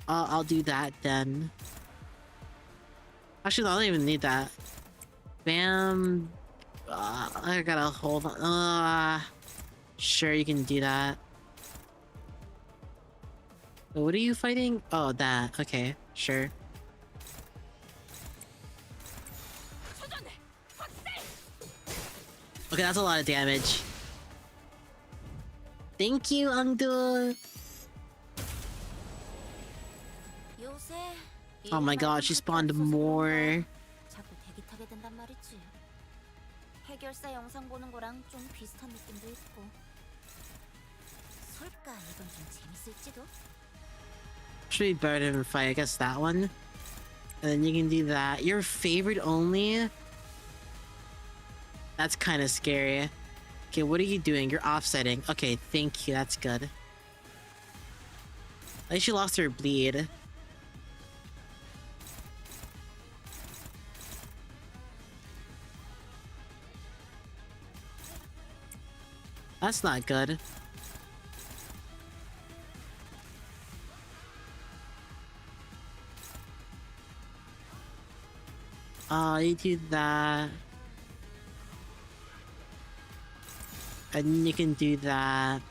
A: I'll do that then. Actually, no, I don't even need that. Bam. I gotta hold on. Sure, you can do that. But what are you fighting? Oh, that. Okay, sure. Okay, that's a lot of damage. Thank you, Angdul. Oh my god, she spawned more.
B: 자꾸 대기 타게 된단 말이지. 해결사 영상 보는 거랑 좀 비슷한 느낌도 있고. 설까 이건 좀 재밌을지도.
A: Should be better than fight, I guess that one. And then you can do that. Your favorite only? That's kind of scary. Okay, what are you doing? You're offsetting. Okay, thank you. That's good. At least she lost her bleed. That's not good. You do that. And you can do that.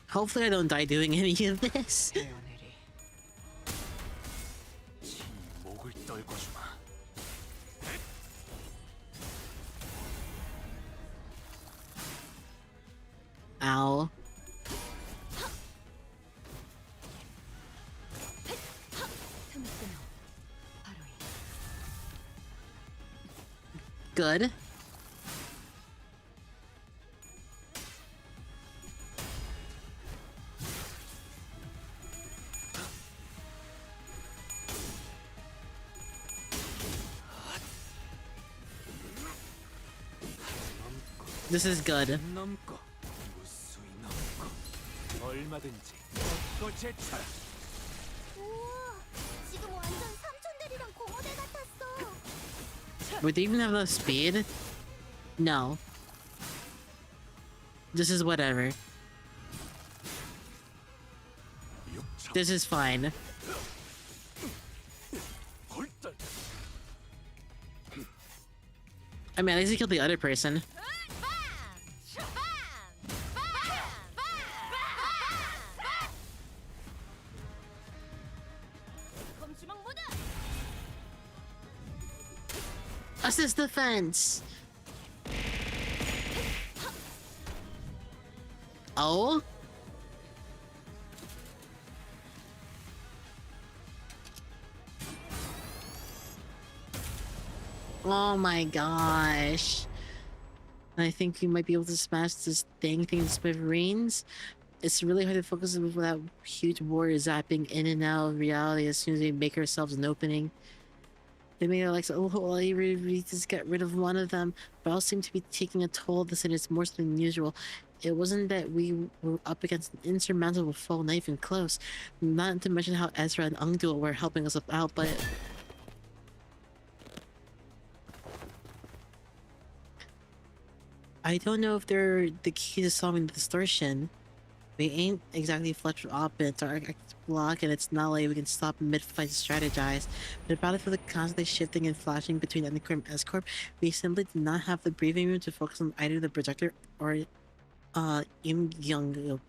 A: Hopefully I don't die doing any of this.
C: 목을 떨궈주마.
A: Ow. Good. This is good.
D: 넘고 무수히 넘고 얼마든지 걷고 제쳐라.
B: 우와, 지금 완전 삼촌들이랑 공허대 같았어.
A: Would they even have enough speed? No. This is whatever.
C: 육차
A: This is fine.
C: 헐떡.
A: I mean, at least he killed the other person. Assist defense. Oh? Oh my gosh. I think we might be able to smash this thing to smithereens. It's really hard to focus on that huge warrior zapping in and out of reality as soon as we make ourselves an opening. They made it like, oh, well, I really just get rid of one of them, but all seem to be taking a toll of this, and it's more so than usual. It wasn't that we were up against an insurmountable foe, not even close. Not to mention how Ezra and Ungdual were helping us out, but... I don't know if they're the key to solving the distortion. We ain't exactly fletched with offense or block, and it's not like we can stop mid-fight to strategize. But about it for the constantly shifting and flashing between N-Corp and S-Corp, we simply did not have the breathing room to focus on either the projector or Im Young,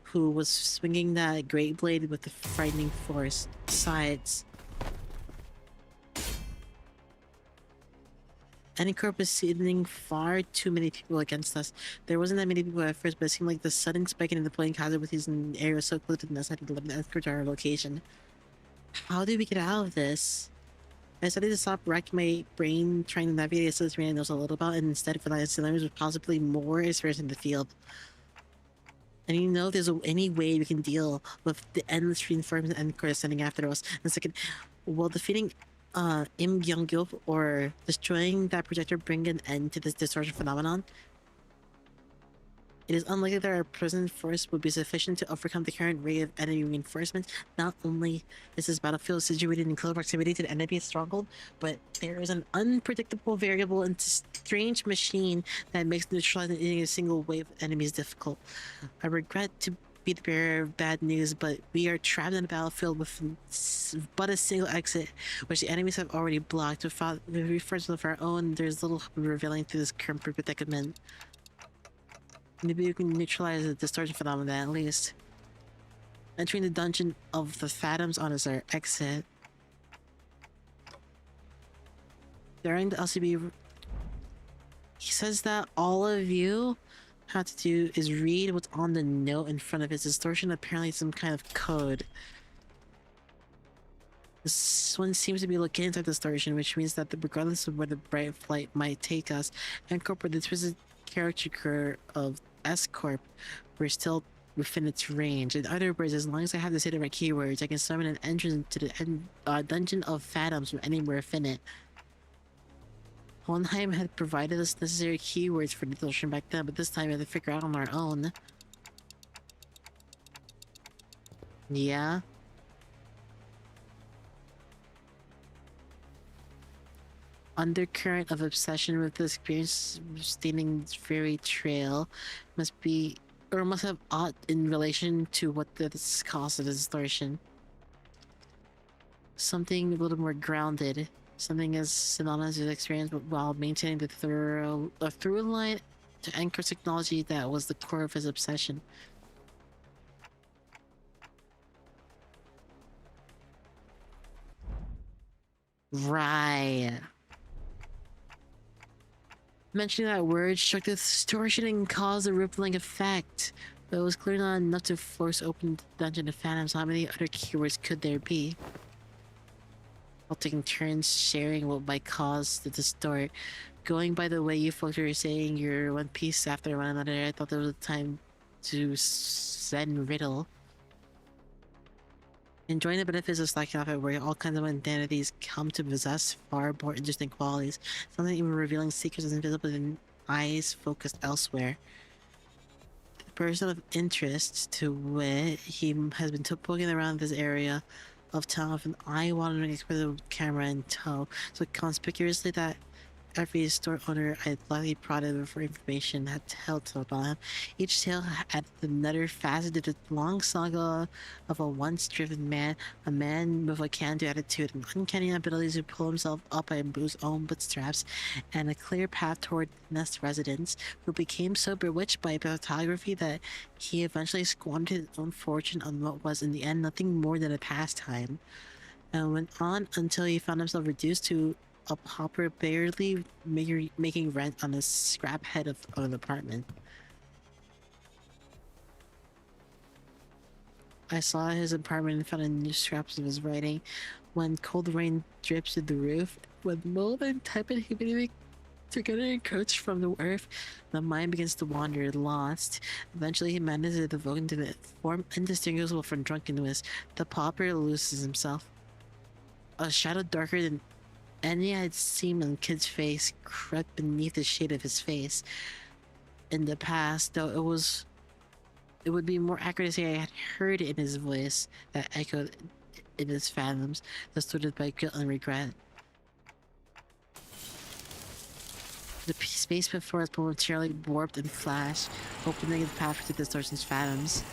A: who was swinging that great blade with the frightening force. Besides, N-Corp was sending far too many people against us. There wasn't that many people at first, but it seemed like the sudden spike in the deploying casualties in the area was so close to the nest had to limit N-Corp to our location. How did we get out of this? I started to stop racking my brain trying to navigate a system I know a little about, and instead for that cylinders with possibly more experience in the field. And you know if there's any way we can deal with the endless reinforcements N-Corp is sending after us. And second, well, defeating Im Gyeong-gil or destroying that projector bring an end to this distortion phenomenon? It is unlikely that our present force would be sufficient to overcome the current rate of enemy reinforcements. Not only is this battlefield situated in close proximity to the enemy's stronghold, but there is an unpredictable variable and strange machine that makes neutralizing any single wave of enemies difficult. I regret to be the bearer of bad news, but we are trapped in a battlefield with but a single exit, which the enemies have already blocked. Without the reinforcements of our own, there's little hope of revealing through this current predicament. Maybe we can neutralize the distortion phenomenon at least. Entering the dungeon of the Phantoms on is our exit. During the LCB, he says that all of you have to do is read what's on the note in front of his distortion, apparently some kind of code. This one seems to be looking inside the distortion, which means that regardless of where the bright flight might take us, incorporate the twisted caricature of S-Corp, we're still within its range. In other words, as long as I have to say the right keywords, I can summon an entrance to the dungeon of Phantoms from anywhere within it. Hohenheim had provided us necessary keywords for the distortion back then, but this time we had to figure out on our own. Yeah? Undercurrent of obsession with the experience staining fairy trail must be, or must have aught in relation to what this cause of the distortion. Something a little more grounded. Something as synonymous with experience, but while maintaining the through line to anchor technology that was the core of his obsession. Right. Mentioning that word struck the distortion and caused a rippling effect, but it was clearly not enough to force open the dungeon of Phantoms. How many other keywords could there be? While taking turns sharing what might cause the distort. Going by the way you folks were saying you're one piece after one another, I thought there was a time to send riddle. Enjoying the benefits of slacking off at work, all kinds of identities come to possess far more interesting qualities. Something even revealing secrets is invisible in eyes focused elsewhere. The person of interest, to wit, he has been poking around this area of town with an eye-wandering expressive camera in tow, so conspicuously that every store owner I likely prodded for information had tales about him. Each tale added another facet to the long saga of a once-driven man, a man with a can-do attitude, an uncanny ability to pull himself up by his own bootstraps, and a clear path toward Nest residence, who became so bewitched by photography that he eventually squandered his own fortune on what was, in the end, nothing more than a pastime, and went on until he found himself reduced to a pauper, barely making rent on a scrap head of an apartment. I saw his apartment and found a new scraps of his writing. When cold rain drips through the roof, when mold and tepid humidity together encroach from the earth, the mind begins to wander, lost. Eventually, he manages to evoke into the form indistinguishable from drunkenness. The pauper loses himself. A shadow darker than any I had seen on Kid's face crept beneath the shade of his face. In the past, though it would be more accurate to say I had heard it in his voice that echoed in his phantoms, distorted by guilt and regret. The space before us momentarily warped and flashed, opening the path to distortion's phantoms.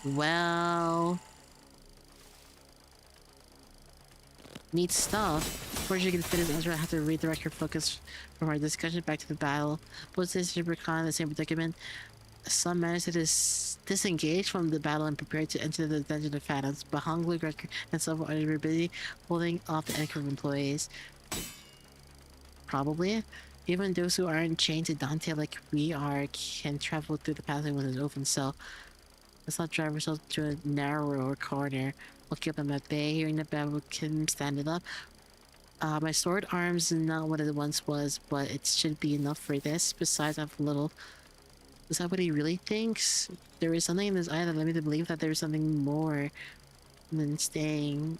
A: Well, neat stuff. Before you can finish answer, I have to redirect your focus from our discussion back to the battle. Both sisters were caught in the same predicament. Some managed to disengage from the battle and prepared to enter the dungeon of phantoms, but Honglu, Greker, and several others were busy holding off the anchor of employees. Probably. Even those who aren't chained to Dante like we are can travel through the pathway when it's open, so let's not drive ourselves to a narrower corner. We'll keep them at bay. Hearing the battle, Kim standing up. My sword arm's not what it once was, but it should be enough for this. Besides, I have a little... Is that what he really thinks? There is something in his eye that led me to believe that there was something more than staying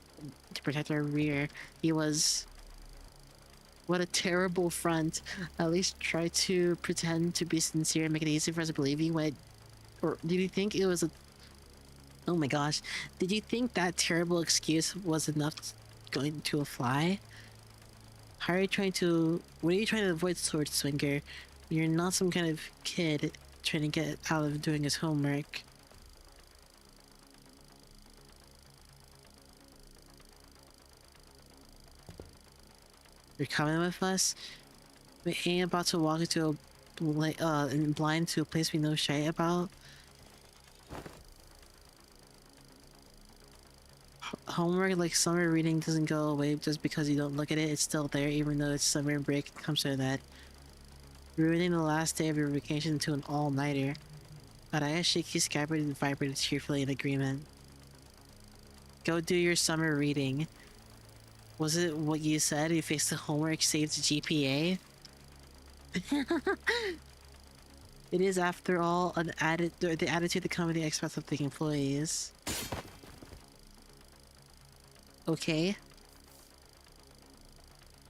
A: to protect our rear. He was... What a terrible front. At least try to pretend to be sincere and make it easy for us to believe you. Or did you think it was a... Oh my gosh. Did you think that terrible excuse was enough going to a fly? How are you trying to... What are you trying to avoid, sword swinger? You're not some kind of kid trying to get out of doing his homework. You're coming with us? We ain't about to walk into blind to a place we know shit about. Homework like summer reading doesn't go away just because you don't look at it. It's still there even though it's summer break. It comes to that. Ruining the last day of your vacation into an all-nighter. Araya shaky scabbard and vibrated cheerfully in agreement. Go do your summer reading. Was it what you said? You faced the homework, saved the GPA? It is, after all, the attitude the company expects of the employees. Okay.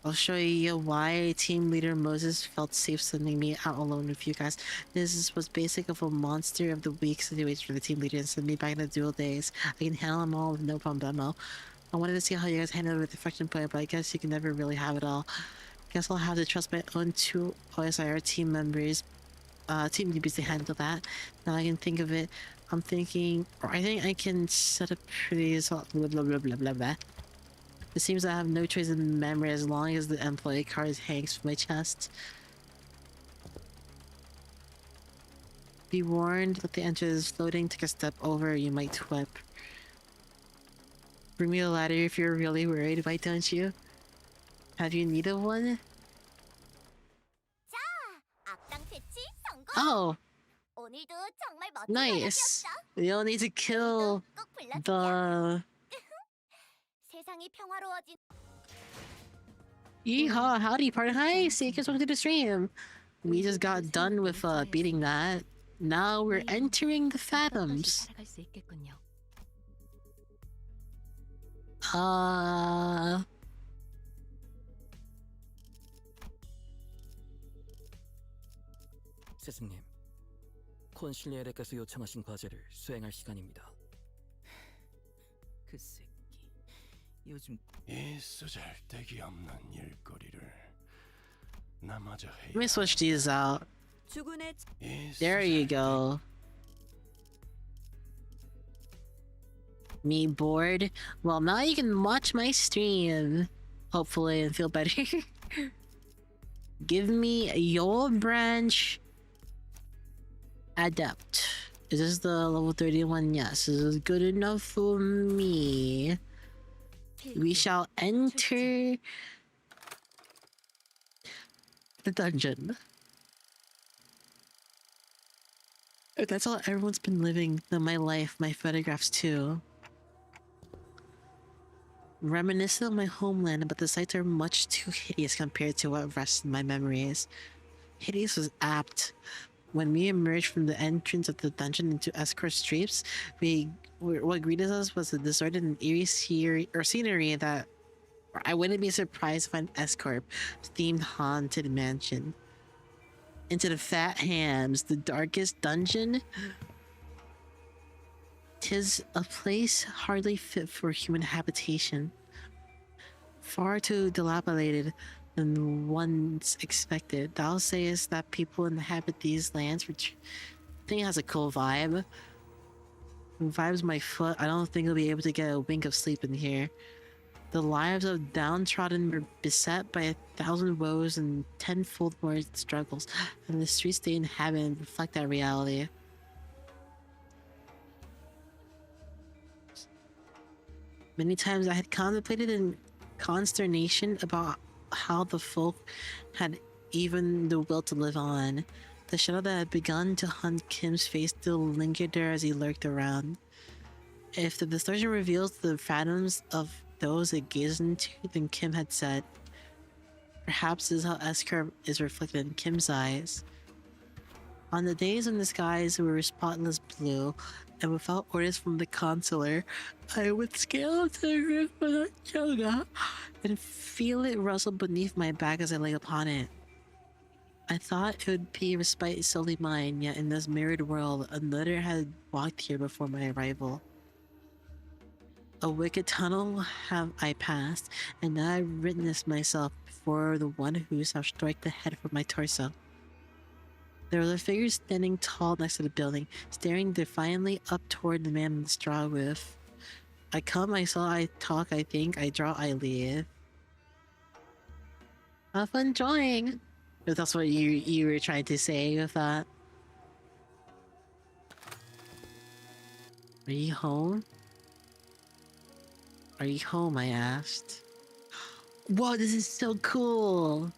A: I'll show you why Team Leader Moses felt safe sending me out alone with you guys. This was basic of a monster of the week situation for the team leader and send me back in the dual days. I can handle them all with no problem. I wanted to see how you guys handled it with affection play, but I guess you can never really have it all. Guess I'll have to trust my own two OSIR team members, team newbies to handle that. Now I can think of it. I'm thinking, or I think I can set up pretty blah blah blah blah blah blah. It seems I have no choice in memory as long as the employee card hangs from my chest. Be warned that the entrance is floating. Take a step over, you might whip. Bring me a ladder if you're really worried, why don't you? Have you needed one? Oh! Nice! You don't need to kill the... Yeehaw, howdy party, hi, Seekers, welcome to the stream. We just got done with beating that. Now we're entering the Phantoms.
E: 스승님, 콘실리에르께서 요청하신 과제를 수행할 시간입니다. 그 새끼, 요즘
C: 이 쓰잘데기 없는 일거리를 나마저
A: Let me switch these out.
B: 주군의
A: There you go. Me bored? Well, now you can watch my stream. Hopefully, and feel better. Give me your branch. Adept. Is this the level 31? Yes. This is good enough for me. We shall enter the dungeon. That's how everyone's been living my life, my photographs too. Reminiscent of my homeland, but the sights are much too hideous compared to what rests in my memories. Hideous was apt. When we emerged from the entrance of the dungeon into escort streets, what greeted us was a disordered and eerie scenery that I wouldn't be surprised to find escort themed haunted mansion. Into the fat hams, the darkest dungeon. 'Tis a place hardly fit for human habitation. Far too dilapidated than once expected. Thou sayest that people inhabit these lands, which I think has a cool vibe. Vibes my foot. I don't think I'll be able to get a wink of sleep in here. The lives of downtrodden were beset by 1,000 woes and tenfold more struggles, and the streets they inhabit reflect that reality. Many times I had contemplated in consternation about how the folk had even the will to live on. The shadow that had begun to hunt Kim's face still lingered there as he lurked around. If the distortion reveals the phantoms of those it gazed into, then Kim had said, perhaps this is how S-Curve is reflected in Kim's eyes. On the days when the skies were spotless blue, and without orders from the consular, I would scale up to the roof without yoga and feel it rustle beneath my back as I lay upon it. I thought it would be respite solely mine, yet in this mirrored world, another had walked here before my arrival. A wicked tunnel have I passed, and now I witnessed myself before the one who shall strike the head from my torso. There was a figure standing tall next to the building, staring defiantly up toward the man on the straw roof. I come, I saw, I talk, I think, I draw, I leave. Have fun drawing! If that's what you were trying to say with that. Are you home? Are you home, I asked. Whoa, this is so cool!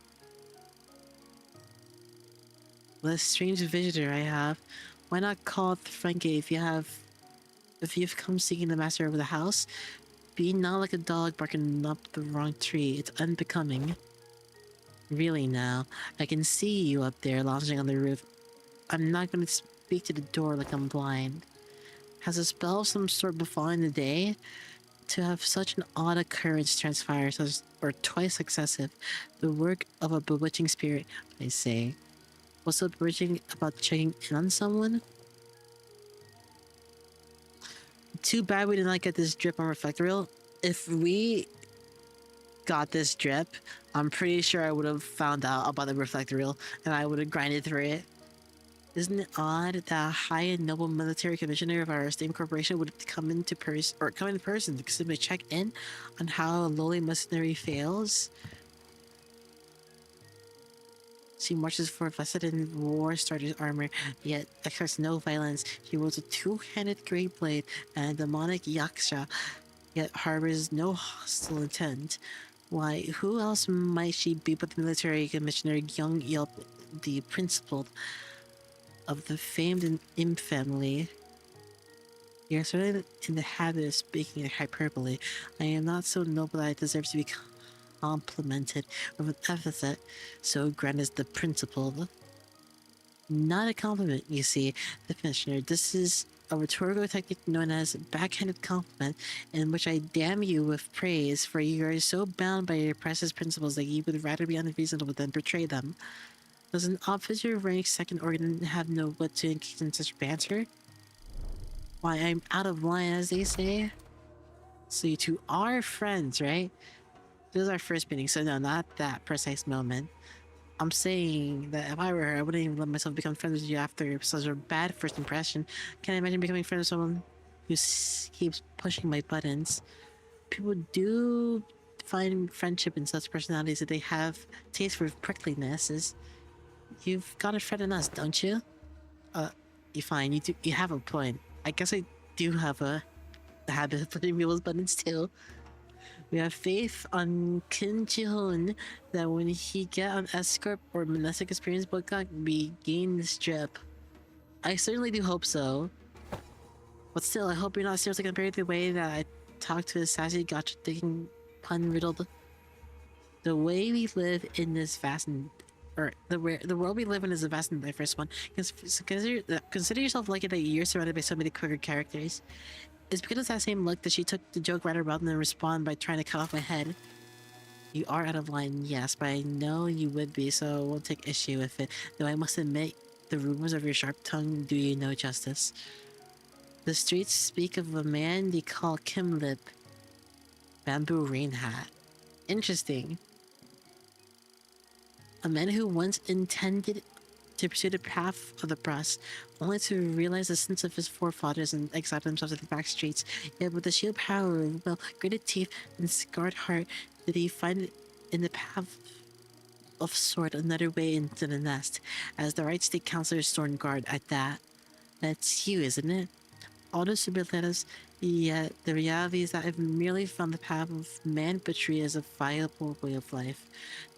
A: What a strange visitor I have. Why not call the front gate if you've come seeking the master of the house? Be not like a dog barking up the wrong tree. It's unbecoming. Really now, I can see you up there lounging on the roof. I'm not going to speak to the door like I'm blind. Has a spell of some sort befallen the day? To have such an odd occurrence transpire, or twice successive, the work of a bewitching spirit, I say. What's so bewitching about checking in on someone? Too bad we did not get this drip on reflector reel. If we got this drip, I'm pretty sure I would have found out about the reflector reel and I would have grinded through it. Isn't it odd that a high and noble military commissioner of our esteemed corporation would come into person to simply check in on how a lowly mercenary fails? She marches for vested in war-started armor, yet expects no violence. She wields a two-handed great blade and a demonic yaksha, yet harbors no hostile intent. Why, who else might she be but the military commissioner Young Yelp, the principal of the famed Imp family? You're certainly in the habit of speaking in hyperbole. I am not so noble that I deserve to be complimented with an epithet so grand as the principal. Not a compliment, you see, the commissioner. This is a rhetorical technique known as backhanded compliment, in which I damn you with praise, for you are so bound by your precious principles that you would rather be unreasonable than betray them. Does an officer rank second organ have no wit to engage in such banter? Why, I'm out of line, as they say. So you two are friends, right? This is our first meeting, so no, not that precise moment. I'm saying that if I were her, I wouldn't even let myself become friends with you after such a bad first impression. Can't imagine becoming friends with someone who keeps pushing my buttons. People do find friendship in such personalities that they have taste for pricklinesses. You've got a friend in us, don't you? You fine. You have a point. I guess I do have a habit of pushing people's buttons too. We have faith on Kim Ji-hoon that when he get an escort or monastic experience booklet, we gain the strip. I certainly do hope so. But still, I hope you're not seriously compared to the way that I talk to a sassy, gotcha-thinking, pun-riddled. The way we live in this vast and... or the world we live in is a vast and diverse one. Consider yourself lucky that you're surrounded by so many queer characters. It's because of that same look that she took the joke right rather than respond by trying to cut off my head. You are out of line, yes, but I know you would be, so I won't take issue with it. Though I must admit, the rumors of your sharp tongue do you no justice. The streets speak of a man they call Kim Lip. Bamboo rain hat. Interesting. A man who once intended to pursue the path of the press, only to realize the sins of his forefathers and exile themselves to the back streets. Yet with the sheer power of will, gritted teeth, and scarred heart, did he find in the path of sword another way into the nest, as the right state councilor stormed guard at that. That's you, isn't it? All those superlatives, yet the reality is that I've merely found the path of man butchery as a viable way of life.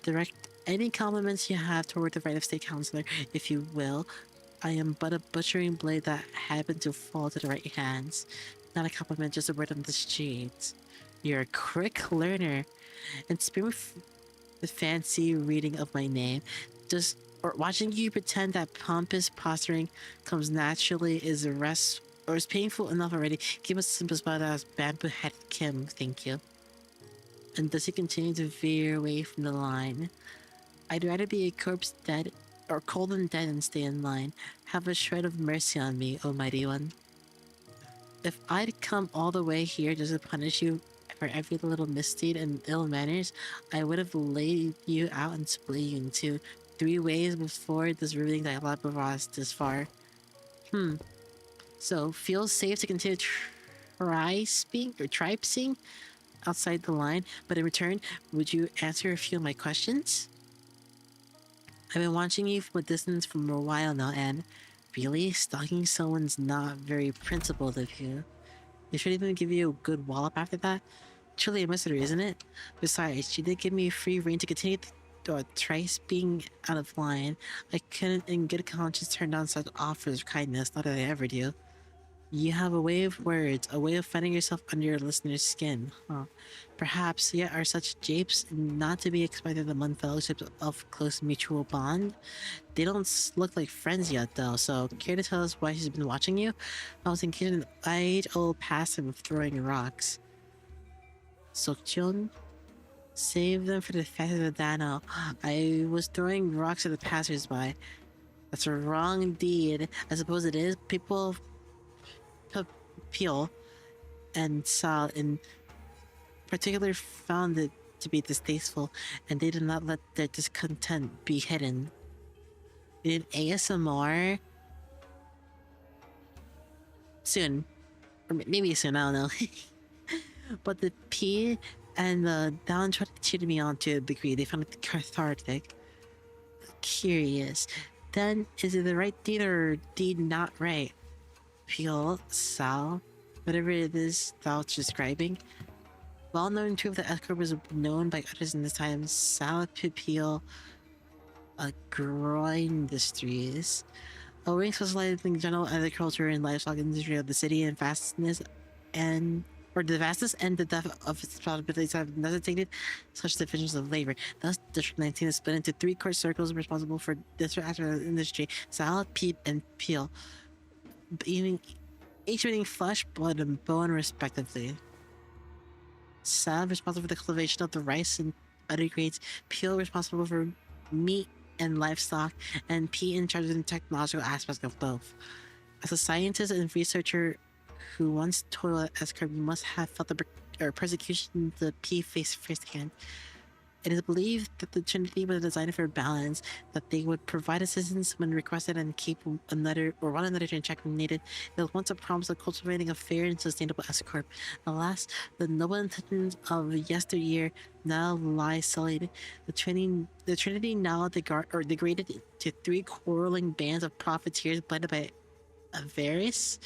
A: Direct any compliments you have toward the right of state councilor, if you will. I am but a butchering blade that happened to fall to the right hands. Not a compliment, just a word on the streets. You're a quick learner. And speaking of the fancy reading of my name, or watching you pretend that pompous posturing comes naturally is a rest, or is painful enough already. Give us a simple spot as Bamboo Head Kim, thank you. And does he continue to veer away from the line? I'd rather be a corpse dead, or cold and dead and stay in line. Have a shred of mercy on me, O mighty one. If I'd come all the way here just to punish you for every little misdeed and ill manners, I would have laid you out and split you into 3 ways before this riveting dialogue brought us this far. So, feel safe to continue tripsing outside the line, but in return, would you answer a few of my questions? I've been watching you from a distance for a while now, and really, stalking someone's not very principled of you. They should even give you a good wallop after that. Truly a mystery, isn't it? Besides, she did give me free rein to continue thrice being out of line. I couldn't in good conscience turn down such offers of kindness, not that I ever do. You have a way of words, a way of finding yourself under your listener's skin, huh? Perhaps yet are such japes not to be expected among fellowships of close mutual bond? They don't look like friends yet though, so care to tell us why she's been watching you? I was engaged in an age-old pastime of throwing rocks. Sokjeon? Save them for the fate of the Dano. I was throwing rocks at the passers-by. That's a wrong deed. I suppose it is. People Peel and Sal in particular found it to be distasteful, and they did not let their discontent be hidden. In ASMR soon, or maybe soon, I don't know. But the P and the downtrodden cheated me on to a degree. They found it cathartic. Curious. Then, is it the right deed or deed not right? Peel, Sal, whatever it is thou describing. Well-known truth that escort was known by others in this time. Sal Peel, groin industries. Owing specialized in general agriculture and livestock industry of the city and vastness the vastness and the depth of its possibilities have necessitated such divisions of labor. Thus, District 19 is split into 3 core circles responsible for district aspects of the industry: Sal, Peep, and Peel. Each meaning flesh, blood, and bone respectively. Sal responsible for the cultivation of the rice and other grades, Peel responsible for meat and livestock, and P in charge of the technological aspects of both. As a scientist and researcher who once toiled at escort, you must have felt the persecution the P faced firsthand. It is believed that the Trinity was designed for balance, that they would provide assistance when requested and keep another or one another in check when needed. It was once a promise of cultivating a fair and sustainable S Corp. Alas, the noble intentions of yesteryear now lie sullied. The Trinity now degraded to three quarreling bands of profiteers blinded by avarice,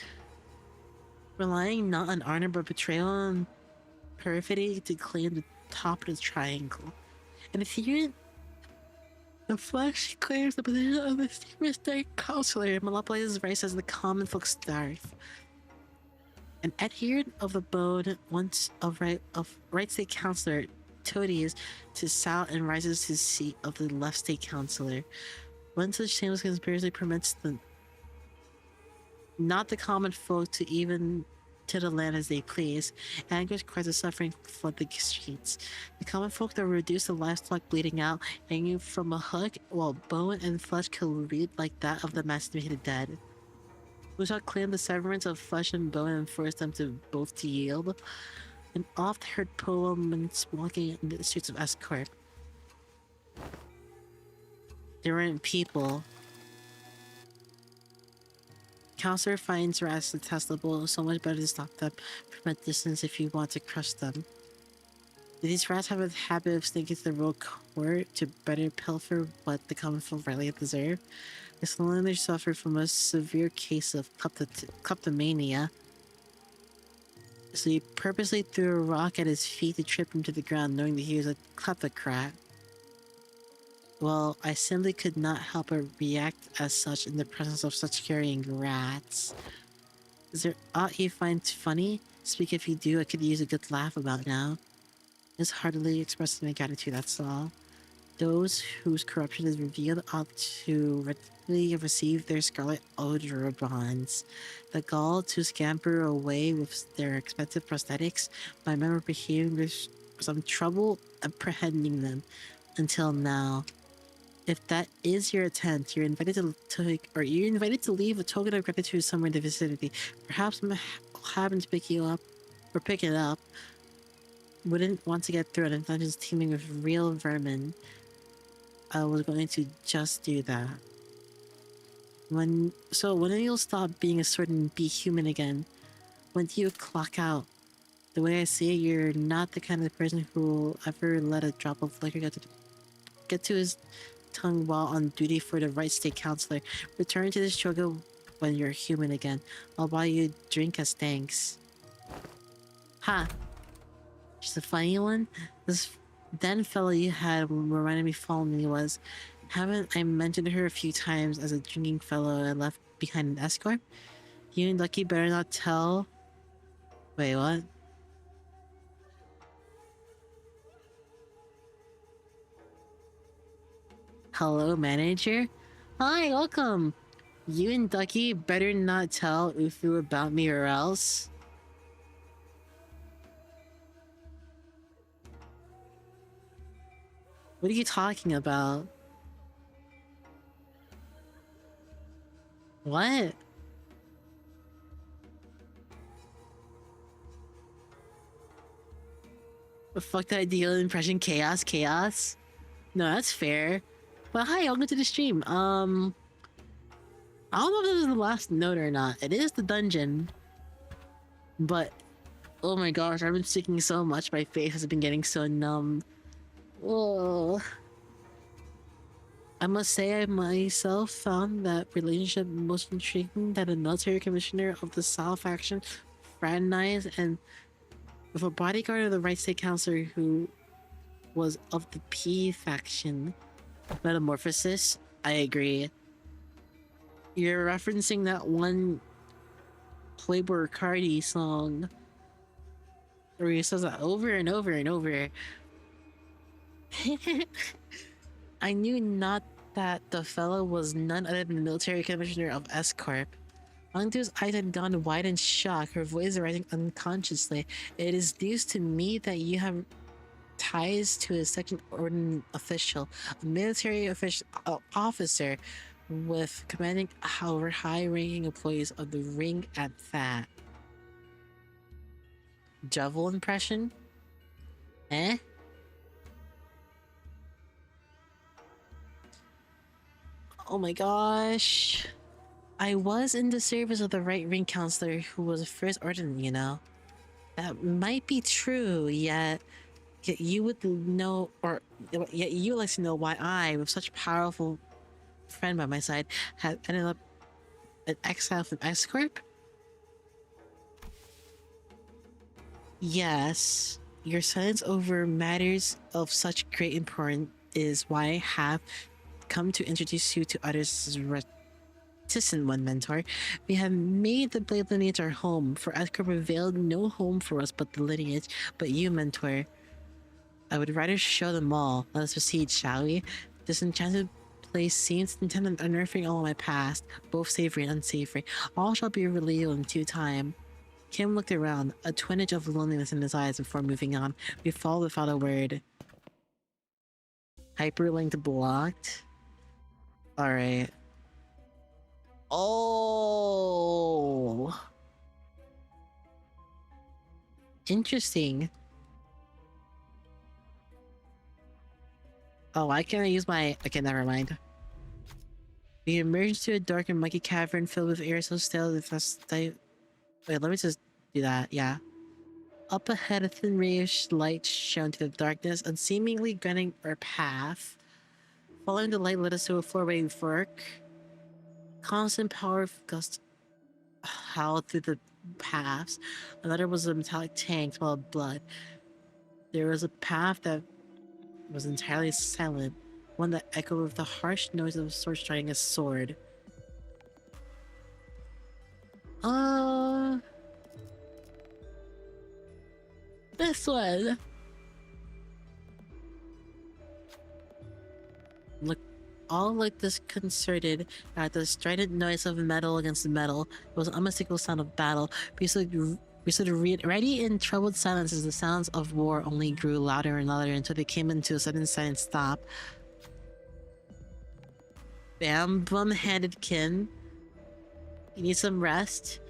A: relying not on honor but betrayal and perfidy to claim the top of the triangle. In theory, the Flash claims the position of the Secret State Counselor and monopolizes rights as the common folk starve. An adherent of the bone, once of right state counselor, toadies to Sal and rises to the seat of the left state counselor. One such shameless conspiracy permits the not the common folk to even to the land as they please. Anguish, cries of suffering flood the streets. The common folk that reduce the livestock bleeding out, hanging from a hook, while bone and flesh could read like that of the masticated dead. Who shall claim the severance of flesh and bone and force them to both to yield? An oft-heard poem when walking in the streets of Escorp. There weren't people. Counselor finds rats detestable, so much better to stop them from a distance if you want to crush them. Do these rats have a habit of sneaking to the royal court to better pilfer what the common folk rightly deserve? The Slender suffered from a severe case of kleptomania, so he purposely threw a rock at his feet to trip him to the ground, knowing that he was a kleptocrat. Well, I simply could not help but react as such in the presence of such carrying rats. Is there aught you find funny? Speak if you do, I could use a good laugh about now. Just heartily expressing my gratitude, that's all. Those whose corruption is revealed ought to readily receive their scarlet odor bonds. The gall to scamper away with their expensive prosthetics, my remember behaving with some trouble apprehending them until now. If that is your intent, you're invited to leave a token of gratitude somewhere in the vicinity. Perhaps I'll happen to pick it up. Wouldn't want to get through it if I'm just teaming with real vermin. I was going to just do that. When you'll stop being a sword and be human again? When do you clock out? The way I see it, you're not the kind of person who will ever let a drop of liquor get to his tongue while on duty for the right state counselor. Return to the struggle when you're human again. I'll buy you a drink as thanks. Ha! Just a funny one. This then fellow you had reminded me following me was, haven't I mentioned her a few times as a drinking fellow I left behind an escort? You and Lucky better not tell. Wait, what? Hello, manager? Hi, welcome! You and Ducky better not tell Oofu about me or else. What are you talking about? What? Fuck that ideal impression, chaos? No, that's fair. Well, hi, welcome to the stream. I don't know if this is the last note or not. It is the dungeon. But, oh my gosh, I've been speaking so much, my face has been getting so numb. Oh. I must say I myself found that relationship most intriguing, that a military commissioner of the Sal faction fraternized and with a bodyguard of the right state counselor who was of the P faction. Metamorphosis? I agree. You're referencing that one Playboy Cardi song where he says that over and over and over. I knew not that the fellow was none other than the military commissioner of S-Corp. Angdu's eyes had gone wide in shock, her voice rising unconsciously. It is news to me that you have ties to a second ordinance official, a military officer with commanding our high-ranking employees of the ring at that. Jovel impression? Eh? Oh my gosh. I was in the service of the right ring counselor who was first ordained, you know. That might be true, yet you would know, or yet you would like to know why I, with such a powerful friend by my side, had ended up an exile from X-Corp? Yes, your silence over matters of such great importance is why I have come to introduce you to others as reticent one mentor. We have made the blade lineage our home, for X-Corp revealed no home for us but the lineage, but you, mentor. I would rather show them all. Let us proceed, shall we? This enchanted place seems intent on unearthing all of my past, both savory and unsavory. All shall be revealed in due time. Kim looked around, a twinge of loneliness in his eyes before moving on. We followed without a word. Hyperlinked blocked? Alright. Oh! Interesting. Oh, why can't I use my... Okay, never mind. We emerged to a dark and muggy cavern filled with air so stale that wait, let me just do that, yeah. Up ahead, a thin ray of light shone through the darkness, unseemingly guiding our path. Following the light led us to a four-way fork. Constant power gust howled through the paths. Another was a metallic tank full of blood. There was a path that was entirely silent, one that echoed with the harsh noise of a sword striking a sword. This one. Look, all looked disconcerted at the strident noise of metal against metal. It was an unmistakable sound of battle. We stood ready in troubled silence as the sounds of war only grew louder and louder until they came into a sudden silent stop. Bam Bum handed Kin. You need some rest?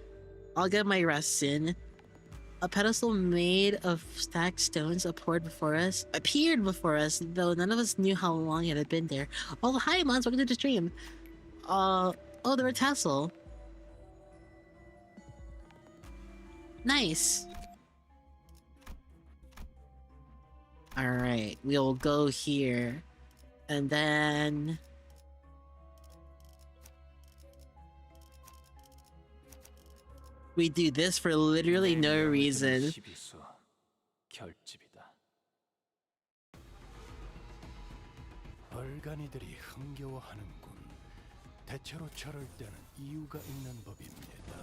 A: I'll get my rest in. A pedestal made of stacked stones appeared before us, though none of us knew how long it had been there. Oh, hi, Mons, welcome to the stream. Oh, the red tassel. Nice. Alright, we'll go here. And then... we do this for literally no reason.
D: 얼간이들이 흥겨워하는군. 대체로 저럴 때는 이유가 있는 법입니다.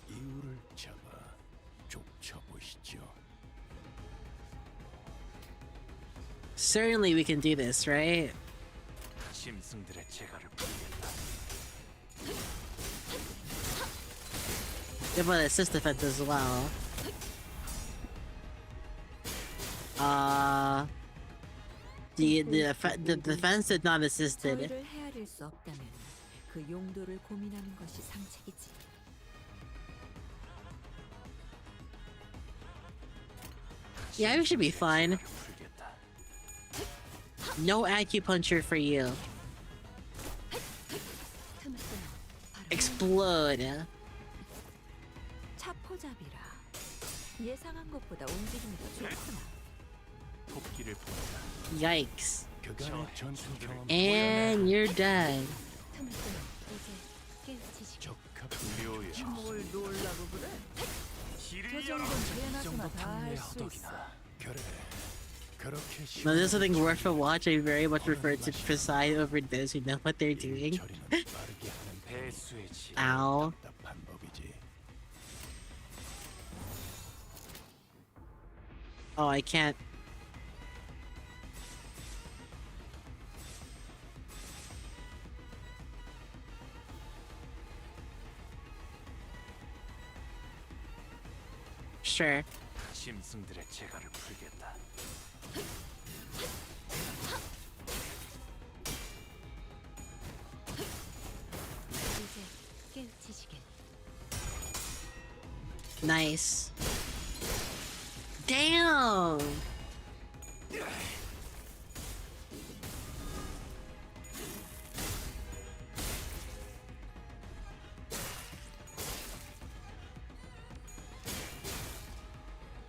D: 이유를 잡아 족쳐보시죠.
A: Certainly we can do this, right?
D: 짐승들의 재갈을 부리겠다.
A: Give an assist defense as well. The defense did not assisted.
F: 저희를 헤아릴 수 없다면 그 용도를 고민하는 것이 상책이지.
A: Yeah, we should be fine. No acupuncture for you. Explode.
F: 차포잡이라 예상한 것보다 움직임이 더 좋구나.
D: 토끼를 본다.
A: Yikes.
D: 그간의 전투 경험.
A: And you're dead.
D: 적합
F: 뭘 놀라고 그래? 저 정도는 예나서나 다 할 수 있어.
D: 그래. 그렇게
A: Now, this is something worth a watch. I very much prefer to preside over those who know what they're doing. Ow. Oh, I can't. Sure.
D: 짐승들의 재갈을 풀겠다.
F: 이제 깨우치시길.
A: Nice. Damn.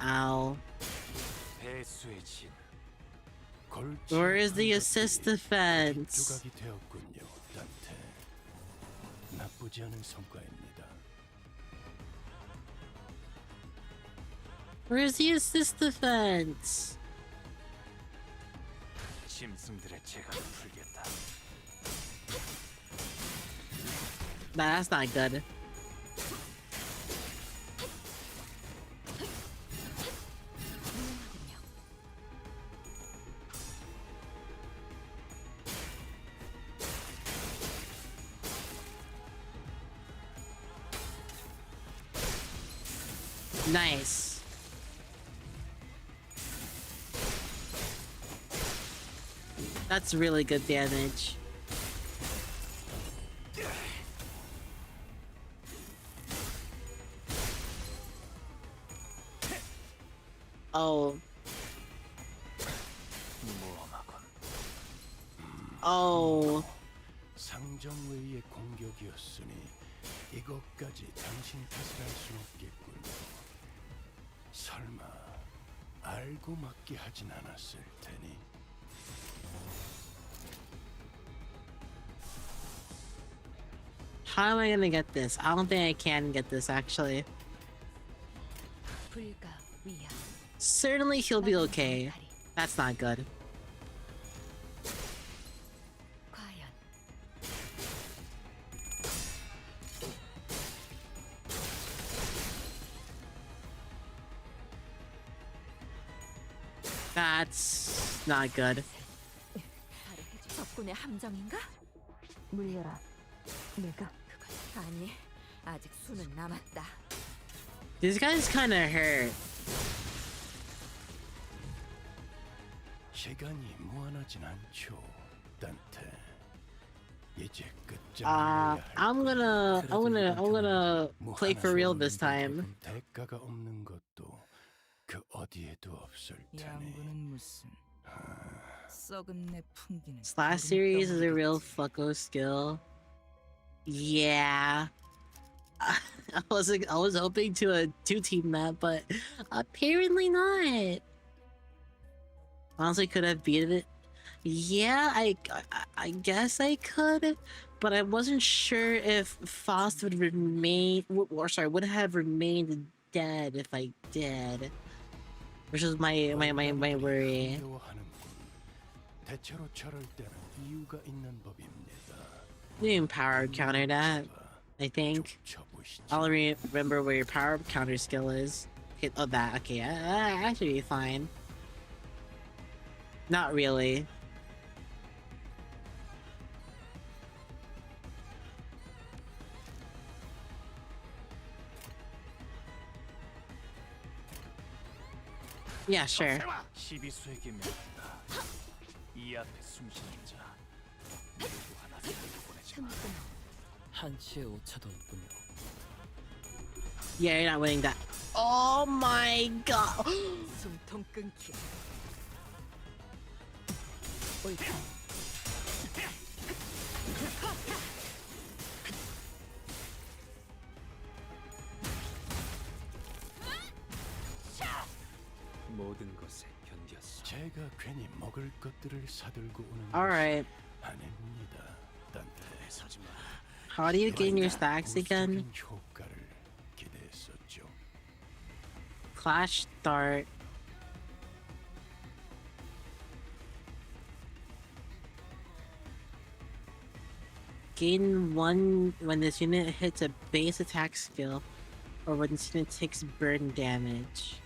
A: Ow.
D: 배수의 진.
A: Where is the assist defense?
D: 조각이 되었군요, 단테. 나쁘지 않은 성과입니다.
A: Where is the assist defense?
D: 짐승들의 재갈을 풀겠다.
A: Nah, that's not good. Nice. That's really good damage. Oh.
D: 모험하군.
A: Oh.
D: 상정외의 공격이었으니 이것까지 당신 탓을 할 순 없겠군요. 설마 알고 맞게 하진 않았을 테니.
A: How am I gonna get this? I don't think I can get this actually.
B: 불가 위야.
A: Certainly he'll be okay. That's not good.
B: 과연
A: That's not good.
B: 적군의 함정인가?
F: 물려라. 내가
B: 그건 아니. 아직 수는 남았다.
A: These guys kind of hurt.
D: 시간이 무한하진 않죠, 단테. 이제 끝장을
A: I'm gonna play for real this time.
D: 대가가 없는 것도 그 어디에도 없을 테니.
F: 양분은 무슨 썩은 내 풍기는
A: Slash series is a real fucko skill. Yeah. I was hoping to two-team that, but apparently not. Honestly, could have beaten it. Yeah, I guess I could, but I wasn't sure if Faust would remain, or sorry, would have remained dead if I did, which is my worry.
D: 대체로 저럴 때는 이유가 있는 법입니다.
A: You can power counter that, I think. I'll remember where your power counter skill is. Okay, oh, that. Okay, that should be fine. Not really. Yeah, sure.
D: 시비수에게 명한다. 이 앞에 숨쉬는 자 누구 하나 살려보내지 마.
E: 한치의 오차도 없군요.
A: Yeah, you're not winning that. Oh my god.
F: 숨통 끊기. 옳다.
D: 모든 것에 견뎠어. 제가 괜히 먹을 것들을 사들고 오는
A: Alright.
D: 아닙니다. 단테.
A: How do you gain your stacks again?
D: 효과를 기대했었죠.
A: Clash start. Gain 1 when this unit hits a base attack skill, or when this unit takes burn damage.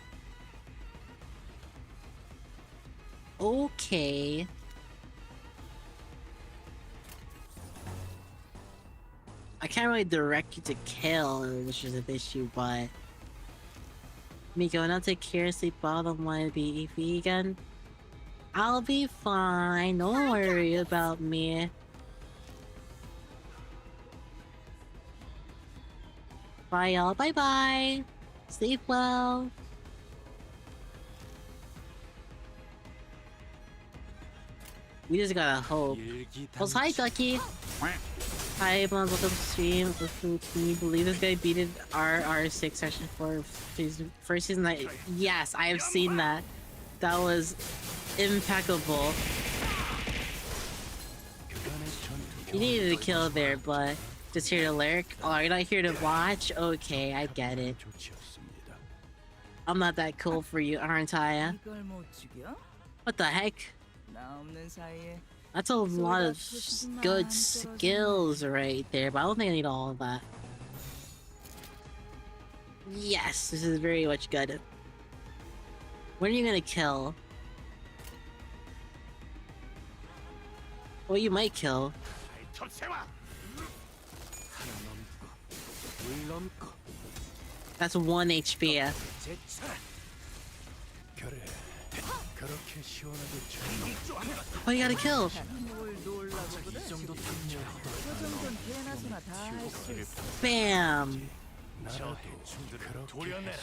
A: Okay. I can't really direct you to kill, which is an issue, but... Miko, now take care, sleep bottom, wanna be vegan? I'll be fine, don't worry about me. Bye y'all, bye bye! Sleep well! We just gotta hope. Oh, hi, Ducky! Hi, everyone. Welcome to stream. Oofu, can you believe this guy beat it RR6 section 4 first season? Yes, I have seen that. That was impeccable. You needed a kill there, but just here to lurk. Oh, you're not here to watch? Okay, I get it. I'm not that cool for you, aren't I?
F: 이걸 못 죽여?
A: What the heck?
F: 나 없는 사이에
A: That's a lot of good skills right there, but I don't think I need all of that. Yes, this is very much good. When are you gonna kill? Well, you might kill. That's 1 HP. Oh, you gotta kill.
F: 뭘 놀라고 그래? 저 정도는 개나 소나 다 할 수 있어.
A: Bam.
D: 저 대충들을 도려내라.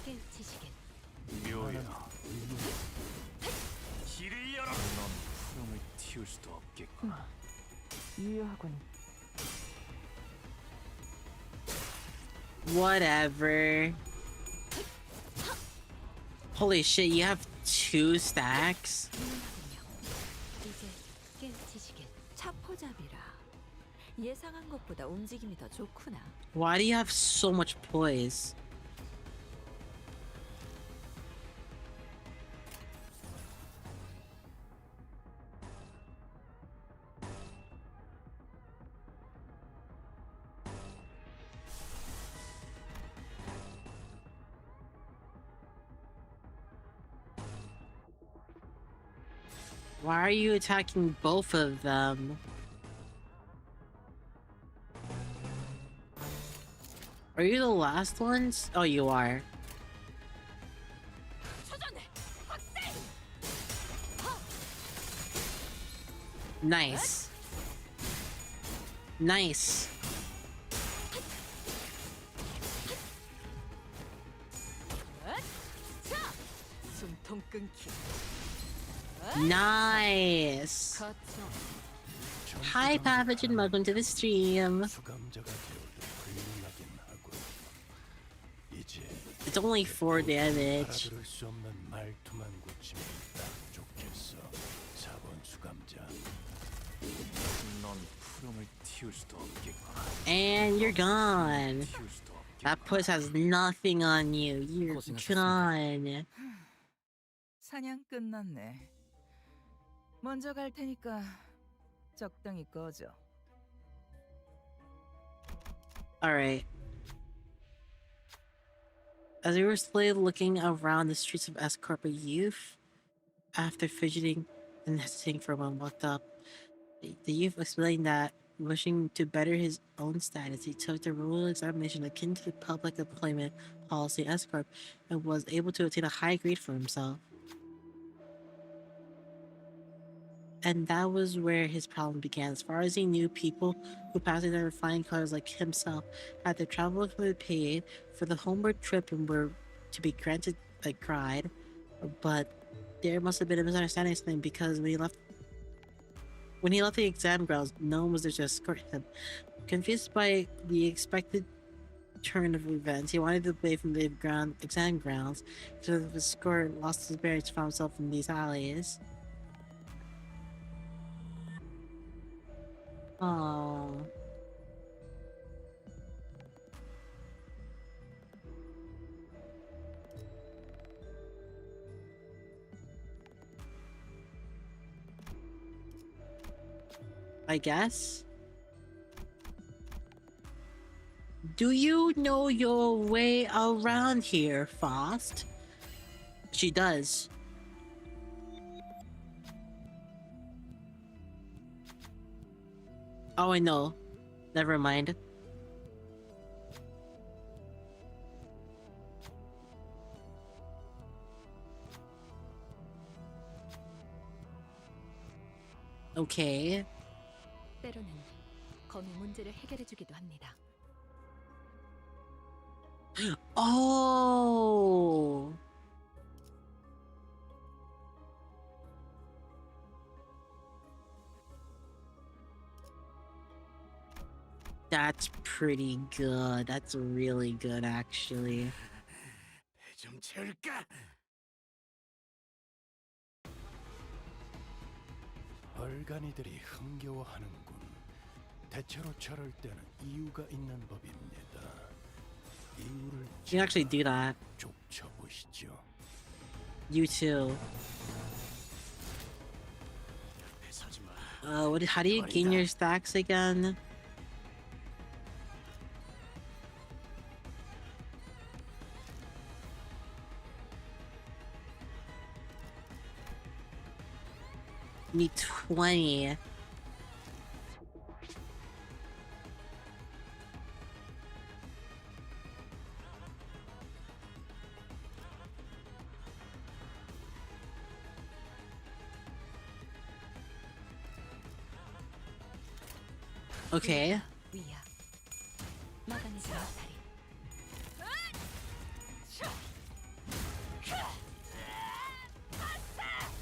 B: 깨우치시길.
D: 묘야. 길을 열어. 넌 푸름을 틔울 수도 없겠군.
F: 이해하군.
A: Whatever. Holy shit, you have 2 stacks?
B: 이제 깨우치시길. 차포잡이라. 예상한 것보다 움직임이 더 좋구나.
A: Why do you have so much poise? Why are you attacking both of them? Are you the last ones? Oh, you are. Nice. Nice.
F: 숨통 끊기.
A: Nice. Hi, Pathogen. Welcome to the stream. It's only 4 damage.
D: 넌 푸름을 틔울 수도 없겠군.
A: And you're gone.
D: 틔울 수도 없겠군.
A: That puss has nothing on you. You're gone.
F: 사냥 끝났네. 먼저 갈 테니까 적당히 꺼져.
A: Alright. As we were slowly looking around the streets of Escorp, a youth, after fidgeting and hesitating for a moment, walked up. The youth explained that, wishing to better his own status, he took the rural examination akin to the public employment policy Escorp and was able to obtain a high grade for himself. And that was where his problem began. As far as he knew, people who passed in flying cars like himself had their travel equipment paid for the homeward trip and were to be granted a ride. But there must have been a misunderstanding or something, because when he left the exam grounds, no one was there to escort him. Confused by the expected turn of events, he wanted away from the exam grounds, so the escort lost his bearings, found himself in these alleys. Oh. I guess. Do you know your way around here, Faust? She does. Oh, I know. Never mind. Okay.
B: 때로는 검이 문제를 해결해주기도 합니다.
A: Oh. That's pretty good. That's really good, actually.
C: 좀 채울까? 얼간이들이 흥겨워하는군. 대체로 저럴 때는 이유가 있는 법입니다. 이유를
A: You can actually do that.
C: 좁혀보시죠.
A: You too. How do you gain your stacks again? Need 20. Okay.
B: 위야. 마감이 잘못하리.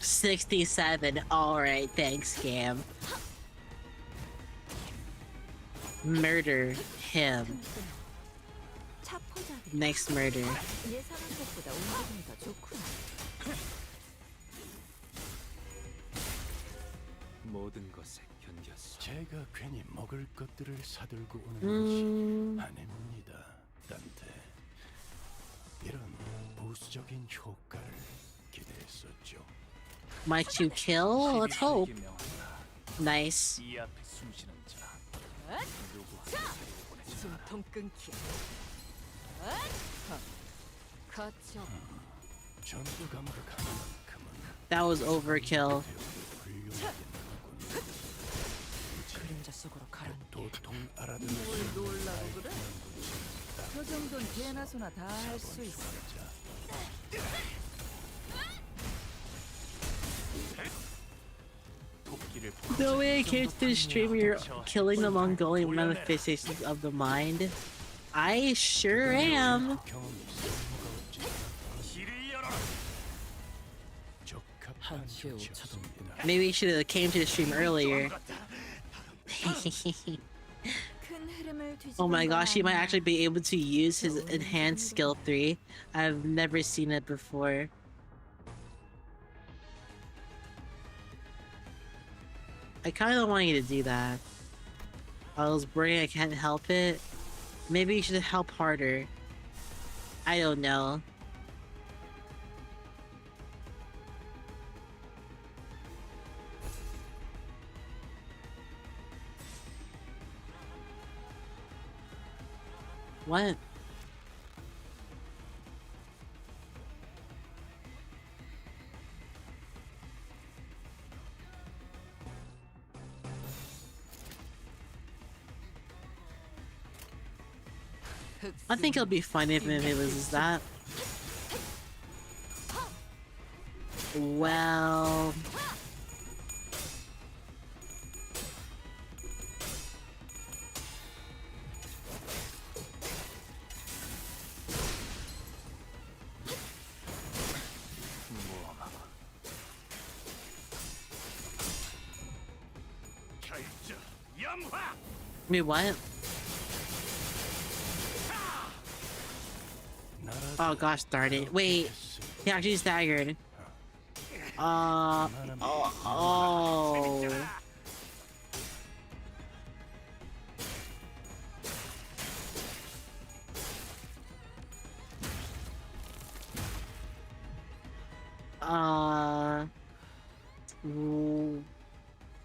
A: 67. Alright, thanks, Cam. Murder him.
B: 차포잡이.
A: Next murder.
B: 예상한 것보다 움직임이 더 좋구나.
D: 모든 것에 견뎠어.
C: 제가 괜히 먹을 것들을 사들고 오는 것이 아닙니다, 단테. 이런 부수적인 효과를 기대했었죠.
A: Might you kill? Let's hope. Nice.
D: 이 앞에 숨쉬는 자. 누구 보내자.
F: 숨통 끊기. 거쳐.
C: 전부 감각하는 만큼은
A: That was overkill.
F: 그림자 속으로 가라니.
C: 도통 알아듣는
F: 뭘 놀라고 그래? 저 정도는 개나 소나 다 할 수 있어.
A: The way I came to the stream, you're killing the Mongolian manifestations of the mind. I sure am.
E: 한치의 오차도 없구나.
A: Maybe you should have came to the stream earlier.
B: 큰 흐름을
A: Oh my
B: 뒤집은
A: gosh, he might
B: 거야.
A: actually be able to use his enhanced skill 3. I've never seen it before. I kind of want you to do that. I was worried I can't help it. Maybe you should help harder. I don't know. What? I think it'll be fun if it loses that. Well... Wait, what? Oh gosh darn it. Wait, he actually staggered. Oh.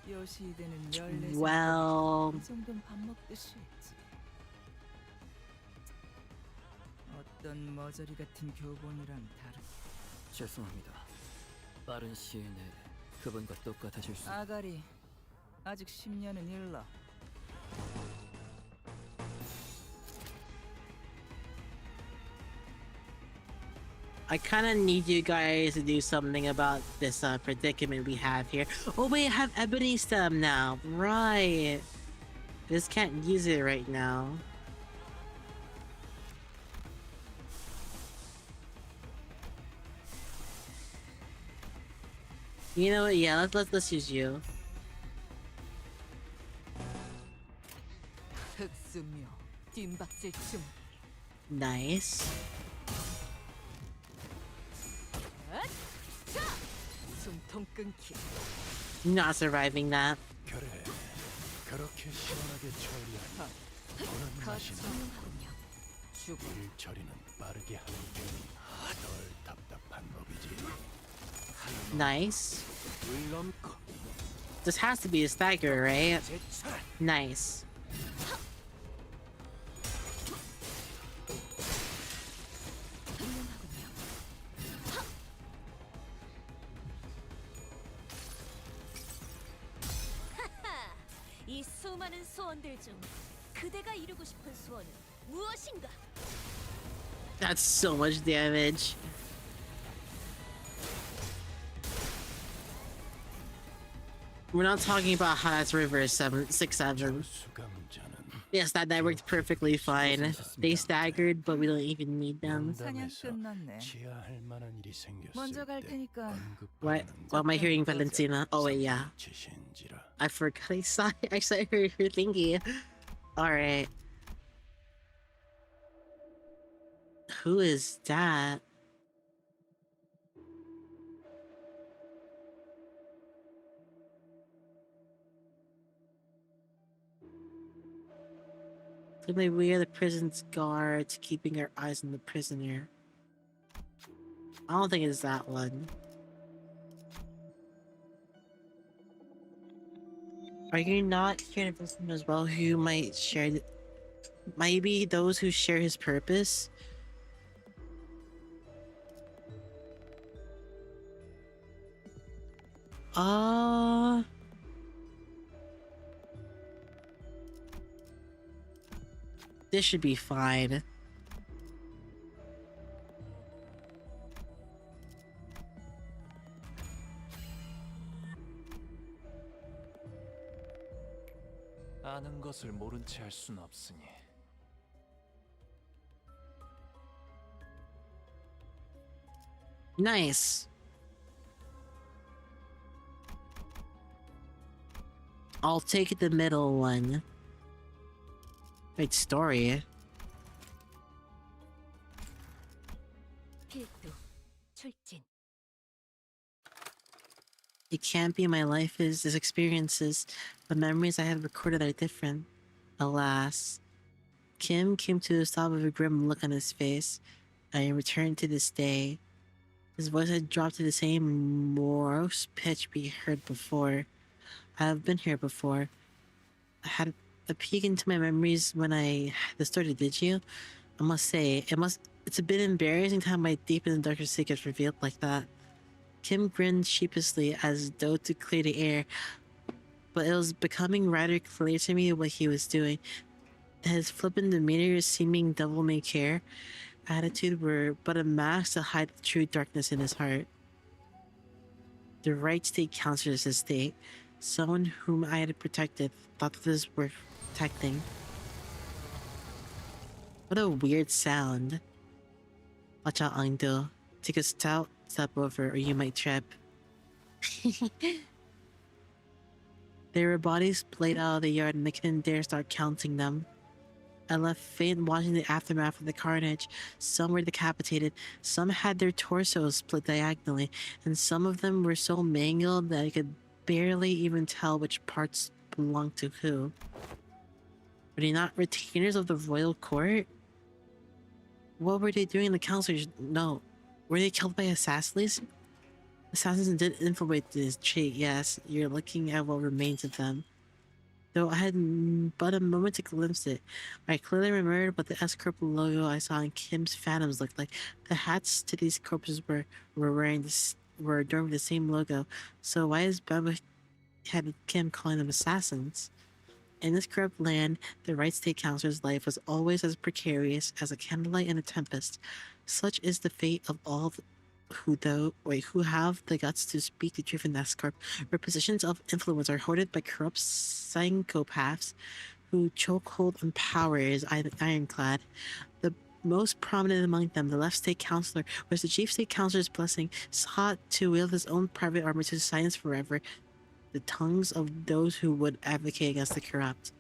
F: 요시대는 14살.
A: Well...
F: 이 정도는 밥 먹듯이 했지. 어떤 머저리 같은 교본이랑 다르.
E: 죄송합니다. 빠른 시일 내에 그분과 똑같아질 수.
F: 아가리, 아직 10년은 일러.
A: I kind of need you guys to do something about this predicament we have here. Oh wait, I have ebony stem now. Right. Just can't use it right now. You know what? Yeah, let's use you.
F: 흑수 뜀박질 중.
A: Nice.
F: 자, 숨통 끊기.
A: Not surviving that.
C: 그래, 그렇게 시원하게 처리하니 보는 맛이 나.
F: 가능하군요. 죽음.
C: 일 처리는 빠르게 하는 편이 덜 답답한 법이지.
A: Nice.
D: 물넘고
A: This has to be a stagger, right?
D: 제철.
A: Nice.
F: 훌륭하군요.
B: 이 수많은 소원들 중 그대가 이루고 싶은 소원은 무엇인가?
A: That's so much damage. We're not talking about how that's reverse 6-7.
C: 수감자는
A: Yes, that worked perfectly fine. They staggered, but we don't even need them.
F: 사냥 끝났네.
C: 치아할 만한 일이 생겼을
F: 먼저 갈
C: 때
F: 테니까.
A: What am I hearing, Valentina? Oh wait, yeah.
C: 지신지라.
A: I forgot I saw her thingy. Alright. Who is that? Maybe we are the prison's guards, keeping our eyes on the prisoner. I don't think it's that one. Are you not here to listen as well who might share maybe those who share his purpose? This should be fine.
D: 아는 것을 모른 채 할 순 없으니.
A: Nice. I'll take the middle one. Great story.
B: 필두, 출진.
A: It can't be my life is this experiences. The memories I have recorded are different. Alas. Kim came to the stop with a grim look on his face. I returned to this day. His voice had dropped to the same morose pitch we heard before. I have been here before. I had a peek into my memories when I had the story, did you? I must say, it's a bit embarrassing to have my deep and darkest secrets revealed like that. Kim grinned sheepishly as though to clear the air, but it was becoming rather clear to me what he was doing. His flippant demeanor, seeming devil-may-care attitude were but a mask to hide the true darkness in his heart. The right state counselor's estate, someone whom I had protected, thought that this worth protecting. What a weird sound. Watch out, Angdo. Take a stout step over or you might trip. There were bodies splayed out of the yard and I couldn't dare start counting them. I left faint watching the aftermath of the carnage. Some were decapitated, some had their torsos split diagonally, and some of them were so mangled that I could barely even tell which parts belonged to who. Were they not retainers of the royal court? What were they doing in the councilors? No. Were they killed by assassins? Assassins did infiltrate this trait, yes. You're looking at what remains of them. Though I had but a moment to glimpse it, I clearly remembered what the S-Corp logo I saw in Kim's Phantoms looked like. The hats to these corpses were adorned with the same logo. So why is Baba-headed Kim calling them assassins? In this corrupt land, the right state counselor's life was always as precarious as a candlelight in a tempest. Such is the fate of all who have the guts to speak the truth in Nascorp, where positions of influence are hoarded by corrupt psychopaths who chokehold on power is ironclad. The most prominent among them, the left state counselor, was the chief state counselor's blessing, sought to wield his own private armor to silence forever the tongues of those who would advocate against the corrupt.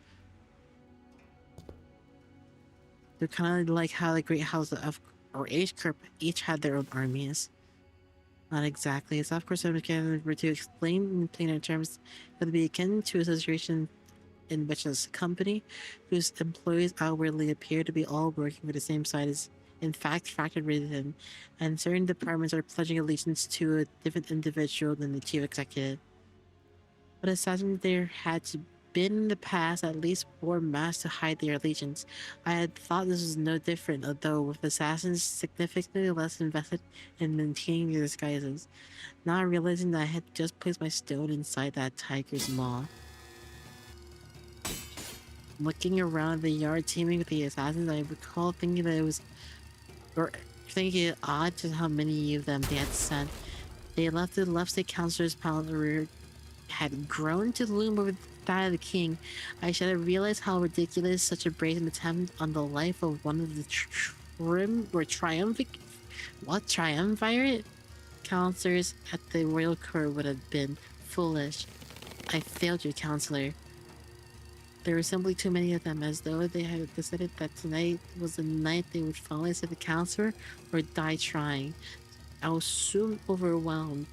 A: They're kind of like how the Great House of or H Corp each had their own armies. Not exactly. It's of course were to explain in plainer terms that would be akin to a situation in which a company whose employees outwardly appear to be all working for the same side is in fact factored within, and certain departments are pledging allegiance to a different individual than the chief executive. But aside there had to been in the past at least 4 masks to hide their allegiance. I had thought this was no different, although with assassins significantly less invested in maintaining their disguises, not realizing that I had just placed my stone inside that tiger's maw. Looking around the yard teeming with the assassins, I recall thinking that it was, or thinking it odd just how many of them they had sent. They left the left state councilor's palace had grown to loom over that of the king. I should have realized how ridiculous such a brazen attempt on the life of one of the triumvirate counselors at the royal court would have been foolish. I failed you, counselor. There were simply too many of them, as though they had decided that tonight was the night they would finally see the counselor or die trying. I was soon overwhelmed.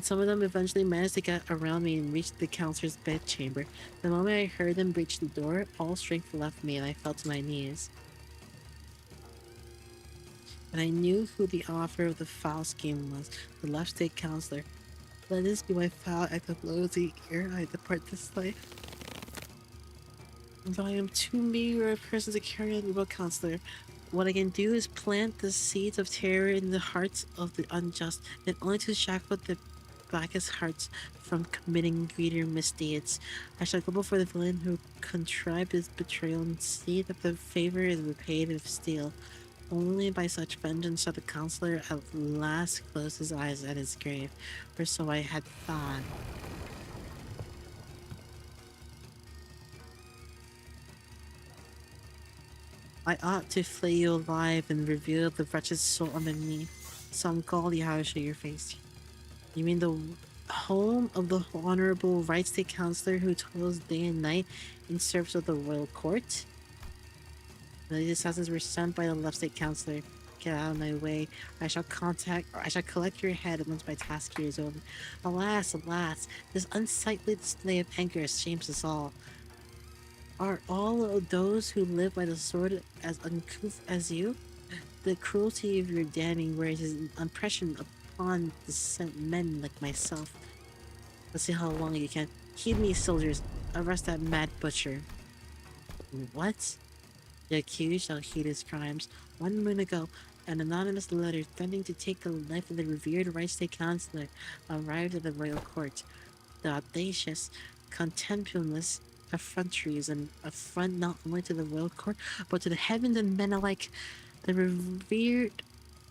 A: Some of them eventually managed to get around me and reach the counselor's bedchamber. The moment I heard them breach the door, all strength left me and I fell to my knees. And I knew who the author of the foul scheme was, the left state counselor. Let this be my foul act of loyalty ere I depart this life. Though I am too meager a person to carry on the counselor, what I can do is plant the seeds of terror in the hearts of the unjust, and only to shackle the blackest hearts from committing greater misdeeds. I shall go before the villain who contrived his betrayal and see that the favor is repaid with steel. Only by such vengeance shall the counselor at last close his eyes at his grave, or so I had thought. I ought to flay you alive and reveal the wretched soul underneath. Some call you how to show your face. You mean the home of the honorable right state counselor who toils day and night in service of the royal court? The assassins were sent by the left state counselor. Get out of my way. I shall collect your head once my task here is over. Alas, alas, this unsightly display of anger shames us all. Are all of those who live by the sword as uncouth as you? The cruelty of your damning words is an impression upon decent men like myself. Let's see how long you can. Heed me, soldiers. Arrest that mad butcher. What? The accused shall heed his crimes. 1 moon ago, an anonymous letter threatening to take the life of the revered right state counselor arrived at the royal court. The audacious, contemptuous effrontery is an affront not only to the royal court, but to the heavens and men alike. The revered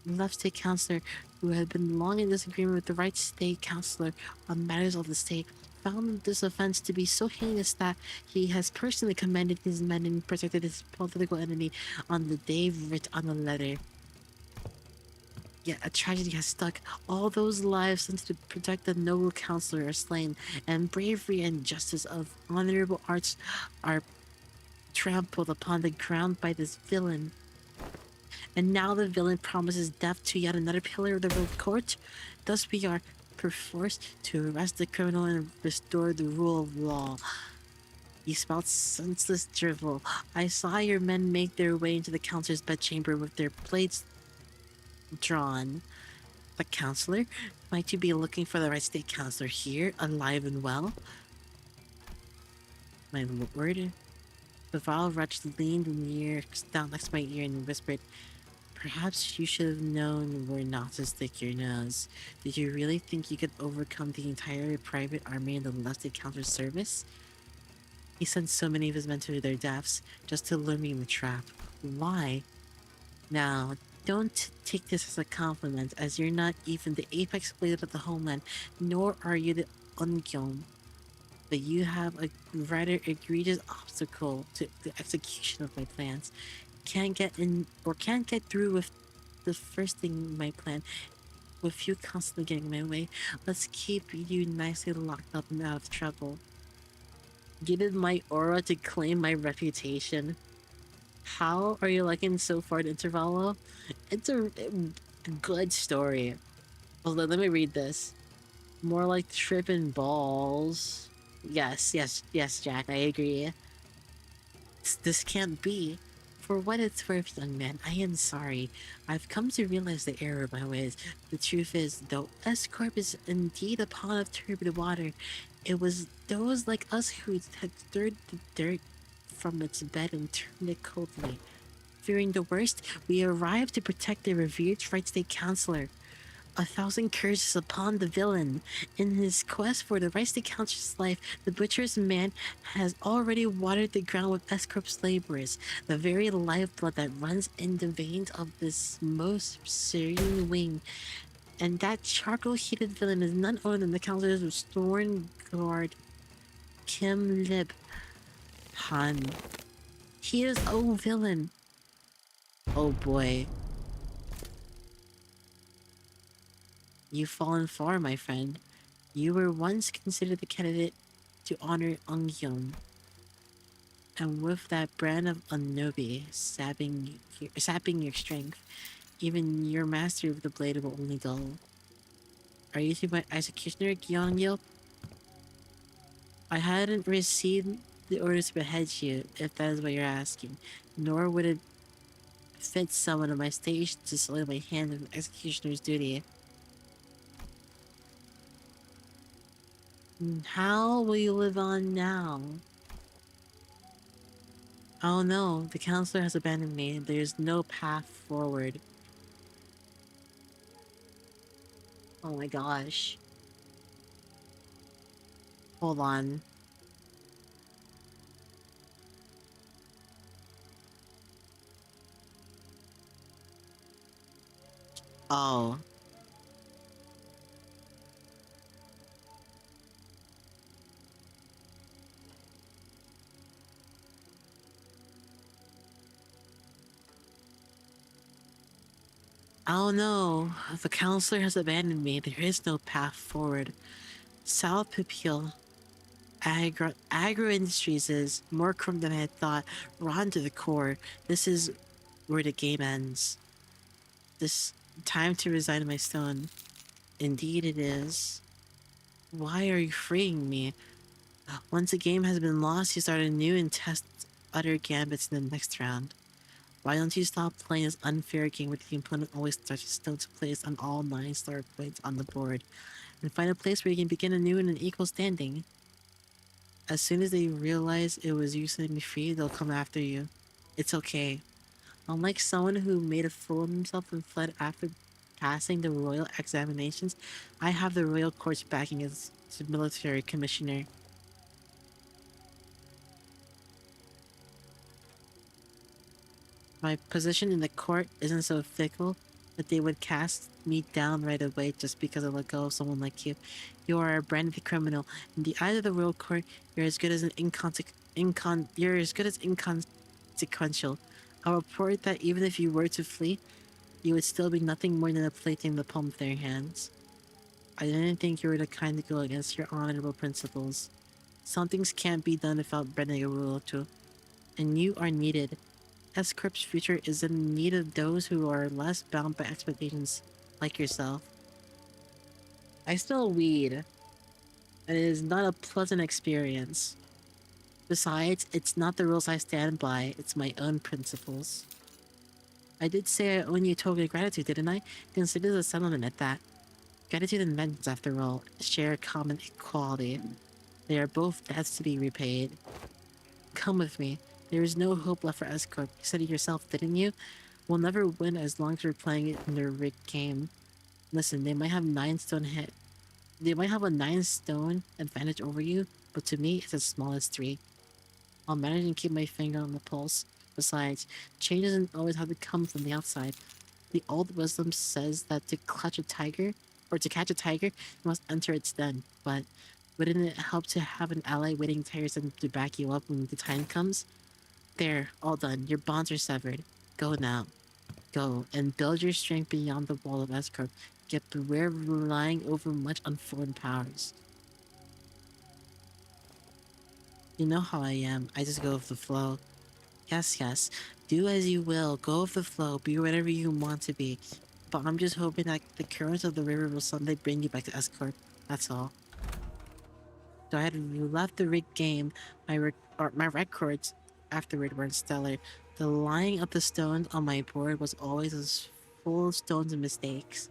A: left state counselor, who had been long in disagreement with the right state counselor on matters of the state, found this offense to be so heinous that he has personally commanded his men and protected his political enemy on the day writ on the letter. Yet a tragedy has struck. All those lives sent to protect the noble counselor are slain, and bravery and justice of honorable arts are trampled upon the ground by this villain. And now the villain promises death to yet another pillar of the royal court. Thus we are perforce to arrest the criminal and restore the rule of law. You spout senseless drivel. I saw your men make their way into the counselor's bedchamber with their blades drawn. The counselor? Might you be looking for the right state counselor here, alive and well? My lord. The vile wretch leaned down next to my ear and whispered, "Perhaps you should have known where not to stick your nose. Did you really think you could overcome the entire private army in the left state counselor's service? He sent so many of his men to their deaths just to lure me in the trap. Why? Now, don't take this as a compliment, as you're not even the apex blade of the homeland, nor are you the Ungyom. But you have a rather egregious obstacle to the execution of my plans. Can't get through with the first thing in my plan, with you constantly getting in my way. Let's keep you nicely locked up and out of trouble." Given my aura to claim my reputation. How are you liking so far the Intervallo? It's a good story. Hold on, let me read this. More like tripping balls. Yes, yes, yes, Jack, I agree. This can't be. For what it's worth, young man, I am sorry. I've come to realize the error of my ways. The truth is, though S-Corp is indeed a pond of turbid water, it was those like us who had stirred the dirt from its bed and turned it coldly. Fearing the worst, we arrived to protect the revered Right State Counselor. 1,000 curses upon the villain. In his quest for the right to Countess' life, the butcher's man has already watered the ground with S-Corp's laborers, the very lifeblood that runs in the veins of this most serene wing. And that charcoal-heated villain is none other than the Counselor's Thorn Guard, Kim Lib Han. He is a villain. Oh boy. You've fallen far, my friend. You were once considered the candidate to honor Ungyeom, and with that brand of Unnobi sapping your strength, even your master of the blade will only dull. Are you to my executioner, Gyeongyeo? I hadn't received the orders to behead you, if that is what you're asking, nor would it fit someone on my stage to soil my hand with executioner's duty. How will you live on now? Oh no, the counselor has abandoned me. There's no path forward. Oh my gosh. Hold on. Oh. Oh no, the counselor has abandoned me. There is no path forward. South Pupil Agro Industries is more corrupt than I had thought. Rotten to the core. This is where the game ends. This time to resign my stone. Indeed it is. Why are you freeing me? Once a game has been lost, you start anew and test other gambits in the next round. Why don't you stop playing this unfair game where the opponent always starts still to place on all 9 star points on the board, and find a place where you can begin anew in an equal standing? As soon as they realize it was you setting me free, they'll come after you. It's okay. Unlike someone who made a fool of himself and fled after passing the royal examinations, I have the royal court's backing as military commissioner. My position in the court isn't so fickle that they would cast me down right away just because I let go of someone like you. You are a branded criminal. In the eyes of the royal court, you're as good as inconsequential. I'll report that even if you were to flee, you would still be nothing more than a plaything in the palm of their hands. I didn't think you were the kind to go against your honorable principles. Some things can't be done without bending a rule or two, and you are needed. S-Corp's future is in need of those who are less bound by expectations, like yourself. I still weed, and it is not a pleasant experience. Besides, it's not the rules I stand by, it's my own principles. I did say I owe you a token of gratitude, didn't I? Consider the settlement at that. Gratitude and vengeance, after all, share a common equality. They are both debts to be repaid. Come with me. There is no hope left for S-Corp. You said it yourself, didn't you? We'll never win as long as we're playing it in their rigged game. Listen, they might have They might have a 9 stone advantage over you, but to me, it's as small as 3. I'll manage and keep my finger on the pulse. Besides, change doesn't always have to come from the outside. The old wisdom says that to catch a tiger, you must enter its den. But wouldn't it help to have an ally waiting tiresome to back you up when the time comes? There, all done. Your bonds are severed. Go now. Go, and build your strength beyond the wall of S-Corp. Yet beware of relying over much on foreign powers. You know how I am. I just go with the flow. Yes, yes. Do as you will. Go with the flow. Be whatever you want to be. But I'm just hoping that the currents of the river will someday bring you back to Escort. That's all. So I had left the rig game. My records afterward weren't stellar. The lying of the stones on my board was always as full of stones and mistakes.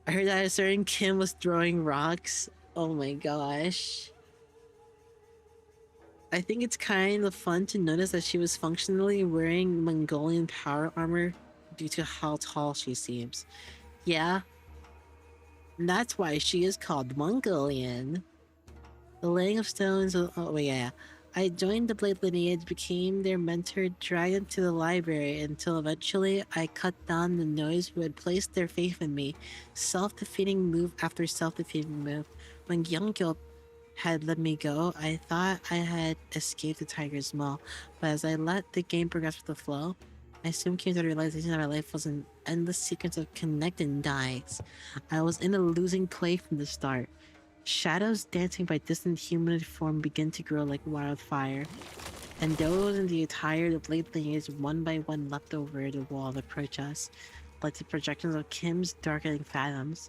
A: I heard that a certain Kim was throwing rocks. Oh my gosh. I think it's kind of fun to notice that she was functionally wearing Mongolian power armor due to how tall she seems. Yeah, that's why she is called Mongolian. The laying of stones. Oh, yeah. I joined the Blade lineage, became their mentor, dragged them to the library until eventually I cut down the noise who had placed their faith in me. Self-defeating move after self-defeating move. When Gyeongkyo had let me go, I thought I had escaped the tiger's maw, but as I let the game progress with the flow, I soon came to the realization that my life was an endless sequence of connect and dies. I was in a losing play from the start. Shadows dancing by distant humanoid form begin to grow like wildfire, and those in the attire of the Blade lineage one by one leapt over the wall to approach us, like the projections of Kim's darkening phantoms.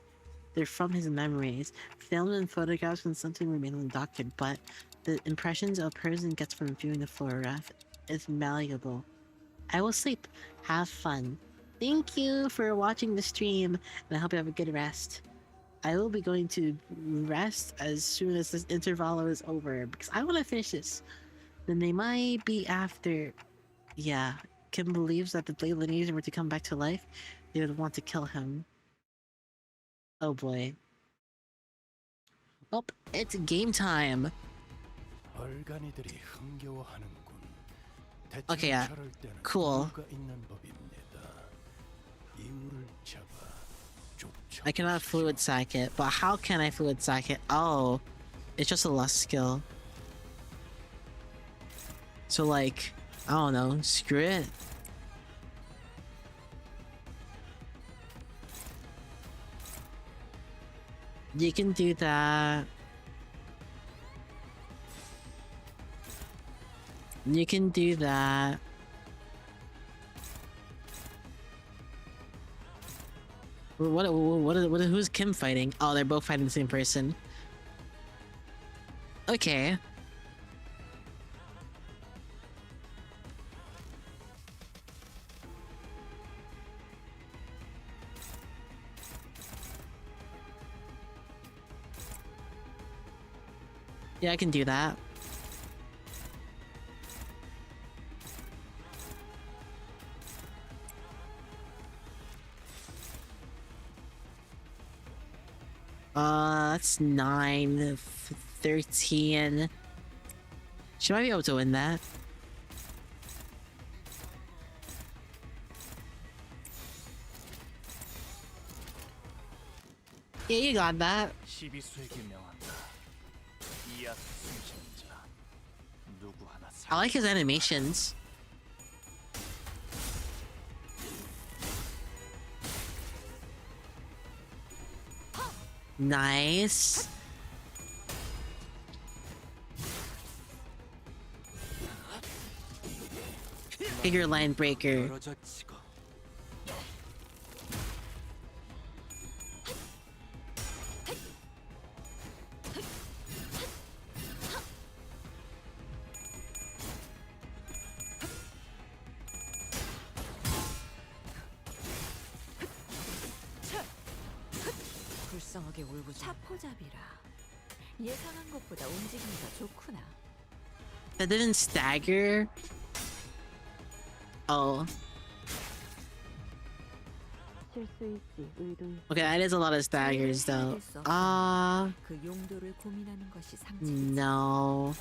A: They're from his memories, filmed in photographs and something remain undoctored, but the impressions a person gets from viewing the photograph is malleable. I will sleep. Have fun. Thank you for watching the stream, and I hope you have a good rest. I will be going to rest as soon as this interval is over, because I want to finish this. Then they might be after... Yeah, Kim believes that the Blade lineage were to come back to life, they would want to kill him. Oh boy. Oh, it's game time.
C: 얼간이들이 흥겨워하는군.
A: Okay, yeah.
C: 저럴 때는
A: Cool.
C: 이유가 있는 법입니다. 이유를 잡아 쫓아.
A: I cannot fluid sack it, but how can I fluid sack it? Oh, it's just a lust skill. So like, I don't know, screw it. You can do that. You can do that. Who's Kim fighting? Oh, they're both fighting the same person. Okay. Yeah, I can do that. That's 9, 13. She might be able to win that. Yeah, you got that.
D: 시비수에게 명한다. 이 앞에 숨쉬는 자 누구 하나
A: I like his animations. Nice. Figure line breaker.
E: 떨어졌지고.
F: 불쌍하게 울고 차포잡이라. 예상한 것보다 움직임이 더 좋구나.
A: That didn't stagger. Oh. Okay, that is a lot of staggers though.
F: 그 용도를 고민하는 것이
A: No.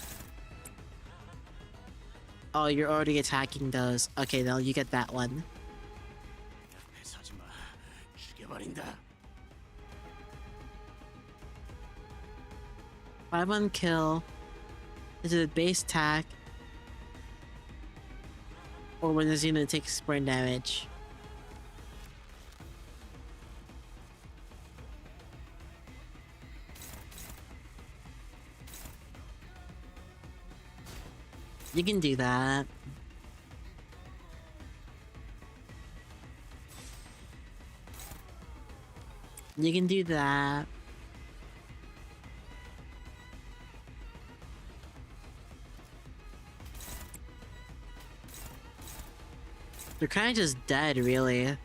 A: Oh, you're already attacking those. Okay, no, you get that one.
C: 옆에 서지 마. 죽여버린다.
A: 5-1 kill. Is it a base attack? Or when this unit takes burn damage? You can do that. You can do that. They're kind of just dead, really.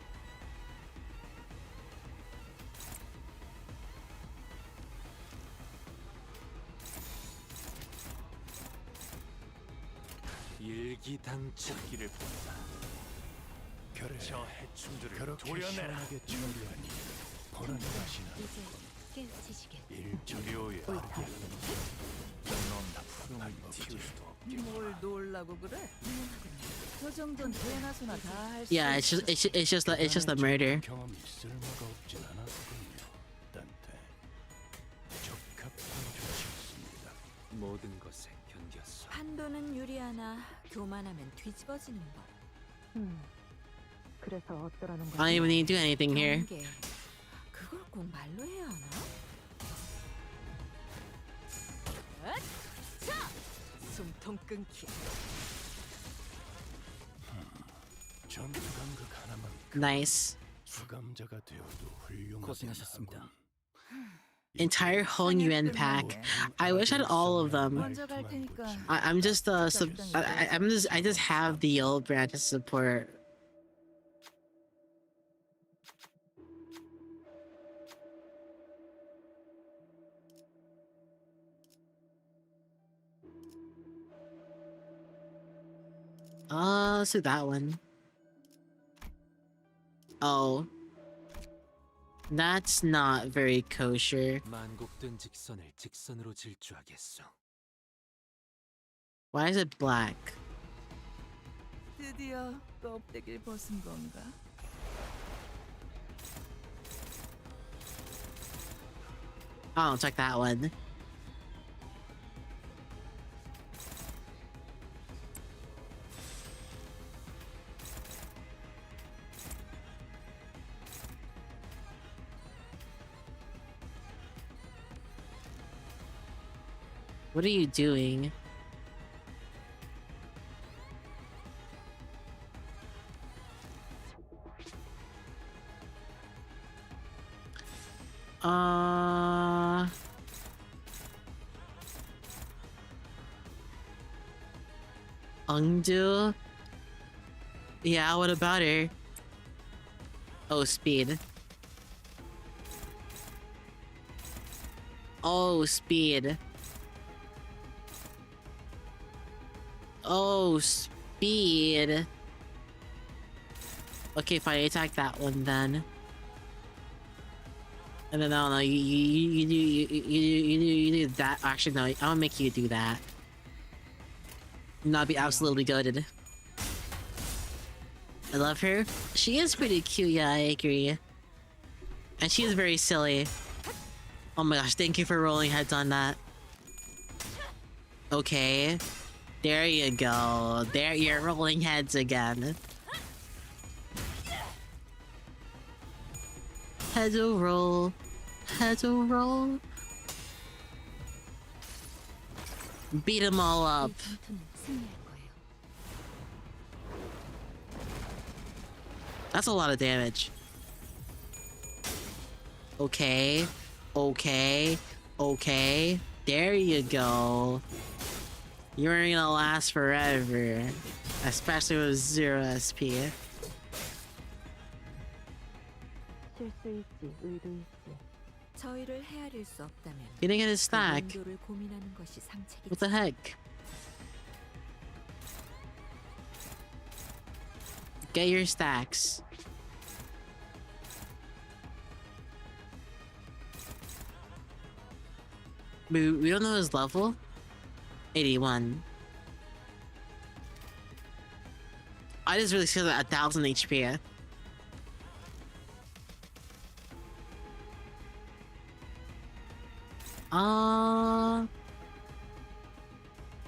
D: 일기당착기를 본다. 저 해충들을 도려내라.
C: 보는 것이나
B: 이제 깨우치시게.
D: 일조료에 넌 나쁜 튀울 수도 없게.
F: 뭘 놀라고 그래? 저 정도는 대나 소나 다 할 수.
A: Yeah, it's just a murder.
C: 경험이 쓸모가 없진 않았군요. 딴테 적합한 조치였습니다.
E: 모든 것에 견뎠어.
B: 판도는 유리하나 교만하면 뒤집어지는 법.
F: 그래서 어떠라는
A: I don't even need to do anything here.
B: 경계. 그걸 꼭 말로 해야 하나? 자, 숨통 끊기.
C: 전투 감각 하나만
A: Nice.
C: 수감자가 되어도 훌륭하긴
E: 고생하셨습니다.
C: 하군.
A: Entire Hong Yuan pack. I wish I had all of them.
F: 먼저 갈 테니까.
A: I'm just I just have the old brand to support. Let's do that one. Oh. That's not very kosher.
E: 만곡된 직선을 직선으로 질주하겠소.
A: Why is it black?
F: 드디어 껍데기를 벗은 건가?
A: Oh, check that one. What are you doing? Undo? Yeah, what about her? Oh, speed. Oh, speed. Oh, speed. Okay, fine, attack that one then. And then no, you do that. Actually, no, I'll make you do that. Not be absolutely goated. I love her. She is pretty cute, yeah, I agree. And she is very silly. Oh my gosh, thank you for rolling heads on that. Okay. There you go. There, you're rolling heads again. Heads will roll. Heads will roll. Beat them all up. That's a lot of damage. Okay. Okay. Okay. There you go. You're gonna last forever. Especially with 0 SP.
F: 실수 있지, 의도 있지.
B: 저희를 헤아릴 수 없다면
A: He didn't get his
B: 그
A: stack.
B: 용도를 고민하는 것이 상책이지.
A: What the heck? Get your stacks. We don't know his level? 81. I just really feel that 1,000 HP.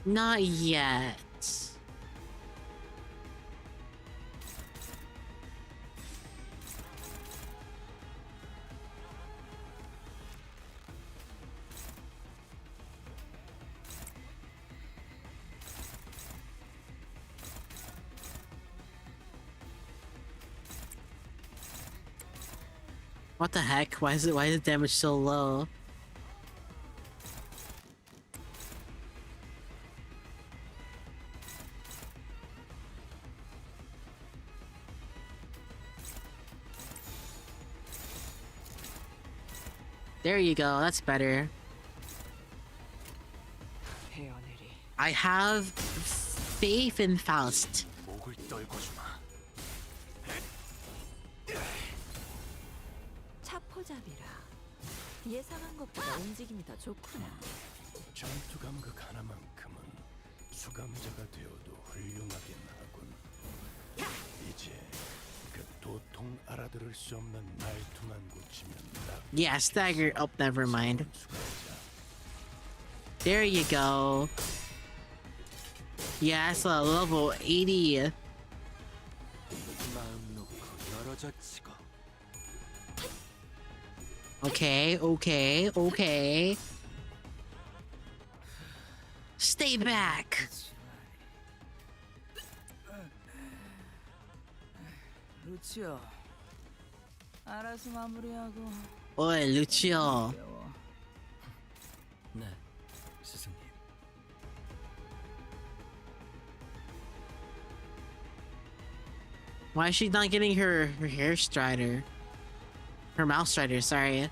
A: Not yet. What the heck? Why is the damage so low? There you go, that's better. I have faith in Faust.
D: 목을 떨궈주마.
F: 차포잡이라. 예상한 것보다 움직임이 더 좋구나.
C: 전투 감각 하나만큼은 수감자가 되어도 훌륭하긴 하군. 이제 그 도통 알아들을 수 없는 말투만 고치면 딱
A: Yeah, stagger. Oh, never mind.
C: 수감자.
A: There you go. Yeah, it's a level 80.
E: 마음 놓고 열어져 치고.
A: Okay, okay, okay. Stay back.
F: 루치오. 알아서 마무리하고.
A: Oi, Lucio.
E: 네, 스승님.
A: Why is she not getting her hair strider? Her mouse strider, sorry.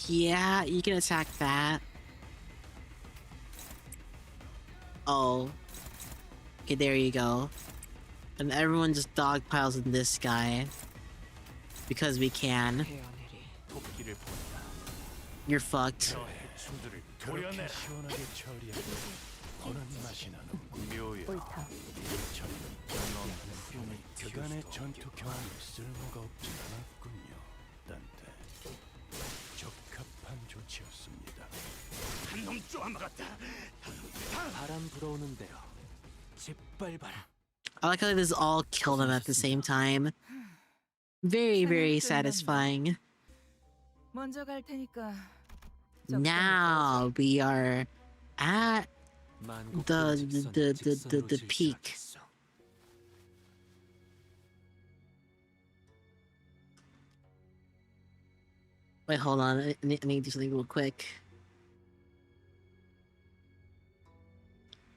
A: Yeah, you can attack that. Oh. Okay, there you go. And everyone just dogpiles in this guy. Because we can.
D: 도끼를 본다.
A: You're fucked.
D: 저 해충들을
C: 그렇게
D: 도려내라.
C: 시원하게 처리하고 보는 맛이 나는군.
D: 묘야. 넌 훌륭히
C: 그간의 전투 경험이 쓸모가 없진 않았군요. 딴테 적합한 조치였습니다.
D: 한놈 쪼아마 같다.
E: 바람 불어오는 대로 짓밟아라.
A: I like how this all kill them at the same time. Very, very satisfying.
F: 먼저 갈 테니까.
A: Now we are at
E: 만국도의 직선을 직선으로
A: the peak.
E: 질주하겠소.
A: Wait, hold on. I need to do something real quick.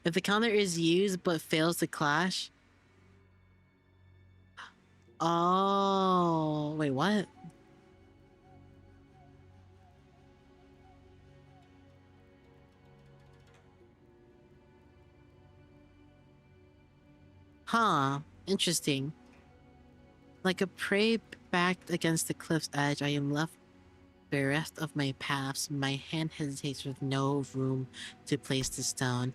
A: If the counter is used but fails to clash. Oh, wait, what? Huh, interesting. Like a prey backed against the cliff's edge, I am left bereft of my paths. My hand hesitates with no room to place the stone.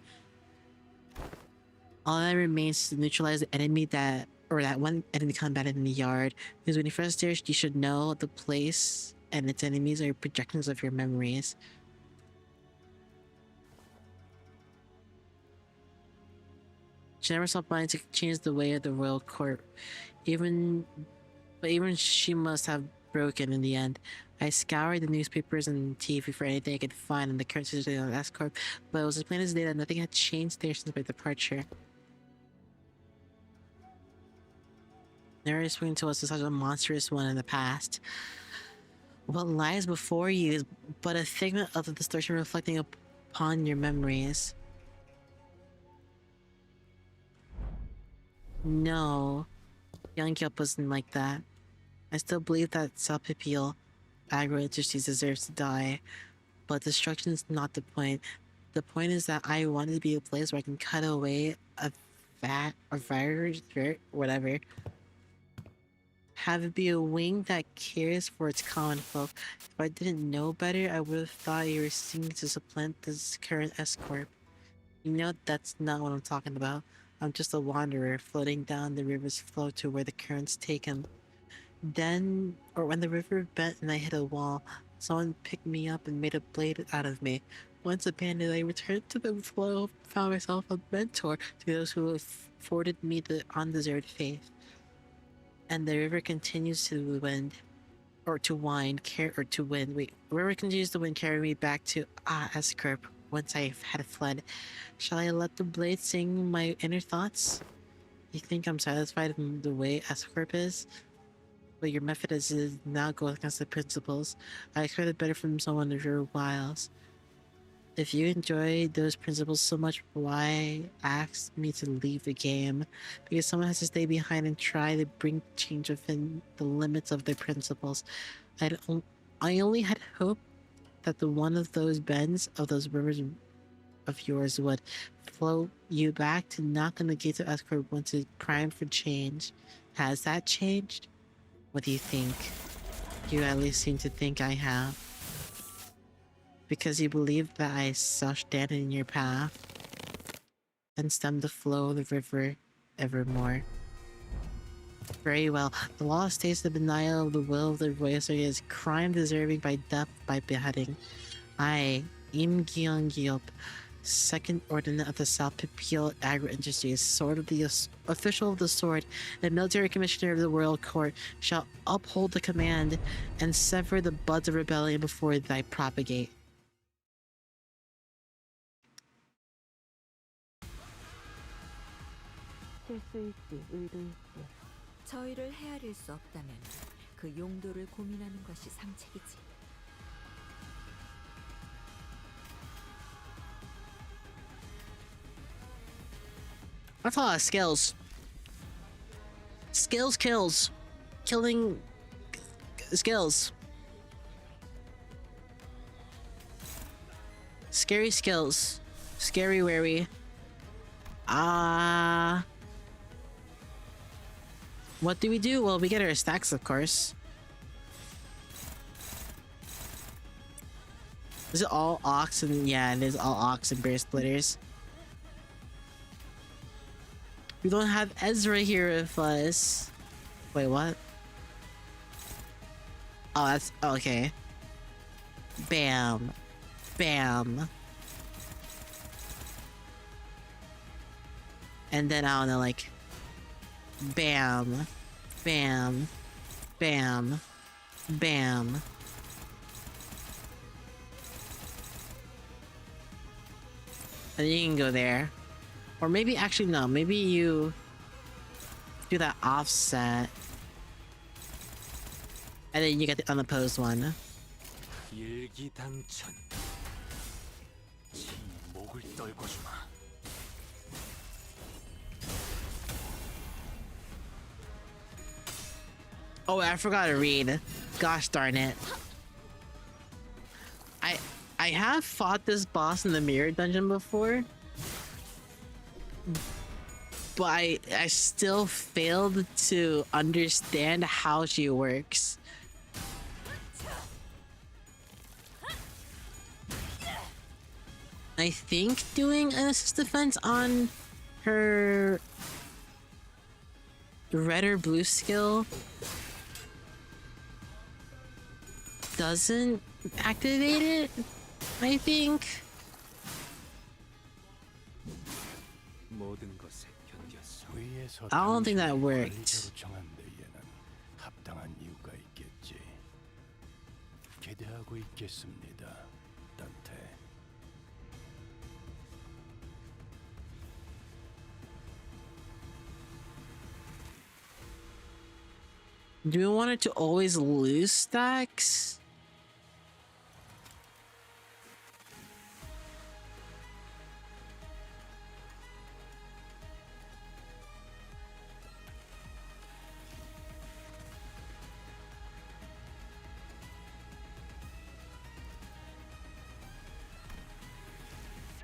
A: All that remains is to neutralize the enemy that one enemy combatant in the yard. Because when you first there, you should know the place and its enemies are projections of your memories. She never stopped wanting to change the way of the royal court. Even she must have broken in the end. I scoured the newspapers and TV for anything I could find on the current situation of the S-Corp, but it was as plain as day that nothing had changed there since my departure. Never spoken to us as such a monstrous one in the past. What lies before you is but a figment of the distortion reflecting upon your memories. No, young Yup wasn't like that. I still believe that Salpipil, agro-industries, deserves to die, but destruction is not the point. The point is that I wanted to be a place where I can cut away a virus, whatever. Have it be a wing that cares for its common folk. If I didn't know better, I would have thought you were seeking to supplant this current S-Corp. You know that's not what I'm talking about. I'm just a wanderer floating down the river's flow to where the currents take him. Then, or when the river bent and I hit a wall, someone picked me up and made a blade out of me. Once abandoned, I returned to the flow, found myself a mentor to those who afforded me the undeserved faith. And the river continues to wind, or to wind, or to wind. Wait, the river continues to wind, carry me back to S-Corp. Once I had fled, shall I let the blade sing my inner thoughts? You think I'm satisfied with the way S-Corp is? but your method is now go against the principles. I expected better from someone of your wiles. If you enjoy those principles so much, why ask me to leave the game? Because someone has to stay behind and try to bring change within the limits of their principles. I only had hope that the one of those bends of those rivers of yours would float you back to knock on the gates of Escort once it's primed for change. Has that changed? What do you think? You at least seem to think I have. Because you believe that I shall stand in your path and stem the flow of the river evermore. Very well. The law states the denial of the will of the royal is crime deserving by death by beheading. I, Im Gyeong-gyop, second ordinate of the South Pipil Agro-Industries, sword of the official of the sword, and military commissioner of the royal court, shall uphold the command and sever the buds of rebellion before they propagate.
F: 실수일지 의도일지
B: 저희를 헤아릴 수 없다면 그 용도를 고민하는 것이 상책이지.
A: That's a lot of skills. Skills kills. Killing skills. Scary skills. Scary wary. What do we do? Well, we get our stacks, of course. Is it all ox and yeah, it is all ox and bear splitters. We don't have Ezra here with us. Wait, what? Oh, that's okay. Bam. Bam. And then I don't know, like bam, bam, bam, bam. And you can go there. Or maybe, actually no, maybe you do that offset. And then you get the unopposed one.
E: 일기당천. 지 목을 떨궈주마.
A: Oh, I forgot to read. Gosh darn it. I have fought this boss in the mirror dungeon before. But I still failed to understand how she works. I think doing an assist defense on her red or blue skill doesn't activate it, I think.
E: 모든 것에 견뎠어.
A: I don't think that worked.
C: 정한 데에는 합당한 이유가 있겠지. 기대하고 있겠습니다, 단테.
A: Do we want it to always lose stacks?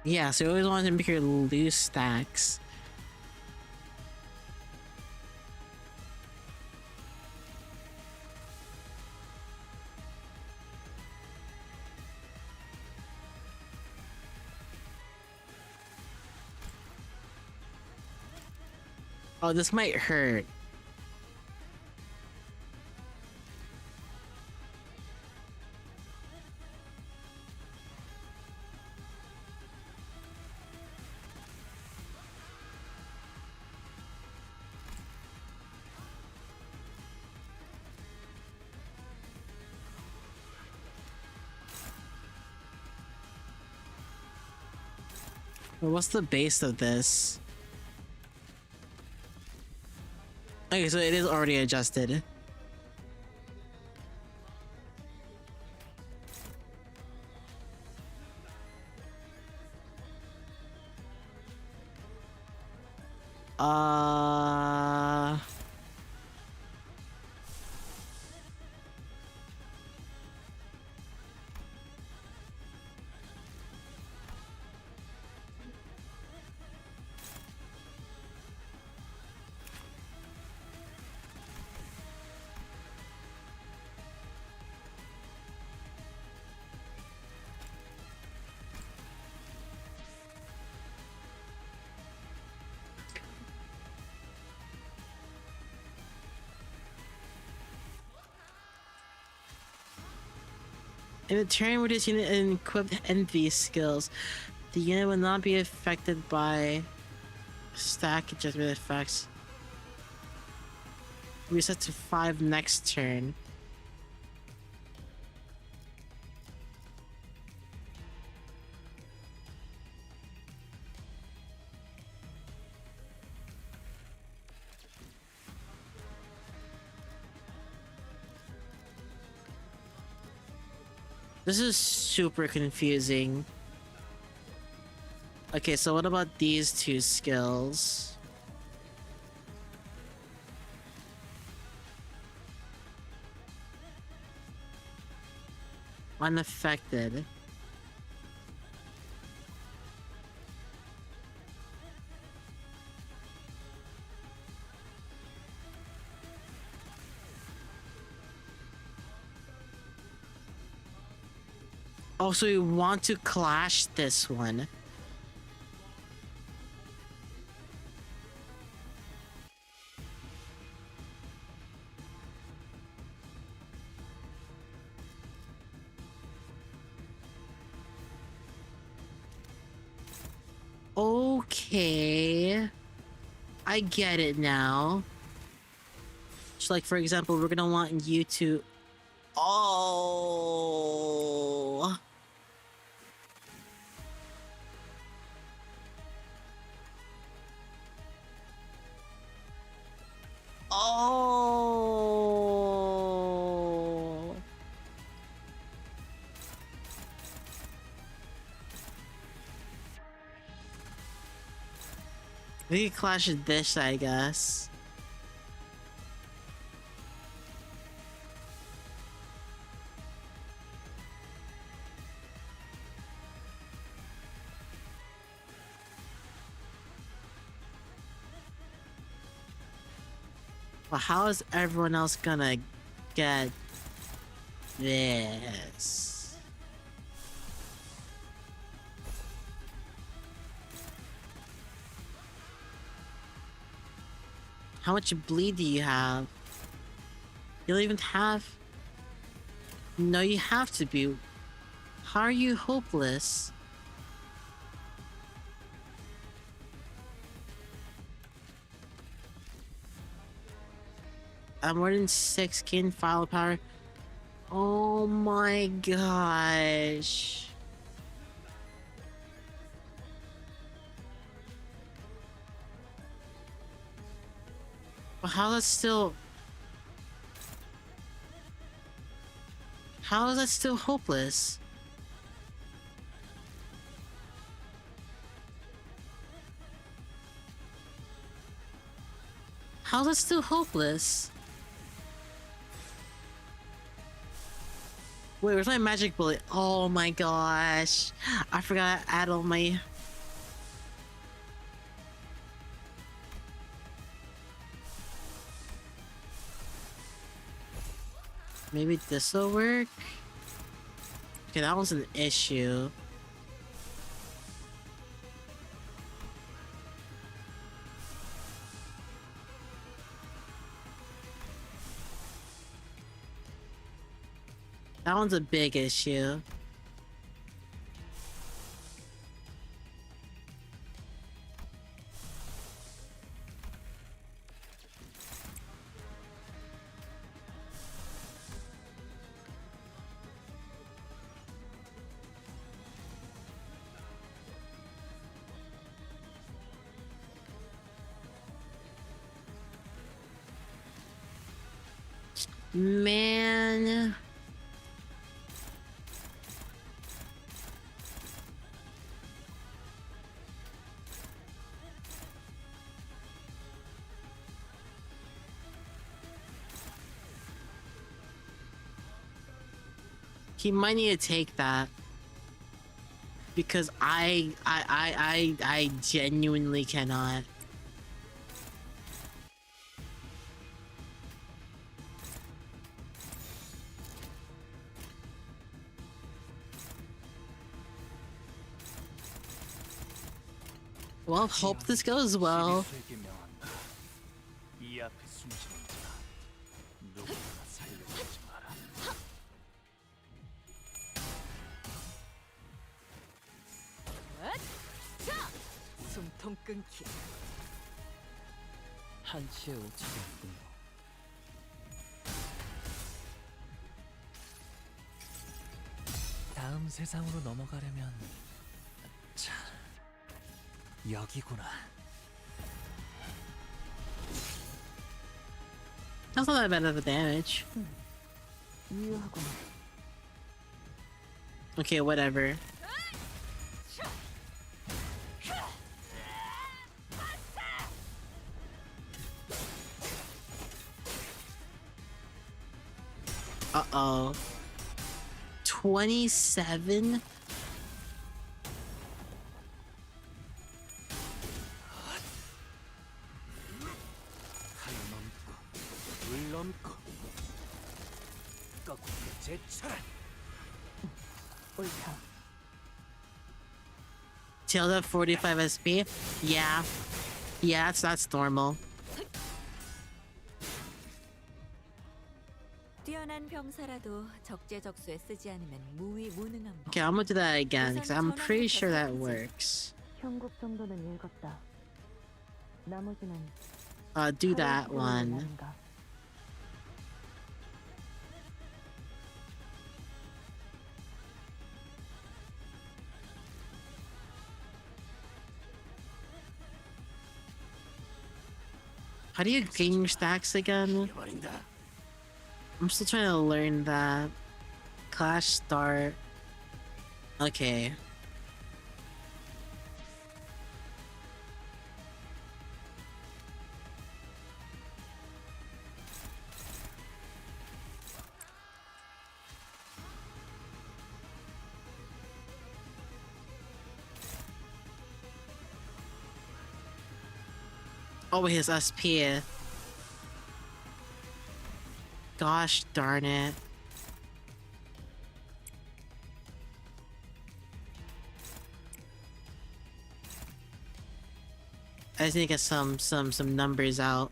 A: Yeah, so we always want to make her lose stacks. Oh, this might hurt. Well, what's the base of this? Okay, so it is already adjusted. Uh... In a turn where this unit is equipped envy skills, the unit will not be affected by stack adjustment effects. Reset to 5 next turn. This is super confusing. Okay, so what about these two skills? Unaffected. Also, we want to clash this one. Okay. I get it now. So like, for example, we're gonna want you to... Oh... Oh... We could clash this, I guess. But how is everyone else gonna get this? How much bleed do you have? You don't even have... No, you have to be. How are you hopeless? More than 6k in firepower. Oh my gosh. But how is that still hopeless? How is that still hopeless? Wait, where's my magic bullet? Oh my gosh. I forgot to add all my... Maybe this'll work? Okay, that was an issue. That one's a big issue. Man. He might need to take that. Because I genuinely cannot. Well, hope this goes well.
D: 시리스에게 명한다. 이 앞에 숨쉬는 자 누구나 살려주지 마라.
F: 숨통 끊기.
E: 한치의 오차가 있군요. 다음 세상으로 넘어가려면 자 여기구나.
A: That's not that bad of a damage.
F: 유효하구나.
A: Okay, whatever. Uh-oh. 27?
E: 칼 넘고 물 넘고 거꾸로 제쳐라.
F: 옳다.
A: Tailed at 45 SP? Yeah. Yeah, that's normal.
B: 뛰어난 병사라도 적재적소에 쓰지 않으면 무위무능한 법.
A: Okay, I'm gonna do that again, because I'm pretty sure that works.
F: 현국 정도는 읽었다. 나머지는
A: Do that one.
F: 아닌가.
A: How do you gain your stacks again? I'm still trying to learn that. Clash start. Okay. Oh, his SP. Gosh darn it. I just need to get some numbers out.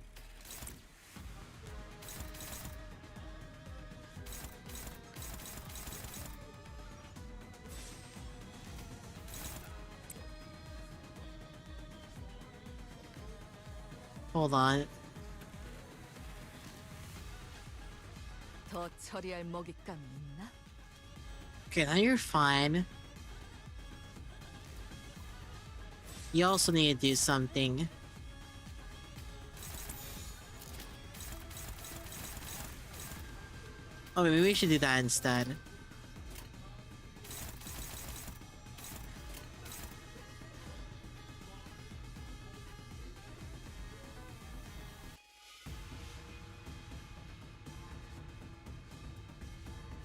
A: Hold on.
F: 더 처리할 먹잇감이 있나?
A: Okay, now you're fine. You also need to do something. Oh, maybe we should do that instead.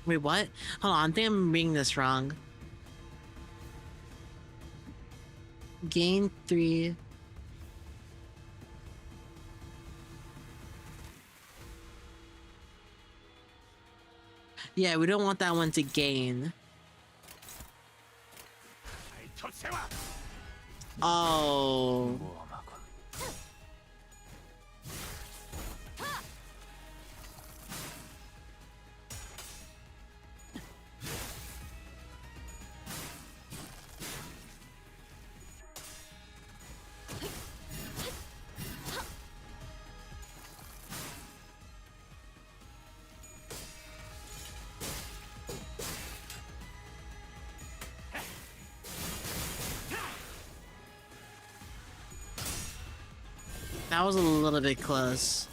A: Wait, what? Hold on, I think I'm reading this wrong. Gain 3. Yeah, we don't want that one to gain. Oh.
D: 모험하군.
A: That was a little bit close.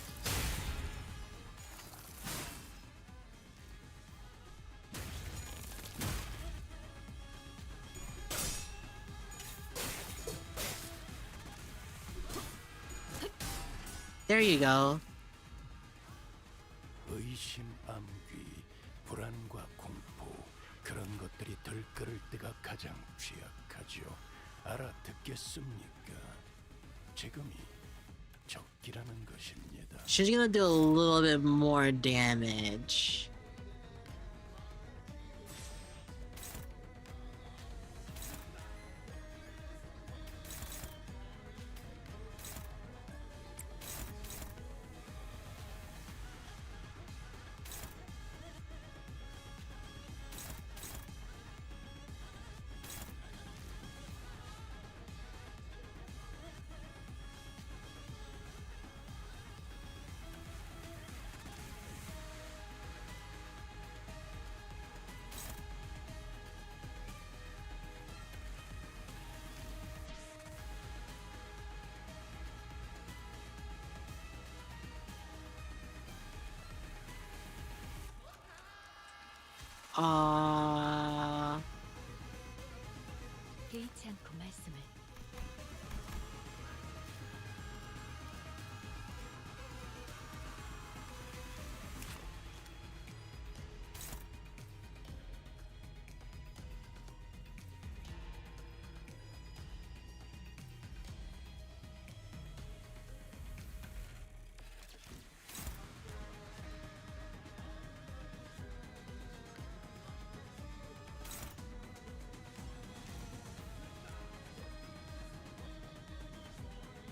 A: There you go.
E: 의심, 암귀, 불안과 공포,
G: 그런 것들이 들끓을 때가 가장 취약하죠. 알아듣겠습니까? 지금이 적기라는 것입니다.
A: She's gonna do a little bit more damage.
B: 개의치 않고 말씀을.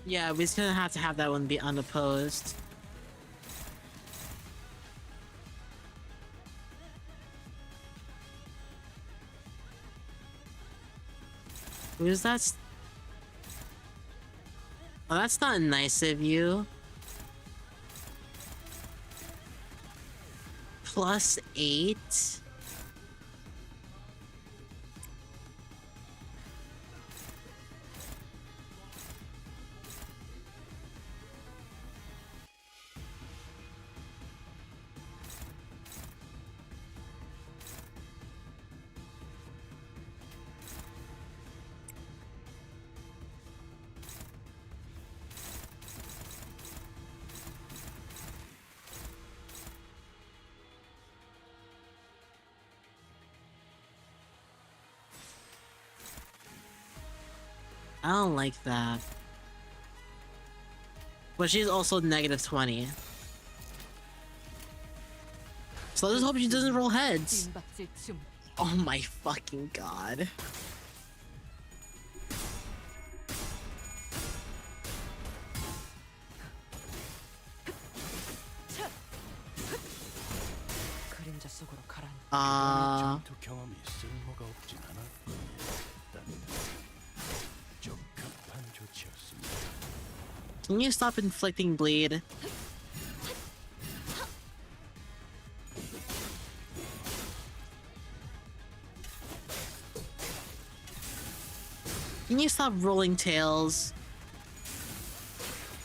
A: Yeah, we're just gonna have to have that one be unopposed. Who's that? Oh, that's not nice of you. +8? I don't like that. But she's also -20. So let's hope she doesn't roll heads.
B: 빈박질 중.
A: Oh my fucking god.
F: 그림자 속으로 가라앉.
G: 전투 경험이 쓸모가 없진 않았군요. 일단 적합한 조치였습니다.
A: Can you stop inflicting bleed? Can you stop rolling tails?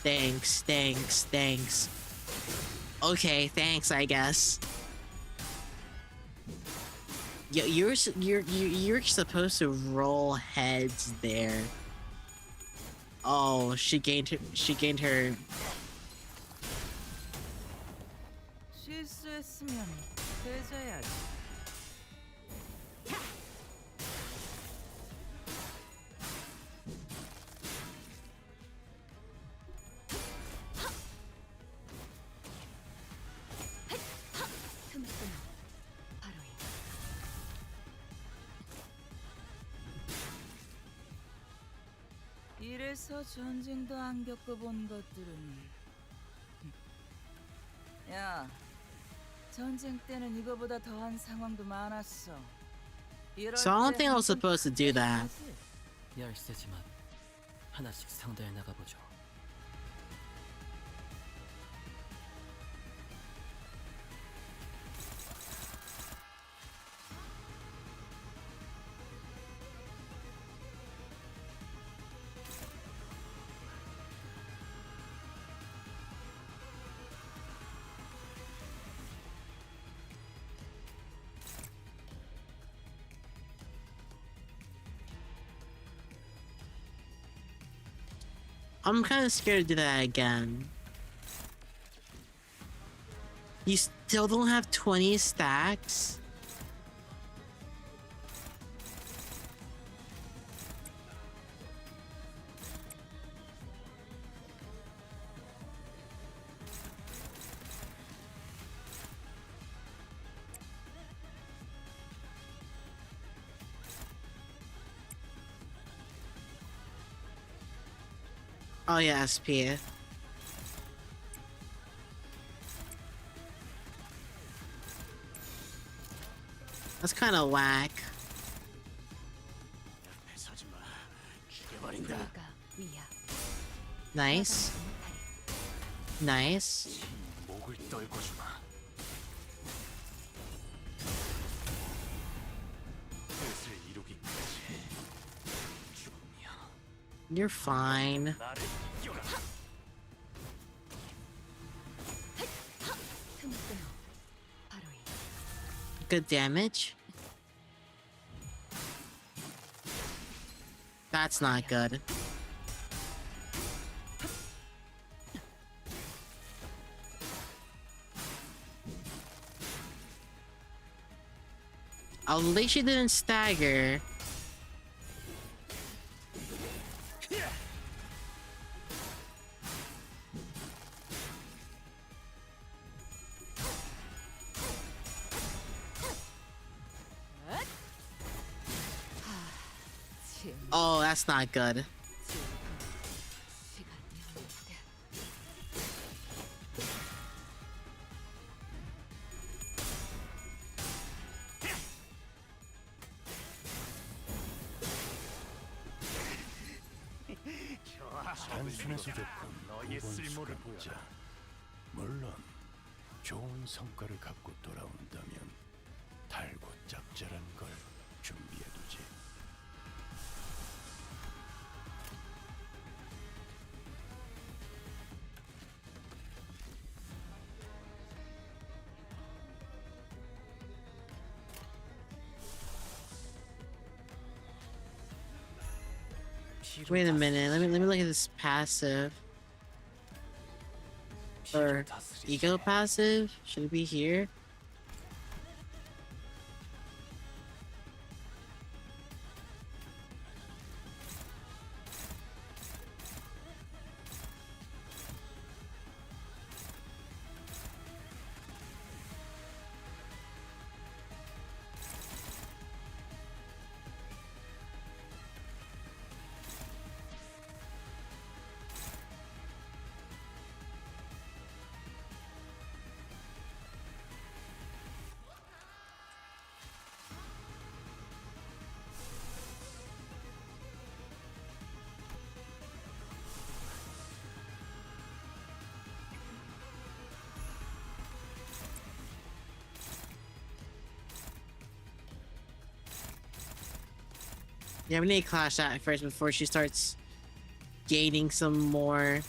A: Thanks, thanks, thanks. Okay, thanks, I guess. You're supposed to roll heads there. Oh, she gained her.
F: 실수했으면 되져야지. 이래서 전쟁도 안 겪어본 것들은. 야, 전쟁 때는 이거보다 더한 상황도 많았어.
A: So I don't think I was supposed to do that.
E: 열세지만 하나씩 상대해 나가보죠.
A: I'm kind of scared to do that again. You still don't have 20 stacks? Oh yeah, SP. That's kind of whack.
B: 불가 위야.
A: Nice. Nice.
D: 목을 떨궈주마. 뜻을 이루기까지 죽음이야.
A: You're fine.
D: 나를 이겨라.
B: 틈 끊어. 바로 이.
A: Good damage. That's not good. At least she didn't stagger. Oh, that's not good.
G: 단순해서 좋군.
D: 너의 쓸모를 보여라.
G: 보자. 물론 좋은 성과를 갖고 돌아온다면 달고 짭짤한 걸 준비해두지.
A: Wait a minute. Let me look at this passive. Or ego passive? Should it be here? Yeah, we need to clash that first before she starts gaining some more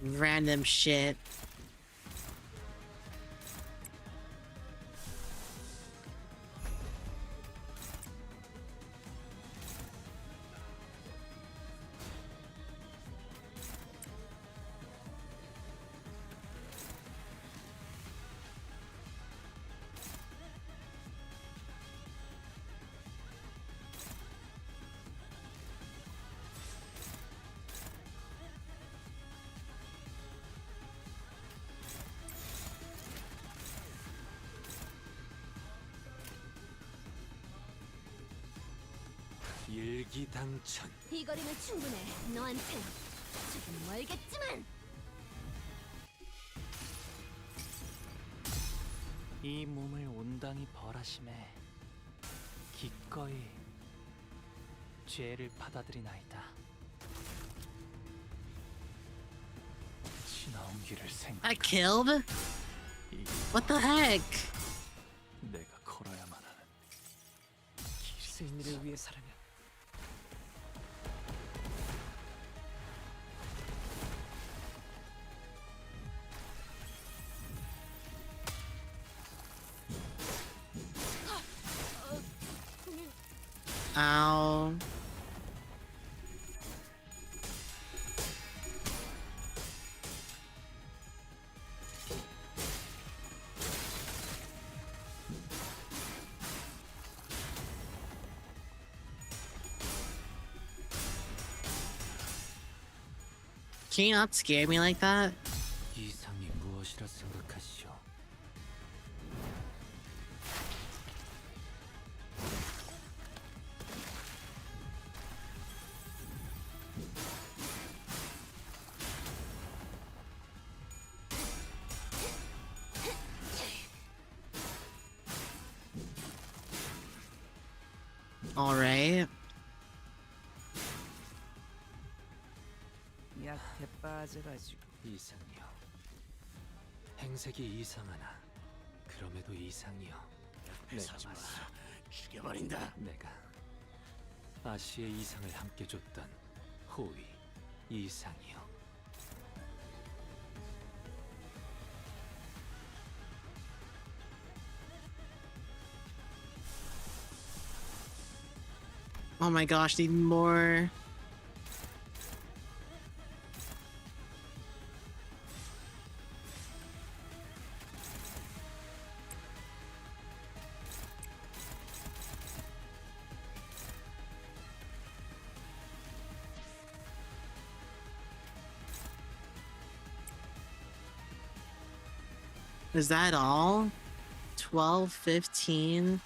A: random shit.
C: 일기당천.
B: 이 거리면 충분해. 너한텐 조금 멀겠지만.
D: 이 몸을 온당히 벌하심에 기꺼이 죄를 받아들이나이다. 지나온 길을
A: I killed? What the heck?
D: 내가 걸어야만 하는 길이.
E: 승리를 위해 살아면
A: Ow. Can you not scare me like that?
E: 이상이 무엇이라 생각하시오?
A: Alright.
E: 약해 빠져가지고 이상이요. 행색이 이상하나 그럼에도 이상이요. 내가
G: 하지 마.
E: 맞소.
G: 죽여버린다.
E: 내가 아시의 이상을 함께 줬던 호위 이상이요.
A: Oh my gosh, need more. Is that all? 12, 15?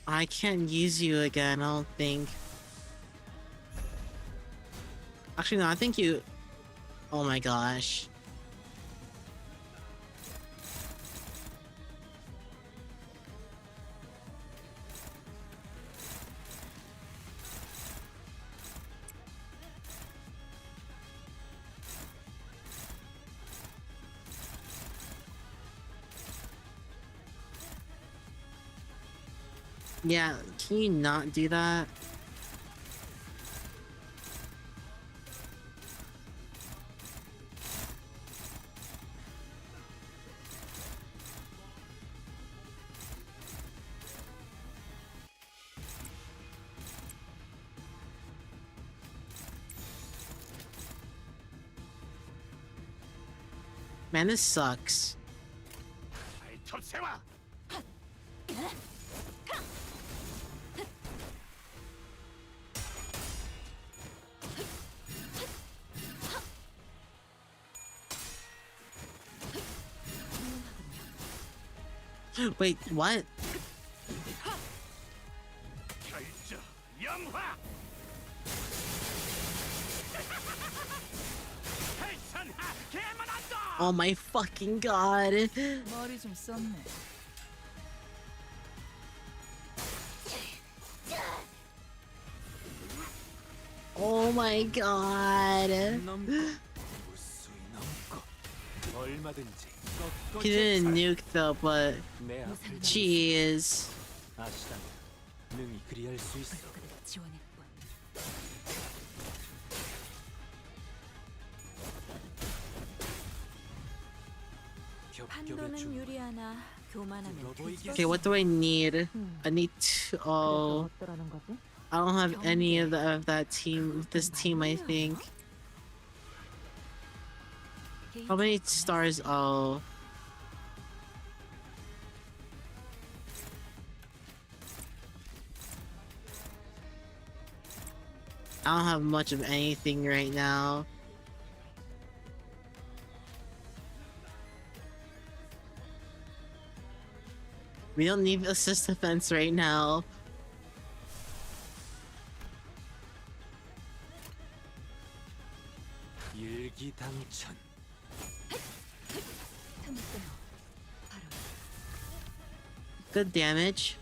A: I can't use you again, I don't think. Actually, no, I think you... Oh my gosh. Yeah, can you not do that? Man, this sucks.
G: 발톱 세워.
A: Wait, what?
G: 결조 영화. 헬산하 개만한다.
A: Oh my fucking god.
F: 머리 좀 썼네.
A: Oh my god.
E: 넘고 무수히 넘고 얼마든지
A: He didn't nuke though, but
E: 내 앞을
A: jeez.
E: 아시다면 능히 그리할 수 있어.
B: 그대가 지원했군.
E: 겹겹의
B: 판도는
E: 중
B: 유리하나 교만하면
A: Okay, what do I need? I need to. Oh,
B: 어떠라는 거지?
A: I don't have any of that team. This team, I think. How many stars? Oh. I don't have much of anything right now. We don't need assist defense right now.
E: 일기당천.
B: 틈을 끊어. 바로
A: Good damage.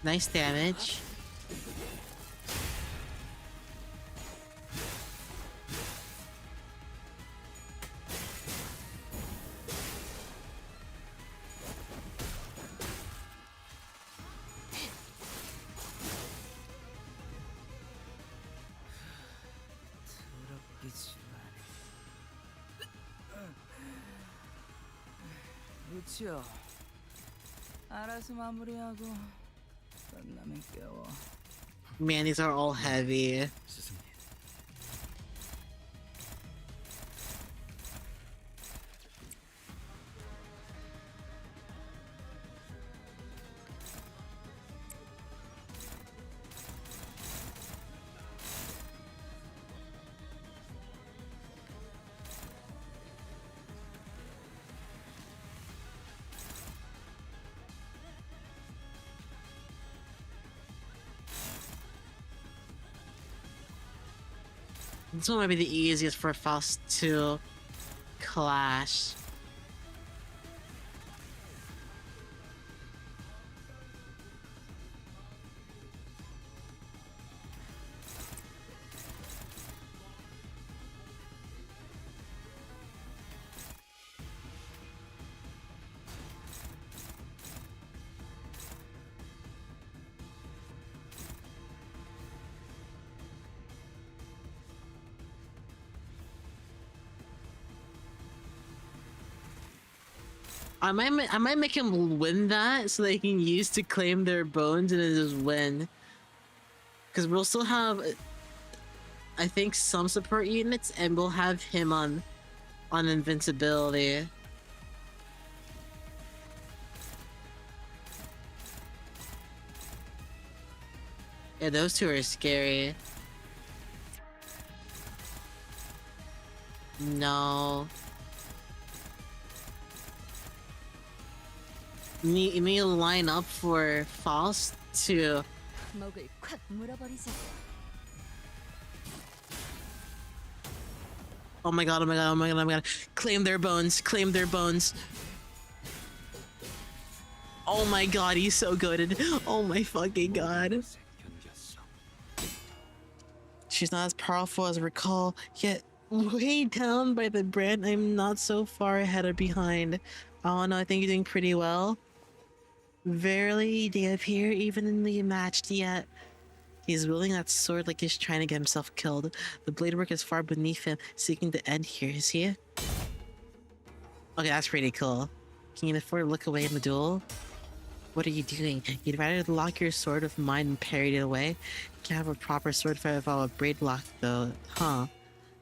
A: Nice damage.
F: 더럽게 지랄해. 루치오, 알아서 마무리하고 끝나면 깨워.
A: Man, these are all heavy.
E: 스승님.
A: This one might be the easiest for Faust to clash. I might make him win that so they can use to claim their bones and then just win. Because we'll still have, I think, some support units, and we'll have him on invincibility. Yeah, those two are scary. No. You need to line up for Faust to...
B: 목을 콱 물어버리자.
A: Oh my god, oh my god, oh my god, oh my god. Claim their bones, claim their bones. Oh my god, he's so goated. Oh my fucking god.
E: 견겼어.
A: She's not as powerful as Recall, yet way down by the brand. I'm not so far ahead or behind. Oh no, I think you're doing pretty well. Verily, they appear evenly matched, yet he's wielding that sword like he's trying to get himself killed. The blade work is far beneath him, seeking the end here. Is he? Okay, that's pretty cool. Can you afford to look away in the duel? What are you doing? You'd rather lock your sword of mine and parry it away? Can't have a proper sword fight without a blade lock, though, huh?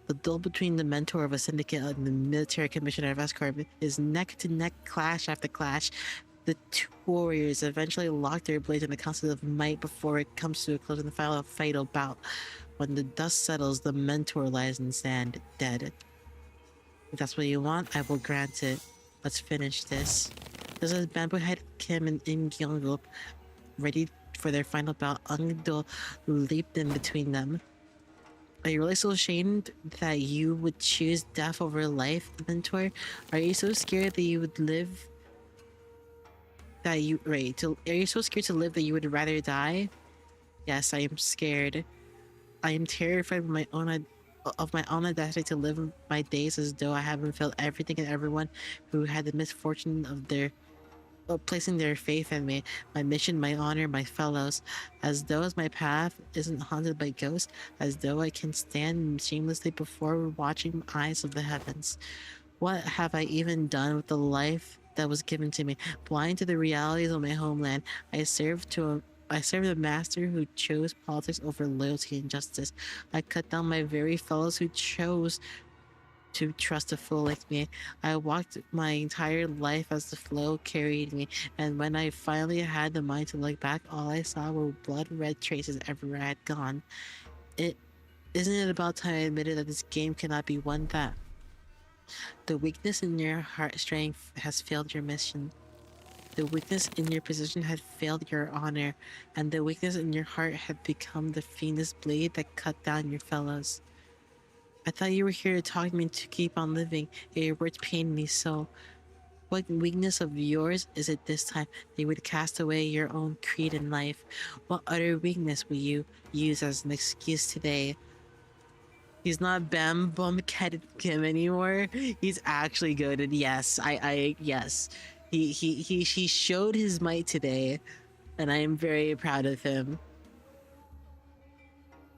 A: The duel between the mentor of a syndicate and the military commissioner of Escort is neck-to-neck clash after clash. The two warriors eventually lock their blades in the constant of might before it comes to a close in the final fatal bout. When the dust settles, the mentor lies in sand, dead. If that's what you want, I will grant it. Let's finish this. There's a bamboo head Kim and Im Gyeong ready for their final bout. Ungdo leaped in between them. Are you really so ashamed that you would choose death over life, mentor? Are you so scared that you would live? Are you so scared to live that you would rather die? Yes, I am scared. I am terrified of my own audacity to live my days as though I haven't felt everything and everyone who had the misfortune of placing their faith in me, my mission, my honor, my fellows, as though as my path isn't haunted by ghosts, as though I can stand shamelessly before watching eyes of the heavens. What have I even done with the life that was given to me? Blind to the realities of my homeland, I served a master who chose politics over loyalty and justice. I cut down my very fellows who chose to trust a fool like me. I walked my entire life as the flow carried me, and when I finally had the mind to look back, all I saw were blood-red traces everywhere I had gone. Isn't it about time I admitted that this game cannot be won? That the weakness in your heart strength has failed your mission. The weakness in your position had failed your honor, and the weakness in your heart had become the fiendish blade that cut down your fellows. I thought you were here to talk me to keep on living, yet your words pained me so. What weakness of yours is it this time that you would cast away your own creed in life? What utter weakness will you use as an excuse today? He's not Bam Bum Cat Kim anymore. He's actually good, and yes, yes. He showed his might today, and I am very proud of him.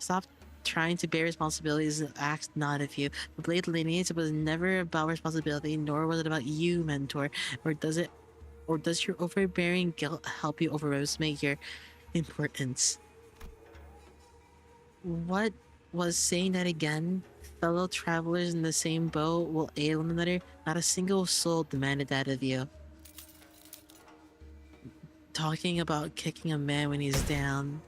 A: Stop trying to bear responsibilities and act not of you. The blade lineage was never about responsibility, nor was it about you, mentor. Or does your overbearing guilt help you overestimate your importance? What was saying that again? Fellow travelers in the same boat will aid one another. Not a single soul demanded that of you. Talking about kicking a man when he's down.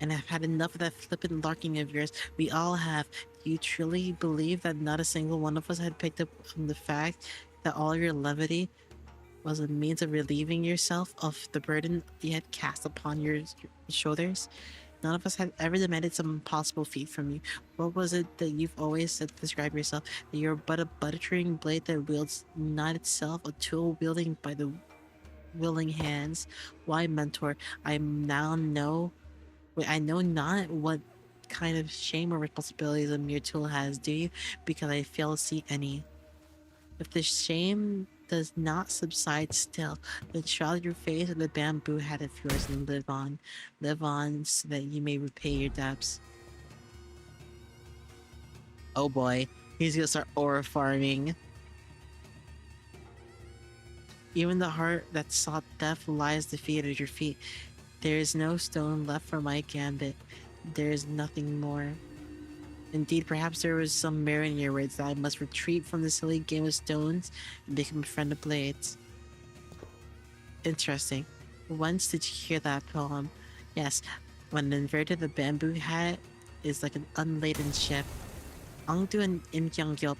A: And I've had enough of that flippant larking of yours. We all have. Do you truly believe that not a single one of us had picked up on the fact that all your levity was a means of relieving yourself of the burden you had cast upon your shoulders? None of us had ever demanded some impossible feat from you. What was it that you've always said to describe yourself? That you're but a buttering blade that wields not itself, a tool wielding by the willing hands. Why, mentor? I now know. Wait, I know not what kind of shame or responsibilities a mere tool has, do you? Because I fail to see any. If the shame does not subside still, then shroud your face in the bamboo hat of yours and live on. Live on so that you may repay your debts. Oh boy, he's gonna start aura farming. Even the heart that sought death lies defeated at your feet. There is no stone left for my gambit. There is nothing more. Indeed, perhaps there was some merit in your words that I must retreat from the silly game of stones and become a friend of blades. Interesting. Whence did you hear that poem? Yes, when inverted the bamboo hat is like an unladen ship. Angdu and Im Kyung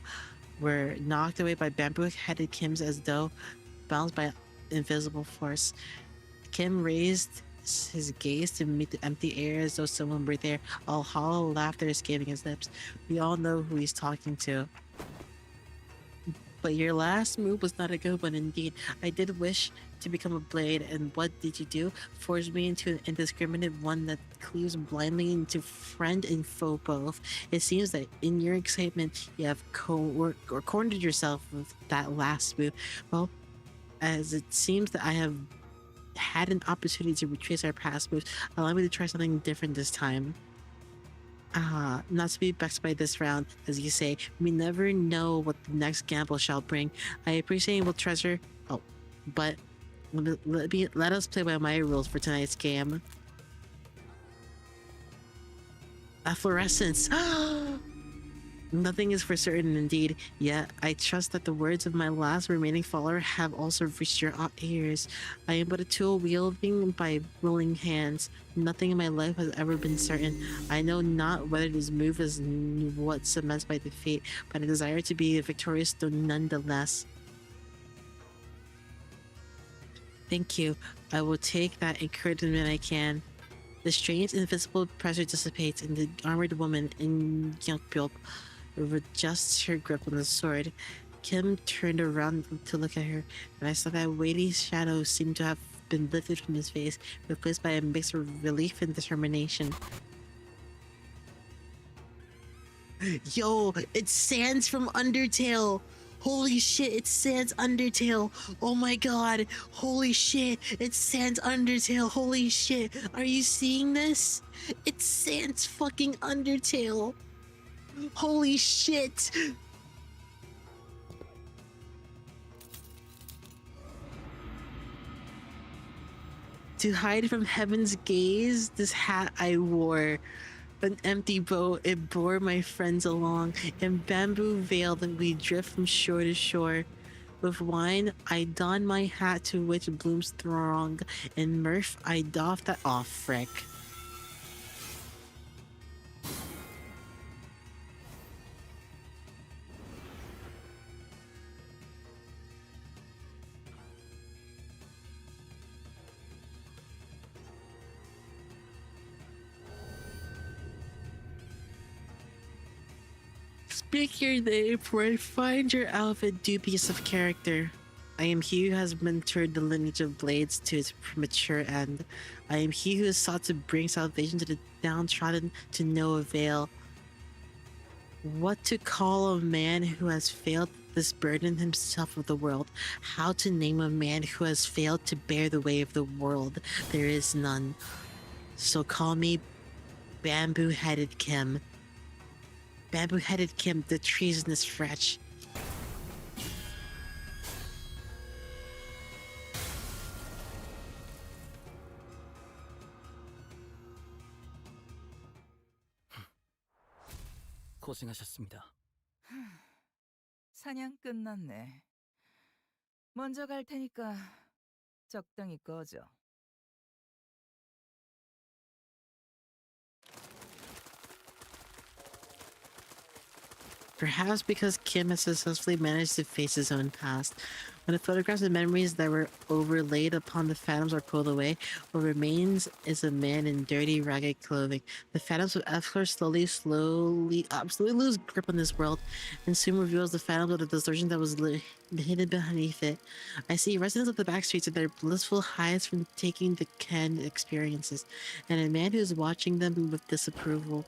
A: were knocked away by bamboo-headed Kims as though bounced by invisible force. Kim raised his gaze to meet the empty air as though someone were there, all hollow laughter escaping his lips. We all know who he's talking to. But your last move was not a good one indeed. I did wish to become a blade, and what did you do? Force me into an indiscriminate one that cleaves blindly into friend and foe both. It seems that in your excitement you have cornered yourself with that last move. Well, as it seems that I have had an opportunity to retrace our past moves, allow me to try something different this time. Not to be vexed by this round, as you say, we never know what the next gamble shall bring. I appreciate will treasure. Oh, but let us play by my rules for tonight's game. Efflorescence. Nothing is for certain indeed, yet I trust that the words of my last remaining follower have also reached your ears. I am but a tool wielding by willing hands. Nothing in my life has ever been certain. I know not whether this move is what cements my defeat, but I desire to be victorious though nonetheless. Thank you. I will take that encouragement I can. The strange invisible pressure dissipates, and the armored woman in Gyeongpyeop adjusts her grip on the sword. Kim turned around to look at her, and I saw that weighty shadow seemed to have been lifted from his face, replaced by a mix of relief and determination. Yo, it's Sans from Undertale! Holy shit, it's Sans Undertale! Oh my god! Holy shit, it's Sans Undertale! Holy shit! Are you seeing this? It's Sans fucking Undertale! Holy shit! To hide from heaven's gaze, this hat I wore. An empty boat, it bore my friends along. In bamboo veil that we drift from shore to shore. With wine, I don my hat to which blooms throng. In mirth, I doff that off, frick. Speak your name, for I find your outfit dubious of character. I am he who has mentored the lineage of blades to its premature end. I am he who has sought to bring salvation to the downtrodden to no avail. What to call a man who has failed this burden himself of the world? How to name a man who has failed to bear the weight of the world? There is none. So call me Bamboo-Headed Kim. Bamboo-Headed Kim, the treasonous wretch.
E: 고생하셨습니다.
F: 사냥 끝났네. 먼저 갈 테니까 적당히 꺼져.
A: Perhaps because Kim has successfully managed to face his own past, When the photographs and memories that were overlaid upon the phantoms are pulled away, what remains is a man in dirty, ragged clothing. The phantoms of F-Floor absolutely lose grip on this world, and soon reveals the phantoms of the distortion that was hidden beneath it. I see residents of the back streets at their blissful highs from taking the canned experiences, and a man who is watching them with disapproval.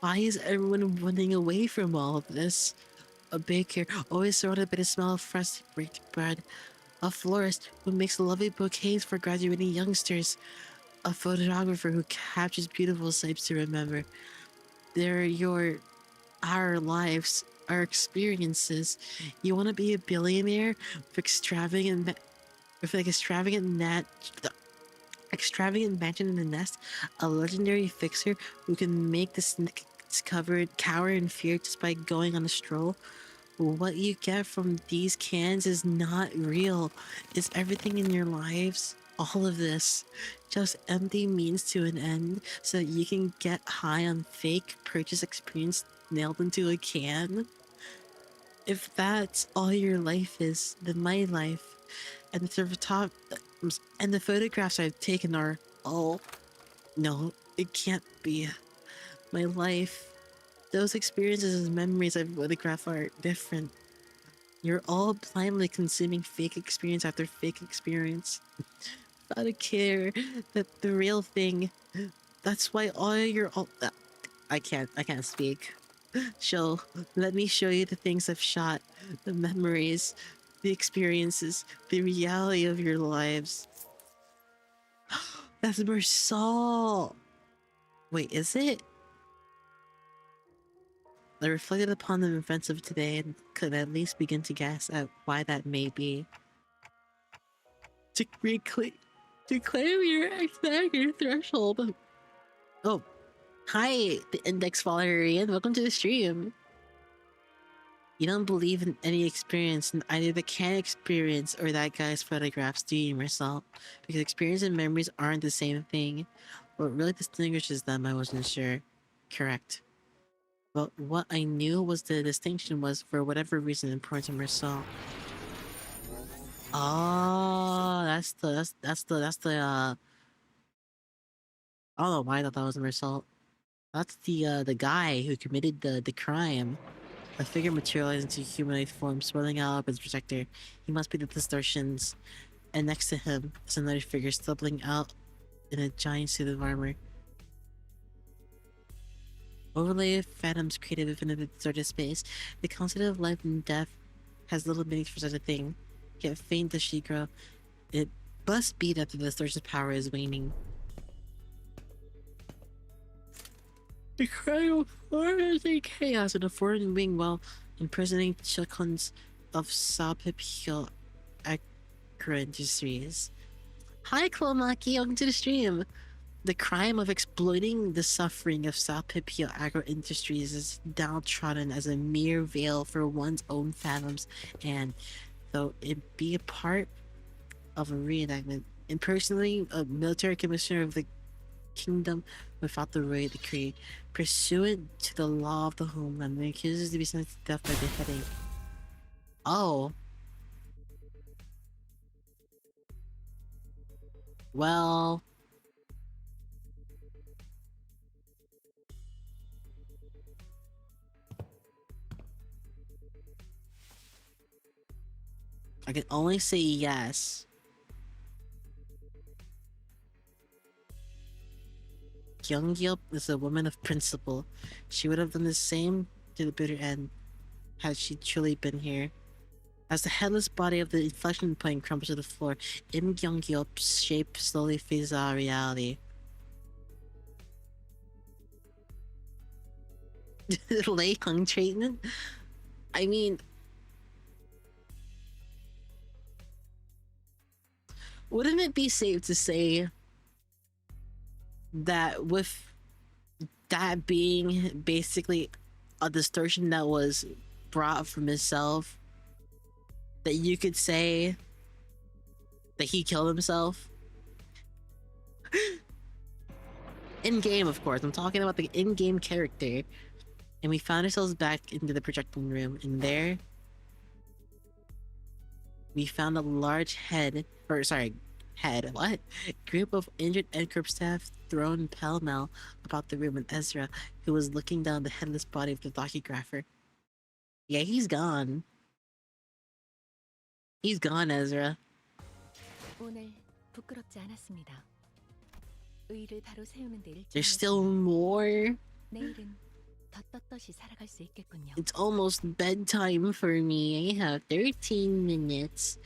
A: Why is everyone running away from all of this? A baker, always surrounded by the smell of freshly baked bread. A florist who makes lovely bouquets for graduating youngsters. A photographer who captures beautiful sights to remember. They're our lives, our experiences. You want to be a billionaire with extravagant mansion in the nest, a legendary fixer who can make the snakes cower in fear just by going on a stroll. What you get from these cans is not real. It's everything in your lives. All of this. Just empty means to an end so that you can get high on fake purchase experience nailed into a can. If that's all your life is, then my life and the photographs I've taken are all... No, it can't be. My life. Those experiences and memories I've photographed are different. You're all blindly consuming fake experience after fake experience. Without a care that the real thing. That's why I can't speak. Let me show you the things I've shot, the memories, the experiences, the reality of your lives. That's Mersal. Wait, is it? I reflected upon the events of today and could at least begin to guess at why that may be. To claim your expected threshold. Oh, hi, the index follower Hien. Welcome to the stream. You don't believe in any experience in either the can experience or that guy's photographs, do you, Marcel? Because experience and memories aren't the same thing. What really distinguishes them, I wasn't sure. Correct. But what I knew was the distinction was, for whatever reason, important to Marcel. Oh, that's the I don't know why I thought that was Marcel. That's the guy who committed the crime. A figure materialized into humanoid form, swirling out of his projector. He must be the distortions. And next to him is another figure stumbling out in a giant suit of armor. Overlay of phantoms created within the distorted space. The concept of life and death has little meaning for such a thing. Yet faint does she grow. It must be that the distortion's power is waning. The cry of horrors and chaos in a foreign wing while imprisoning chilkons of Salpipio Agro Industries. Hi Clomaki, welcome to the stream. The crime of exploiting the suffering of Salpipio Agro Industries is downtrodden as a mere veil for one's own phantoms, and though it be a part of a reenactment, impersonally a military commissioner of the kingdom without the royal decree, pursuant to the law of the homeland, and accuses to be sentenced to death by beheading. Oh. Well... I can only say yes. Gyeonggyeop is a woman of principle. She would have done the same to the bitter end had she truly been here. As the headless body of the inflection point crumbles to the floor, Im Gyeonggyop's shape slowly fades out of reality. Lei Hung treatment? I mean... Wouldn't it be safe to say that with that being basically a distortion that was brought from himself, that you could say that he killed himself? In-game, of course. I'm talking about the in-game character. And we found ourselves back into the projecting room, and there... We found a large what? Group of injured NCorp staff thrown pell-mell about the room, and Ezra, who was looking down the headless body of the docugrapher. Yeah, he's gone. He's gone, Ezra.
B: 오늘 부끄럽지 않았습니다. 의의를 바로 세우는 데
A: There's still more.
B: 내일은 더 떳떳이 살아갈 수 있겠군요.
A: It's almost bedtime for me. I have 13 minutes.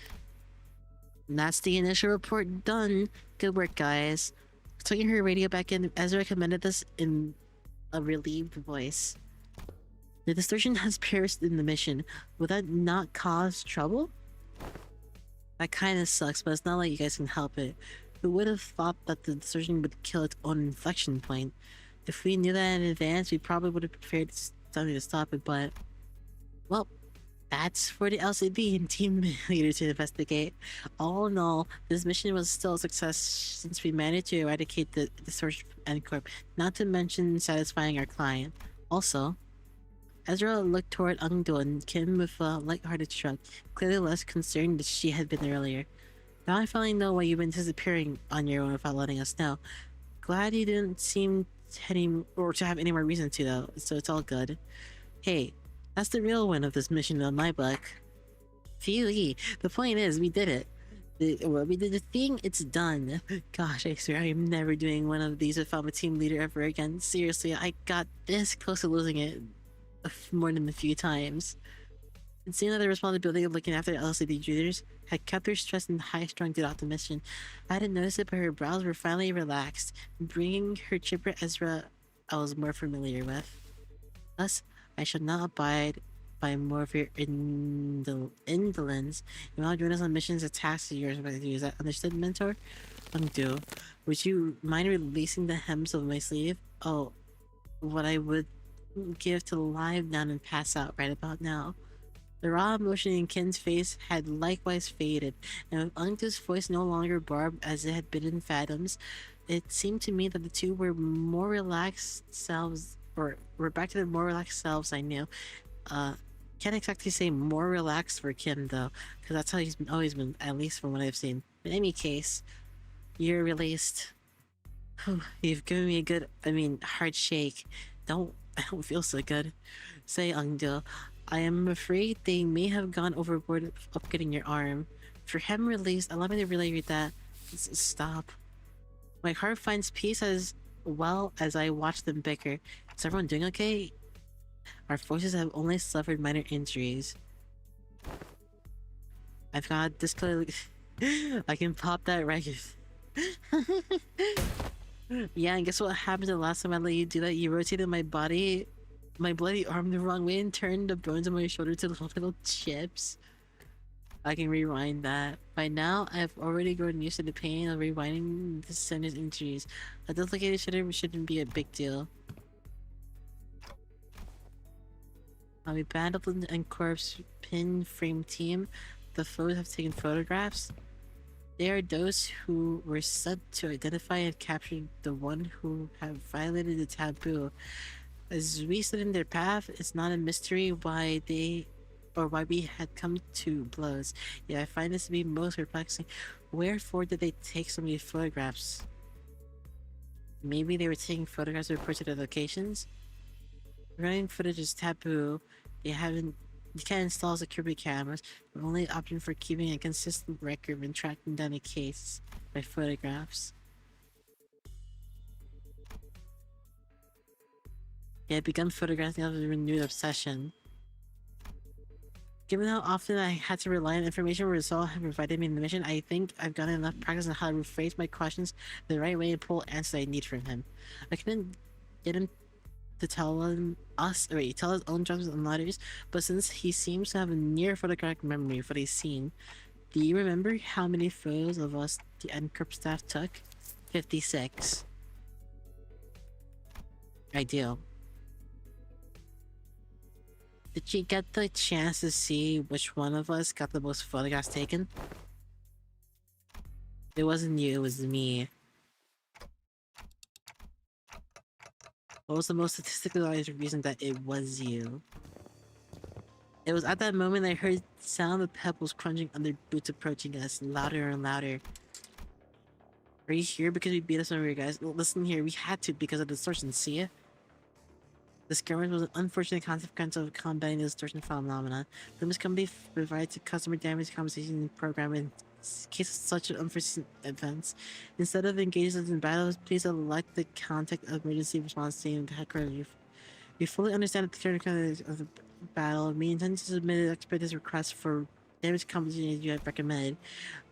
A: And that's the initial report done. Good work, guys. Tucking her radio back in, Ezra commended us in a relieved voice. The distortion has perished in the mission. Would that not cause trouble? That kinda sucks, but it's not like you guys can help it. Who would have thought that the distortion would kill its own inflection point? If we knew that in advance, we probably would have prepared something to stop it, but... well, that's for the LCD and team leader to investigate. All in all, this mission was still a success since we managed to eradicate the distortion from NCorp, not to mention satisfying our client. Also, Ezra looked toward Ungdo and Kim with a light-hearted shrug, clearly less concerned than she had been earlier. Now I finally know why you've been disappearing on your own without letting us know. Glad you didn't seem to have any more reason to, though, so it's all good. Hey, that's the real win of this mission on my book. Phew, the point is, we did it. We did the thing, it's done. Gosh, I swear I'm never doing one of these without a team leader ever again. Seriously, I got this close to losing it more than a few times. It seemed that the responsibility of looking after LCD users had kept her stressed and high-strung throughout the mission. I hadn't noticed it, but her brows were finally relaxed, bringing her chipper Ezra I was more familiar with. Thus, I shall not abide by more of your indolence. You want to join us on missions and tasks of yours. Is that understood, mentor? Do. Would you mind releasing the hems of my sleeve? Oh, what I would give to lie down and pass out right about now. The raw emotion in Ken's face had likewise faded, and with Ungdo's voice no longer barbed as it had been in Phantom's, it seemed to me that the two were more relaxed selves, or were back to their more relaxed selves I knew. Can't exactly say more relaxed for Kim though, because that's how he's always been, at least from what I've seen. In any case, you're released. You've given me a good, hard shake. I don't feel so good. Say, Ungdo, I am afraid they may have gone overboard upgrading your arm. For him released, allow me to relay you that. Stop. My heart finds peace as well as I watch them bicker. Is everyone doing okay? Our forces have only suffered minor injuries. I've got this clearly. I can pop that right. Yeah, and guess what happened the last time I let you do that? You rotated my body, my bloody arm the wrong way and turned the bones on my shoulder to little chips. I can rewind that. By now, I've already grown used to the pain of rewinding the sender's injuries. A dislocated shoulder shouldn't be a big deal. We band up the NCorp's pin frame team. The foes have taken photographs. They are those who were sent to identify and capture the one who have violated the taboo. As we stood in their path, it's not a mystery why we had come to blows. Yeah, I find this to be most perplexing. Wherefore did they take so many photographs? Maybe they were taking photographs to report to their locations? Running footage is taboo. You can't install security cameras. The only option for keeping a consistent record when tracking down a case by photographs. Yeah, begun photographing of a renewed obsession. Given how often I had to rely on information Rizal had provided me in the mission, I think I've gotten enough practice on how to rephrase my questions the right way and pull answers I need from him. I couldn't get him to tell us his own jobs and letters, but since he seems to have a near photographic memory of what he's seen, do you remember how many photos of us the NCorp staff took? 56. I do. Did you get the chance to see which one of us got the most photographs taken? It wasn't you, it was me. What was the most statistically reason that it was you? It was at that moment I heard the sound of pebbles crunching under boots approaching us, louder and louder. Are you here because we beat us over, guys? Well, listen here, we had to because of the distortion, see ya? The skirmish was an unfortunate consequence of combating the distortion phenomenon. Limbus Company provides a customer damage compensation program in case of such unforeseen events. Instead of engaging in battles, please elect the contact emergency response team to headquarters. We fully understand the current of the battle. We intend to submit an expeditious request for damage compensation as you have recommended.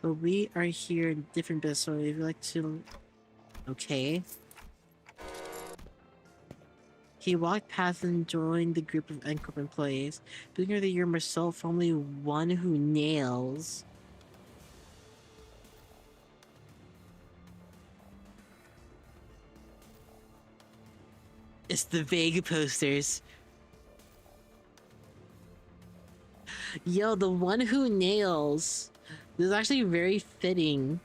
A: But we are here in different bits, so if you'd like to... Okay. He walked past and joined the group of N-Corp employees. Beginning of the year, Marcel, formerly one who nails. It's the Vega posters. Yo, the one who nails. This is actually very fitting.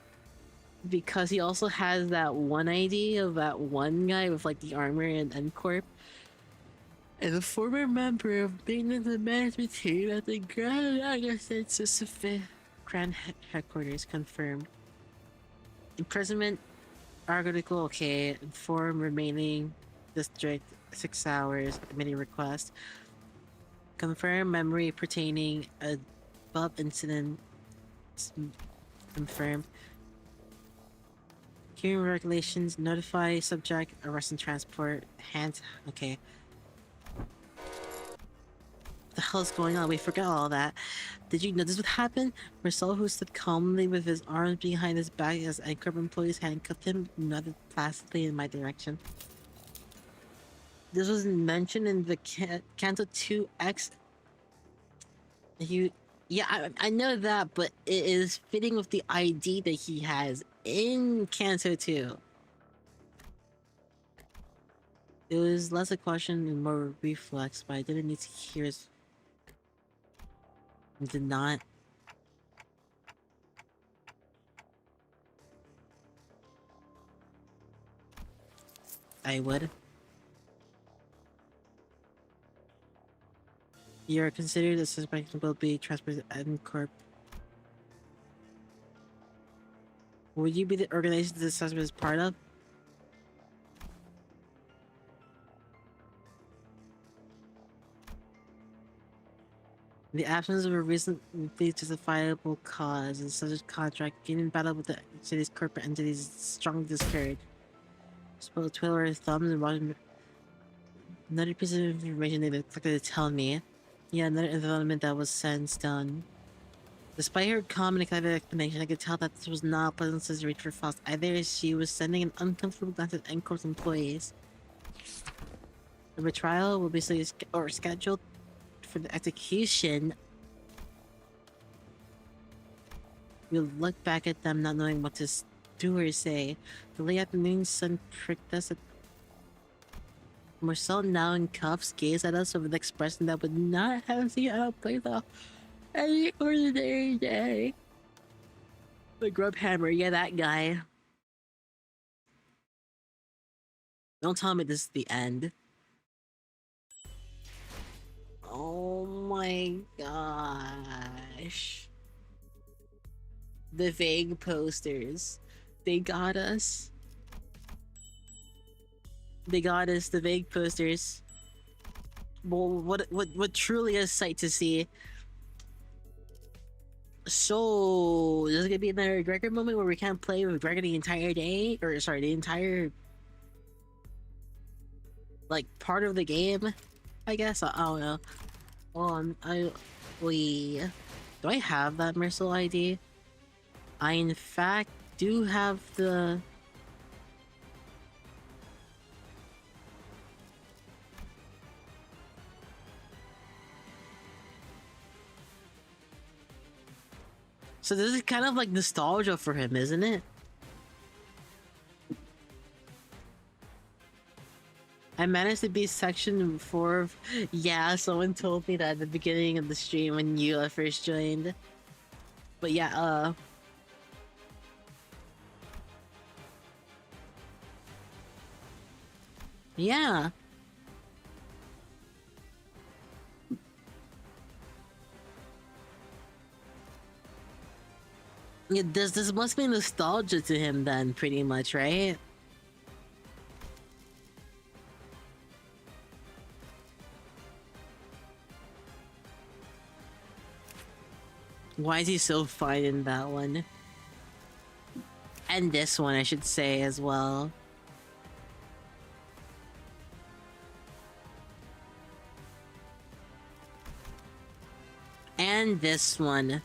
A: Because he also has that one ID of that one guy with like the armor and N-Corp. And a former member of maintenance and management team at the Grand Headquarters confirmed. Imprisonment article, okay. Inform remaining district 6 hours. Mini request. Confirm memory pertaining above incident. Confirm. Hearing regulations. Notify subject. Arrest and transport. Hands. Okay. What the hell is going on? We forgot all that. Did you notice what happened? Marcel, who stood calmly with his arms behind his back as N-Corp employees handcuffed him, nodded placidly in my direction. This was mentioned in the Canto 2X. I know that, but it is fitting with the ID that he has in Canto 2. It was less a question and more reflex, but I didn't need to hear his... Did not. I would. You are considered a suspect and will be transported to N-Corp. Would you be the organization the suspect is part of? In the absence of a reasonably justifiable cause in such a contract, getting in battle with the city's corporate entities is strongly discouraged. Spoil twiddle her thumbs and watch another piece of information they expected to tell me. Yeah, another development that was said and done. Despite her calm and excited explanation, I could tell that this was not a pleasant situation for Faust. Either she was sending an uncomfortable glance at N-Corp's employees. The retrial will be scheduled for the execution. We'll look back at them not knowing what to do or say. The late afternoon sun pricked us at Marcel, now in cuffs, gazed at us with an expression that would not have seen out of place on any ordinary day. The grub hammer, yeah, that guy. Don't tell me this is the end. Oh my gosh. The vague posters. They got us. They got us, the vague posters. Well, what truly a sight to see. So, there's gonna be another Gregor moment where we can't play with Gregor the entire day? Or, sorry, the entire... like, part of the game? I guess? I don't know. Hold on, do I have that Mercil ID? I, in fact, do have the... So this is kind of like nostalgia for him, isn't it? I managed to beat section 4 of... Yeah, someone told me that at the beginning of the stream when you first joined. But yeah, yeah. Yeah, this must be nostalgia to him then, pretty much, right? Why is he so fine in that one? And this one, I should say, as well. And this one.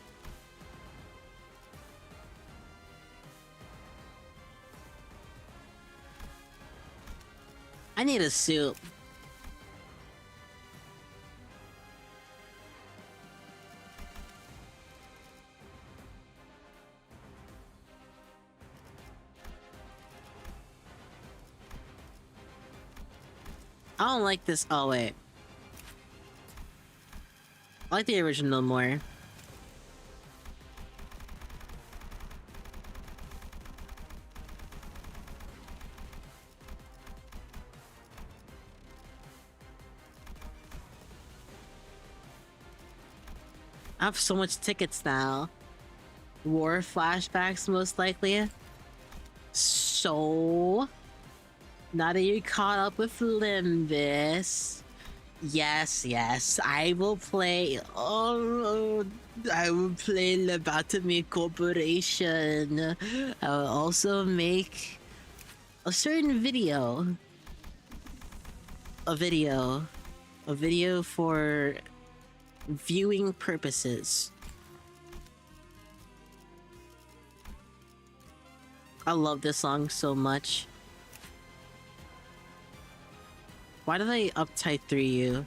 A: I need a suit. I don't like this. Oh, wait. I like the original more. I have so much tickets now. War flashbacks, most likely. So, now that you're caught up with Limbus, yes, I will play. Oh, I will play Lobotomy Corporation. I will also make a certain video. A video for viewing purposes. I love this song so much. Why did I uptight 3 you?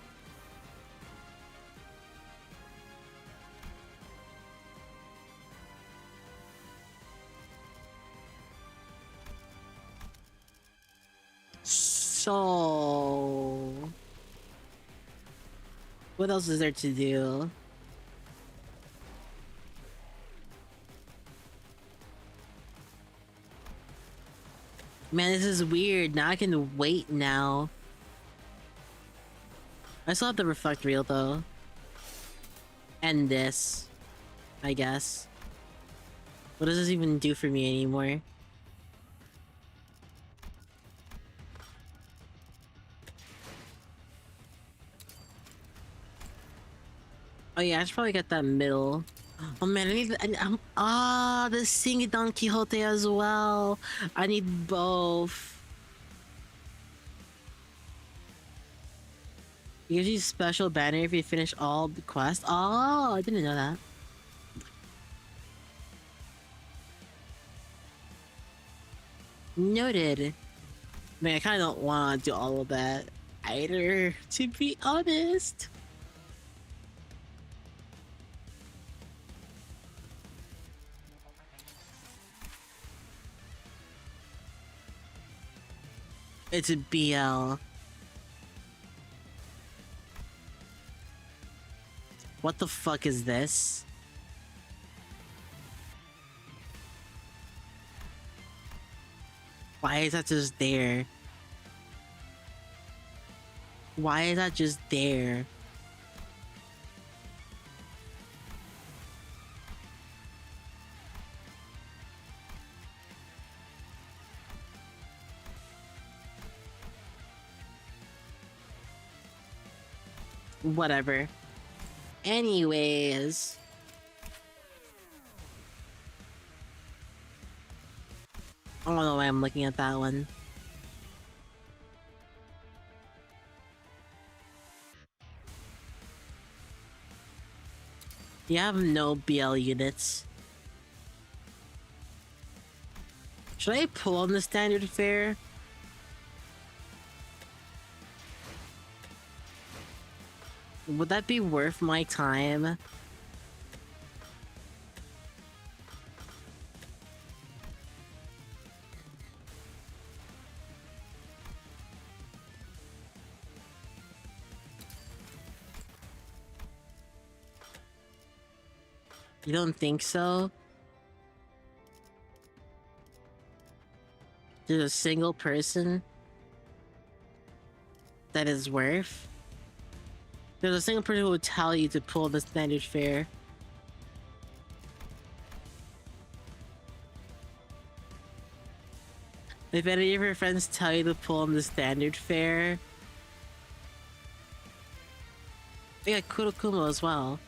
A: So, what else is there to do? Man, this is weird. Now I can wait now. I still have the reflect reel though. And this, I guess. What does this even do for me anymore? Oh yeah, I should probably get that middle. Oh man, I need the Sing Don Quixote as well. I need both. It gives you a special banner if you finish all the quests. Oh, I didn't know that. Noted. Man, I kind of don't want to do all of that either, to be honest. It's a BL. What the fuck is this? Why is that just there? Why is that just there? Whatever. Anyways. I don't know why I'm looking at that one. You have no BL units. Should I pull on the standard fare? Would that be worth my time? You don't think so? There's a single person that is worth? There's a single person who would tell you to pull the standard fare. If any of your friends tell you to pull on the standard fare, they got Kurokumo as well.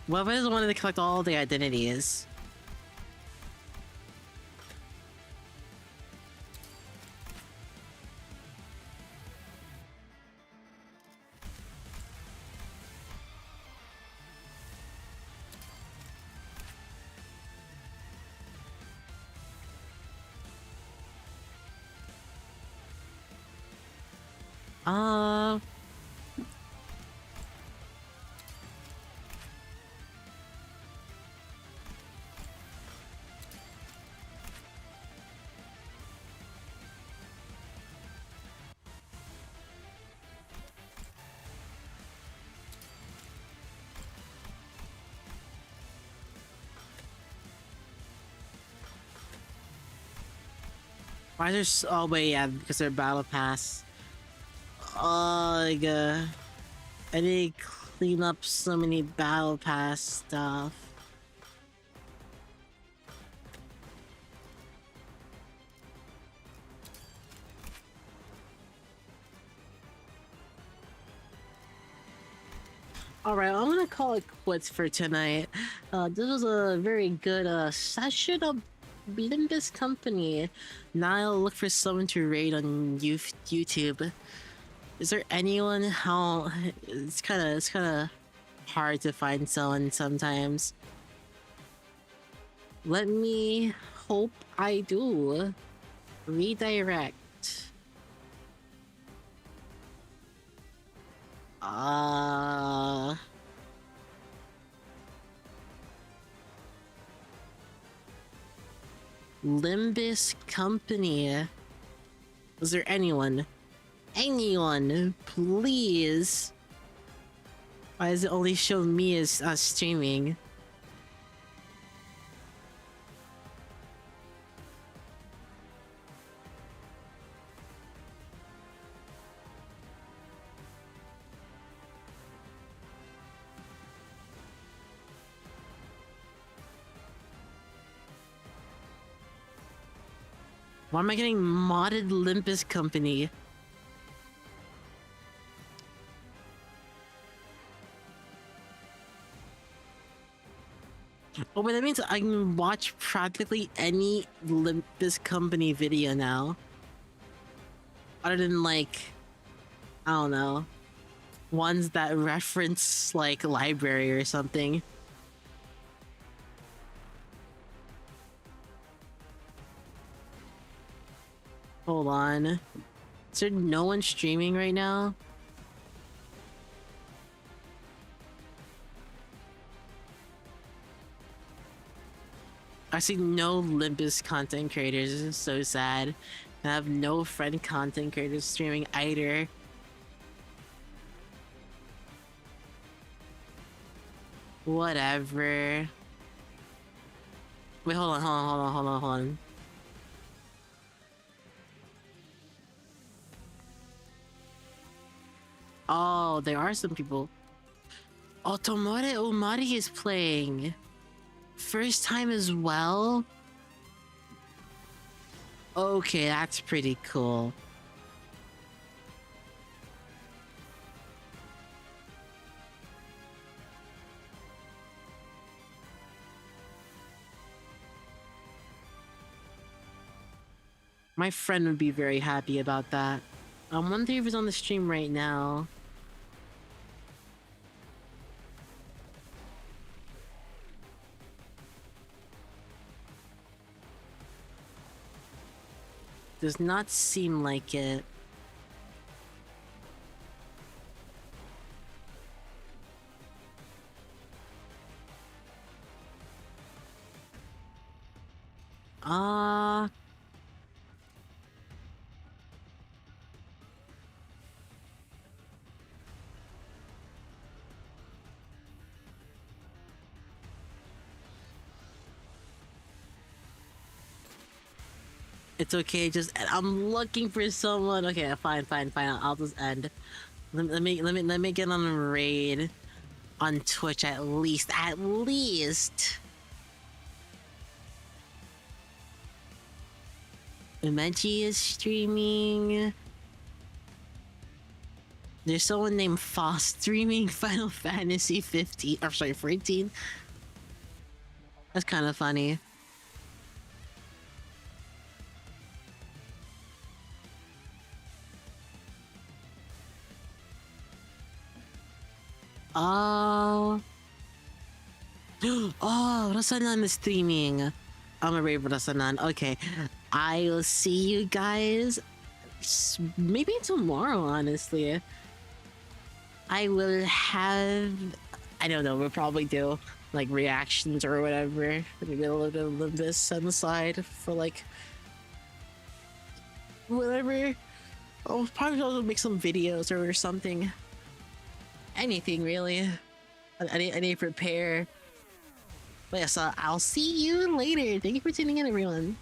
A: Well, if I just wanted to collect all the identities. Uh... Why is there oh wait, yeah, because they're battle pass. Ugh. I need to clean up so many battle pass stuff. Alright, I'm gonna call it quits for tonight. This was a very good session of Limbus Company. Now I'll look for someone to raid on YouTube. Is there anyone? How it's kind of hard to find someone sometimes. Let me hope I do. Redirect. Limbus Company. Is there anyone? Anyone, please? Why does it only show me as streaming? Why am I getting modded Limbus Company? Oh, but that means I can watch practically any Limbus Company video now. Other than, like, I don't know, ones that reference, like, library or something. Hold on. Is there no one streaming right now? I see no Limbus content creators. This is so sad. I have no friend content creators streaming either. Whatever. Wait, hold on. Oh, there are some people. Oh, Tomore Omari is playing. First time as well? Okay, that's pretty cool. My friend would be very happy about that. I wonder if he's on the stream right now. Does not seem like it. It's okay, just I'm looking for someone. Okay, fine. I'll just end. Let me get on a raid on Twitch at least. At least. Umeji is streaming. There's someone named Foss streaming Final Fantasy 15. Or sorry, 14. That's kind of funny. Oh. Oh, Rasanan is streaming. I'm a rave Rasanan. Okay. I will see you guys maybe tomorrow, honestly. I will have, I don't know, we'll probably do like reactions or whatever. Maybe a little bit of Limbus on the side for like whatever. I'll probably also make some videos or something. Anything really. I need to prepare. But yes, I'll see you later. Thank you for tuning in, everyone.